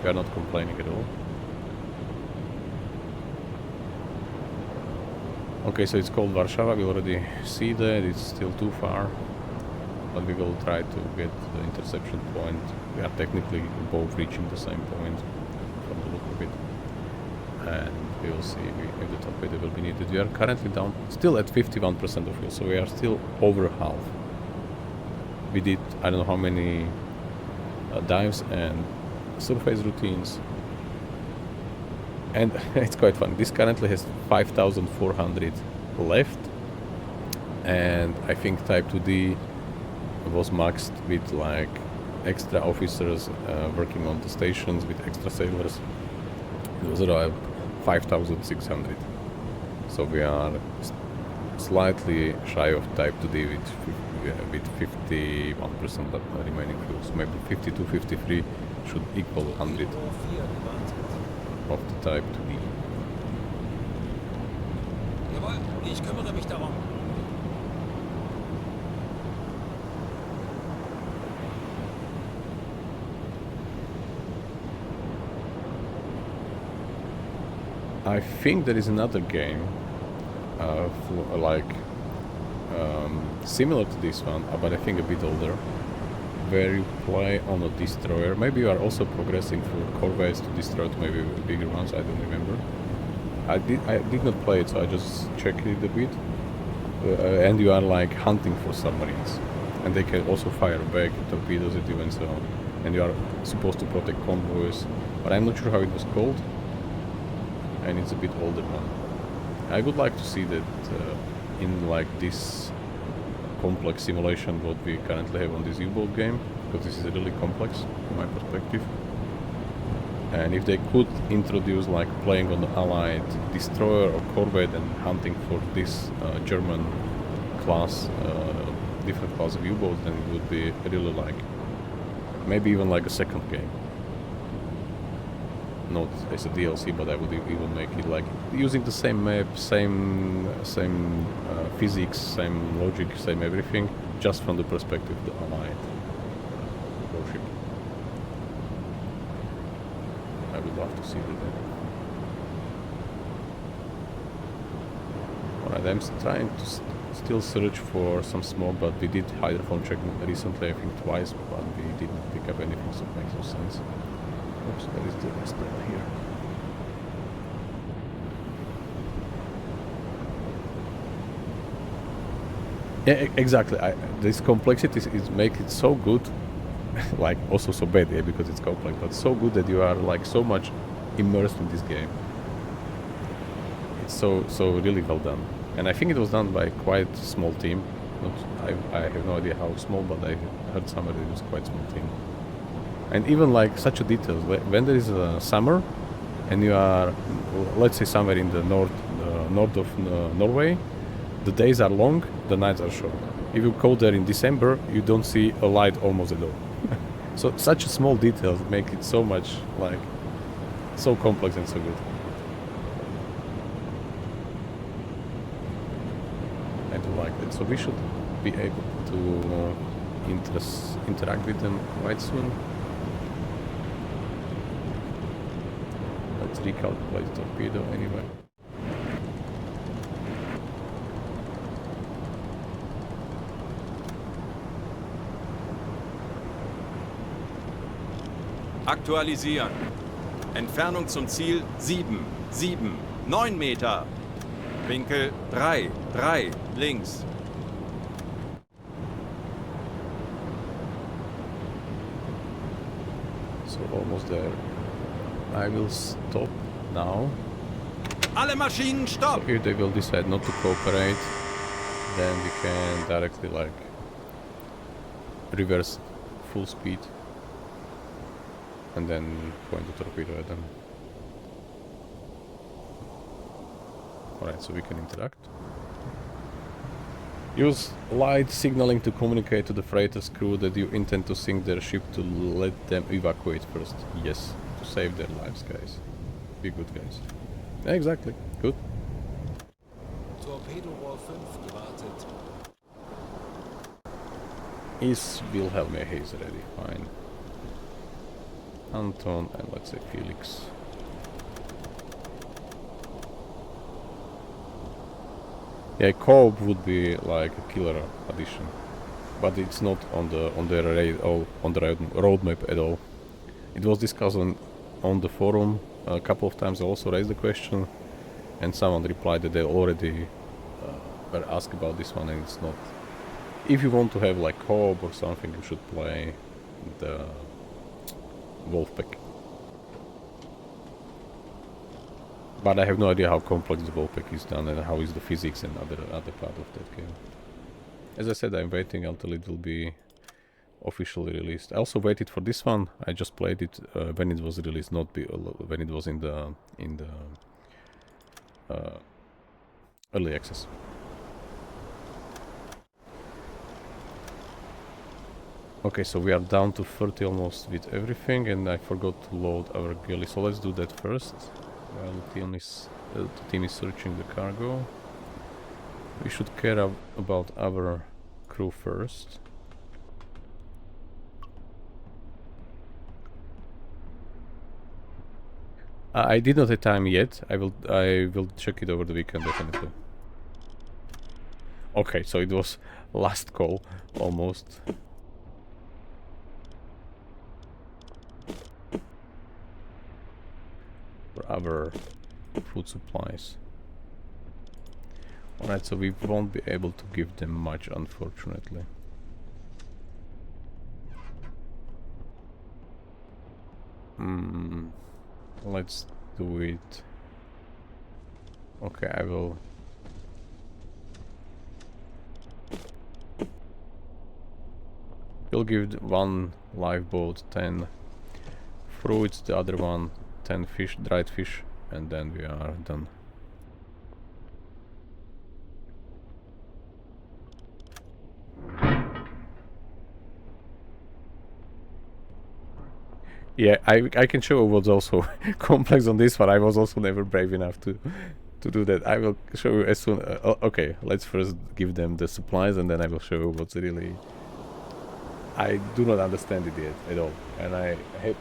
Speaker 1: We are not complaining at all. Okay, so it's called Warszawa. We already see that it's still too far, but we will try to get the interception point. We are technically both reaching the same point from the look of it, and we will see if the torpedo will be needed. We are currently down, still at 51% of fuel, so we are still over half. We did, I don't know how many dives and surface routines. And it's quite fun. This currently has 5,400 left, and I think Type 2D was maxed with like extra officers working on the stations with extra sailors. It was around 5,600. So we are slightly shy of Type 2D with 51% remaining fuel. So maybe 52, 53 should equal 100. Of the Type 2D.
Speaker 4: Jawohl, ich kümmere mich darum.
Speaker 1: I think there is another game, similar to this one, but I think a bit older, where you play on a destroyer. Maybe you are also progressing through corvettes to destroy to maybe bigger ones. I don't remember. I did not play it, so I just checked it a bit. And you are like hunting for submarines, and they can also fire back torpedoes at you and so on. And you are supposed to protect convoys, but I'm not sure how it was called. And it's a bit older one. I would like to see that in like this complex simulation what we currently have on this U-boat game, because this is really complex from my perspective. And if they could introduce like playing on the Allied destroyer or corvette and hunting for this German class, different class of U-boats, then it would be really like maybe even like a second game. Not as a DLC, but I would even make it like using the same map, same physics, same logic, same everything, just from the perspective of the Allied warship. I would love to see that. Alright, I'm trying to still search for some smoke, but we did hydrophone check recently, I think twice, but we didn't pick up anything, so it makes no sense. Oops, there is the rest down here. Yeah, exactly. This complexity is make it so good, like also so bad, yeah, because it's complex, but so good that you are like so much immersed in this game. It's so really well done, and I think it was done by quite a small team. I have no idea how small, but I heard somewhere it was quite a small team. And even like such a details, when there is a summer and you are, let's say, somewhere in the north of Norway, the days are long, the nights are short. If you go there in December, you don't see a light almost at all. So such a small details make it so much like so complex and so good. I do like that. So we should be able to interact with them quite soon. Let's recalculate the torpedo anyway.
Speaker 3: Aktualisieren. Entfernung zum Ziel 7, 9 Meter. Winkel 3, links.
Speaker 1: So almost there. I will stop now.
Speaker 3: Alle Maschinen stopp!
Speaker 1: So if they will decide not to cooperate, then we can directly like reverse full speed and then point the torpedo at them. Alright, so we can interact. Use light signaling to communicate to the freighter's crew that you intend to sink their ship to let them evacuate first. Yes, to save their lives, guys. Be good, guys. Yeah, exactly. Good.
Speaker 4: Torpedo Rohr 5 gewartet.
Speaker 1: Is Wilhelm, he's ready, fine. Anton and let's say Felix. Yeah, co-op would be like a killer addition, but it's not on the roadmap at all. It was discussed on the forum a couple of times. I also raised the question, and someone replied that they already were asked about this one, and it's not. If you want to have like co-op or something, you should play the Wolfpack. But I have no idea how complex the Wolfpack is done and how is the physics and other part of that game. As I said, I'm waiting until it will be officially released. I also waited for this one. I just played it when it was released, not when it was in the early access. Okay, so we are down to 30 almost with everything, and I forgot to load our galley. So let's do that first. While the team is searching the cargo. We should care about our crew first. I did not have time yet. I will check it over the weekend definitely. Okay, so it was last call almost. For our food supplies. Alright, so we won't be able to give them much, unfortunately. Let's do it. Okay, I will. We'll give one lifeboat 10 fruits, the other one 10 fish, dried fish, and then we are done. Yeah, I can show what's also complex on this one. I was also never brave enough to do that. I will show you as soon. Okay, let's first give them the supplies, and then I will show you what's really. I do not understand it yet at all, and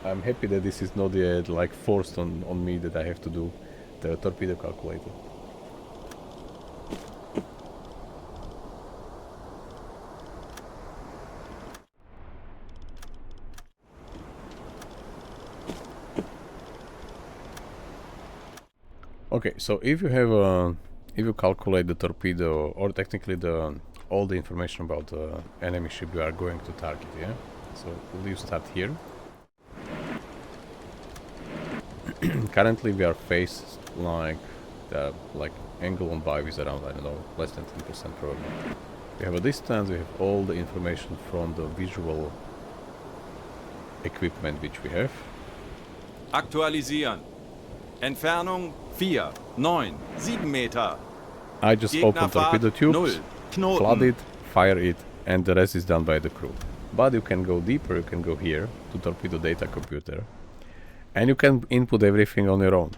Speaker 1: I'm happy that this is not yet like forced on me that I have to do the torpedo calculator. Okay, so if you have if you calculate the torpedo, or technically all the information about the enemy ship you are going to target, yeah? So will you start here? Currently we are faced like the angle on dive is around, I don't know, less than 10% probably. We have a distance, we have all the information from the visual equipment which we have.
Speaker 3: Aktualisieren. Entfernung 4, 9, 7 Meter.
Speaker 1: I just open torpedo tubes,
Speaker 3: 0, Knoten.
Speaker 1: flood it, fire it, and the rest is done by the crew. But you can go deeper, you can go here to torpedo data computer, and you can input everything on your own.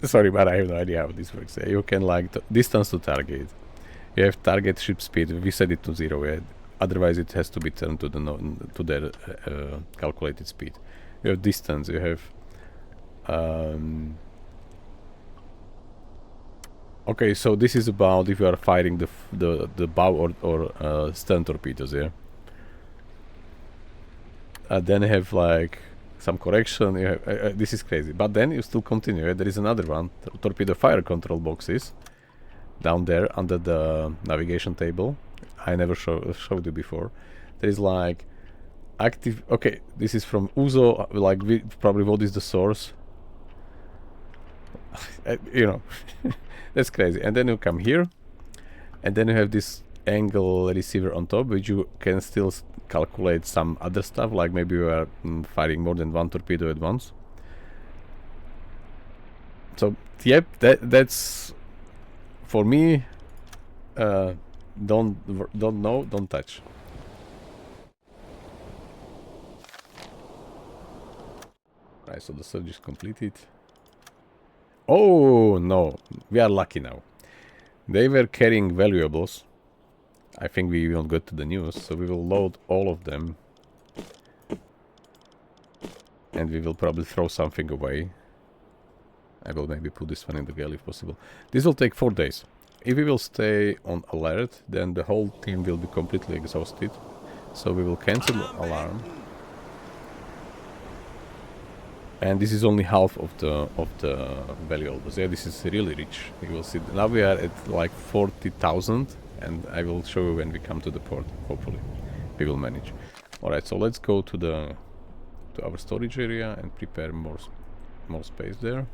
Speaker 1: Sorry, but I have no idea how this works. You can distance to target. You have target ship speed. We set it to 0. Yeah. Otherwise, it has to be turned to their calculated speed. You have distance. You have. Okay, so this is about if you are firing the bow or stern torpedoes. Yeah. Then you have like some correction. You have, this is crazy, but then you still continue. There is another one, torpedo fire control boxes, down there under the navigation table. I never showed you before. There is like active. Okay, this is from Uzo. Like probably what is the source? You know, that's crazy. And then you come here, and then you have this angle receiver on top, which you can still calculate some other stuff, like maybe you are firing more than one torpedo at once. So yep, that's for me. Don't know, don't touch. Right, so the surge is completed. Oh no, we are lucky now. They were carrying valuables. I think we won't get to the news, so we will load all of them. And we will probably throw something away. I will maybe put this one in the galley if possible. This will take 4 days. If we will stay on alert, then the whole team will be completely exhausted. So we will cancel the alarm. And this is only half of the valuables. Yeah, this is really rich. You will see. Now we are at like 40,000. And I will show you when we come to the port. Hopefully, we will manage. All right, so let's go to our storage area and prepare more space there.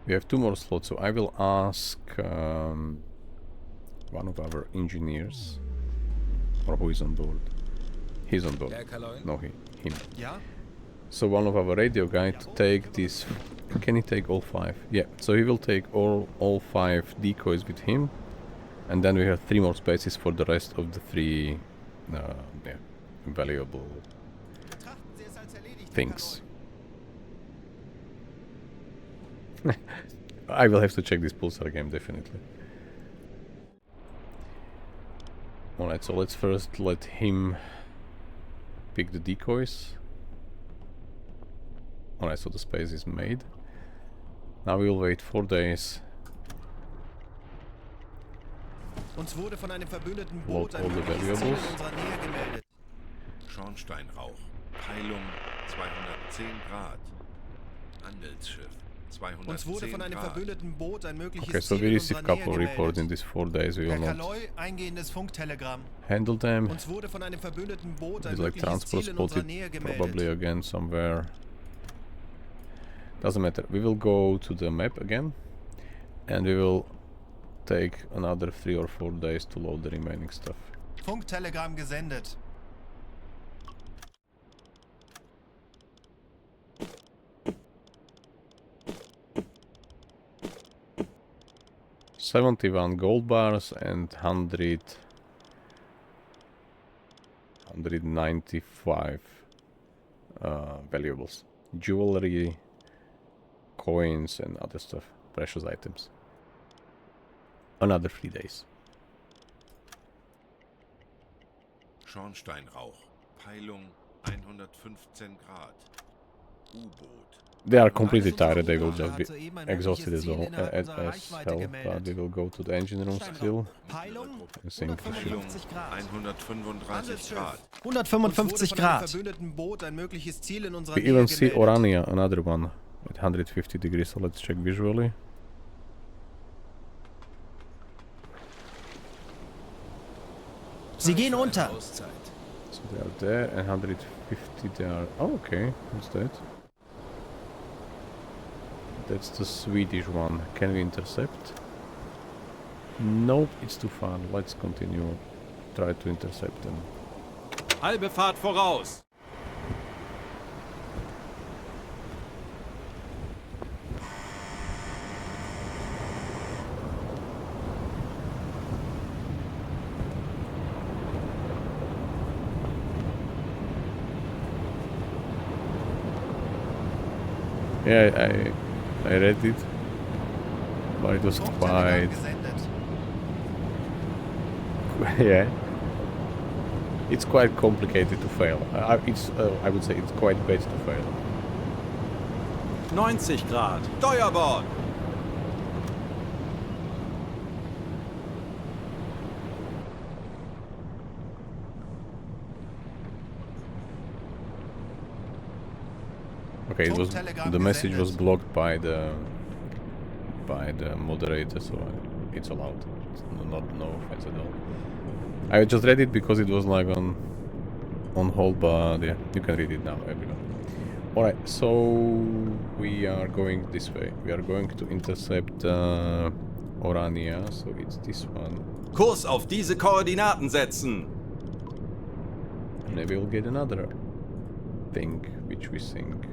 Speaker 1: We have 2 more slots, so I will ask one of our engineers. Or who is on board? He's on board. No, him.
Speaker 2: Ja?
Speaker 1: So one of our radio guy to take this. Can he take all 5? Yeah. So he will take all 5 decoys with him, And then we have 3 more spaces for the rest of the 3 yeah, valuable
Speaker 2: Betrachten Sie es als erledigt, Herr
Speaker 1: things.
Speaker 2: Kaloi.
Speaker 1: I will have to check this pulsar game, definitely. Alright, so let's first let him pick the decoys. Alright, so the space is made. Now we'll wait 4 days.
Speaker 2: Uns wurde von einem verbündeten
Speaker 1: Load
Speaker 2: Boot
Speaker 1: all
Speaker 2: ein
Speaker 1: the
Speaker 2: mögliches Ziel in
Speaker 1: valuables.
Speaker 2: unserer Nähe gemeldet.
Speaker 5: Schornsteinrauch. Peilung 210 Grad. Handelsschiff.
Speaker 2: Uns wurde
Speaker 5: 210
Speaker 2: von einem
Speaker 5: Grad.
Speaker 2: verbündeten Boot ein mögliches
Speaker 1: Okay, so
Speaker 2: Ziel
Speaker 1: we
Speaker 2: in
Speaker 1: receive
Speaker 2: unserer Nähe
Speaker 1: couple reports in
Speaker 2: gemeldet.
Speaker 1: these 4 days. We will
Speaker 2: Herr
Speaker 1: not
Speaker 2: Kaloi, eingehendes Funktelegramm.
Speaker 1: handle them.
Speaker 2: Uns wurde von einem verbündeten Boot ein
Speaker 1: It's like
Speaker 2: mögliches
Speaker 1: transport
Speaker 2: Ziel in unserer
Speaker 1: spotted,
Speaker 2: Nähe
Speaker 1: probably
Speaker 2: gemeldet.
Speaker 1: again somewhere. Doesn't matter. We will go to the map again, and we will take another 3 or 4 days to load the remaining stuff.
Speaker 2: Funktelegramm gesendet.
Speaker 1: $71 gold bars and 195 valuables, jewelry, coins, and other stuff, precious items. Another 3 days.
Speaker 5: Schornsteinrauch. Peilung 115 Grad. Uboat.
Speaker 1: They are completely
Speaker 2: Eines unserer
Speaker 1: tired. They will
Speaker 2: U-Boote
Speaker 1: just be
Speaker 2: hat soeben ein
Speaker 1: exhausted
Speaker 2: mögliches
Speaker 1: as,
Speaker 2: Ziel
Speaker 1: well,
Speaker 2: innerhalb
Speaker 1: as
Speaker 2: unserer Reichweite
Speaker 1: hell. But
Speaker 2: gemeldet.
Speaker 1: we will go to the engine room still.
Speaker 2: Peilung
Speaker 1: and think for sure.
Speaker 2: 155 Grad.
Speaker 5: 135
Speaker 2: Handelsschiff.
Speaker 5: Grad.
Speaker 2: 155
Speaker 6: Grad.
Speaker 2: Grad. Uns wurde von einem verbündeten Boot ein mögliches Ziel in unserer
Speaker 1: We
Speaker 2: Nähe
Speaker 1: even see
Speaker 2: gemeldet.
Speaker 1: Orania, another one, at 150 degrees. So let's check visually.
Speaker 2: Sie gehen unter.
Speaker 4: Auszeit.
Speaker 1: So they are there, and 150 they are... Oh, okay, what's that? That's the Swedish one. Can we intercept? Nope, it's too far. Let's continue. Try to intercept them.
Speaker 3: Halbe Fahrt voraus.
Speaker 1: Yeah, I read it, but it was
Speaker 2: Funktelegramm
Speaker 1: quite...
Speaker 2: gesendet.
Speaker 1: yeah. It's quite complicated to fail. I would say it's quite bad to fail.
Speaker 3: 90 Grad. Steuerbord.
Speaker 1: Okay, it was
Speaker 2: Funktelegramm
Speaker 1: the message was
Speaker 2: gesendet.
Speaker 1: blocked by the moderator, so it's allowed. It's no offense at all. I just read it because it was like on hold, but yeah, you can read it now, everyone. All right, so we are going this way. We are going to intercept Orania, so it's this one.
Speaker 3: Kurs auf diese Koordinaten setzen.
Speaker 1: And maybe we'll get another thing which we think.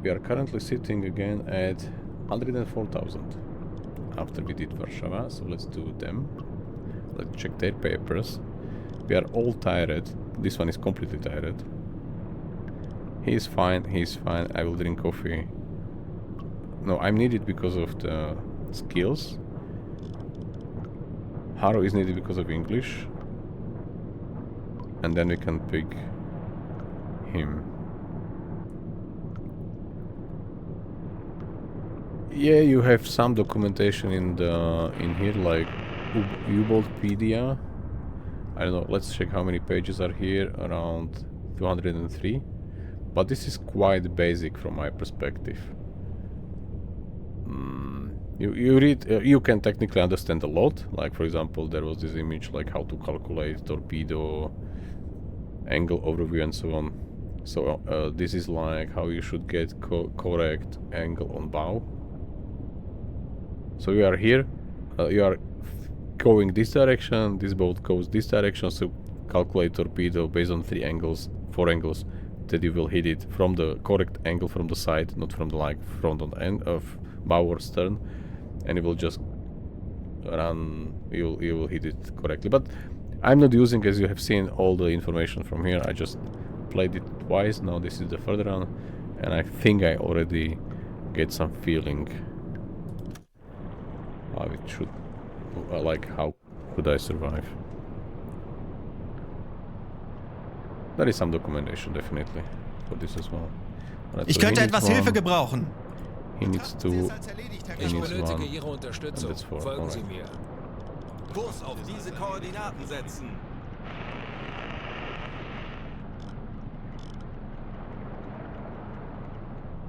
Speaker 1: We are currently sitting again at 104,000 after we did Warszawa, so let's do them. Let's check their papers. We are all tired. This one is completely tired. He's fine, he's fine. I will drink coffee. No, I'm needed because of the skills. Haru is needed because of English. And then we can pick him. Yeah, you have some documentation in here, like Uboatpedia. I don't know. Let's check how many pages are here. Around 203. But this is quite basic from my perspective. You read. You can technically understand a lot. Like for example, there was this image like how to calculate torpedo angle overview and so on. So this is like how you should get correct angle on bow. So you are here, you are going this direction, this boat goes this direction, so calculate torpedo based on 4 angles, that you will hit it from the correct angle from the side, not from the like front on end of bow or stern, and it will just run, you will hit it correctly. But I'm not using, as you have seen, all the information from here. I just played it twice. Now this is the third run, and I think I already get some feeling how it should, like how could I survive. There is some documentation definitely for this as well. Right,
Speaker 2: Ich
Speaker 1: so
Speaker 2: könnte
Speaker 1: he needs
Speaker 2: etwas Hilfe
Speaker 1: one,
Speaker 2: gebrauchen.
Speaker 1: he needs two, he
Speaker 4: Ich
Speaker 1: needs
Speaker 4: benötige
Speaker 1: one,
Speaker 4: Ihre
Speaker 1: and
Speaker 4: Unterstützung.
Speaker 1: that's four.
Speaker 4: Folgen Sie
Speaker 1: Alright.
Speaker 4: mir.
Speaker 3: Kurs auf diese Koordinaten setzen.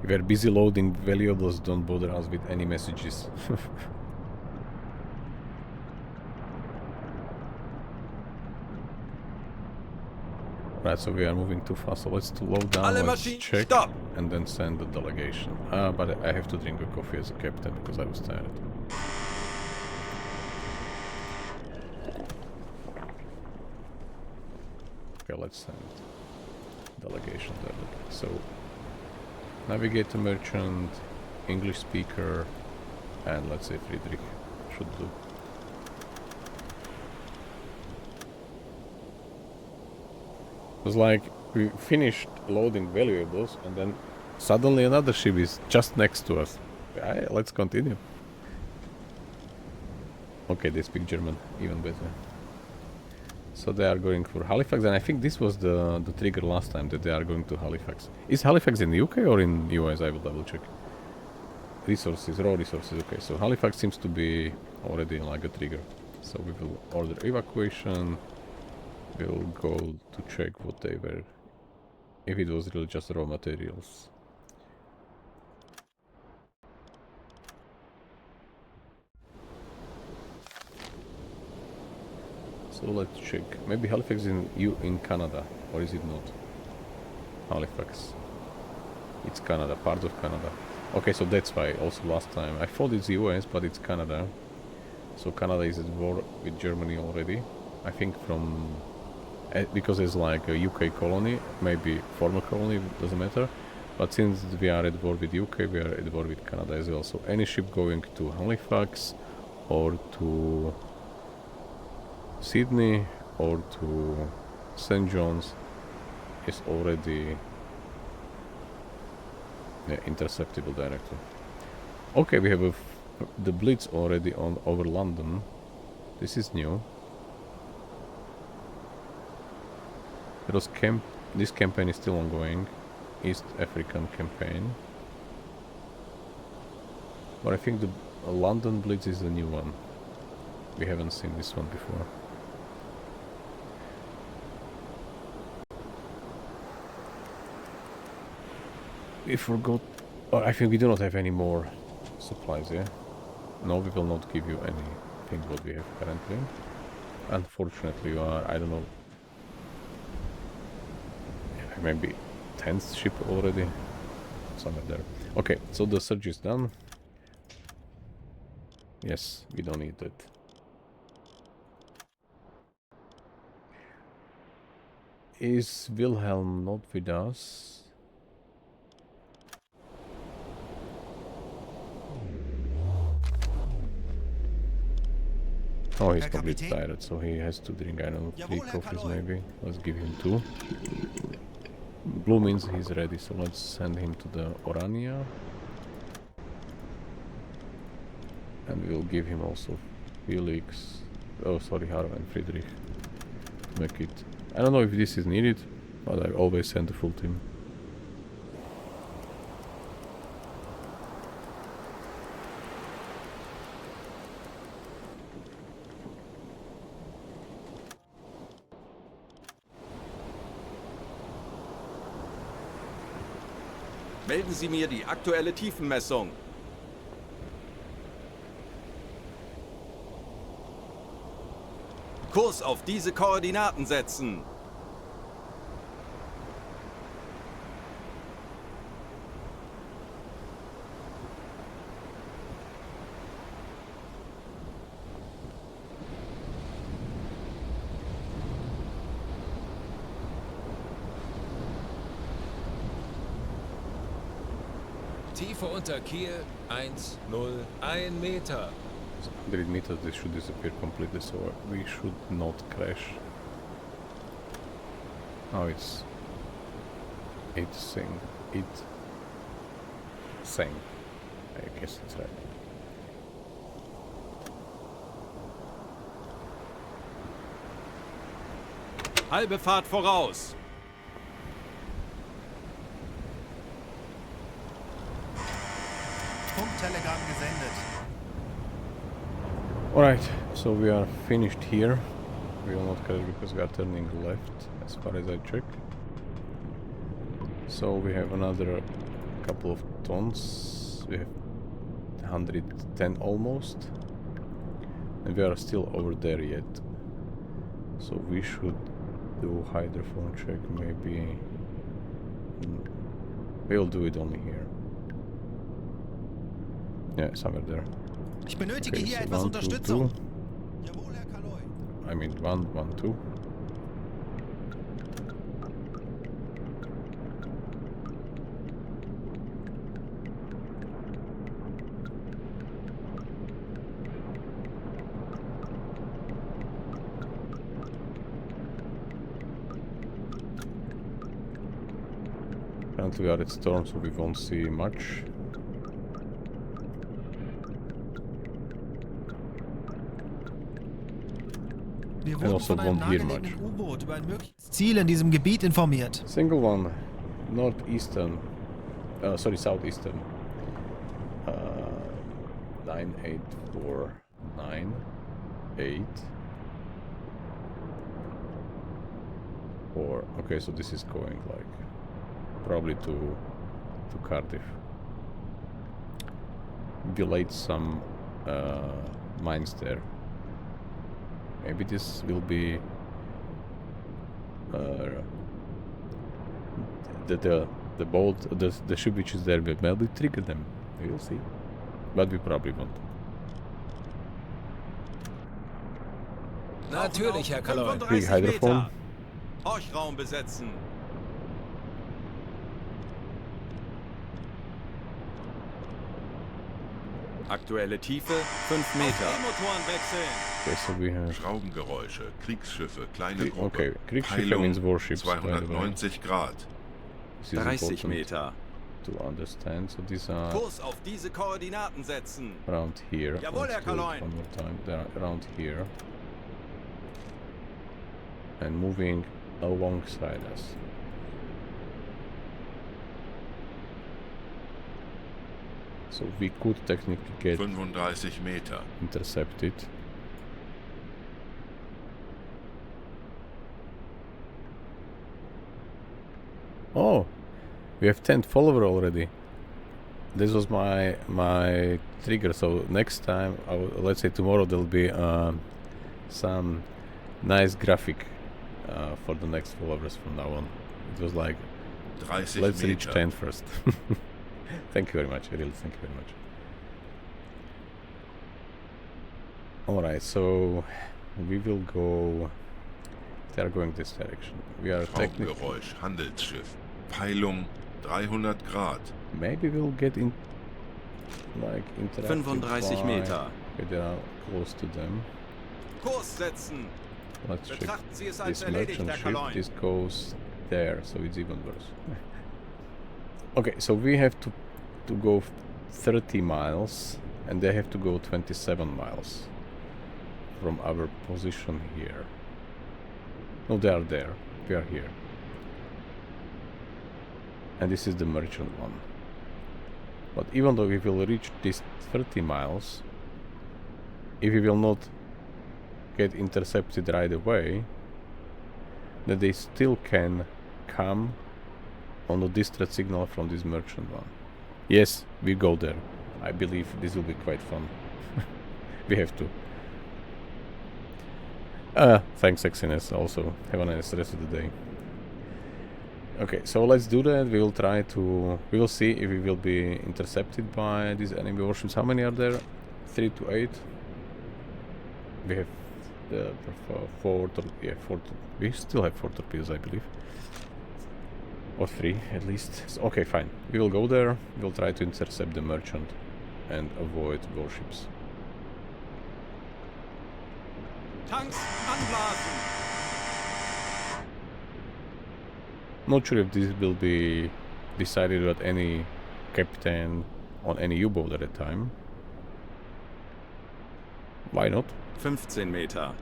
Speaker 1: We are busy loading valuables, don't bother us with any messages. Right, so we are moving too fast, so let's load down,
Speaker 3: Alle
Speaker 1: let's
Speaker 3: Maschinen,
Speaker 1: check,
Speaker 3: stop!
Speaker 1: and then send the delegation. But I have to drink a coffee as a captain, because I was tired. Okay, let's send delegation there. So, navigator merchant, English speaker, and let's say Friedrich should do. It was like we finished loading valuables and then suddenly another ship is just next to us. Let's continue. Okay, they speak German, even better. So they are going for Halifax, and I think this was the trigger last time that they are going to Halifax. Is Halifax in the UK or in US? I will double check. Resources, raw resources. Okay, so Halifax seems to be already like a trigger. So we will order evacuation. We'll go to check what they were, if it was really just raw materials. So let's check. Maybe Halifax in Canada, or is it not? Halifax. It's Canada, part of Canada. Okay, so that's why also last time I thought it's US, but it's Canada. So Canada is at war with Germany already. I think from because it's like a UK colony, maybe former colony, doesn't matter. But since we are at war with UK, we are at war with Canada as well. So any ship going to Halifax or to Sydney or to St. John's is already interceptable directly. Okay, we have the Blitz already on over London. This is new. This campaign is still ongoing. East African campaign. But I think the London Blitz is the new one. We haven't seen this one before. We forgot... Oh, I think we do not have any more supplies, yeah? No, we will not give you anything what we have currently. Unfortunately, you are, I don't know... maybe 10th ship already? Somewhere there. Okay, so the surge is done. Yes, we don't need that. Is Wilhelm not with us? Oh, he's
Speaker 2: Herr
Speaker 1: probably
Speaker 2: Kapitän?
Speaker 1: tired, so he has to drink, I don't know, 3
Speaker 2: Jawohl, Herr
Speaker 1: coffees
Speaker 2: Kaloi.
Speaker 1: maybe. Let's give him 2. Blue means he's ready, so let's send him to the Orania. And we'll give him also Felix, oh sorry, Harv and Friedrich. Make it. I don't know if this is needed, but I always send the full team.
Speaker 3: Melden Sie mir die aktuelle Tiefenmessung. Kurs auf diese Koordinaten setzen.
Speaker 4: Tiefe unter Kiel 101 Meter.
Speaker 1: 100 meters, this should disappear completely, so we should not crash. Oh, it's saying. I guess it's right.
Speaker 3: Halbe Fahrt voraus.
Speaker 2: Funktelegramm gesendet.
Speaker 1: Alright, so we are finished here. We will not crash because we are turning left, as far as I check. So we have another couple of tons. We have 110 almost. And we are still over there yet. So we should do hydrophone check, maybe. We'll do it only here. Yeah, somewhere there.
Speaker 2: Ich benötige
Speaker 1: Okay,
Speaker 2: hier
Speaker 1: so
Speaker 2: etwas
Speaker 1: 1, 2,
Speaker 2: Unterstützung.
Speaker 1: 2.
Speaker 2: Jawohl, Herr Kaloi.
Speaker 1: I mean 1, 1, 2. Currently we are at storm, so we won't see much.
Speaker 2: Wir
Speaker 1: And
Speaker 2: wurden
Speaker 1: also
Speaker 2: von einem
Speaker 1: won't hear
Speaker 2: nahegelegenen
Speaker 1: much.
Speaker 2: U-Boot über ein mögliches Ziel in diesem Gebiet informiert.
Speaker 1: Single one, northeastern, sorry, southeastern. 98498. Or okay, so this is going like probably to Cardiff. We laid some mines there. Maybe this will be the boat, the ship which is there will maybe trigger them. We'll see, but we probably won't.
Speaker 4: Natürlich, Herr Kaloi.
Speaker 3: 35
Speaker 1: Hydrophone.
Speaker 3: Meter. Horchraum besetzen. Aktuelle Tiefe 5 Meter. Motoren wechseln.
Speaker 1: Okay, so we have
Speaker 5: Schraubengeräusche, Kriegsschiffe, kleine Gruppe.
Speaker 1: okay. Kriegsschiffe
Speaker 5: Peilung
Speaker 1: means warships. by the way.
Speaker 5: 290 Grad.
Speaker 1: This is
Speaker 3: 30
Speaker 1: important
Speaker 3: Meter.
Speaker 1: to understand. So these are
Speaker 3: Kurs auf diese Koordinaten setzen.
Speaker 1: around here.
Speaker 3: Jawohl,
Speaker 1: Let's
Speaker 3: Herr
Speaker 1: do it
Speaker 3: Kaloi.
Speaker 1: one more time. They're around here. And moving alongside us. So we could technically get
Speaker 5: 35 Meter.
Speaker 1: intercepted. Oh, we have 10 follower already. This was my trigger. So next time, let's say tomorrow, there'll be some nice graphic for the next followers from now on. It was like,
Speaker 5: 30
Speaker 1: let's reach
Speaker 5: Meter.
Speaker 1: 10 first. Thank you very much, really, thank you very much. Alright, so we will go. They are going this direction. We are technically.
Speaker 5: Schraubengeräusch, Handelsschiff. Peilung 300 Grad.
Speaker 1: Maybe we'll get in. Like interactive
Speaker 3: 35
Speaker 1: by-
Speaker 3: Meter.
Speaker 1: Okay, they are close to them.
Speaker 3: Kurs setzen.
Speaker 1: Let's check
Speaker 3: Betrachten Sie es als
Speaker 1: this
Speaker 3: erledigt,
Speaker 1: merchant
Speaker 3: Herr
Speaker 1: ship.
Speaker 3: Kaloi.
Speaker 1: This goes there, so it's even worse. Okay, so we have to go 30 miles, and they have to go 27 miles from our position here. No, they are there. We are here. And this is the merchant one. But even though we will reach this 30 miles, if we will not get intercepted right away, then they still can come on the distress signal from this merchant one. Yes, we go there. I believe this will be quite fun. We have to. Thanks, Exines. Also, have a nice rest of the day. Okay, so let's do that. We will try to. We will see if we will be intercepted by these enemy warships. How many are there? 3 to 8. We have the 4. We still have 4 torpedoes, I believe. Or 3 at least. So, okay, fine. We will go there. We'll try to intercept the merchant and avoid warships.
Speaker 3: Tanks anblasen!
Speaker 1: Not sure if this will be decided at any captain on any U-boat at a time. Why not?
Speaker 3: 15 Meter.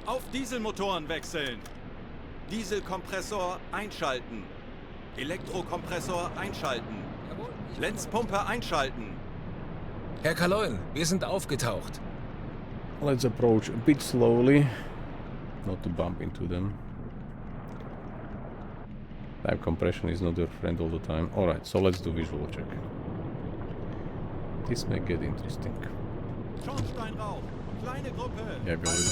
Speaker 3: Auf Dieselmotoren wechseln. Dieselkompressor einschalten. Elektrokompressor einschalten. Lenzpumpe einschalten.
Speaker 4: Herr Kaloin, wir sind aufgetaucht.
Speaker 1: Let's approach a bit slowly, not to bump into them. Type compression is not your friend all the time. Alright, so let's do visual check. This may get interesting.
Speaker 3: Schornsteinrauch. Kleine Gruppe.
Speaker 1: Yeah, we already...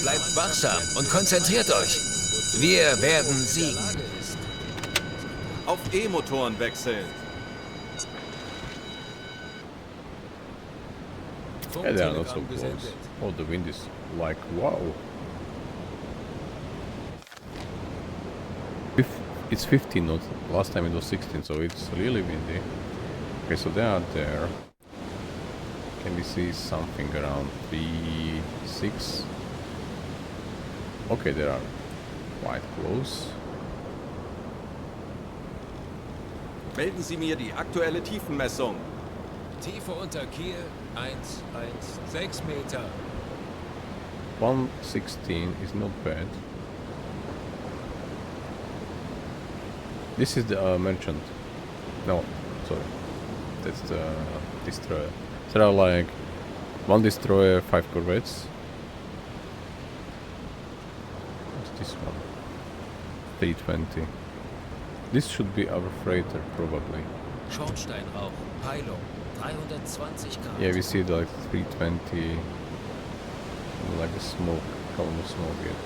Speaker 4: Bleibt wachsam und konzentriert euch. Wir werden siegen.
Speaker 3: Auf E-Motoren wechseln.
Speaker 1: Yeah, they are not so close. Oh, the wind is like, wow. It's 15 knots. Last time it was 16, so it's really windy. Okay, so they are there. Can we see something around 3, 6? Okay, they are quite close.
Speaker 3: Melden Sie mir die aktuelle Tiefenmessung.
Speaker 4: Tiefe unter Kiel 1,6 Meter.
Speaker 1: 116 is not bad. This is the merchant. No, sorry. That's the destroyer. There are like 1 destroyer, 5 corvettes. What's this one? 320. This should be our freighter, probably.
Speaker 4: Schornsteinrauch, Peilung 320 Grad.
Speaker 1: Yeah, we see like 320, like a smoke, column of smoke here.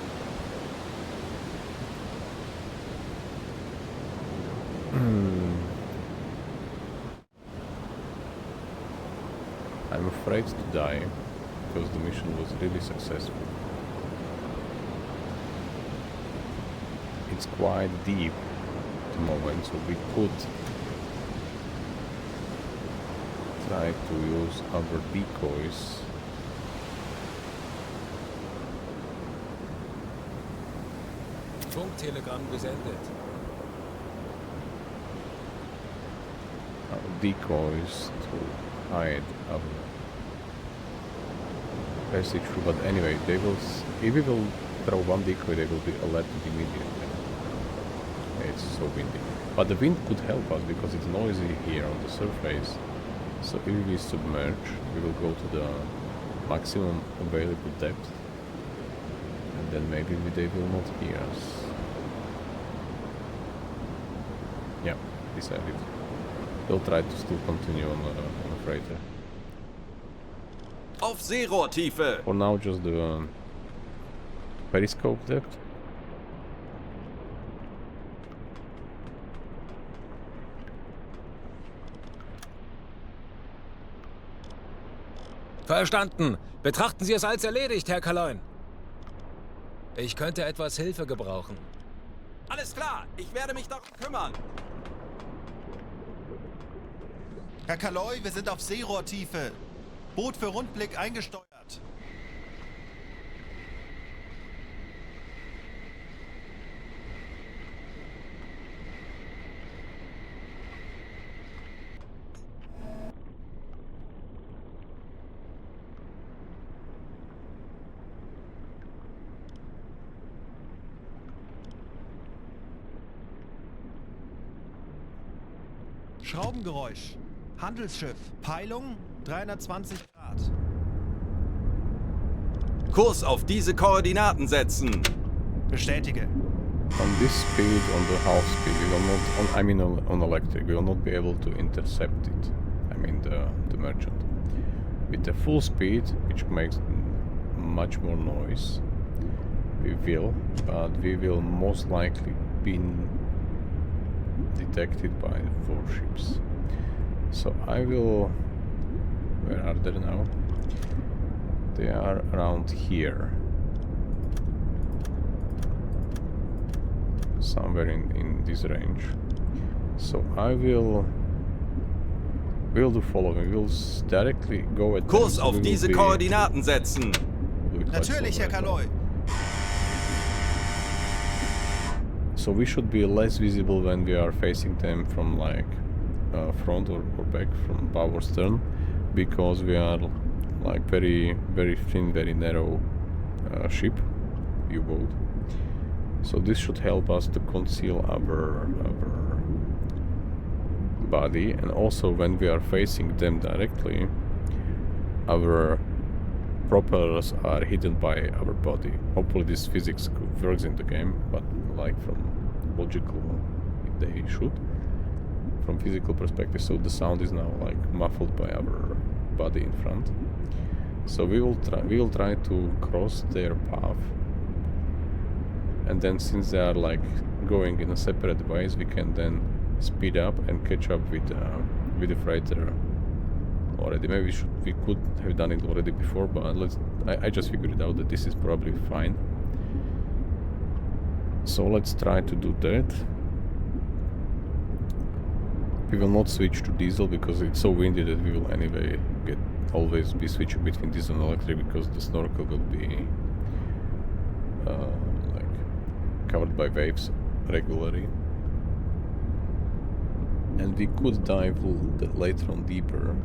Speaker 1: I'm afraid to die, because the mission was really successful. It's quite deep at the moment, so we could try to use our decoys.
Speaker 4: Funktelegramm gesendet.
Speaker 1: Our decoys to hide our passage through, but anyway, they will. If we will throw 1 decoy, they will be alerted immediately. It's so windy, but the wind could help us because it's noisy here on the surface. So if we submerge, we will go to the maximum available depth, and then maybe they will not hear us. Yeah, decided. We'll try to still continue on the freighter.
Speaker 3: Auf Seerohrtiefe.
Speaker 1: For now, just the periscope depth.
Speaker 4: Verstanden. Betrachten Sie es als erledigt, Herr Kaloin. Ich könnte etwas Hilfe gebrauchen.
Speaker 3: Alles klar, ich werde mich darum kümmern.
Speaker 2: Herr Kaloy, wir sind auf Seerohrtiefe. Boot für Rundblick eingesteuert. Schraubengeräusch. Handelsschiff. Peilung 320 Grad.
Speaker 3: Kurs auf diese Koordinaten setzen.
Speaker 2: Bestätige.
Speaker 1: On this speed, on the half speed, we will not. On electric, we will not be able to intercept it. I mean the merchant. With the full speed, which makes much more noise, we will, but we will most likely be detected by warships. So I will... Where are they now? They are around here. Somewhere in this range. So I will We'll do following. We'll directly go at them,
Speaker 3: Kurs
Speaker 1: so
Speaker 3: auf
Speaker 1: we will
Speaker 3: diese
Speaker 1: be-
Speaker 3: Koordinaten setzen.
Speaker 1: we'll be quite
Speaker 2: Natürlich,
Speaker 1: slow,
Speaker 2: Herr
Speaker 1: right?
Speaker 2: Kaloi.
Speaker 1: So we should be less visible when we are facing them from like front or back, from bow or stern, because we are like very thin, very narrow ship, U-boat. So this should help us to conceal our body, and also when we are facing them directly, our propellers are hidden by our body. Hopefully this physics works in the game, but like from logical, they should. From physical perspective, so the sound is now like muffled by our body in front. So we will try to cross their path, and then since they are like going in a separate ways, we can then speed up and catch up with the freighter already. Maybe we could have done it already before, but I just figured it out that this is probably fine. So let's try to do that. We will not switch to diesel because it's so windy that we will anyway always be switching between diesel and electric, because the snorkel will be like covered by waves regularly. And we could dive later on deeper.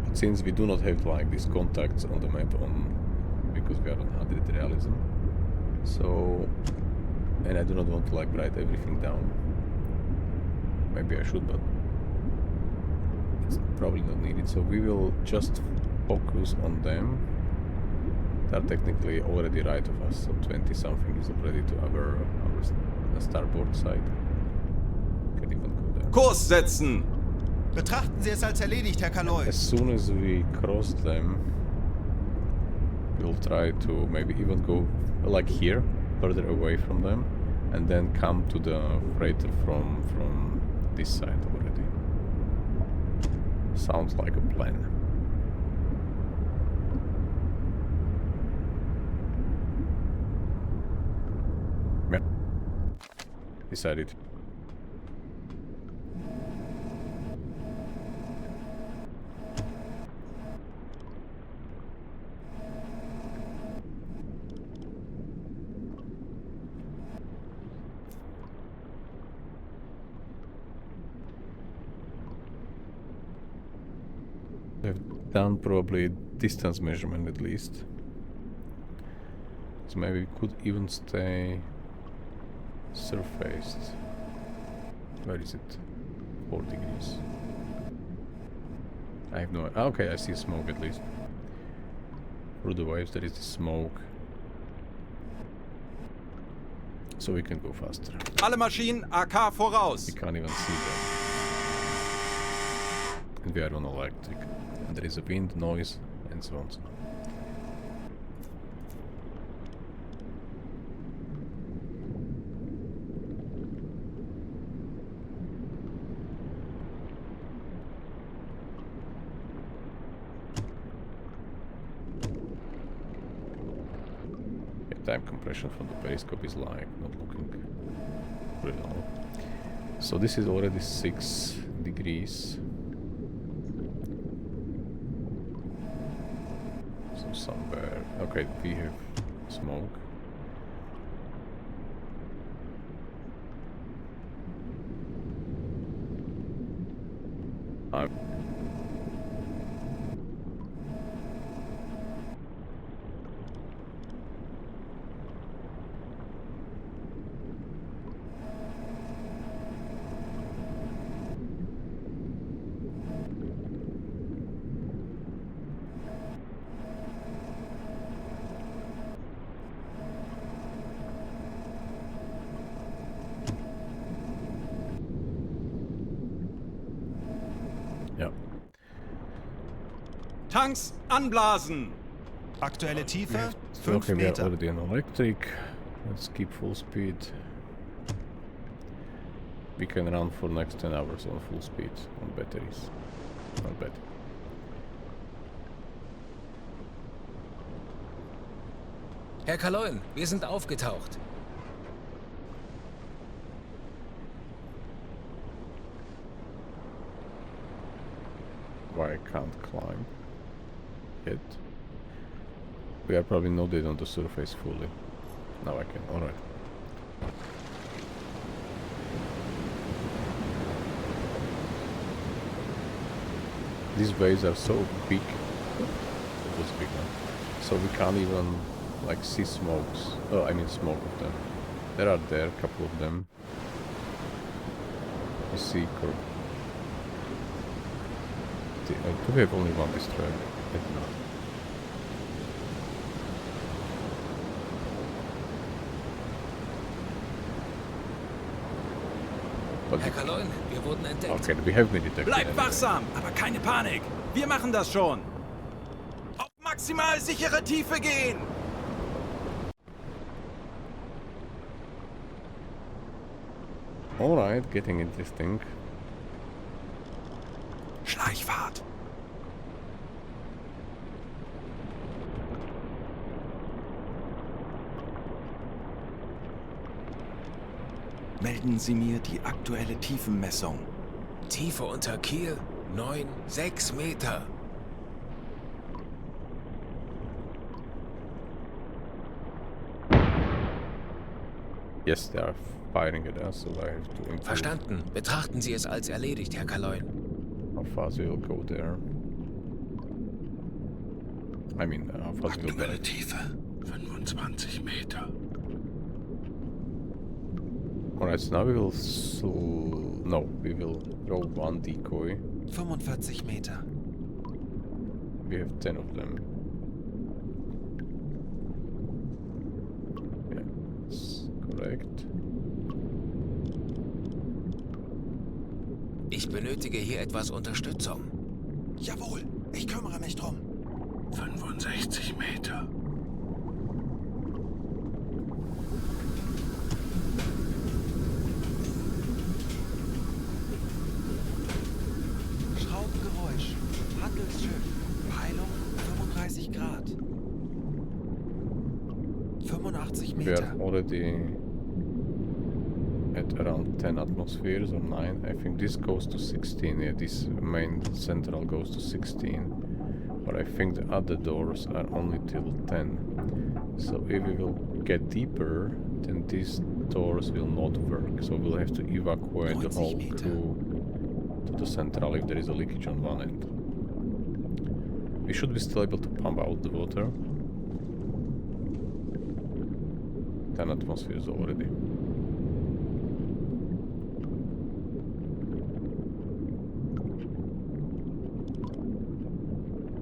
Speaker 1: But since we do not have like these contacts on the map because we are on 100 realism. So, and I do not want to like write everything down. Maybe I should, but it's probably not needed. So we will just focus on them. They are technically already right of us, so 20 something is already to our starboard side. Can even go there.
Speaker 3: Kurs setzen!
Speaker 2: Betrachten Sie es als erledigt, Herr Kaloi.
Speaker 1: As soon as we cross them, we'll try to maybe even go like here, further away from them, and then come to the freighter from this side already. Sounds like a plan. Yeah. Decided. We've done probably distance measurement at least. So maybe we could even stay surfaced. Where is it? 4 degrees. I have no... okay, I see smoke at least. Through the waves there is the smoke. So we can go faster.
Speaker 3: Alle Maschinen AK voraus!
Speaker 1: We can't even see them. And we are on electric. And there is a wind, noise, and so on. Yeah, time compression from the periscope is like not looking real. So this is already 6 degrees. So somewhere... okay, we have smoke. Ja.
Speaker 3: Tanks anblasen!
Speaker 2: Aktuelle Tiefe
Speaker 1: So
Speaker 2: 5
Speaker 1: okay, we are
Speaker 2: Meter.
Speaker 1: already on electric. Let's keep full speed. We can run for next 10 hours on full speed on batteries. Not bad.
Speaker 4: Herr Kaloin, wir sind aufgetaucht.
Speaker 1: why I can't climb yet. We are probably noded on the surface fully. Now I can, alright. These waves are so big. It was big one. So we can't even like see smokes. Oh, I mean smoke of them. There are a couple of them. You see, do we have only one destroyer? I do not. But
Speaker 4: Herr Kaloin, wir wurden entdeckt.
Speaker 1: okay, we have been detected.
Speaker 3: Bleibt
Speaker 1: anyway.
Speaker 3: wachsam, aber keine Panik. Wir machen das schon. Auf maximal sichere Tiefe gehen.
Speaker 1: Alright, getting interesting.
Speaker 3: Schleichfahrt. Melden Sie mir die aktuelle Tiefenmessung.
Speaker 4: Tiefe unter Kiel 6 Meter.
Speaker 1: Yes, they are firing at us, so I have to improve
Speaker 4: Verstanden. Betrachten Sie es als erledigt, Herr Kaloin.
Speaker 1: how fast we'll go there. I mean, how fast we'll
Speaker 5: Aktuelle
Speaker 1: go.
Speaker 5: Tiefe 25 Meter.
Speaker 1: Alright, so now we will we will throw one decoy.
Speaker 2: 45 Meter.
Speaker 1: We have 10 of them. Yeah, that's correct.
Speaker 4: Ich benötige hier etwas Unterstützung.
Speaker 2: Jawohl, ich kümmere mich drum.
Speaker 5: 65 Meter.
Speaker 2: Schraubengeräusch. Handelsschiff. Peilung 35 Grad. 85
Speaker 1: We
Speaker 2: Meter.
Speaker 1: are already at around 10 atmospheres or 9. I think this goes to 16. Yeah, this main central goes to 16. But I think the other doors are only till 10. So if we will get deeper, then these doors will not work. So we'll have to evacuate the
Speaker 2: 90
Speaker 1: whole
Speaker 2: Meter.
Speaker 1: crew to the central if there is a leakage on one end. We should be still able to pump out the water. 10 atmospheres already.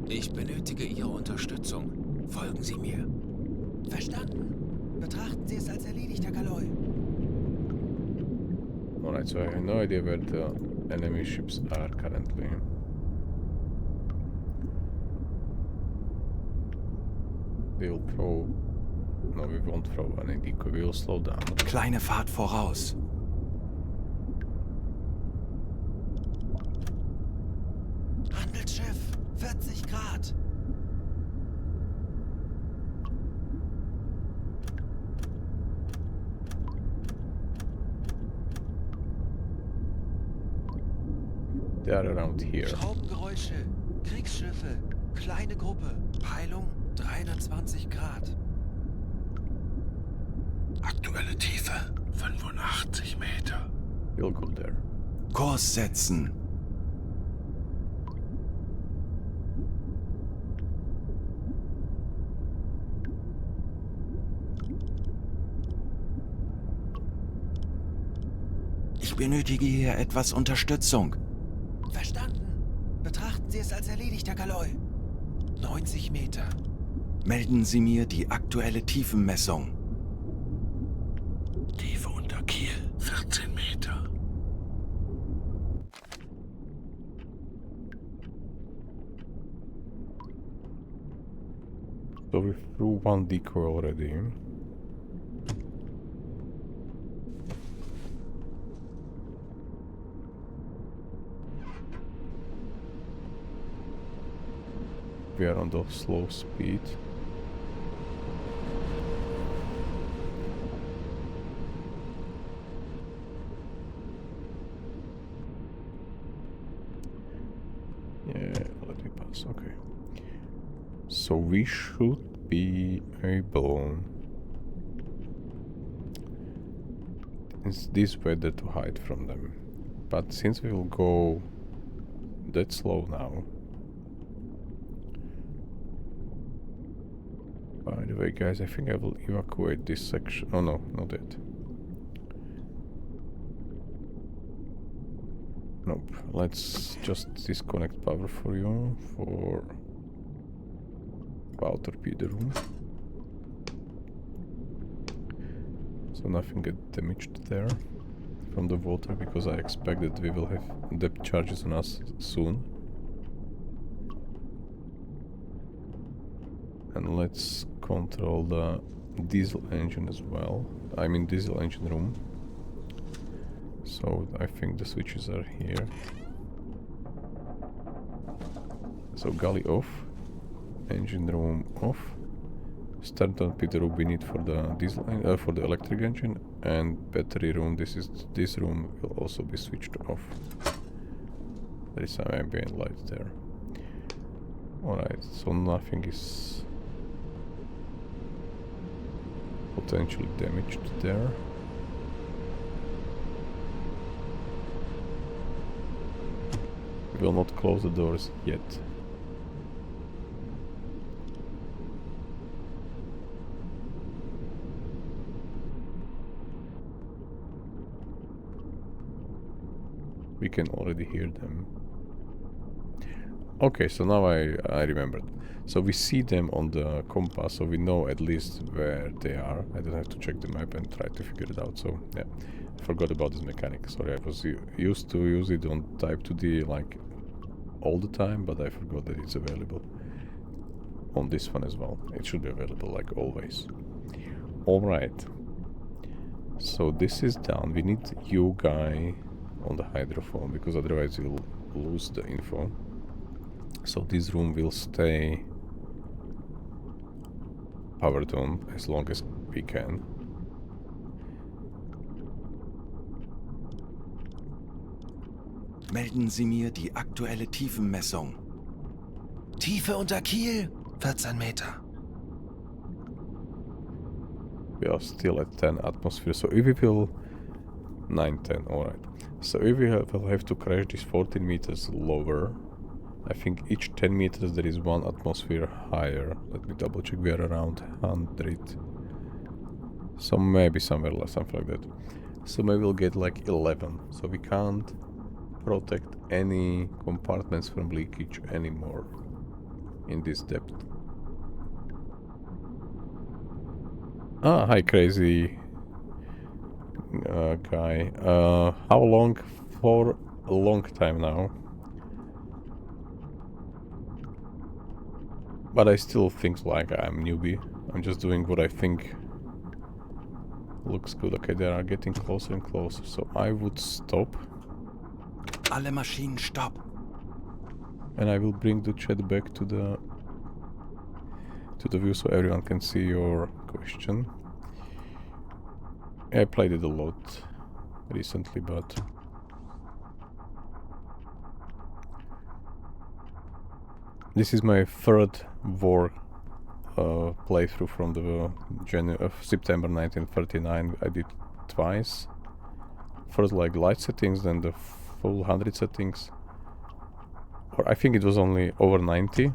Speaker 4: Ich benötige Ihre Unterstützung. Folgen Sie mir.
Speaker 2: Verstanden. Betrachten Sie es als erledigt, Herr Kaloin.
Speaker 1: Alright, so I have no idea where the enemy ships are currently. We'll throw... No, we won't throw any decoy, we'll slow down.
Speaker 3: Kleine Fahrt voraus.
Speaker 2: Handelsschiff. 40 Grad.
Speaker 1: They are around here.
Speaker 2: Schraubengeräusche. Kriegsschiffe. Kleine Gruppe. Peilung 320 Grad.
Speaker 5: Aktuelle Tiefe 85 Meter.
Speaker 1: We'll go there.
Speaker 3: Kurs setzen. Ich benötige hier etwas Unterstützung.
Speaker 2: Verstanden. Betrachten Sie es als erledigt, Herr Kaloin. 90 Meter.
Speaker 3: Melden Sie mir die aktuelle Tiefenmessung.
Speaker 5: Tiefe unter Kiel 14 Meter.
Speaker 1: So we threw one decoy already. We are on the slow speed. Yeah, Weekly pass, okay. So we should be able... It's this weather to hide from them. But since we will go that slow now... By the way, guys, I think I will evacuate this section. Oh no, not yet. Nope. Let's just disconnect power for you for bow torpedo room. So nothing get damaged there from the water, because I expect that we will have depth charges on us soon. And let's control the diesel engine as well. I mean diesel engine room. So I think the switches are here. So galley off, engine room off, start torpedo room we need for the diesel for the electric engine, and battery room. This room will also be switched off. There is some ambient light there. Alright, so nothing is potentially damaged there. We will not close the doors yet. We can already hear them. Okay, so now I remembered. So we see them on the compass, so we know at least where they are. I don't have to check the map and try to figure it out. So yeah, I forgot about this mechanic. Sorry, I was used to use it on Type 2D like all the time, but I forgot that it's available on this one as well. It should be available like always. Alright. So this is done. We need you guy on the hydrophone, because otherwise we'll lose the info. So this room will stay powered on as long as we can.
Speaker 3: Melden Sie mir die aktuelle Tiefenmessung.
Speaker 2: Tiefe unter Kiel, 14 Meter.
Speaker 1: We are still at 10 atmosphere, so if we will... 9, 10, alright. So if we will have to crash this 14 meters lower, I think each 10 meters there is 1 atmosphere higher. Let me double check, we are around 100. So maybe somewhere less, something like that. So maybe we'll get like 11. So we can't protect any compartments from leakage anymore in this depth. Ah, hi crazy guy. How long? For a long time now. But I still think like I'm newbie. I'm just doing what I think looks good. Okay, they are getting closer and closer, so I would stop.
Speaker 3: Alle Maschinen stopp.
Speaker 1: And I will bring the chat back to the view so everyone can see your question. I played it a lot recently, but this is my third war playthrough from the September 1939. I did twice. First like light settings, then the full 100 settings. Or I think it was only over 90.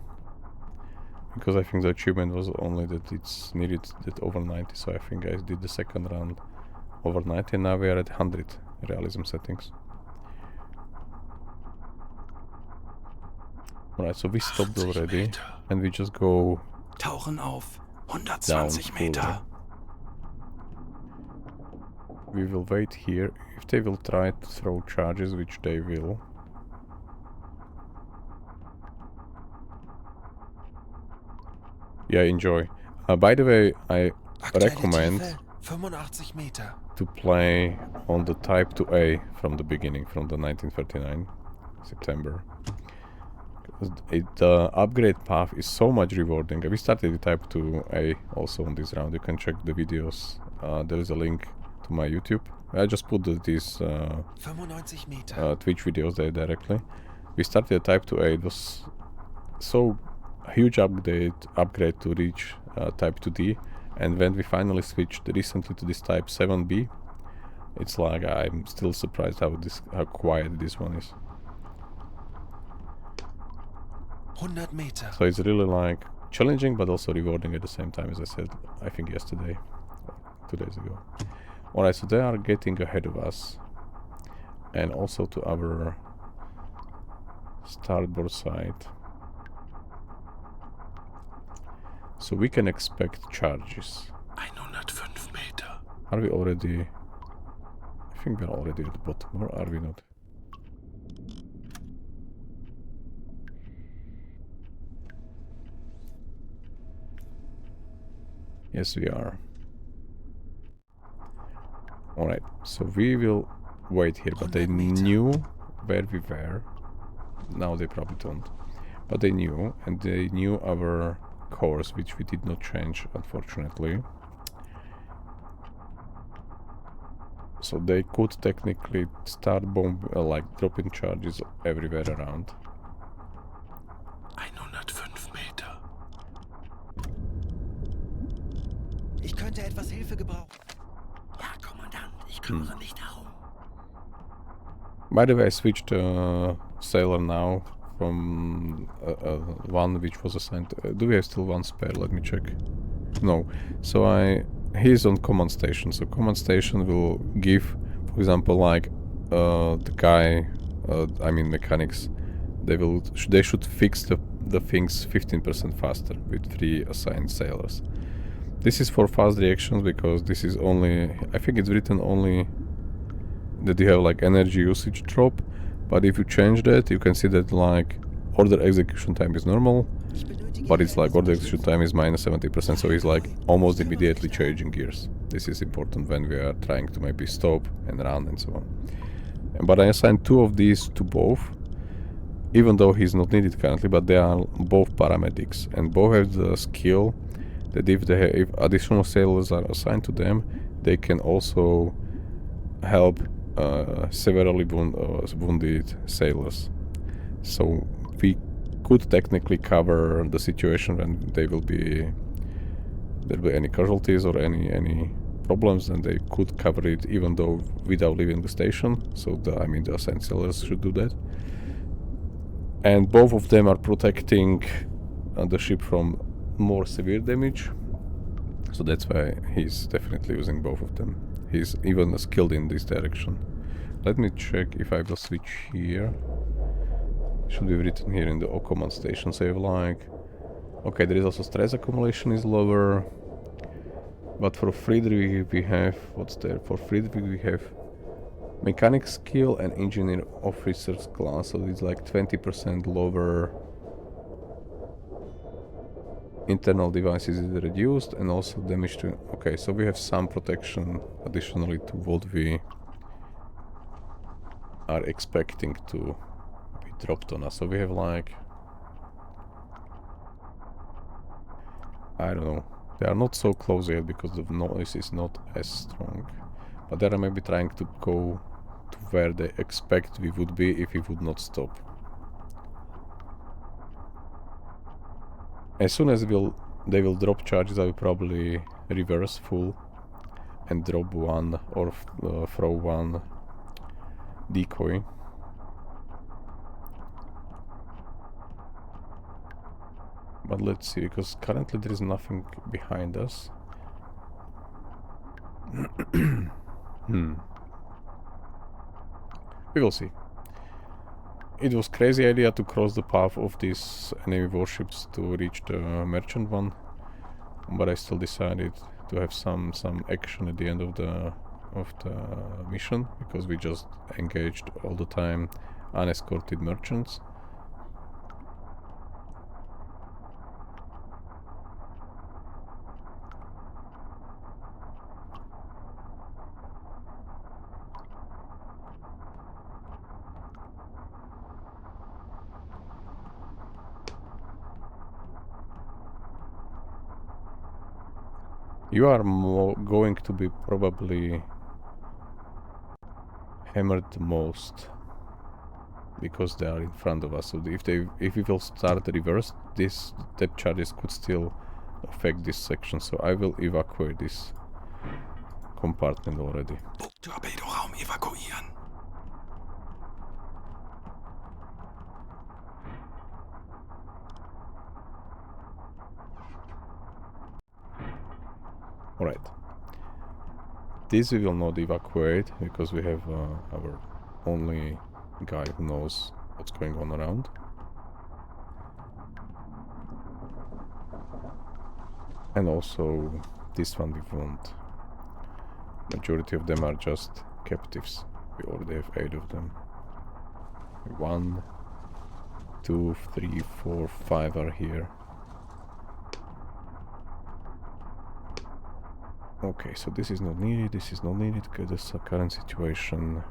Speaker 1: Because I think the achievement was only that it's needed that over 90, so I think I did the second round over 90, and now we are at 100 realism settings. Alright, so we stopped already,
Speaker 2: Meter.
Speaker 1: and we just go
Speaker 3: Tauchen auf.
Speaker 1: down
Speaker 3: 120 Meter.
Speaker 1: We will wait here. If they will try to throw charges, which they will. Yeah, enjoy. By the way, I recommend
Speaker 2: Tiefe, 85 Meter.
Speaker 1: to play on the Type 2A from the beginning, from the 1939 September. The upgrade path is so much rewarding. We started with Type 2A also on this round. You can check the videos. There is a link to my YouTube. I just put these
Speaker 2: 95 Meter.
Speaker 1: Twitch videos there directly. We started at Type 2A. It was so huge upgrade to reach Type 2D, and when we finally switched recently to this Type 7B, it's like I'm still surprised how quiet this one is.
Speaker 2: 100 Meter.
Speaker 1: So it's really like challenging but also rewarding at the same time, as I said, I think yesterday, or 2 days ago. Alright, so they are getting ahead of us, and also to our starboard side. So we can expect charges.
Speaker 2: 105 Meter.
Speaker 1: Are we already... I think we're already at the bottom, or are we not? Yes, we are. Alright, so we will wait here, but they
Speaker 2: 100 meter.
Speaker 1: knew where we were. Now they probably don't. But they knew, and they knew our course, which we did not change, unfortunately. So they could technically start like dropping charges everywhere around.
Speaker 2: 105 Meter. Ich könnte etwas Hilfe gebrauchen. Ja, Kommandant, ich kümmere mich darum.
Speaker 1: By the way, I switched sailor now from one which was assigned. Do we have still one spare? Let me check. No. So he's on command station. So command station will give, for example, like the guy, I mean mechanics, they should fix the things 15% faster with 3 assigned sailors. This is for fast reactions because this is only, I think it's written only that you have like energy usage drop, but if you change that, you can see that like order execution time is normal, but it's like order execution time is minus 70%, so it's like almost immediately changing gears. This is important when we are trying to maybe stop and run and so on. But I assigned 2 of these to both, even though he's not needed currently, but they are both paramedics, and both have the skill that if additional sailors are assigned to them, they can also help severely wounded sailors. So we could technically cover the situation when there'll be any casualties or any problems, and they could cover it even though without leaving the station. So the assigned sailors should do that. And both of them are protecting the ship from more severe damage. So that's why he's definitely using both of them. He's even skilled in this direction. Let me check if I will switch here. Should be written here in the command station. So you have like... Okay, there is also stress accumulation is lower. But for Friedrich we have... What's there? For Friedrich we have mechanic skill and engineer officer's class. So it's like 20% lower. Internal devices is reduced, and also damage to... Okay, so we have some protection additionally to what we are expecting to be dropped on us. So we have like... I don't know. They are not so close yet because the noise is not as strong. But they are maybe trying to go to where they expect we would be if we would not stop. As soon as they will drop charges, I will probably reverse full and drop one or throw one decoy. But let's see, because currently there is nothing behind us. We will see. It was crazy idea to cross the path of these enemy warships to reach the merchant one, but I still decided to have some action at the end of the mission, because we just engaged all the time unescorted merchants. You are going to be probably hammered the most. because they are in front of us. So if we will start the reverse, this depth charges could still affect this section. So I will evacuate this compartment already.
Speaker 3: Torpedoraum evakuieren.
Speaker 1: Alright. This we will not evacuate because we have our only guy who knows what's going on around. And also this one we won't. Majority of them are just captives. We already have 8 of them. 1, 2, 3, 4, 5 are here. Okay, so this is not needed, this is not needed, because that's the current situation.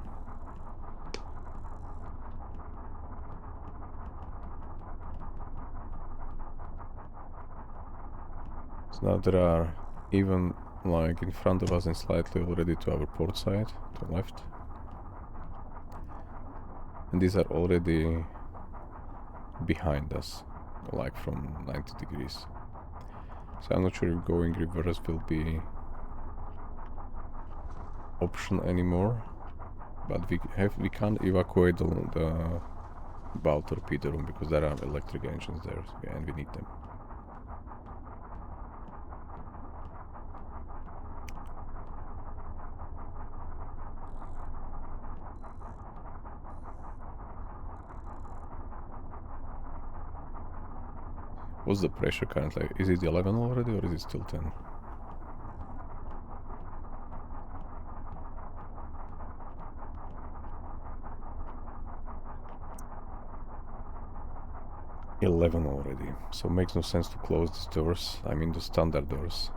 Speaker 1: So now there are even like in front of us and slightly already to our port side, to the left. And these are already behind us, like from 90 degrees. So I'm not sure if going reverse will be option anymore, but we can't evacuate the bow torpedo room because there are electric engines there and we need them. What's the pressure currently? Is it 11 already or is it still 10? $11 already, so it makes no sense to close these doors. I mean the standard doors.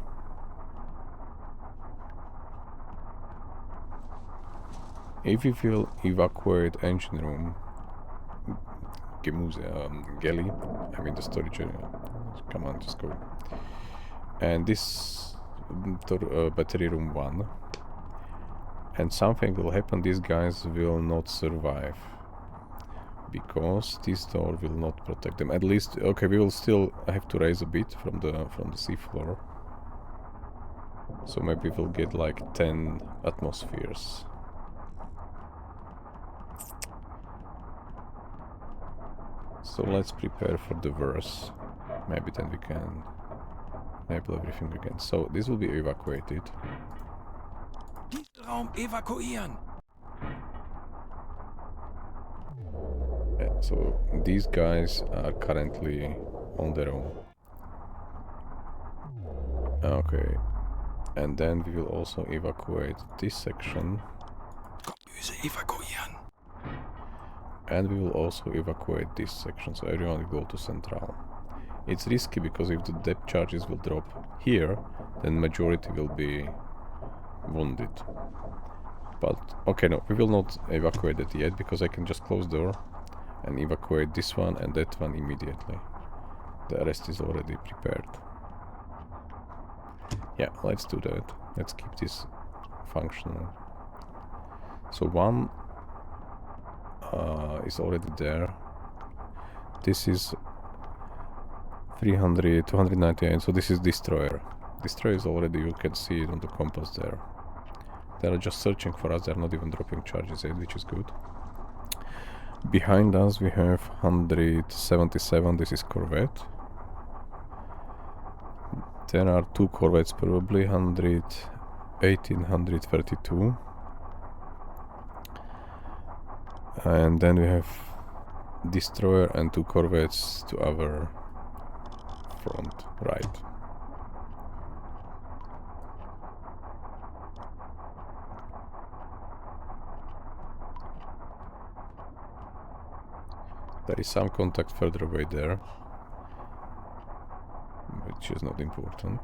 Speaker 1: If we will evacuate engine room, galley, I mean the storage area. Come on, just go. And this battery room 1, and something will happen. These guys will not survive because this door will not protect them. At least, okay, we will still have to raise a bit from the sea floor. So maybe we'll get like 10 atmospheres. So let's prepare for the worst. Maybe then we can enable everything again. So this will be evacuated.
Speaker 3: Raum evakuieren.
Speaker 1: Yeah, so these guys are currently on their own. Okay. And then we will also evacuate this section.
Speaker 3: Kombüse evakuieren.
Speaker 1: And we will also evacuate this section, so everyone will go to Central. It's risky because if the depth charges will drop here, then majority will be wounded. But, okay, no, we will not evacuate it yet because I can just close the door and evacuate this one and that one immediately. The rest is already prepared. Yeah, let's do that. Let's keep this functional. So one is already there. This is 300, 298, so this is destroyer. Destroyer is already, you can see it on the compass there. They are just searching for us, they are not even dropping charges yet, which is good. Behind us we have 177, this is corvette. There are 2 corvettes probably, 118, 132. And then we have destroyer and 2 corvettes to our front right. There is some contact further away there, which is not important.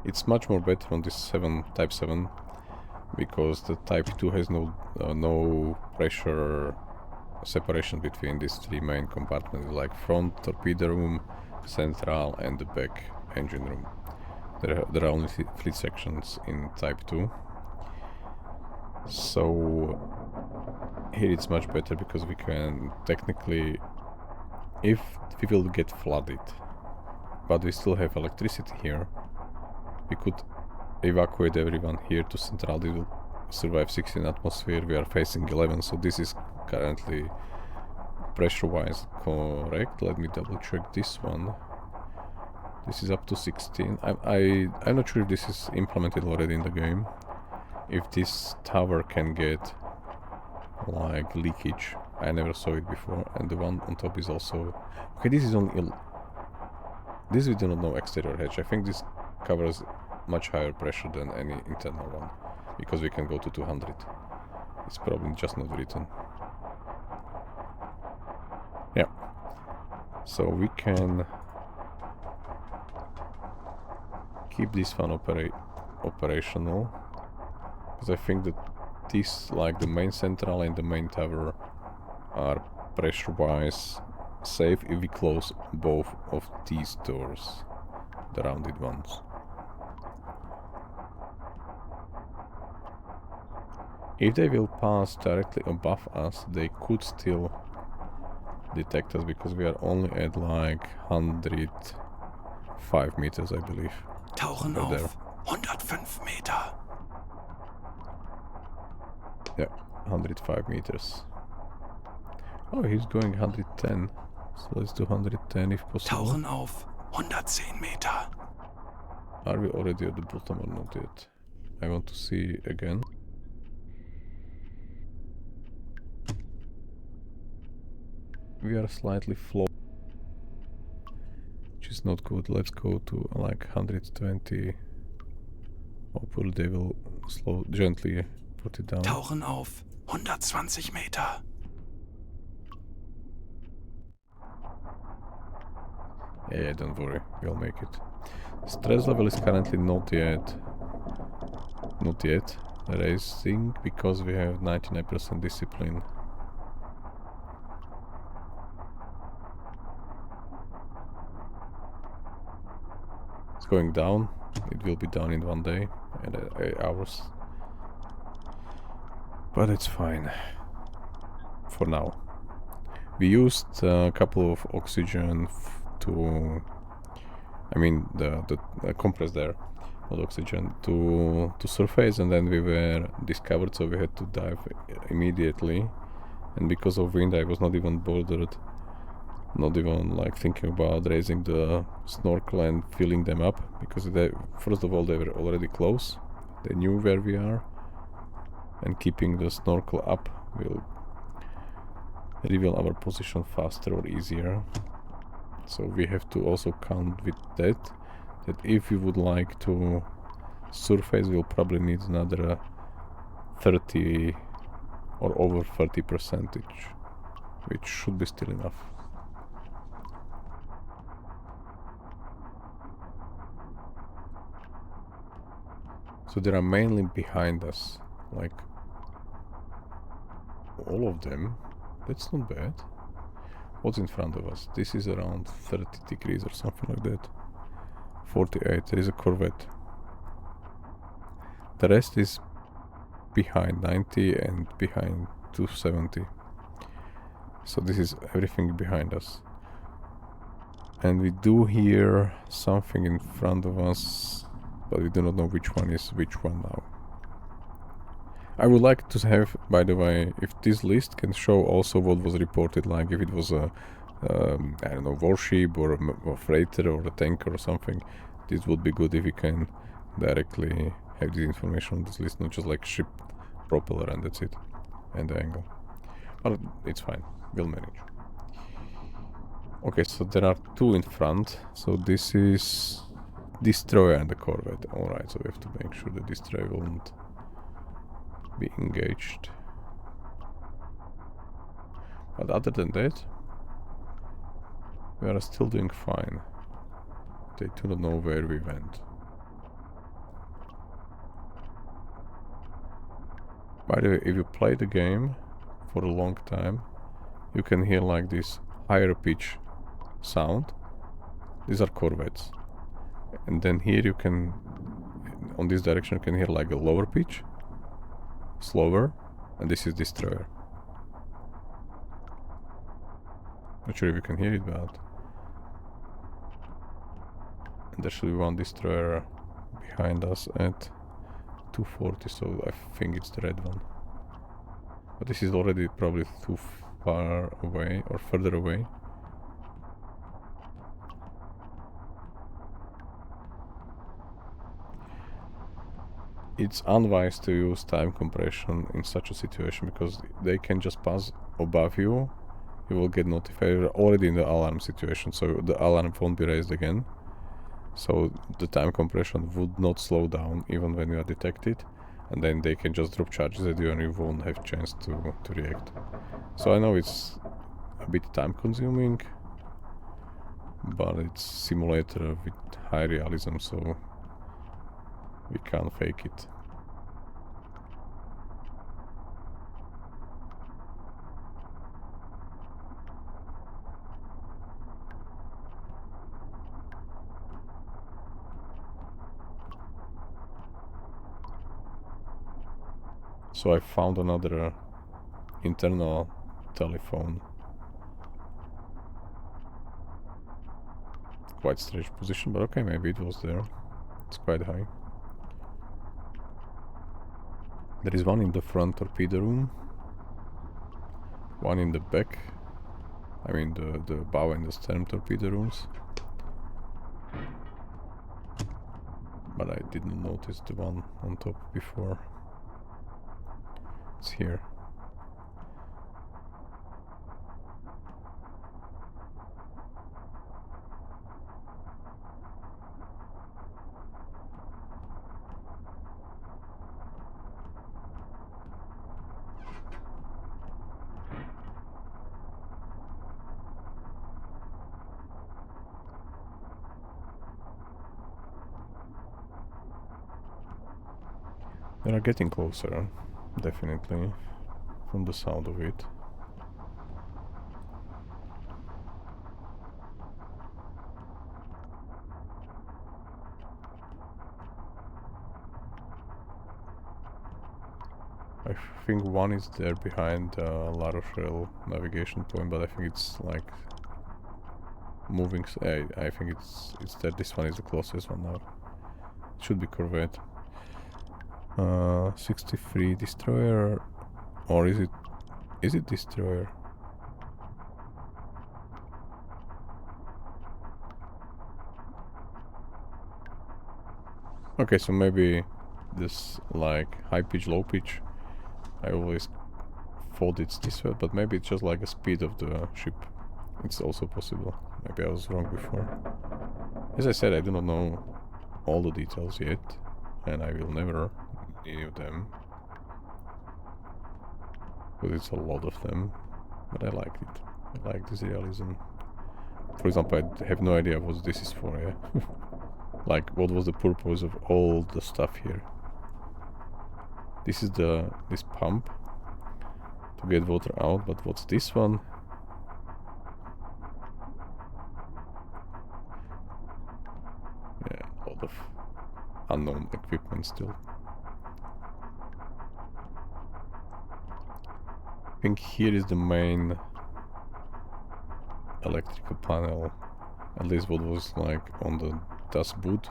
Speaker 1: It's much more better on this Type 7 because the Type 2 has no pressure separation between these 3 main compartments, like front torpedo room, central and the back engine room. There are only fleet sections in Type 2. So here it's much better because we can technically, if we will get flooded, but we still have electricity here, we could evacuate everyone here to central. This will survive 16 atmosphere. We are facing 11, so this is currently pressure-wise correct. Let me double check this one. This is up to 16. I'm not sure if this is implemented already in the game. If this tower can get like leakage. I never saw it before. And the one on top is also... Okay, this is only... This we do not know exterior hatch. I think this covers much higher pressure than any internal one. Because we can go to 200. It's probably just not written. Yeah. So we can... keep this one operational, because I think that this, like the main central and the main tower, are pressure-wise safe if we close both of these doors, the rounded ones. If they will pass directly above us, they could still detect us, because we are only at like 105 meters, I believe.
Speaker 3: Tauchen
Speaker 1: Right there.
Speaker 3: auf 105 Meter.
Speaker 1: Yeah, 105 meters. Oh, he's going 110. So let's do 110 if possible.
Speaker 3: Tauchen auf 110 Meter.
Speaker 1: Are we already at the bottom or not yet? I want to see again. We are slightly flow, which is not good. Let's go to like 120. Hopefully they will gently put it down.
Speaker 3: Tauchen auf 120 Meter.
Speaker 1: Yeah, don't worry, we'll make it. Stress level is currently not yet raising, because we have 99% discipline. It's going down. It will be down in 1 day and 8 hours. But it's fine for now. We used a couple of oxygen to, I mean the compressed air, not oxygen, to surface, and then we were discovered, so we had to dive immediately. And because of wind, I was not even bothered, not even like thinking about raising the snorkel and filling them up, because first of all they were already close, they knew where we are, and keeping the snorkel up will reveal our position faster or easier. So we have to also count with that if we would like to surface, we'll probably need another 30 or over 30%, which should be still enough. So they are mainly behind us, like all of them. That's not bad. What's in front of us? This is around 30 degrees or something like that. 48. There is a Corvette. The rest is behind 90 and behind 270. So this is everything behind us. And we do hear something in front of us, but we do not know which one is which one now. I would like to have, by the way, if this list can show also what was reported, like if it was a, I don't know, warship or a freighter or a tanker or something. This would be good if we can directly have this information on this list, not just like ship, propeller, and that's it, and the angle. But it's fine, we'll manage. Okay, so there are two in front, so this is destroyer and the Corvette. Alright, so we have to make sure the destroyer won't be engaged. But other than that, we are still doing fine. They do not know where we went. By the way, if you play the game for a long time, you can hear like this higher pitch sound, These are corvettes. And then here you can, on this direction you can hear like a lower pitch, slower, and this is destroyer. Not sure if you can hear it, but... And there should be one destroyer behind us at 240, so I think it's the red one. But this is already probably too far away, or further away. It's unwise to use time compression in such a situation because they can just pass above you. You will get notified. You're already in the alarm situation, so the alarm won't be raised again. So the time compression would not slow down even when you are detected, and then they can just drop charges at you and you won't have chance to react. So I know it's a bit time consuming, but it's simulator with high realism, so we can't fake it. So I found another internal telephone. Quite strange position, but okay, maybe it was there. It's quite high. There is one in the front torpedo room, one in the back, I mean the bow and the stern torpedo rooms. But I didn't notice the one on top before. It's here. They are getting closer, definitely, from the sound of it. I think one is there behind La Rochelle navigation point, but I think it's like moving. I think it's there. This one is the closest one now. It should be corvette. 63 destroyer, or is it destroyer? Okay, so maybe this like high pitch, low pitch. I always thought it's this way, but maybe it's just like a speed of the ship. It's also possible. Maybe I was wrong before. As I said, I do not know all the details yet, and I will never any of them, because it's a lot of them, but I like it. I like this realism. For example, I have no idea what this is for, yeah? Like, what was the purpose of all the stuff here? This is this pump to get water out, but what's this one? Yeah, a lot of unknown equipment still. I think here is the main electrical panel, at least what was like on the Das Boot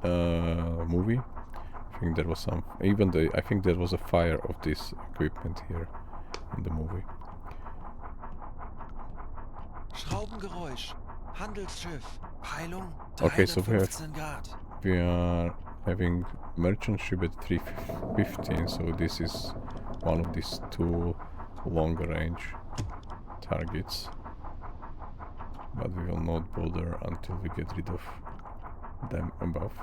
Speaker 1: movie. I think there was some, I think there was a fire of this equipment here in the movie.
Speaker 2: Schraubengeräusch. Handelsschiff. Peilung
Speaker 1: Okay, so
Speaker 2: 315 Grad.
Speaker 1: we are having merchant ship at 315, so this is one of these two longer range targets, but we will not bother until we get rid of them above.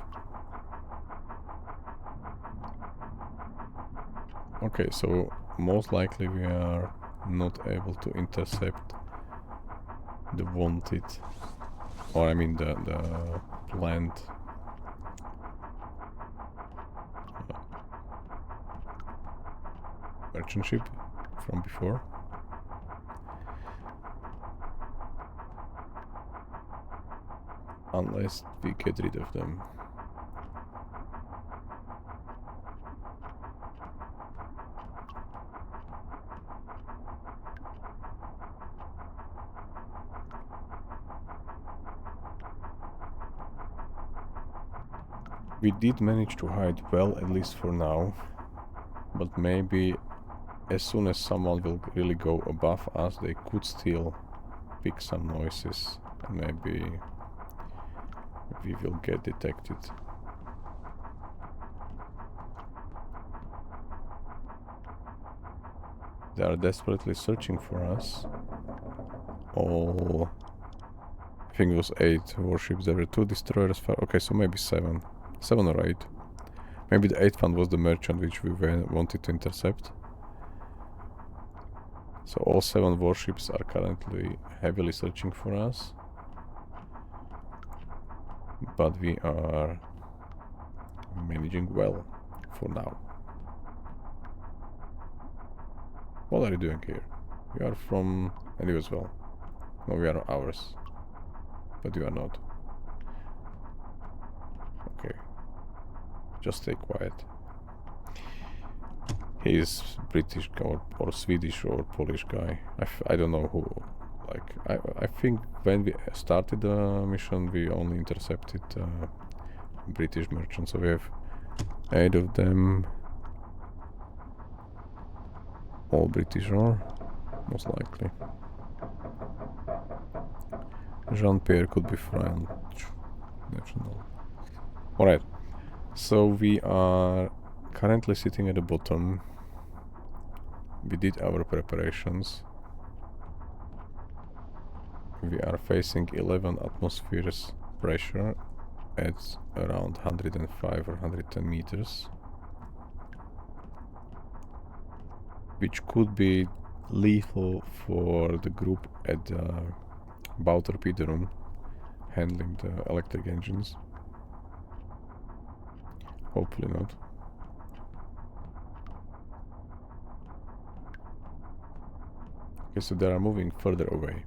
Speaker 1: Okay, so most likely we are not able to intercept the wanted, or I mean the planned merchant ship from before. unless we get rid of them. We did manage to hide well, at least for now, but maybe as soon as someone will really go above us, they could still pick some noises, and maybe we will get detected. They are desperately searching for us. All, I think it was 8 warships. There were 2 destroyers. Okay, so maybe 7. 7 or 8. Maybe the 8th one was the merchant which we wanted to intercept. So all 7 warships are currently heavily searching for us. But we are managing well for now. What are you doing here? You are from... and you as well. No, we are ours. But you are not. Okay. Just stay quiet. He is British or Swedish or Polish guy. I don't know who. Like, I think when we started the mission, we only intercepted British merchants. So we have 8 of them. All British, or most likely. Jean-Pierre could be French national. Alright, so we are currently sitting at the bottom. We did our preparations. We are facing 11 atmospheres pressure at around 105 or 110 meters. Which could be lethal for the group at the bow torpedo room handling the electric engines. Hopefully not. Okay, so they are moving further away.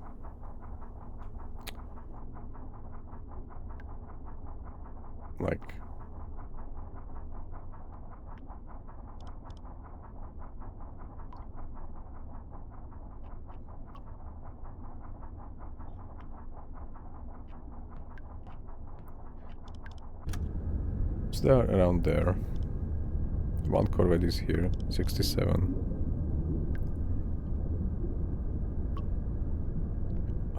Speaker 1: Like... so they are around there. One corvette is here, 67.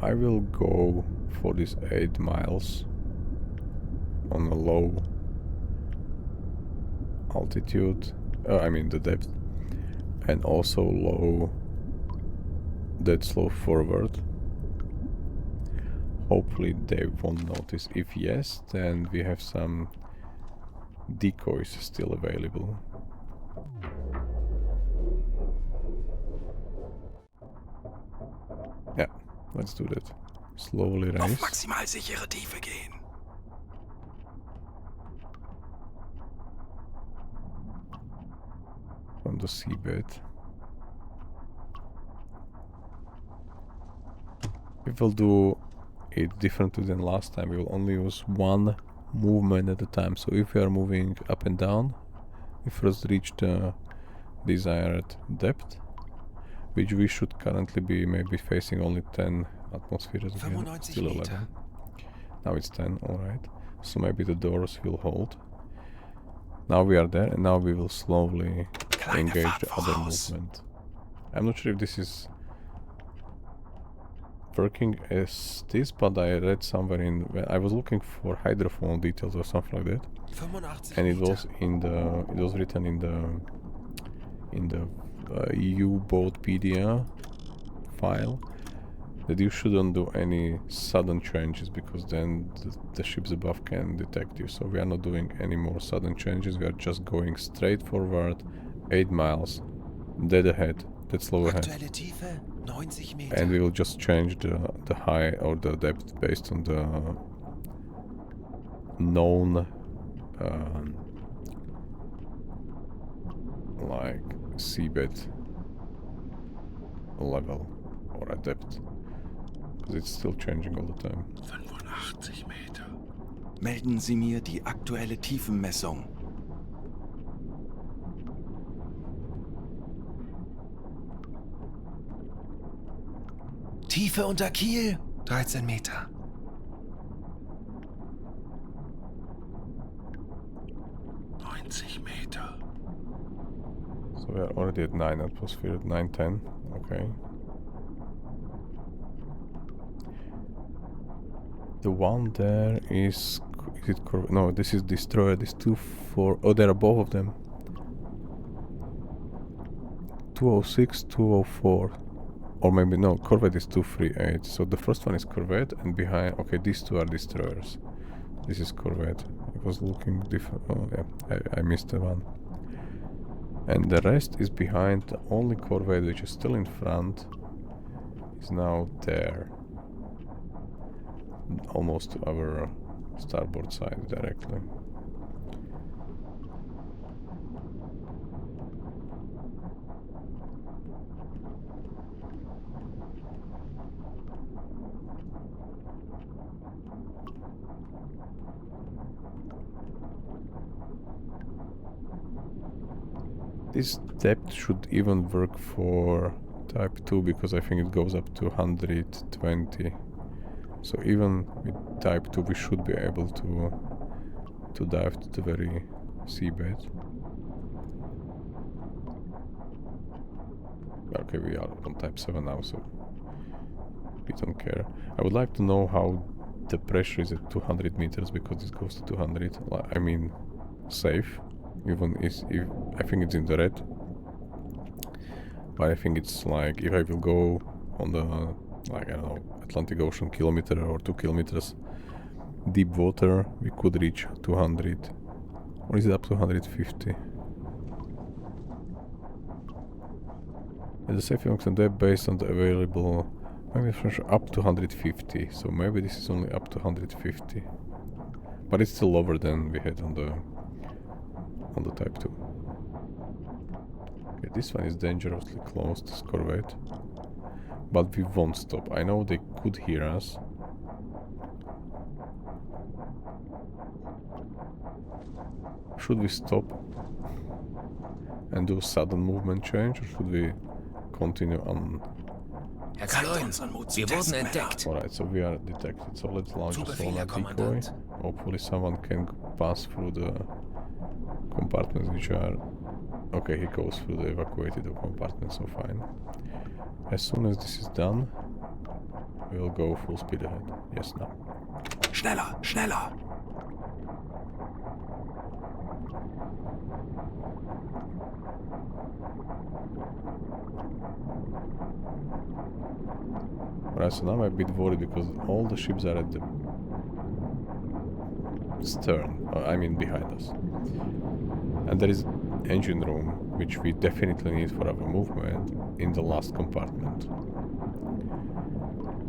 Speaker 1: I will go for this 8 miles on a low altitude, I mean the depth, and also low dead slow forward. Hopefully they won't notice. If yes, then we have some decoys still available. Yeah, let's do that. Slowly raise.
Speaker 3: Auf maximal sichere Tiefe gehen.
Speaker 1: From the seabed. We will do it differently than last time. We will only use one movement at a time. So if we are moving up and down, we first reach the desired depth, which we should currently be maybe facing only 10 atmospheres again. Still 11. Now it's 10, alright. So maybe the doors will hold. Now we are there, and now we will slowly engage the other movement. I'm not sure if this is working as this, but I read somewhere when I was looking for hydrophone details or something like that, and it was written in the Uboatpedia file that you shouldn't do any sudden changes, because then the ships above can detect you. So we are not doing any more sudden changes. We are just going straight forward, 8 miles, dead ahead, dead slow ahead. And we will just change the high or the depth based on the known like seabed level or a depth, because it's still changing all the time.
Speaker 5: 85 Meter.
Speaker 3: Melden Sie mir die aktuelle Tiefenmessung.
Speaker 2: Tiefe unter Kiel, 13 Meter.
Speaker 1: So we are already at 9 atmosphere, at 910. Okay. The one there is it no, this is destroyed. This 24. Oh, there are both of them. 206, 204. Or maybe no, Corvette is 238. So the first one is Corvette, and behind. Okay, these two are destroyers. This is Corvette. I was looking different. Oh yeah, I missed the one. And the rest is behind. The only Corvette which is still in front is now there. Almost to our starboard side directly. This depth should even work for type 2 because I think it goes up to 120. So even with type 2 we should be able to dive to the very seabed. Okay, we are on type 7 now, so we don't care. I would like to know how the pressure is at 200 meters because it goes to 200. I mean, safe. Even if I think it's in the red. But I think it's like if I will go on the, like, I don't know, Atlantic Ocean kilometer or 2 kilometers deep water, we could reach 200. Or is it up to 150? And the safety function there based on the available, maybe up to 150. So maybe this is only up to 150. But it's still lower than we had on the type 2. Okay, this one is dangerously close, this Corvette. But we won't stop. I know they could hear us. Should we stop and do sudden movement change, or should we continue on?
Speaker 4: Herr Kaloin, wir wurden entdeckt.
Speaker 1: Alright, so we are detected. So let's launch
Speaker 4: Zu
Speaker 1: a
Speaker 4: Befehl,
Speaker 1: solar
Speaker 4: Herr
Speaker 1: decoy.
Speaker 4: Kommandant.
Speaker 1: Hopefully someone can pass through the compartments which are... Okay, he goes through the evacuated compartments, so fine. As soon as this is done, we'll go full speed ahead. Yes, now.
Speaker 2: Schneller, schneller.
Speaker 1: Alright, so now I'm a bit worried because all the ships are at the stern, I mean behind us. And there is engine room, which we definitely need for our movement, in the last compartment.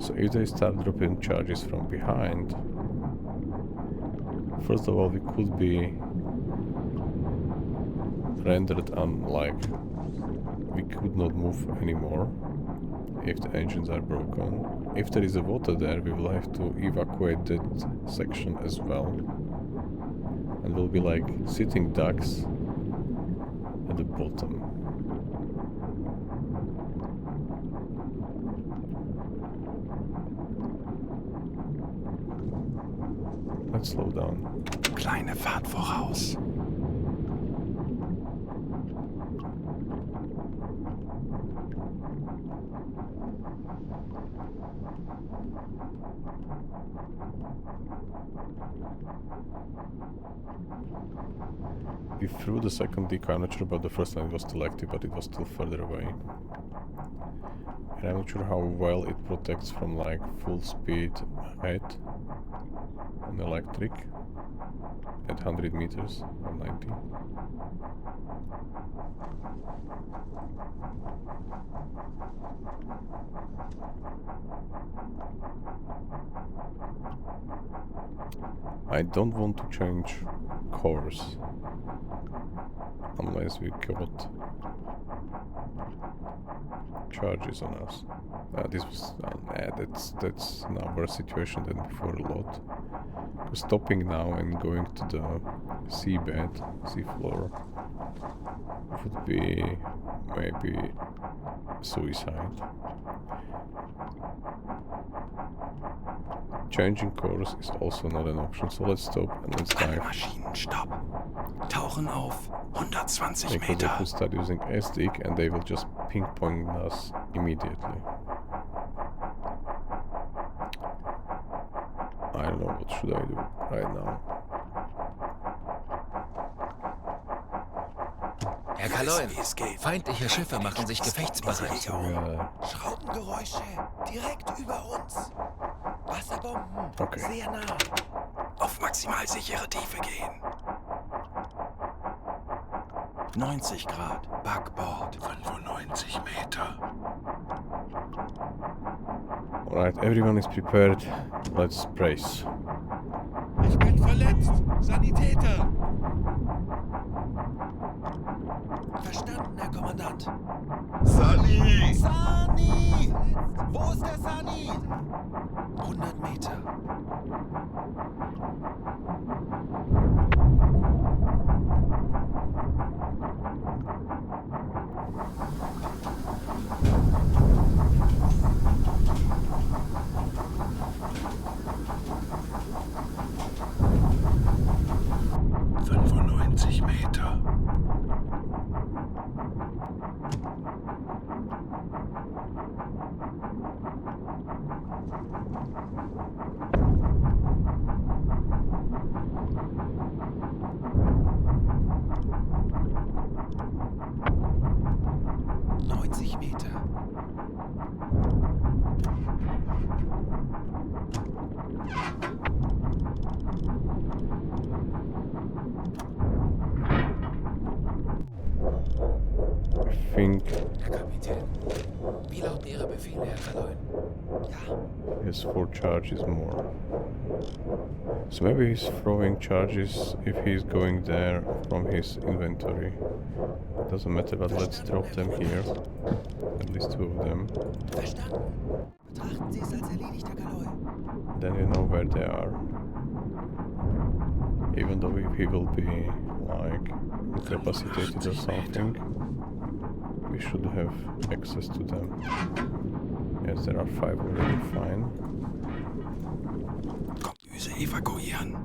Speaker 1: So if they start dropping charges from behind, first of all we could be rendered unlike we could not move anymore if the engines are broken. If there is a water there, we will have to evacuate that section as well. And we'll be like sitting ducks at the bottom. Let's slow down.
Speaker 2: Kleine Fahrt voraus.
Speaker 1: We threw the second decoy. I'm not sure about the first one, it was still active, but it was still further away. And I'm not sure how well it protects from like full speed ahead on electric at 100 meters or 90. I don't want to change course unless we got charges on us. This was that's now worse situation than before a lot. Because stopping now and going to the seafloor would be maybe suicide. Changing course is also not an option, so let's stop and let's dive.
Speaker 3: Maschinenstopp. Tauchen auf 120
Speaker 1: Because they
Speaker 3: Meter.
Speaker 1: could start using SD and they will just ping-pong us immediately. I don't know what should I do right now.
Speaker 4: Herr Kaloin, feindliche Schiffe machen sich gefechtsbereit.
Speaker 2: Schraubengeräusche direkt über uns. Wasserbomben
Speaker 1: Okay.
Speaker 2: sehr nah.
Speaker 3: Auf maximal sichere Tiefe gehen. 90 Grad. Backbord.
Speaker 5: 95 Meter.
Speaker 1: Alright, everyone is prepared. Let's brace.
Speaker 5: Ich bin verletzt. Sanitäter.
Speaker 2: Verstanden, Herr Kommandant.
Speaker 5: Sani!
Speaker 2: Sani! Wo ist der Sani? 100 Meter.
Speaker 5: Meter.
Speaker 1: Think
Speaker 4: Herr Kapitän, wie lauten Ihre Befehle, Herr Kaloin?
Speaker 2: Ja.
Speaker 1: his 4 charges more. So maybe he's throwing charges if he's going there from his inventory. Doesn't matter, but let's drop them here. At least 2 of them.
Speaker 2: Verstanden. Betrachten Sie es als erledigt, Herr Galoi.
Speaker 1: Then you know where they are. Even though if he will be like incapacitated or something, we should have access to them. Yes, there are 5 already, fine.
Speaker 3: Kombüse evakuieren.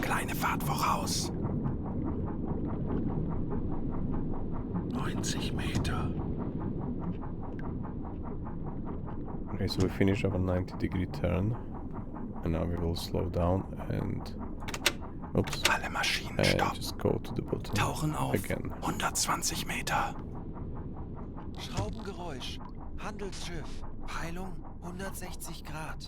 Speaker 3: Kleine Fahrt voraus.
Speaker 5: 90 Meter.
Speaker 1: Okay, so we finished our 90-degree turn. And now we will slow down and... Oops.
Speaker 3: Alle Maschinen
Speaker 1: And
Speaker 3: stopp.
Speaker 1: just go to the bottom
Speaker 3: Tauchen auf
Speaker 1: again.
Speaker 3: 120 Meter.
Speaker 2: Schraubengeräusch. Handelsschiff. Peilung 160 Grad.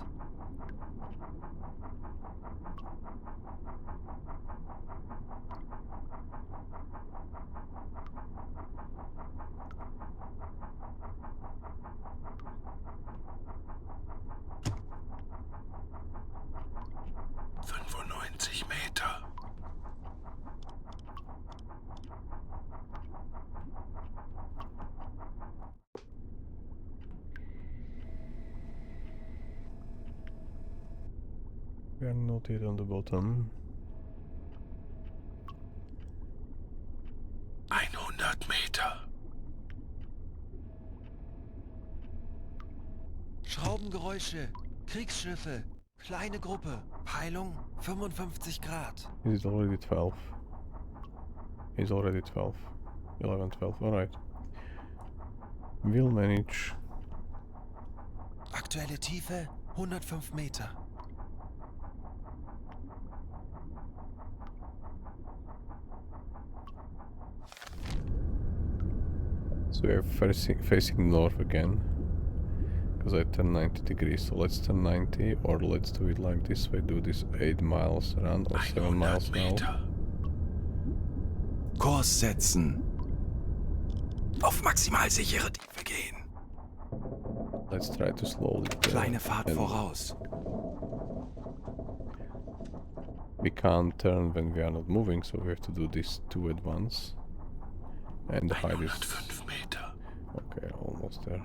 Speaker 5: Meter.
Speaker 1: We are not yet on the bottom.
Speaker 5: 100 Meter.
Speaker 2: Schraubengeräusche. Kriegsschiffe. Kleine Gruppe. Peilung 55 Grad.
Speaker 1: Is it already 12? He's already 12. 11, 12, alright. We'll manage.
Speaker 2: Aktuelle Tiefe 105 Meter.
Speaker 1: So we are facing north again. Because I turned 90 degrees, so let's turn 90 or let's do it like this way, do this 8 miles around or 7 miles now.
Speaker 3: Kurs setzen. Auf maximal sichere Tiefe gehen.
Speaker 1: Let's try to slowly
Speaker 3: Kleine Fahrt
Speaker 1: and
Speaker 3: voraus.
Speaker 1: we can't turn when we are not moving, so we have to do this 2 at once. And the height is
Speaker 5: 105 Meter.
Speaker 1: okay, almost there.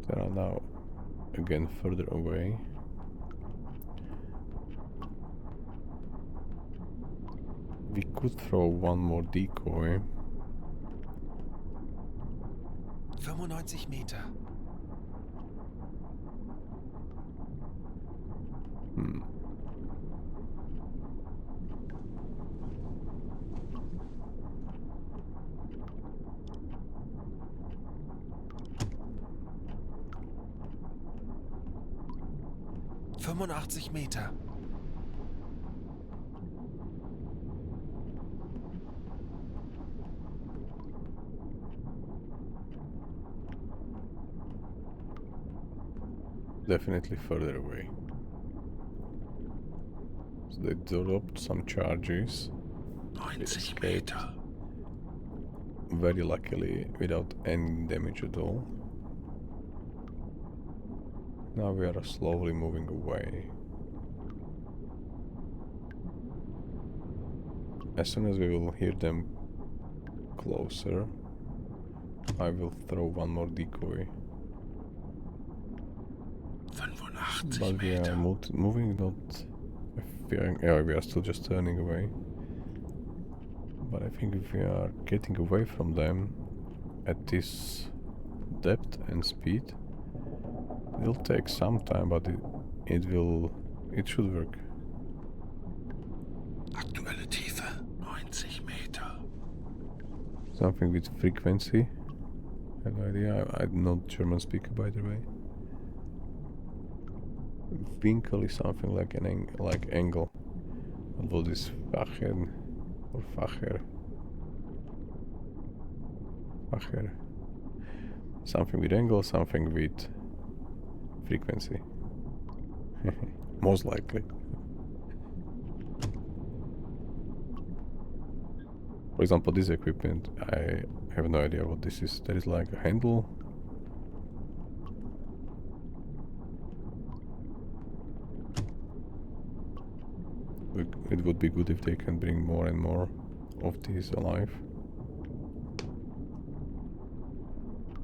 Speaker 1: They are now again further away. We could throw one more decoy.
Speaker 2: 95 Meter.
Speaker 1: Hmm.
Speaker 2: Meter.
Speaker 1: Definitely further away. So they dropped some charges.
Speaker 5: 90
Speaker 1: Escaped.
Speaker 5: Meter.
Speaker 1: Very luckily without any damage at all. Now we are slowly moving away. As soon as we will hear them closer, I will throw one more decoy.
Speaker 5: 85
Speaker 1: But we are
Speaker 5: Meter.
Speaker 1: moving not... Yeah, we are still just turning away. But I think if we are getting away from them at this depth and speed, it will take some time, but it should work.
Speaker 5: Aktuelle Tiefe 90 Meter.
Speaker 1: Something with frequency. I have no idea. I'm not German speaker, by the way. Winkel is something like like angle. What is Fachen or Facher? Facher. Something with angle, something with frequency. Most likely. For example, this equipment, I have no idea what this is. There is like a handle. It would be good if they can bring more and more of these alive.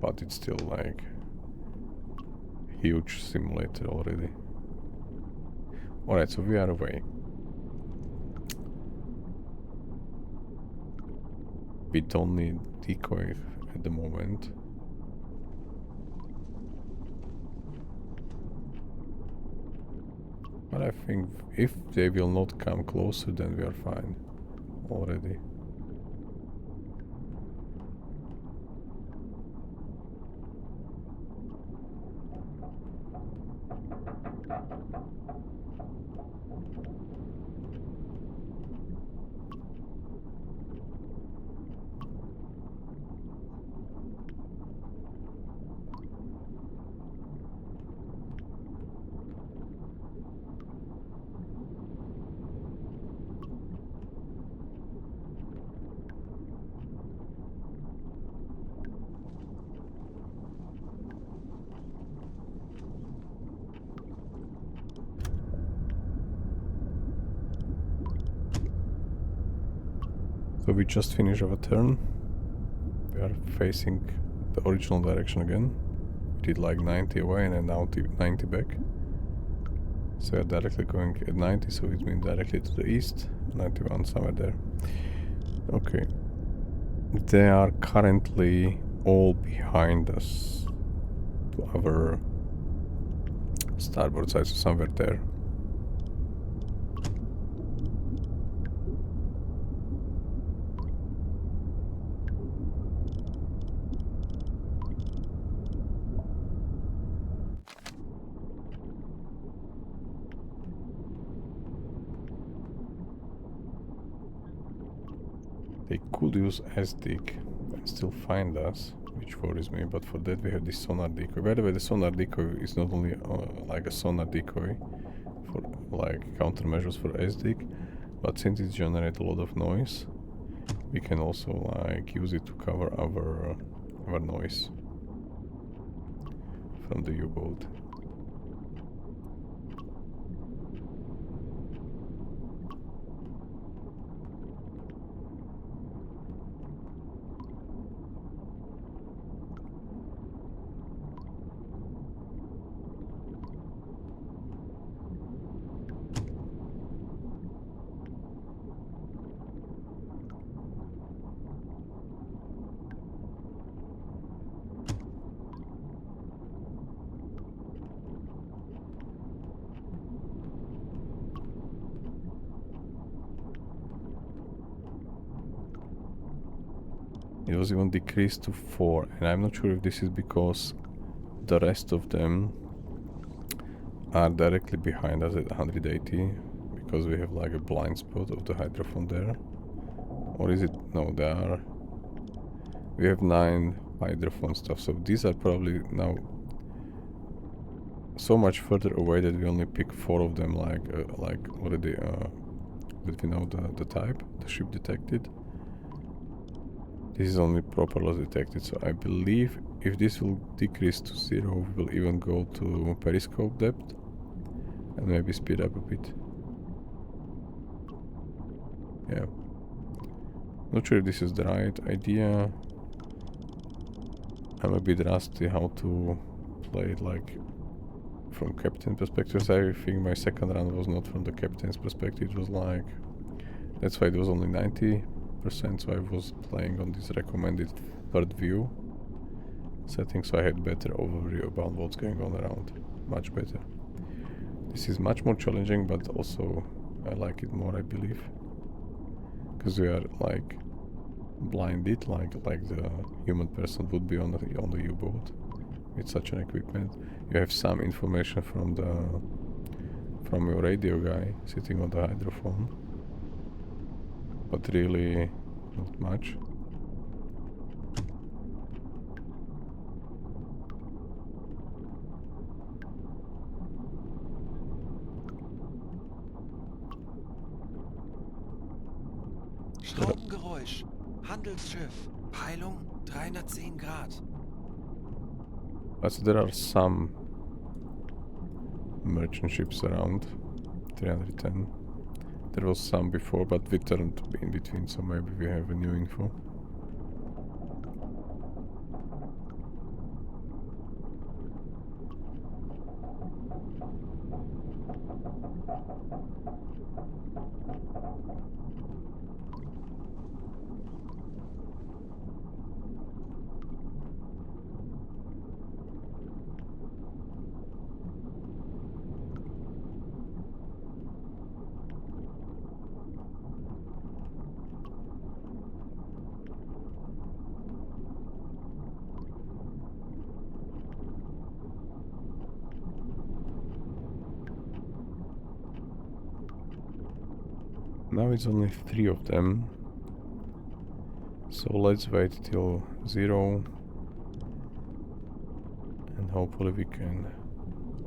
Speaker 1: But it's still like huge simulator already. Alright, so we are away. We don't need decoy at the moment. But I think if they will not come closer, then we are fine already. So we just finished our turn. We are facing the original direction again. We did like 90 away and then 90 back. So we are directly going at 90, so it means directly to the east. 91 somewhere there. Okay. They are currently all behind us. To our starboard side, so somewhere there. They could use SD and still find us, which worries me, but for that we have this sonar decoy. By the way, the sonar decoy is not only like a sonar decoy for like countermeasures for SD, but since it generates a lot of noise, we can also like use it to cover our noise from the U-boat. It was even decreased to 4, and I'm not sure if this is because the rest of them are directly behind us at 180, because we have like a blind spot of the hydrophone there. Or is it? No, they are. We have 9 hydrophone stuff, so these are probably now so much further away that we only pick 4 of them, like already that we know the type, the ship detected. This is only propeller detected, so I believe if this will decrease to 0, we will even go to periscope depth and maybe speed up a bit. Yeah. Not sure if this is the right idea. I'm a bit rusty how to play it like from captain perspective. So I think my second run was not from the captain's perspective. It was like, that's why it was only 90%, so I was playing on this recommended third view setting, so I had better overview about what's going on around. Much better. This is much more challenging, but also I like it more, I believe, because we are like blinded, like the human person would be on the U-boat with such an equipment. You have some information from your radio guy sitting on the hydrophone, but really not much.
Speaker 2: Schraubengeräusch. Handelsschiff. Peilung 310 Grad.
Speaker 1: But there are some merchant ships around 310. There was some before, but we turned in between, so maybe we have a new info. Now it's only 3 of them, so let's wait till 0 and hopefully we can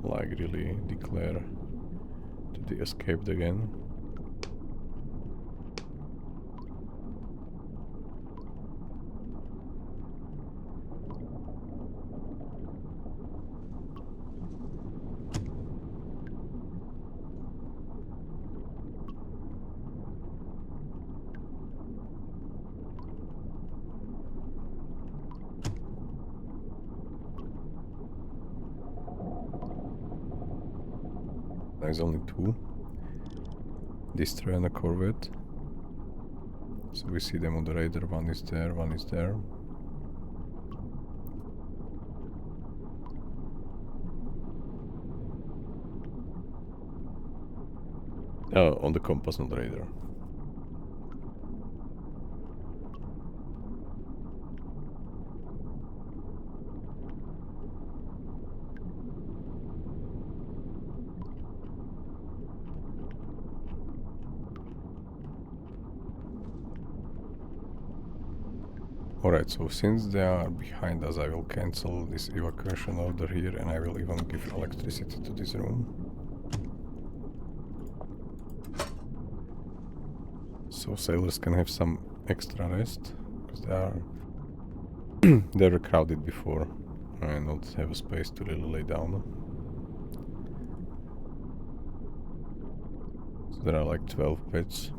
Speaker 1: like really declare to the escaped again. There's only 2. Destroyer and a corvette. So we see them on the radar. One is there, one is there. Oh, on the compass, not the radar. Alright, so since they are behind us, I will cancel this evacuation order here and I will even give electricity to this room. So sailors can have some extra rest, because they are they were crowded before and not have a space to really lay down. So there are like 12 beds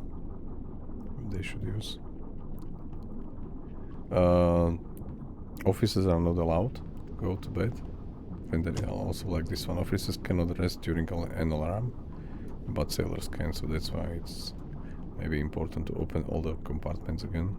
Speaker 1: they should use. Officers are not allowed to go to bed, and then also like this one, officers cannot rest during an alarm, but sailors can, so that's why it's maybe important to open all the compartments again.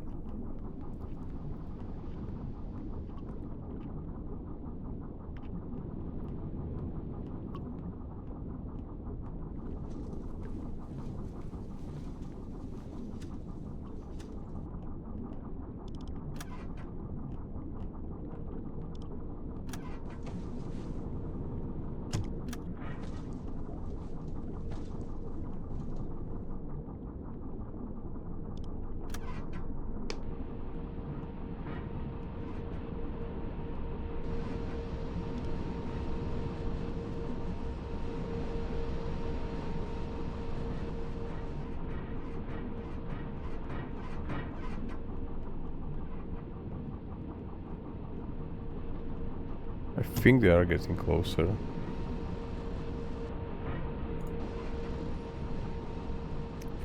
Speaker 1: I think they are getting closer.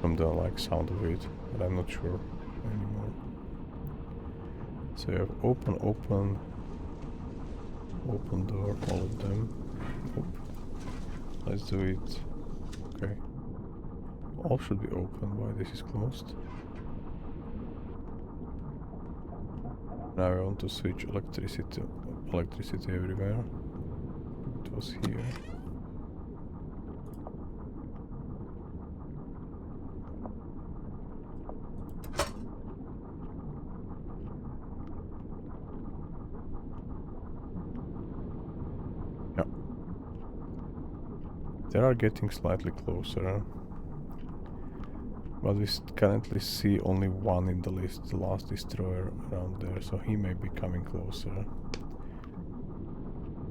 Speaker 1: From the like sound of it, but I'm not sure anymore. So you have open door, all of them. Nope. Let's do it. Okay. All should be open. Why this is closed? Now I want to switch electricity everywhere. It was here. Yeah. They are getting slightly closer. But we currently see only one in the list, the last destroyer around there, so he may be coming closer.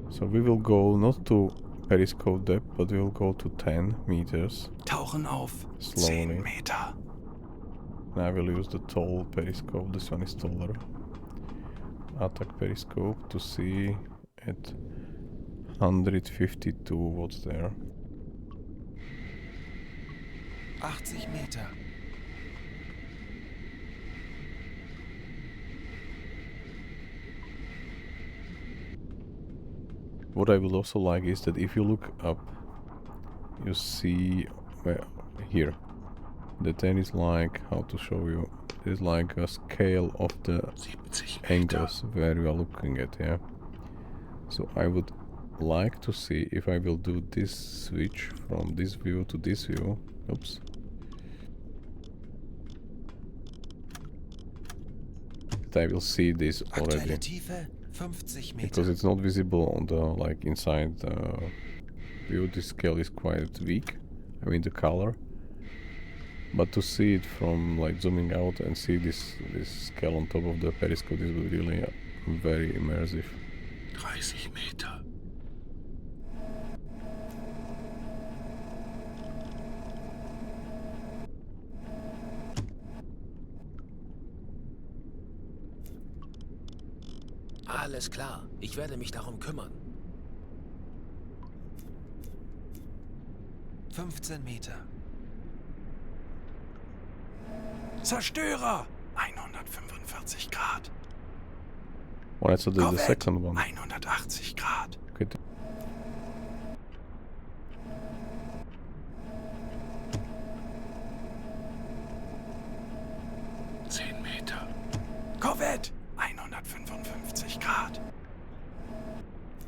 Speaker 1: So we will go not to periscope depth, but we will go to 10 meters.
Speaker 3: Tauchen auf.
Speaker 1: Slowly.
Speaker 3: 10 Meter.
Speaker 1: And I will use the tall periscope, this one is taller. Attack periscope to see at 152 what's there.
Speaker 2: 80 Meter.
Speaker 1: What I would also like is that if you look up, you see where here that there is like, how to show you, there's like a scale of the angles where you are looking at, yeah. So I would like to see if I will do this switch from this view to this view. Oops. I will see this already.
Speaker 2: Aktuelle Tiefe 50 Meter.
Speaker 1: Because it's not visible on the like inside view. This scale is quite weak. I mean the color. But to see it from like zooming out and see this scale on top of the periscope, this will be really very immersive.
Speaker 5: 30 Meter.
Speaker 4: Alles klar, ich werde mich darum kümmern.
Speaker 2: 15 Meter.
Speaker 3: Zerstörer! 145 Grad.
Speaker 1: Well, that's the
Speaker 3: Korvette,
Speaker 1: second one.
Speaker 3: 180 Grad.
Speaker 1: Okay.
Speaker 3: Korvette! 155 Grad.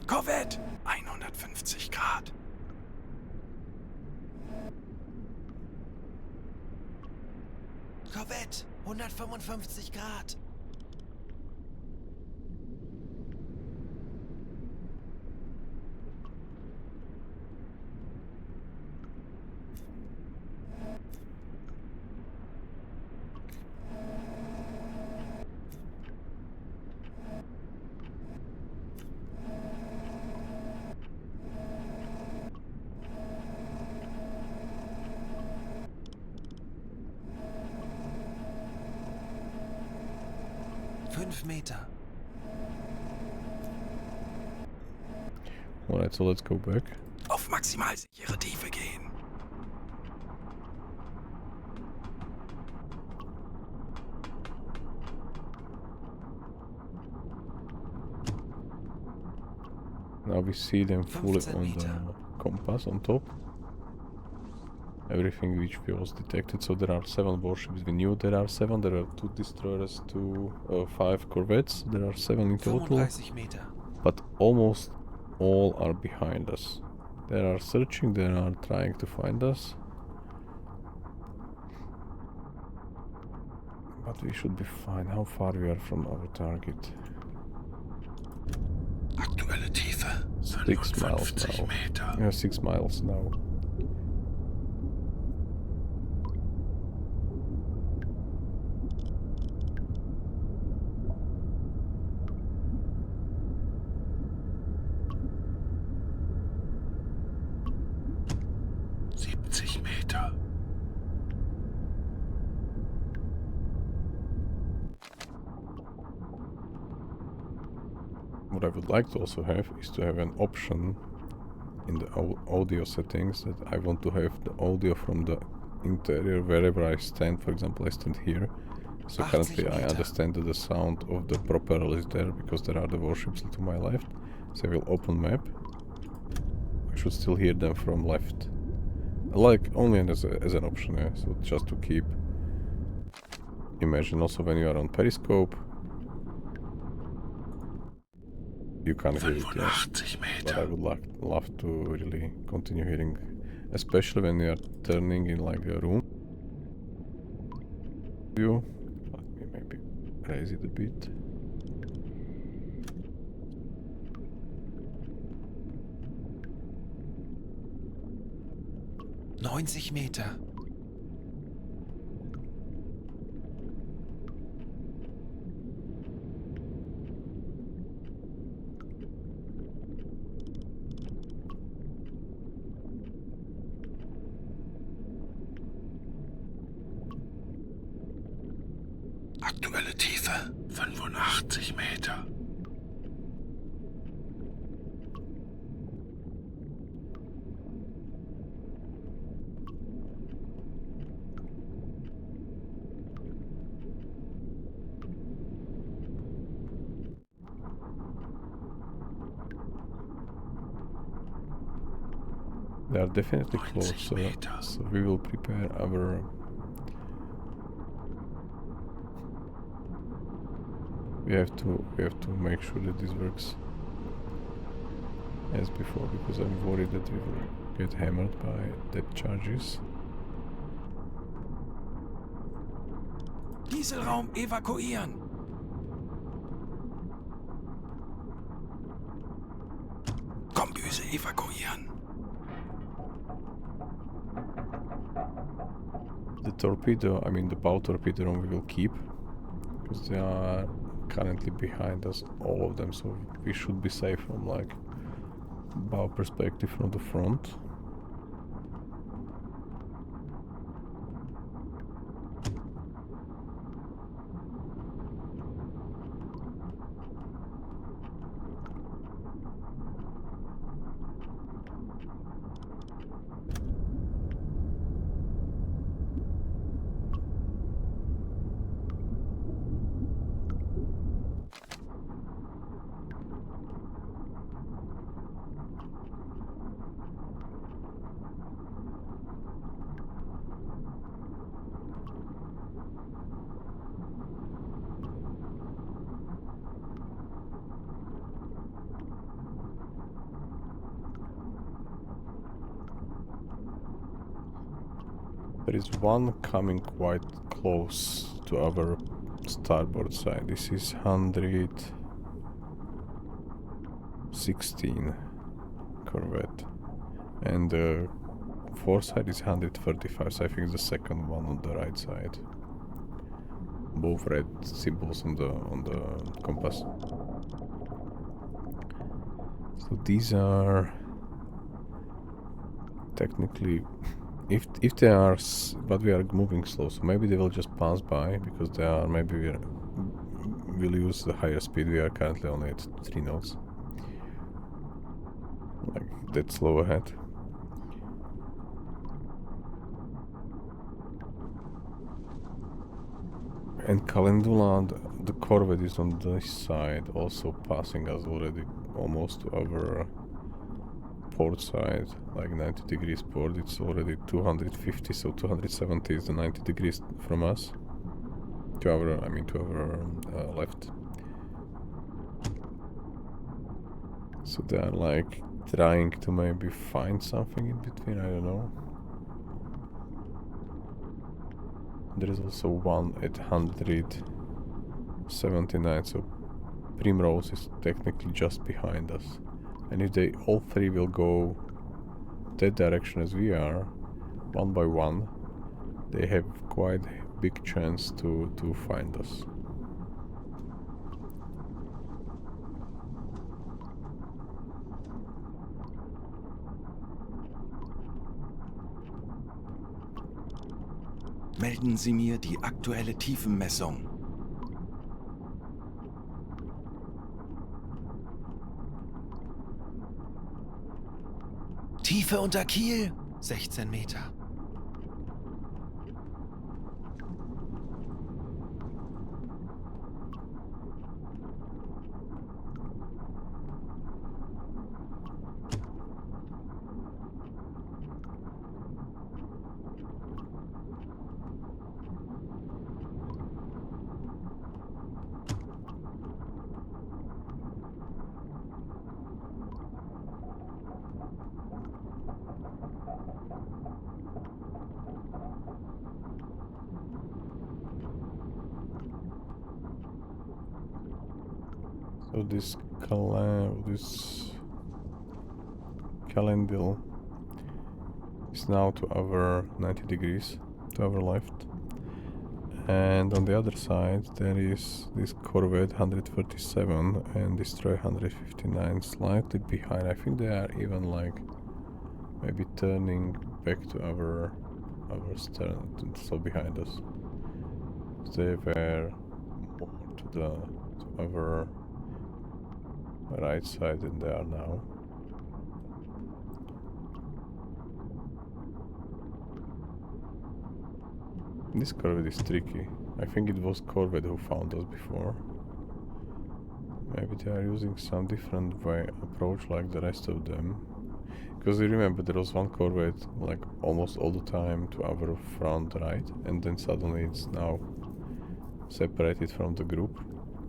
Speaker 3: Korvette! 150 Grad.
Speaker 2: Korvette, 155 Grad. Meter.
Speaker 1: Alright, so let's go back.
Speaker 3: Auf maximal sichere Tiefe gehen.
Speaker 1: Now we see them fully
Speaker 2: 15
Speaker 1: on
Speaker 2: Meter.
Speaker 1: the compass on top. Everything which was detected. So there are 7 warships. We knew there are 7. There are 2 destroyers, 5 corvettes. There are 7 in total.
Speaker 2: 35 Meter.
Speaker 1: But almost all are behind us. They are searching. They are trying to find us. But we should be fine. How far we are from our target?
Speaker 5: Aktuelle Tiefe
Speaker 1: 6 miles
Speaker 5: 55
Speaker 1: now.
Speaker 5: Meter.
Speaker 1: Yeah, 6 miles now. what I would like to also have is to have an option in the audio settings that I want to have the audio from the interior wherever I stand. For example, I stand here, so currently I understand that the sound of the propeller is there because there are the warships to my left. So I will open map. I should still hear them from left, like only as an option, yeah. So just to keep. Imagine also when you are on periscope, you can't hear it, yeah. But I would love to really continue hearing, especially when you are turning in like a room view. Let me maybe raise it a bit.
Speaker 2: Meter.
Speaker 5: Aktuelle Tiefe 85 Meter.
Speaker 1: They are definitely close, so we will prepare our... We have to make sure that this works as before, because I'm worried that we will get hammered by depth charges.
Speaker 3: Dieselraum evakuieren! Kombüse evakuieren!
Speaker 1: The torpedo, I mean the bow torpedo room we will keep, because they are currently behind us, all of them, so we should be safe from like bow perspective from the front. There is one coming quite close to our starboard side. This is 116 corvette, and the fore side is 135, so I think it's the second one on the right side. Both red symbols on the compass. So these are technically, if they are, but we are moving slow, so maybe they will just pass by because they are. Maybe we'll use the higher speed. We are currently only at 3 knots, like that slow ahead. And Calendula, the corvette is on this side, also passing us already almost to our port side, like 90 degrees port. It's already 250, so 270 is the 90 degrees from us to our, left. So they are like trying to maybe find something in between, I don't know. There is also one at 179, so Primrose is technically just behind us. And if they all three will go that direction as we are, one by one, they have quite a big chance to find us.
Speaker 3: Melden Sie mir die aktuelle Tiefenmessung.
Speaker 2: Tiefe unter Kiel? 16 Meter.
Speaker 1: So this calendil is now to our 90 degrees to our left, and on the other side there is this corvette 137 and destroyer 159 slightly behind. I think they are even like maybe turning back to our stern, so behind us. They were more to our right side than they are now. This corvette is tricky. I think it was corvette who found us before. Maybe they are using some different approach like the rest of them. Because you remember there was one corvette like almost all the time to our front right, and then suddenly it's now separated from the group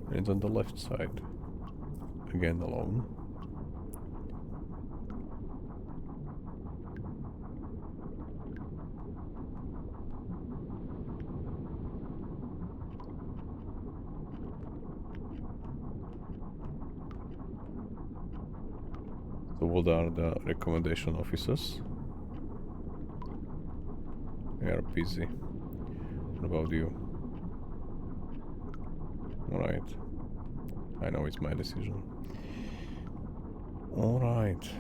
Speaker 1: and it's on the left side. Again alone. So what are the recommendation officers? We are busy. What about you? Alright. I know it's my decision. Alright.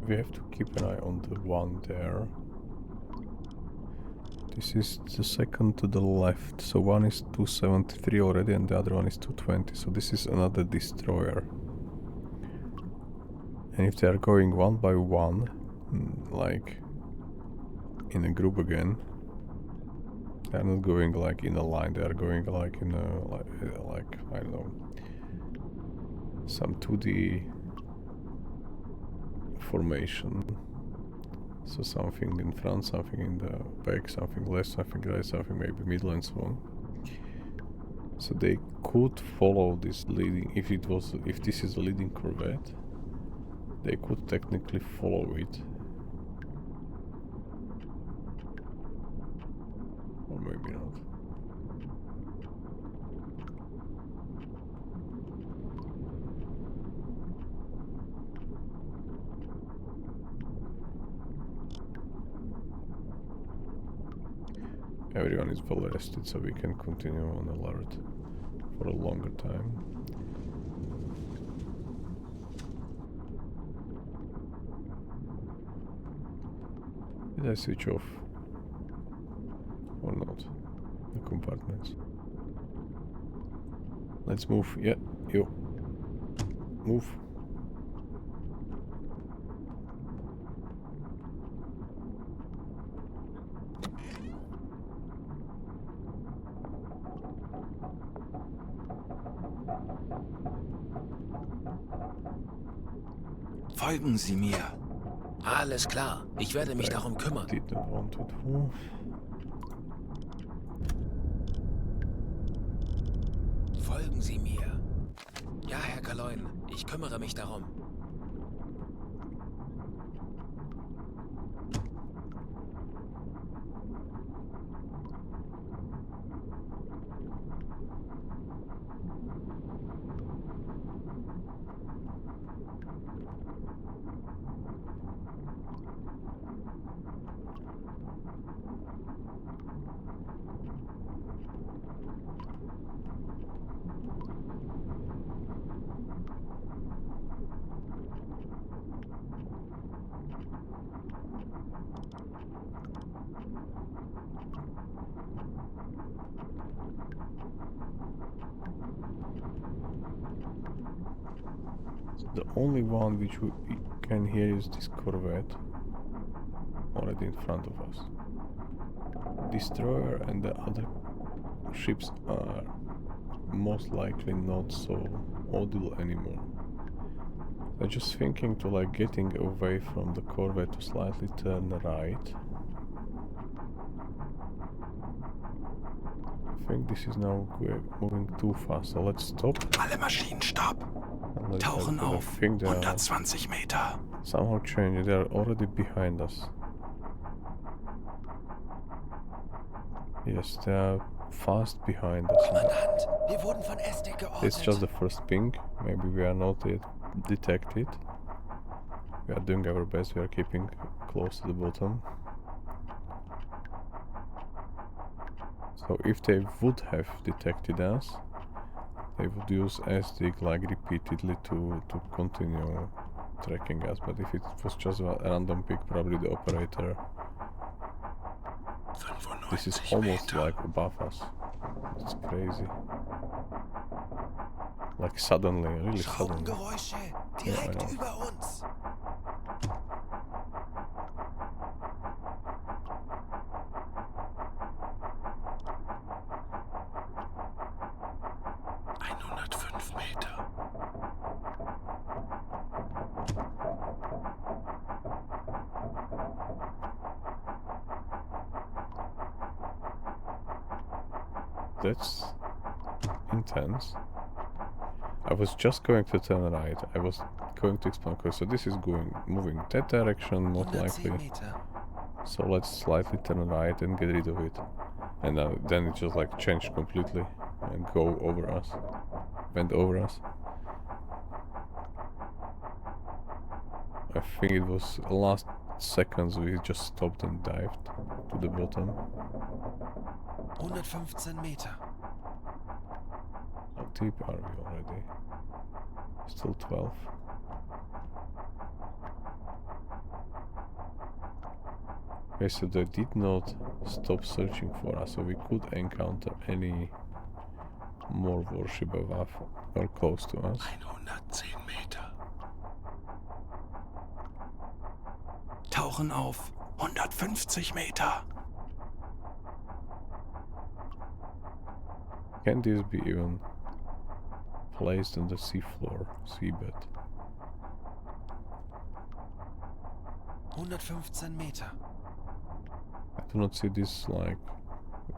Speaker 1: We have to keep an eye on the one there. This is the second to the left, so one is 273 already and the other one is 220, so this is another destroyer. And if they are going one by one, like in a group again, they are not going like in a line, they are going like in a, like I don't know, some 2D formation. So something in front, something in the back, something left, something right, something maybe middle and so on. So they could follow this leading, if this is a leading corvette, they could technically follow it. Or maybe not. Everyone is well rested, so we can continue on alert for a longer time. Did I switch off or not the compartments? Let's move. Yeah, you move.
Speaker 6: Folgen Sie mir.
Speaker 4: Alles klar, ich werde mich darum kümmern.
Speaker 1: Did not want to do.
Speaker 4: Folgen Sie mir. Ja, Herr Kaloin, ich kümmere mich darum.
Speaker 1: The only one which we can hear is this corvette already in front of us. Destroyer and the other ships are most likely not so audible anymore. I'm just thinking to like getting away from the corvette to slightly turn right. I think this is now moving too fast, so let's stop.
Speaker 6: Alle Maschinen stopp.
Speaker 1: And
Speaker 6: Tauchen
Speaker 1: I
Speaker 6: auf.
Speaker 1: think they are
Speaker 6: 120 Meter.
Speaker 1: somehow changing. They are already behind us. Yes, they are fast behind us.
Speaker 2: Kommandant, wir wurden von Estik geortet.
Speaker 1: It's just the first ping. Maybe we are not yet detected. We are doing our best. We are keeping close to the bottom. So if they would have detected us, they would use SD like repeatedly to continue tracking us. But if it was just a random pick, probably the operator. This is almost like above us. It's crazy. Like suddenly, really suddenly.
Speaker 2: Schraubengeräusche
Speaker 1: I
Speaker 2: direkt
Speaker 1: know.
Speaker 2: über uns.
Speaker 5: Meter.
Speaker 1: That's intense. I was just going to turn right. I was going to explain. Okay, so this is moving that direction, most
Speaker 2: 110
Speaker 1: likely.
Speaker 2: Meter.
Speaker 1: So let's slightly turn right and get rid of it. And then it just like changed completely and go over us. Went over us. I think it was last seconds we just stopped and dived to the bottom.
Speaker 2: 115 Meter.
Speaker 1: How deep are we already? Still 12. Okay, so they did not stop searching for us, so we could encounter any more warship above or close to us.
Speaker 5: 110 Meter.
Speaker 6: Tauchen auf. 150 Meter.
Speaker 1: Can this be even placed on the seafloor, seabed?
Speaker 2: 115 Meter.
Speaker 1: I do not see this like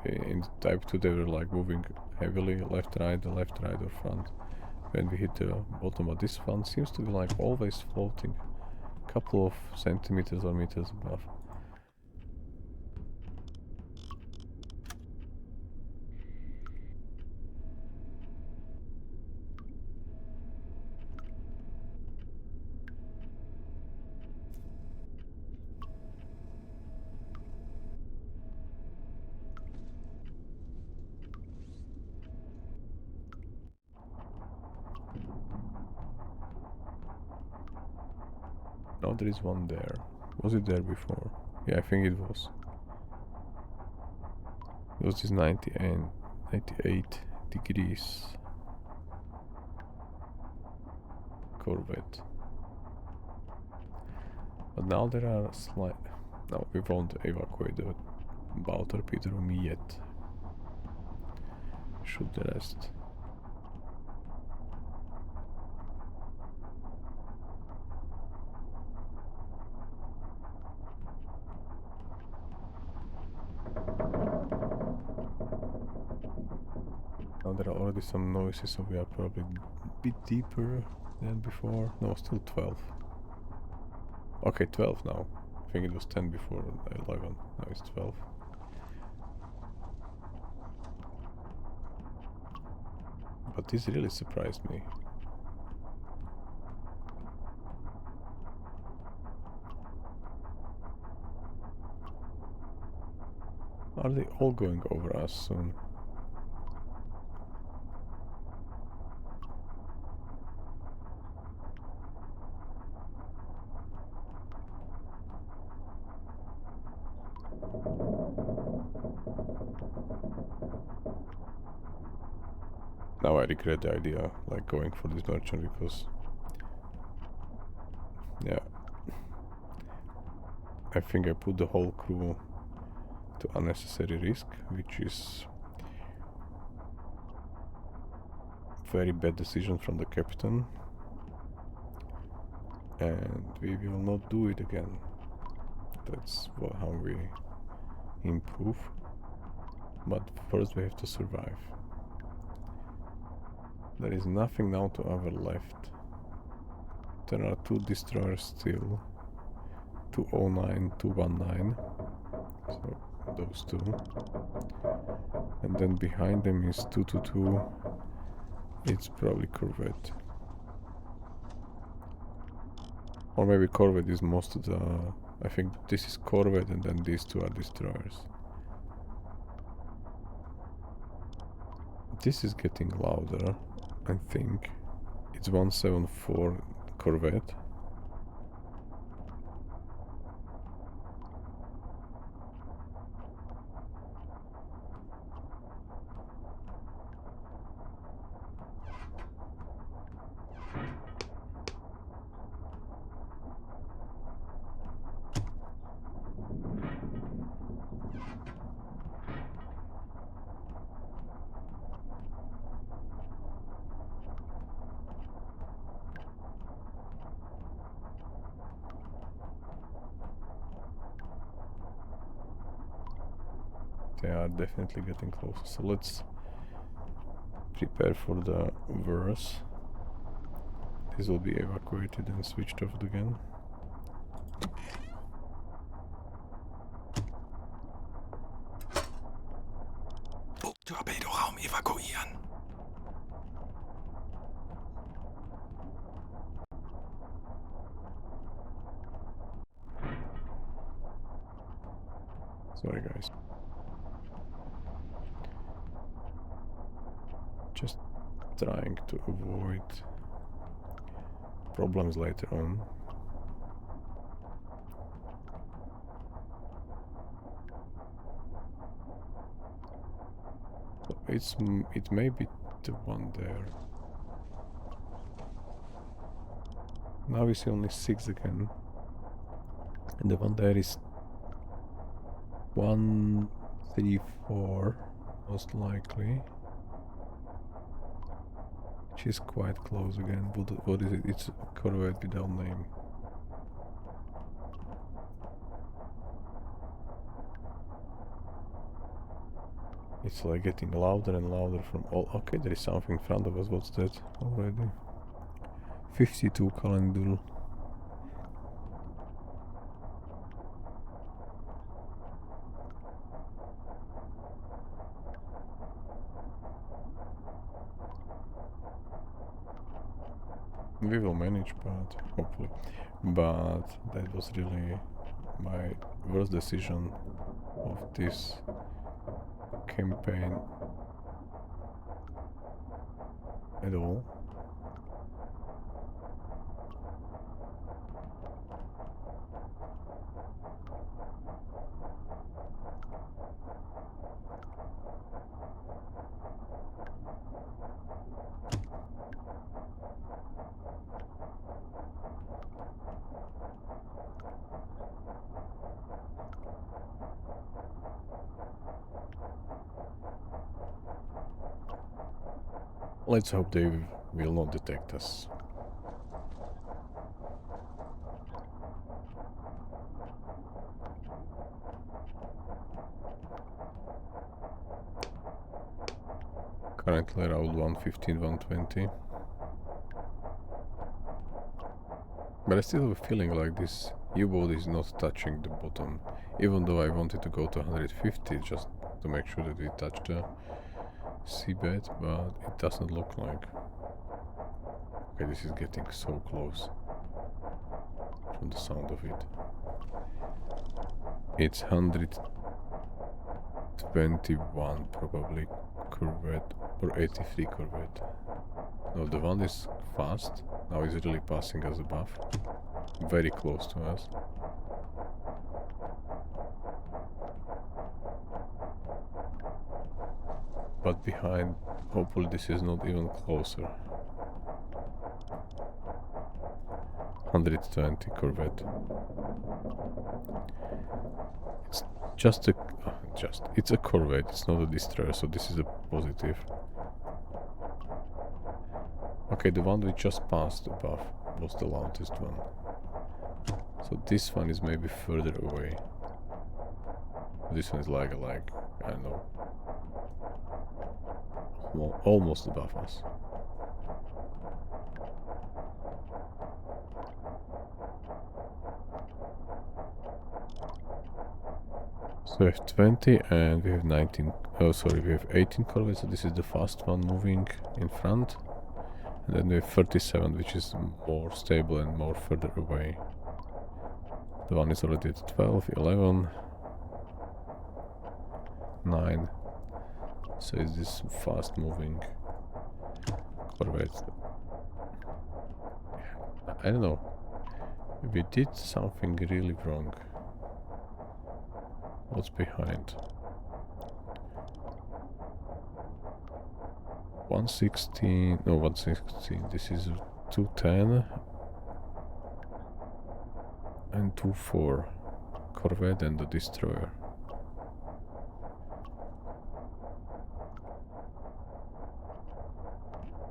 Speaker 1: in Type 2 they were like moving heavily left, right or front when we hit the bottom, but this one seems to be like always floating a couple of centimeters or meters above. Now there is one there. Was it there before? Yeah, I think it was. It was this 98 degrees Corvette. But now there are slight... No, we won't evacuate the bow torpedo room yet. Shoot the rest. Now there are already some noises, so we are probably a bit deeper than before. No, still 12. Okay, 12 now. I think it was 10 before 11. Now it's 12. But this really surprised me. Are they all going over us soon? Now I regret the idea, like going for this merchant, because yeah, I think I put the whole crew to unnecessary risk, which is very bad decision from the captain, and we will not do it again. That's how we improve, but first we have to survive. There is nothing now to our left. There are 2 destroyers still. 209, 219. So those 2. And then behind them is 222. It's probably corvette. Or maybe corvette is most of the... I think this is corvette and then these 2 are destroyers. This is getting louder. I think it's 174 corvette. They are definitely getting closer, so let's prepare for the worst. This will be evacuated and switched off again.
Speaker 6: Torpedoraum evakuieren.
Speaker 1: Sorry guys. Just trying to avoid problems later on. So it may be the one there. Now we see only 6 again. And the one there is 134 most likely. She's quite close again. What is it? It's a corvette without name. It's like getting louder and louder from all... Okay, there is something in front of us. What's that already? 52 calendar. We will manage, but hopefully. But that was really my worst decision of this campaign at all. Let's hope they will not detect us. Currently around 115, 120. But I still have a feeling like this U-boat is not touching the bottom. Even though I wanted to go to 150 just to make sure that we touch the seabed, but it doesn't look like. Okay, this is getting so close from the sound of it. It's 100, 21 probably corvette or 83 corvette. No, the one is fast. Now it's really passing us above. Very close to us. But behind, hopefully this is not even closer. 120 corvette. It's just a... it's a corvette, it's not a destroyer, so this is a positive. Okay, the one we just passed above was the loudest one. So this one is maybe further away. This one is like I don't know, almost above us. So we have 20 and we have 19. Oh, sorry, we have 18 corvettes. So this is the fast one moving in front. And then we have 37, which is more stable and more further away. The one is already at 12, 11, 9. So is this fast moving corvette? I don't know. We did something really wrong. What's behind? 116, no 116, this is 210 and 24 corvette and the destroyer.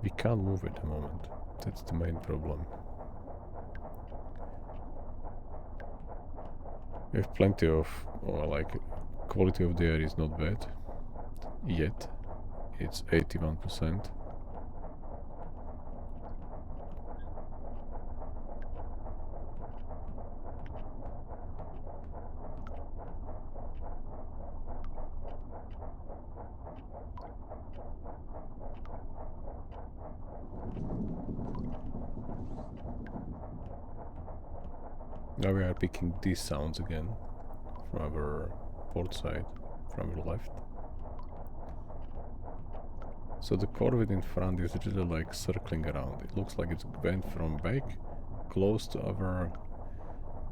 Speaker 1: We can't move at the moment, that's the main problem. We have plenty of, like, quality of the air is not bad yet. It's 81%. Now we are picking these sounds again from our port side, from our left. So the corvette in front is really like circling around. It looks like it went from back, close to our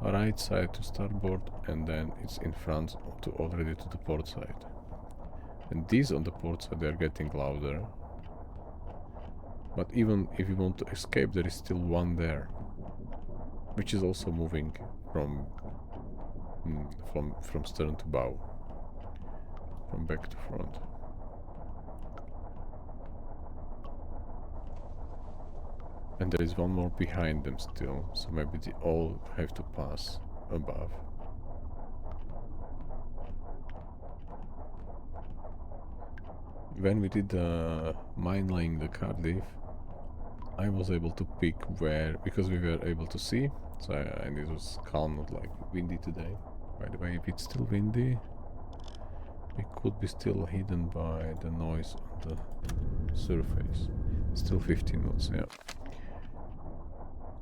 Speaker 1: right side to starboard, and then it's in front to already to the port side. And these on the port side, they are getting louder. But even if you want to escape, there is still one there, which is also moving from stern to bow, from back to front. And there is one more behind them still, so maybe they all have to pass above. When we did mine laying the Cardiff, I was able to pick where, because we were able to see, so and it was calm, not like windy today. By the way, if it's still windy, we could be still hidden by the noise on the surface. Still 15 knots, yeah.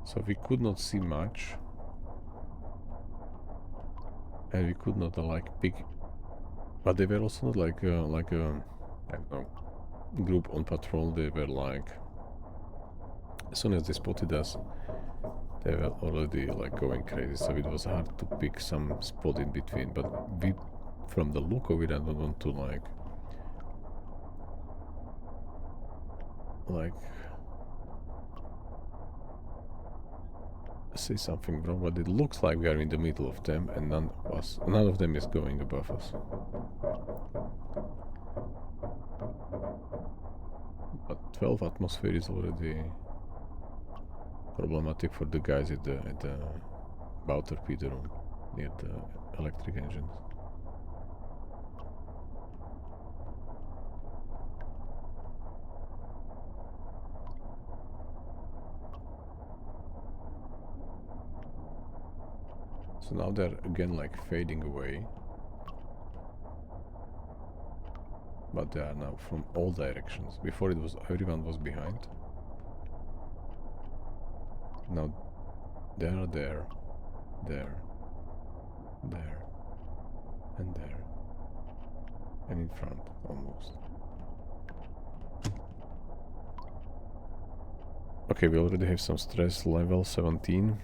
Speaker 1: So we could not see much, and we could not like pick, but they were also not like a I don't know, group on patrol. They were like, as soon as they spotted us, they were already like going crazy. So it was hard to pick some spot in between. But we, from the look of it, I don't want to like say something wrong, but it looks like we are in the middle of them, and none of them is going above us. But 12 atmosphere is already problematic for the guys at the bow torpedo room near the electric engines. So now they're again like fading away, but they are now from all directions. Before it was everyone was behind. Now they are there, and there. And in front, almost. Okay, we already have some stress, level 17.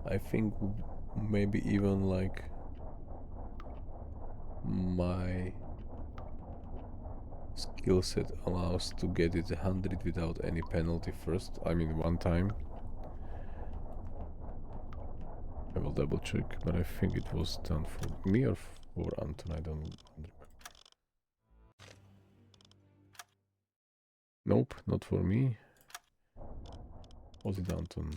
Speaker 1: I think maybe even like my skill set allows to get it 100 without any penalty first. I mean, one time. I will double check, but I think it was done for me or for Anton. I don't remember. Nope, not for me. Was it Anton?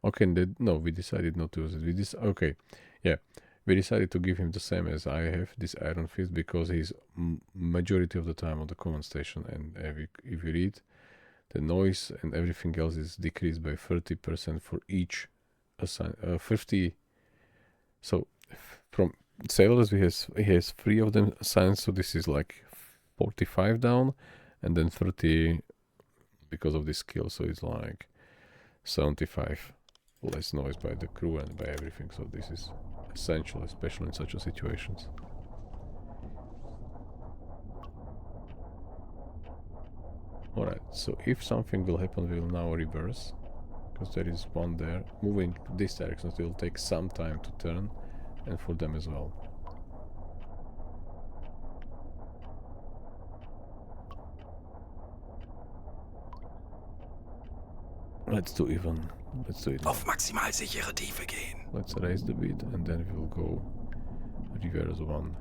Speaker 1: Okay, no, we decided not to use it. Okay, yeah, we decided to give him the same as I have, this Iron Fist, because he's majority of the time on the command station, and if you read, the noise and everything else is decreased by 30% for each assign 50. So from sailors, he has 3 of them assigned, so this is like 45 down, and then 30 because of this skill, so it's like 75 less noise by the crew and by everything. So this is essential, especially in such a situations. Alright, so if something will happen, we'll now reverse, because there is one there. Moving this direction, so it will take some time to turn, and for them as well. Let's do it now.
Speaker 6: Auf maximal sichere Tiefe gehen.
Speaker 1: Let's raise the beat and then we'll go reverse one.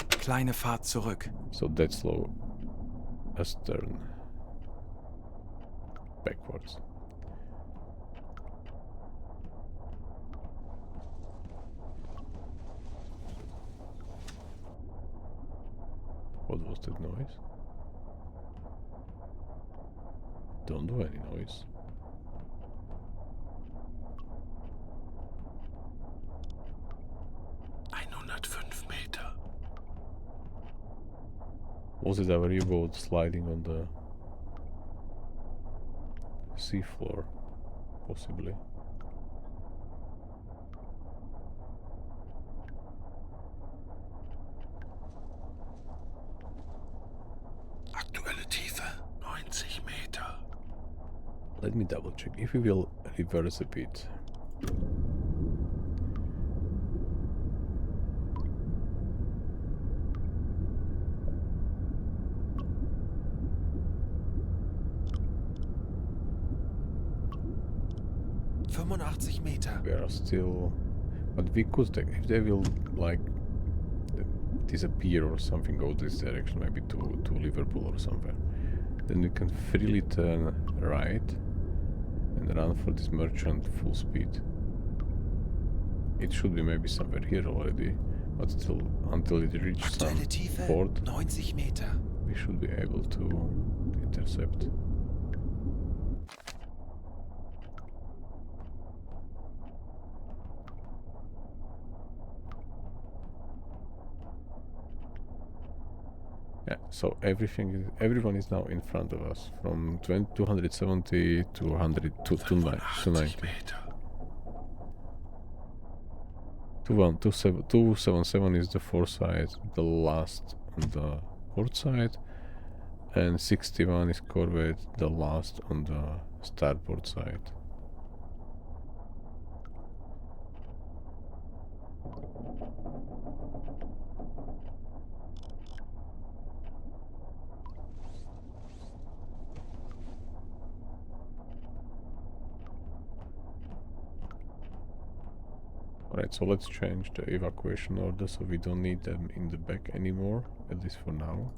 Speaker 6: Kleine Fahrt zurück.
Speaker 1: So that's slow. Astern. Backwards. What was that noise? Don't do any noise.
Speaker 6: Meter.
Speaker 1: Was it our U-boat sliding on the sea floor? Possibly.
Speaker 6: Aktuelle Tiefe 90 Meter.
Speaker 1: Let me double check. If we will reverse a bit.
Speaker 6: Meter.
Speaker 1: We are still, but we could take, if they will like disappear or something, go this direction, maybe to Liverpool or somewhere, then we can freely turn right and run for this merchant full speed. It should be maybe somewhere here already, but still, until it reaches some port,
Speaker 6: 90 Meter.
Speaker 1: we should be able to intercept. Yeah, so everyone is now in front of us, from 270 to 100 to 290. 277 is the foresight, the last on the port side, and 61 is corvette, the last on the starboard side. Alright, so let's change the evacuation order so we don't need them in the back anymore, at least for now.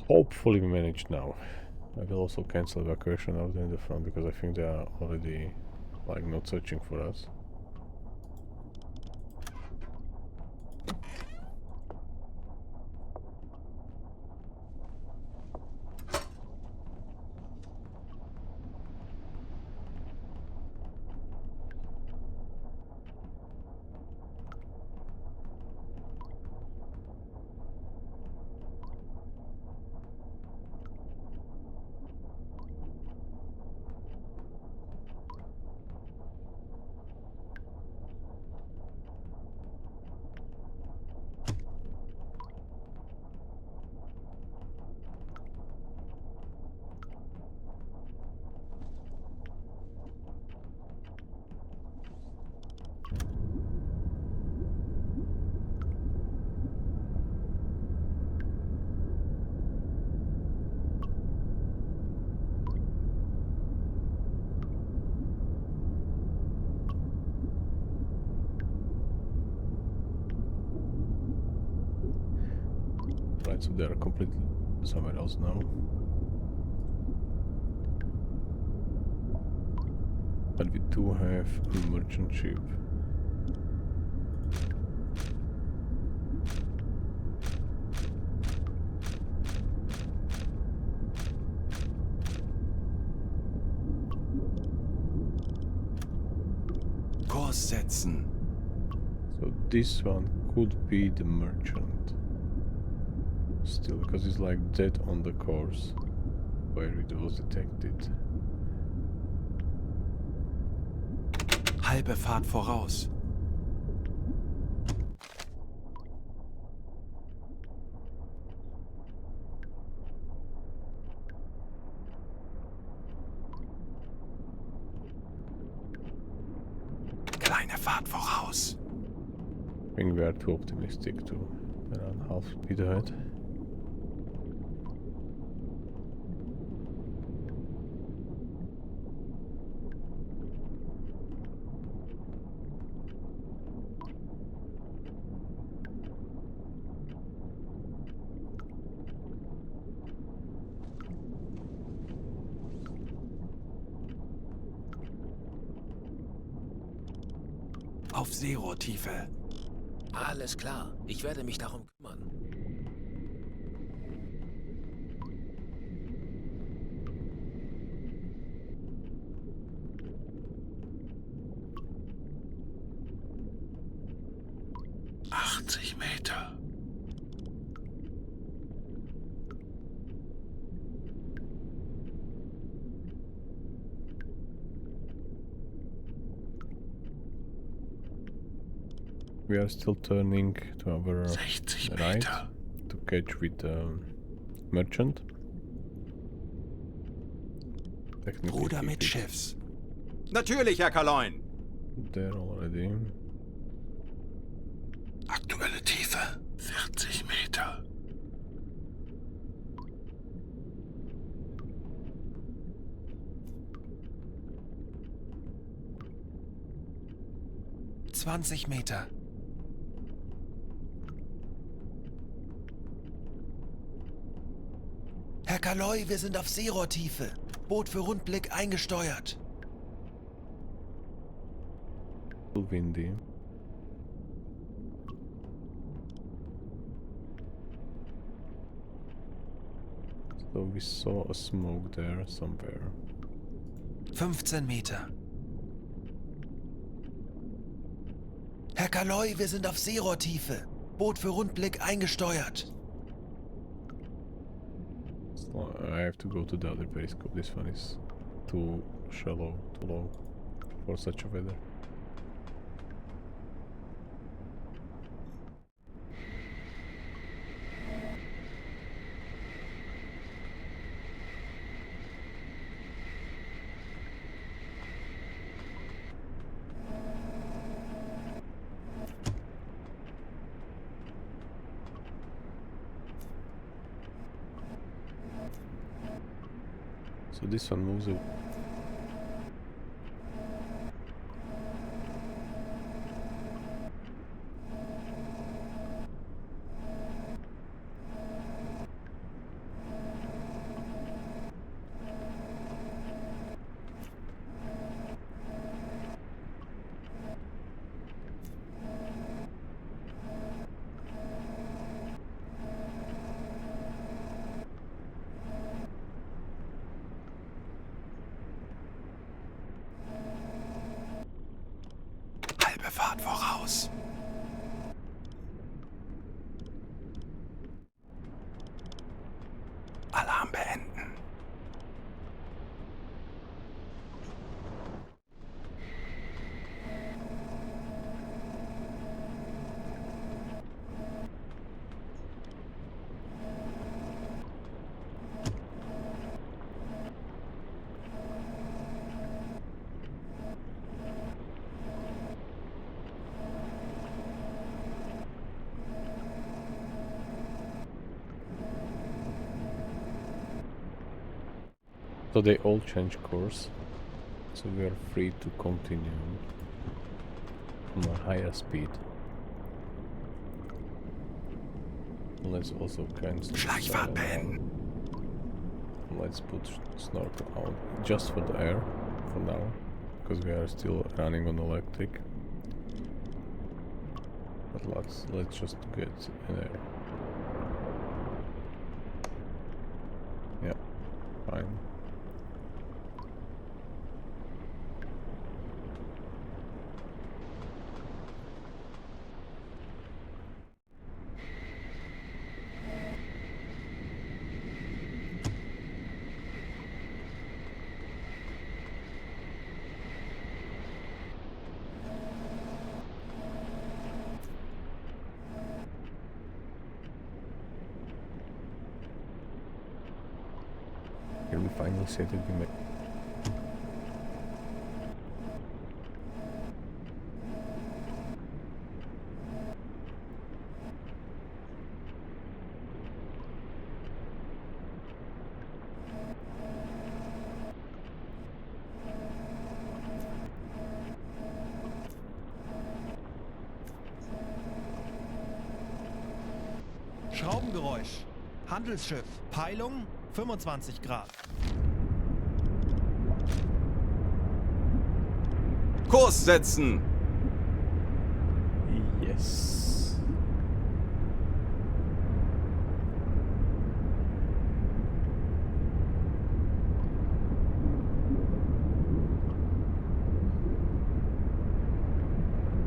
Speaker 1: hopefully we manage now. I will also cancel evacuation out in the front because I think they are already like not searching for us. Right, so they are completely somewhere else now. But we do have a merchant ship.
Speaker 3: Kurs setzen.
Speaker 1: So this one could be the merchant. Still, because it's like dead on the course where it was detected.
Speaker 3: Halbe Fahrt voraus. Kleine Fahrt voraus.
Speaker 1: I think we are too optimistic to run half speed ahead.
Speaker 3: Auf Seerohrtiefe.
Speaker 4: Alles klar. Ich werde mich darum kümmern.
Speaker 6: Meter.
Speaker 1: We are still turning to our
Speaker 6: 60
Speaker 1: right
Speaker 6: Meter.
Speaker 1: to catch with the merchant. Technically
Speaker 3: Bruder
Speaker 1: he
Speaker 3: mit
Speaker 1: is
Speaker 3: Schiffs. Natürlich, Herr Kaloin.
Speaker 1: there already.
Speaker 6: Aktuelle Tiefe 40 Meter.
Speaker 2: Meter. Herr Kaloy, wir sind auf Seerohrtiefe. Boot für Rundblick eingesteuert.
Speaker 1: Still windy. So we saw a smoke there somewhere.
Speaker 2: 15 Meter. Herr Kaloy, wir sind auf Seerohrtiefe. Boot für Rundblick eingesteuert.
Speaker 1: So I have to go to the other periscope. This one is too shallow, too low for such a weather. So this one moves it.
Speaker 3: Los. Alarm beenden.
Speaker 1: So they all change course, so we are free to continue on a higher speed. Let's also cancel.
Speaker 3: Schleichfahrt beenden.
Speaker 1: Let's put snorkel on just for the air for now, because we are still running on electric. But let's just get in air. Yeah, fine. Here we finally say that we make.
Speaker 2: Schraubengeräusch. Handelsschiff. Peilung 25 Grad.
Speaker 3: Kurs setzen!
Speaker 1: Yes.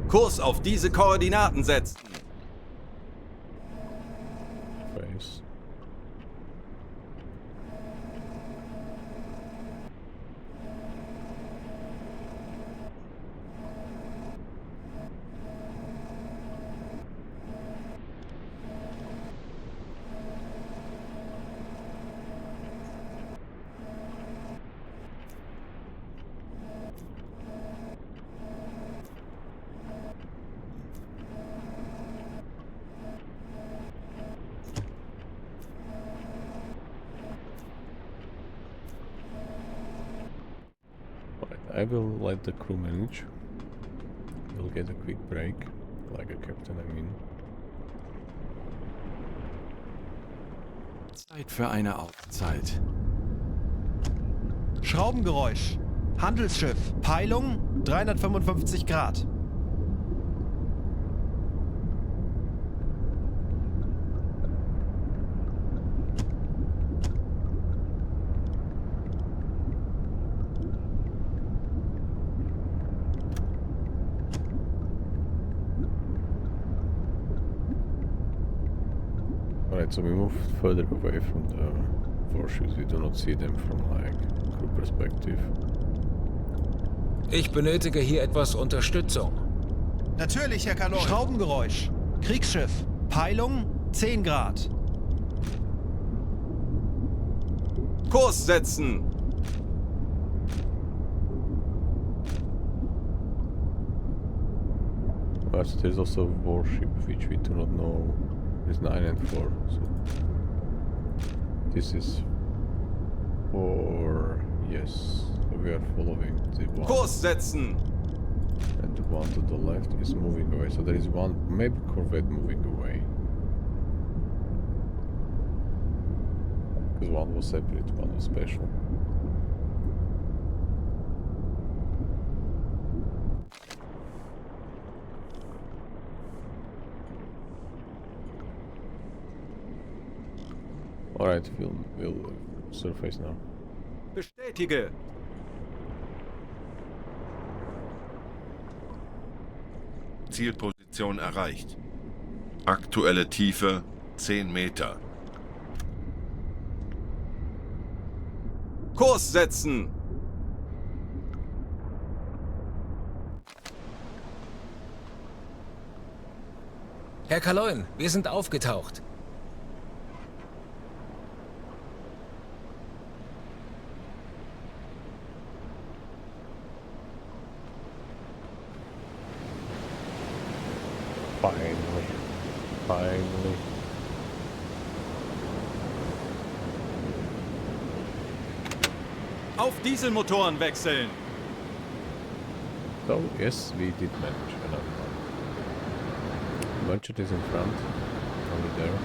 Speaker 3: Kurs auf diese Koordinaten setzen!
Speaker 1: Face. I will let the crew manage. We'll get a quick break, like a captain, I mean.
Speaker 3: Zeit für eine Auszeit.
Speaker 2: Schraubengeräusch. Handelsschiff. Peilung 355 Grad.
Speaker 1: Alright, so we move further away from the warships. We do not see them from like crew perspective.
Speaker 4: Ich benötige hier etwas Unterstützung.
Speaker 2: Natürlich, Herr Kalon. Schraubengeräusch. Kriegsschiff. Peilung 10 Grad.
Speaker 3: Kurs setzen!
Speaker 1: But there's also a warship which we do not know. It's 9 and 4. So this is 4. Yes, so we are following the one.
Speaker 3: Kurs setzen!
Speaker 1: And the one to the left is moving away. So there is one, maybe corvette moving away. Because one was separate, one was special. Alright, we'll surface now.
Speaker 5: Zielposition erreicht. Aktuelle Tiefe 10 Meter.
Speaker 3: Kurs setzen!
Speaker 4: Herr Kaloin, wir sind aufgetaucht.
Speaker 1: Finally. Finally.
Speaker 3: Auf Dieselmotoren wechseln!
Speaker 1: So, yes, we did manage another one. Merchant is in front, over there.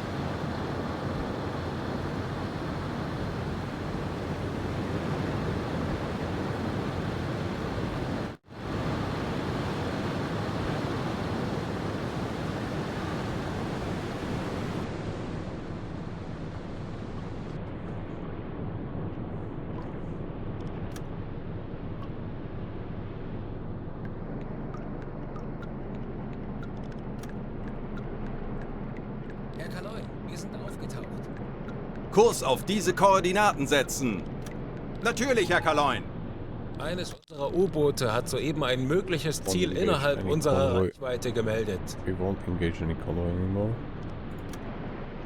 Speaker 4: Herr Kaloin, wir sind aufgetaucht.
Speaker 3: Kurs auf diese Koordinaten setzen! Natürlich, Herr Kaloin!
Speaker 4: Eines unserer U-Boote hat soeben ein mögliches Ziel
Speaker 1: engage
Speaker 4: innerhalb
Speaker 1: any
Speaker 4: unserer
Speaker 1: convoy.
Speaker 4: Reichweite gemeldet.
Speaker 1: We won't engage any color anymore.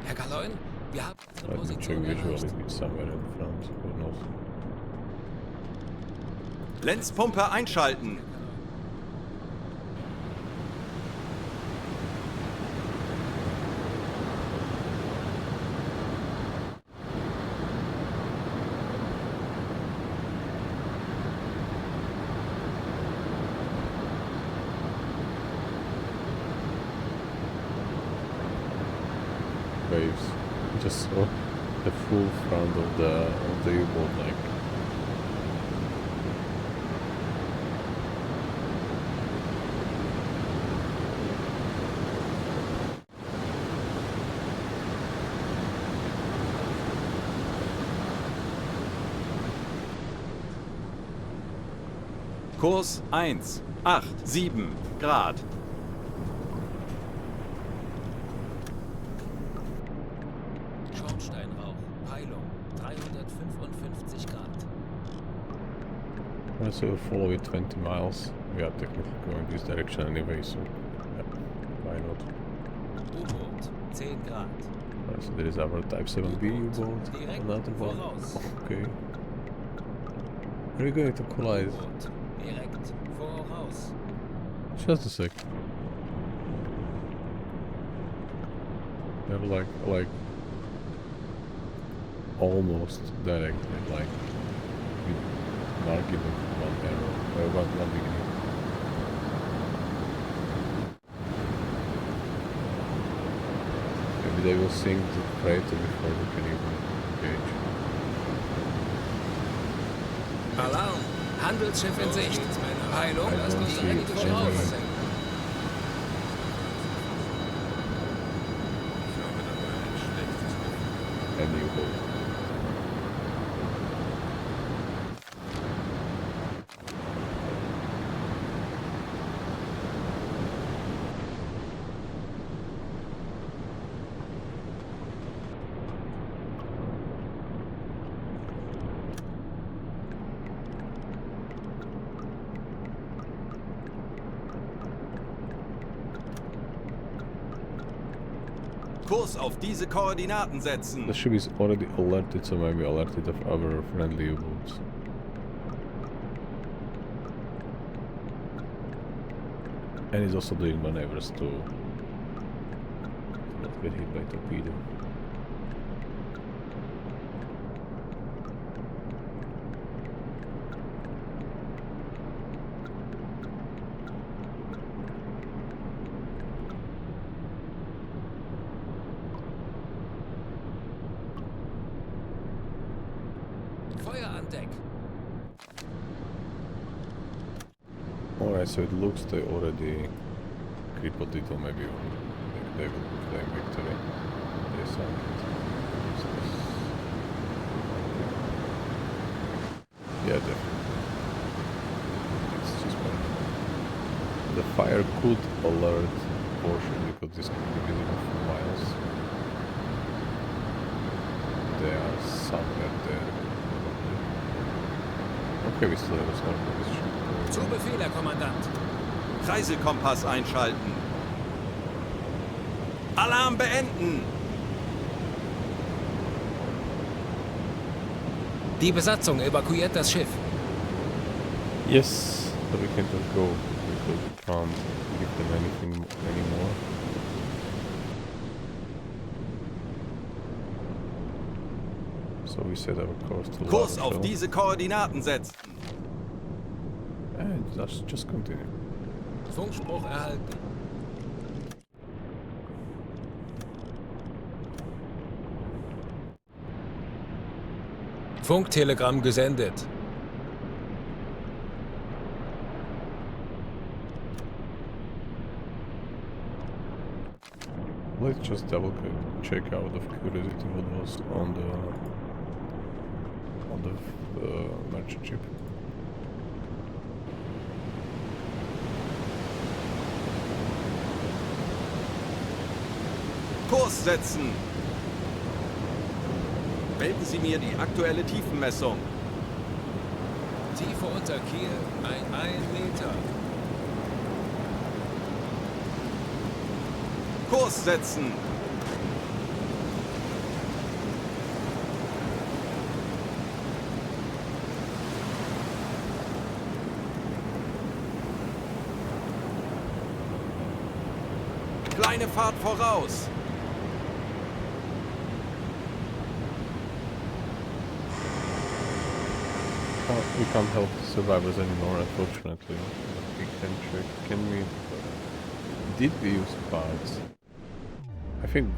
Speaker 4: Herr Kaloin, wir haben unsere
Speaker 1: Let me check
Speaker 4: Position
Speaker 1: visually
Speaker 4: erreicht.
Speaker 1: if it's somewhere in front. Who knows?
Speaker 3: Lenzpumpe einschalten!
Speaker 1: Waves. Just saw the full front of the U-boat like.
Speaker 3: Kurs 187 Grad.
Speaker 4: Schornsteinrauch, Peilung, 355 Grad.
Speaker 1: So we'll follow it 20 miles. We are technically going this direction anyway, so yeah, why not?
Speaker 4: U-Boot, 10 Grad.
Speaker 1: So there is our Type 7B U-boat,
Speaker 4: Direkt
Speaker 1: another one.
Speaker 4: voraus.
Speaker 1: Okay. Are we going to collide?
Speaker 4: U-Boot, direkt voraus.
Speaker 1: Just a sec. They're like almost directly, like with marking of one arrow, one beginning. Maybe they will sink the freighter before we can even engage.
Speaker 4: Alarm, Handelsschiff in Sicht. Peilung,
Speaker 1: I don't see
Speaker 4: direkt
Speaker 1: it
Speaker 4: voraus.
Speaker 1: anywhere. And U-boat.
Speaker 3: Kurs auf diese Koordinaten setzen!
Speaker 1: The ship is already alerted, so maybe alerted of other friendly U-boats. And he's also doing maneuvers to not get hit by torpedo.
Speaker 4: Feuer an Deck.
Speaker 1: Alright, so it looks they already crippled it, or maybe they will claim victory. They sunk it. Yeah, definitely. It's just one. The fire could alert portion because this could be visible for miles. They are somewhere there. Okay, we still have a small position.
Speaker 4: Zu Befehl, Herr Kommandant.
Speaker 3: Reisekompass einschalten. Alarm beenden.
Speaker 4: Die Besatzung evakuiert das Schiff.
Speaker 1: Yes, so we can just go because we can't give them anything anymore. So we set our course to
Speaker 3: Kurs auf
Speaker 1: Warszawa.
Speaker 3: diese Koordinaten setzen.
Speaker 1: And just continue.
Speaker 4: Funkspruch erhalten. Funktelegramm gesendet.
Speaker 1: Let's just double check out of curiosity what was on the merchant ship.
Speaker 3: Kurs setzen. Melden Sie mir die aktuelle Tiefenmessung.
Speaker 4: Tiefe unter Kiel, 1 Meter.
Speaker 3: Kurs setzen. Kleine Fahrt voraus.
Speaker 1: We can't help the survivors anymore, unfortunately. We can check. Can we? Did we use parts? I think.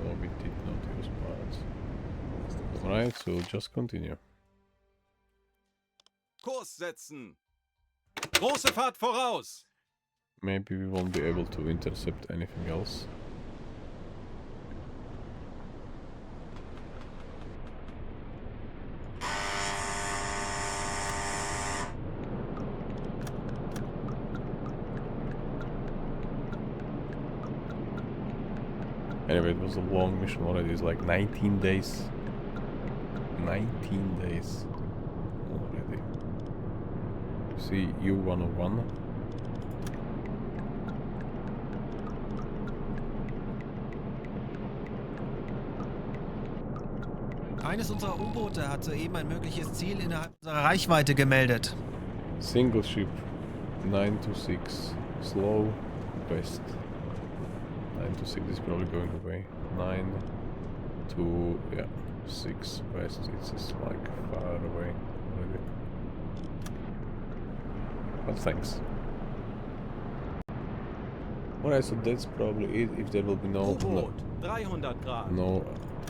Speaker 1: No, we did not use parts. Alright, so we'll just continue.
Speaker 3: Kurs setzen. Große Fahrt voraus.
Speaker 1: Maybe we won't be able to intercept anything else. Anyway, it was a long mission already. It's like 19 days. 19 days already. See U-101.
Speaker 2: Eines unserer U-Boote hat soeben ein mögliches Ziel innerhalb unserer Reichweite gemeldet.
Speaker 1: Single ship 926. Slow west. 926 is probably going away. 9 to 6 west. It's just like far away already. But thanks. Alright, so that's probably it. If there will be no
Speaker 3: U-Boot, 300 Grad.
Speaker 1: no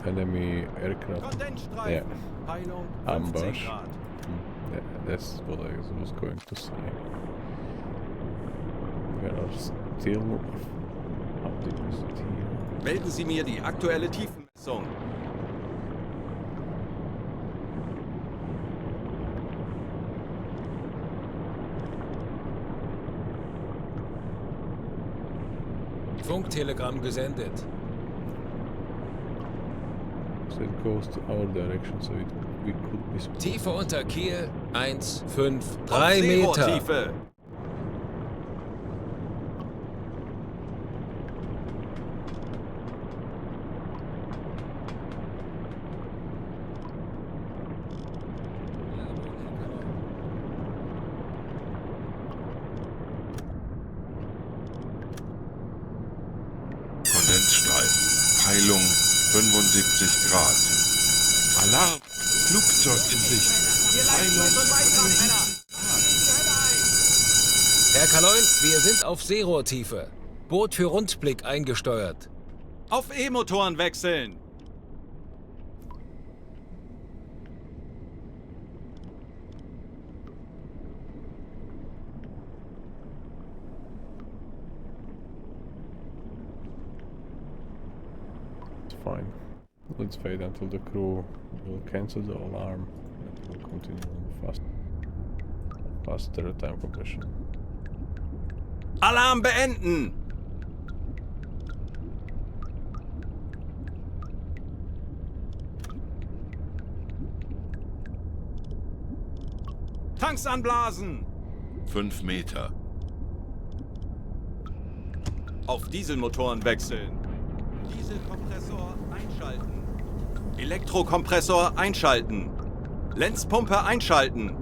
Speaker 1: enemy aircraft.
Speaker 3: Kondensstreifen.
Speaker 1: Yeah.
Speaker 3: Peilung 15
Speaker 1: Ambush.
Speaker 3: Grad.
Speaker 1: Yeah, that's what I was going to say. We are still. How did we sit here?
Speaker 3: Melden Sie mir die aktuelle Tiefenmessung.
Speaker 4: Funktelegramm gesendet.
Speaker 1: So it goes to our direction, so we could be spotted.
Speaker 4: Tiefe unter Kiel, 1, 5,
Speaker 3: Auf
Speaker 4: 3 Meter.
Speaker 3: Seerohrtiefe.
Speaker 5: Kondensstreifen. Peilung 75 Grad. Alarm! Flugzeug in Sicht. Peilung 75 Grad.
Speaker 4: Herr Kaloin, wir sind auf Seerohrtiefe. Boot für Rundblick eingesteuert.
Speaker 3: Auf E-Motoren wechseln.
Speaker 1: It's fine. Let's wait until the crew will cancel the alarm and we'll continue on fast. Faster time compression.
Speaker 3: Alarm beenden! Tanks anblasen!
Speaker 5: 5 Meter.
Speaker 3: Auf Dieselmotoren wechseln. Dieselkompressor einschalten. Elektrokompressor einschalten. Lenzpumpe einschalten.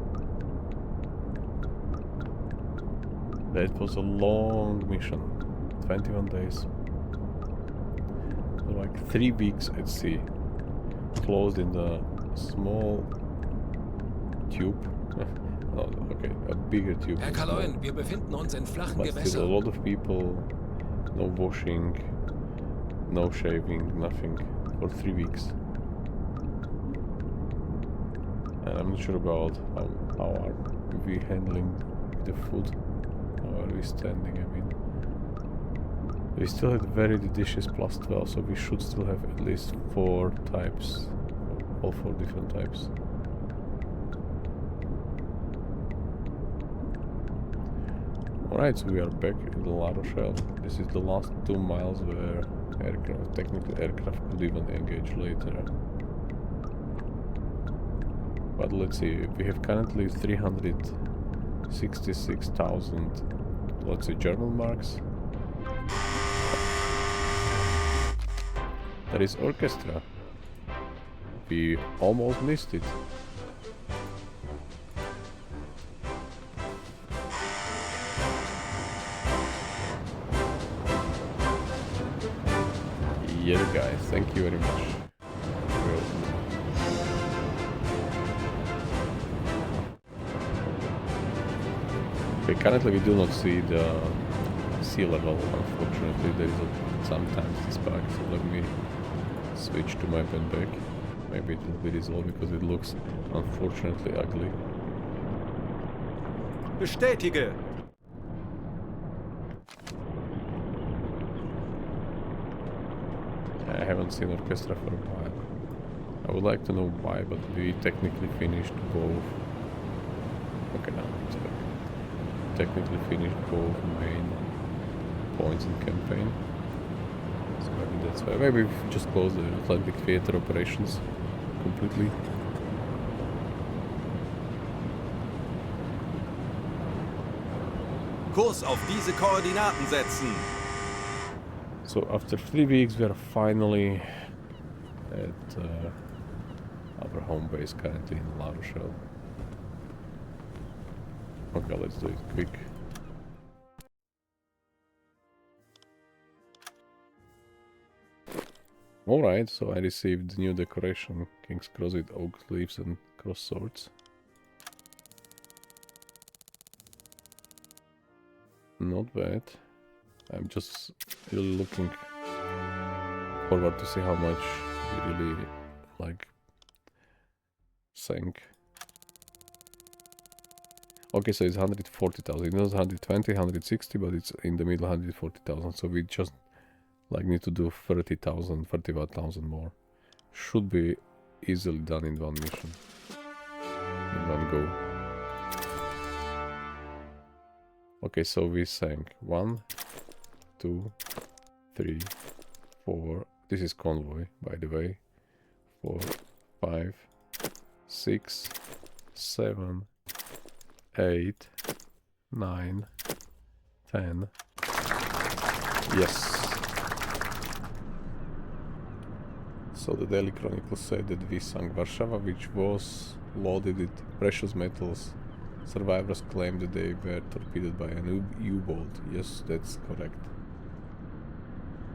Speaker 1: That was a long mission. 21 days. So like 3 weeks at sea. Closed in the small tube. Oh, okay, a bigger tube.
Speaker 4: Herr Kaloin, wir befinden uns in flachen
Speaker 1: But still a
Speaker 4: Gewässern.
Speaker 1: lot of people, no washing, no shaving, nothing for 3 weeks. And I'm not sure about how are we handling the food. How are we standing, I mean. We still had very dishes plus 12, so we should still have at least 4 types. All 4 different types. Alright, so we are back in the La Rochelle. This is the last 2 miles where technical aircraft could even engage later. But let's see, we have currently 366,000, let's say, German marks. That is Orchestra. We almost missed it. Yeah, guys, thank you very much. Well, okay, currently we do not see the sea level, unfortunately. There is sometimes this bug, so let me switch to map and back. Maybe it will be resolved because it looks unfortunately ugly.
Speaker 3: Bestätige!
Speaker 1: I haven't seen Orchestra for a while. I would like to know why, but we technically finished both. Okay, now it's back. Technically finished both main points in campaign. So maybe that's why. Maybe we just closed the Atlantic Theater operations completely.
Speaker 3: Kurs auf diese Koordinaten setzen!
Speaker 1: So after 3 weeks we are finally at our home base currently in La Rochelle. Okay, let's do it quick. Alright, so I received new decoration, King's Cross with oak leaves and cross swords. Not bad. I'm just really looking forward to see how much we really like sank. Okay, so it's 140,000. It was 120, 160, but it's in the middle 140,000. So we just like need to do 30,000, 31,000 more. Should be easily done in one mission, in one go. Okay, so we sank 1, 2, 3, 4. This is convoy, by the way. 4, 5, 6, 7, 8, 9, 10. Yes. So the Daily Chronicle said that we sank Warszawa, which was loaded with precious metals. Survivors claim that they were torpedoed by an U-boat. Yes, that's correct.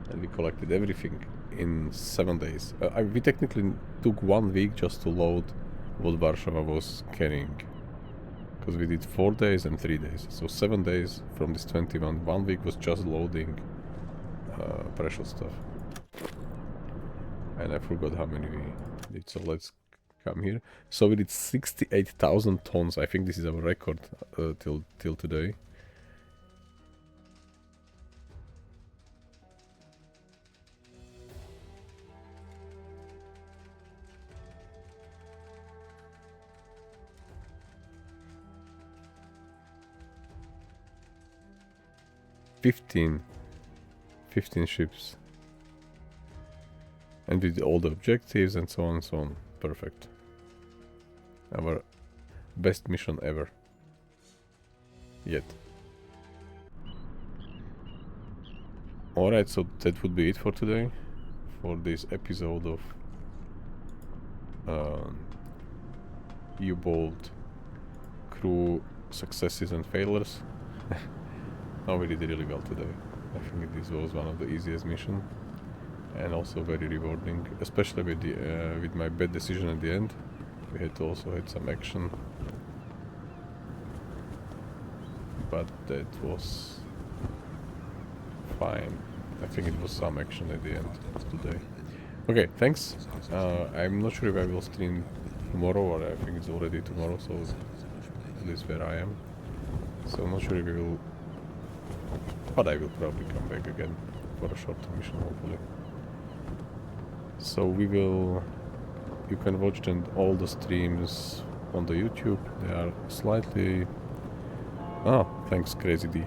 Speaker 1: And we collected everything in 7 days. We technically took 1 week just to load what Warszawa was carrying. Because we did 4 days and 3 days. So 7 days from this 21. 1 week was just loading precious stuff. And I forgot how many we did, so let's come here. So we did 68,000 tons. I think this is our record till today. 15 ships. And with all the objectives and so on and so on. Perfect. Our best mission ever. Yet. Alright, so that would be it for today. For this episode of U-boat crew successes and failures. No, we did really well today. I think this was one of the easiest missions. And also very rewarding, especially with the with my bad decision at the end. We had to also had some action, but that was fine. I think it was some action at the end today. Okay, thanks. I'm not sure if I will stream tomorrow, or I think it's already tomorrow, so at least where I am. So I'm not sure if we will, but I will probably come back again for a short mission, hopefully. So we will, you can watch then all the streams on the YouTube. They are slightly, thanks Crazy D.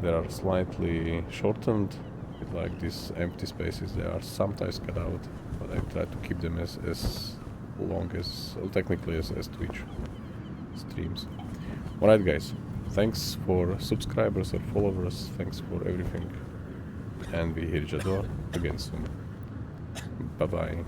Speaker 1: They are slightly shortened with like these empty spaces. They are sometimes cut out, but I try to keep them as long as, well, technically as Twitch streams. Alright guys, thanks for subscribers or followers, thanks for everything. And we hear each other again soon. Bye bye.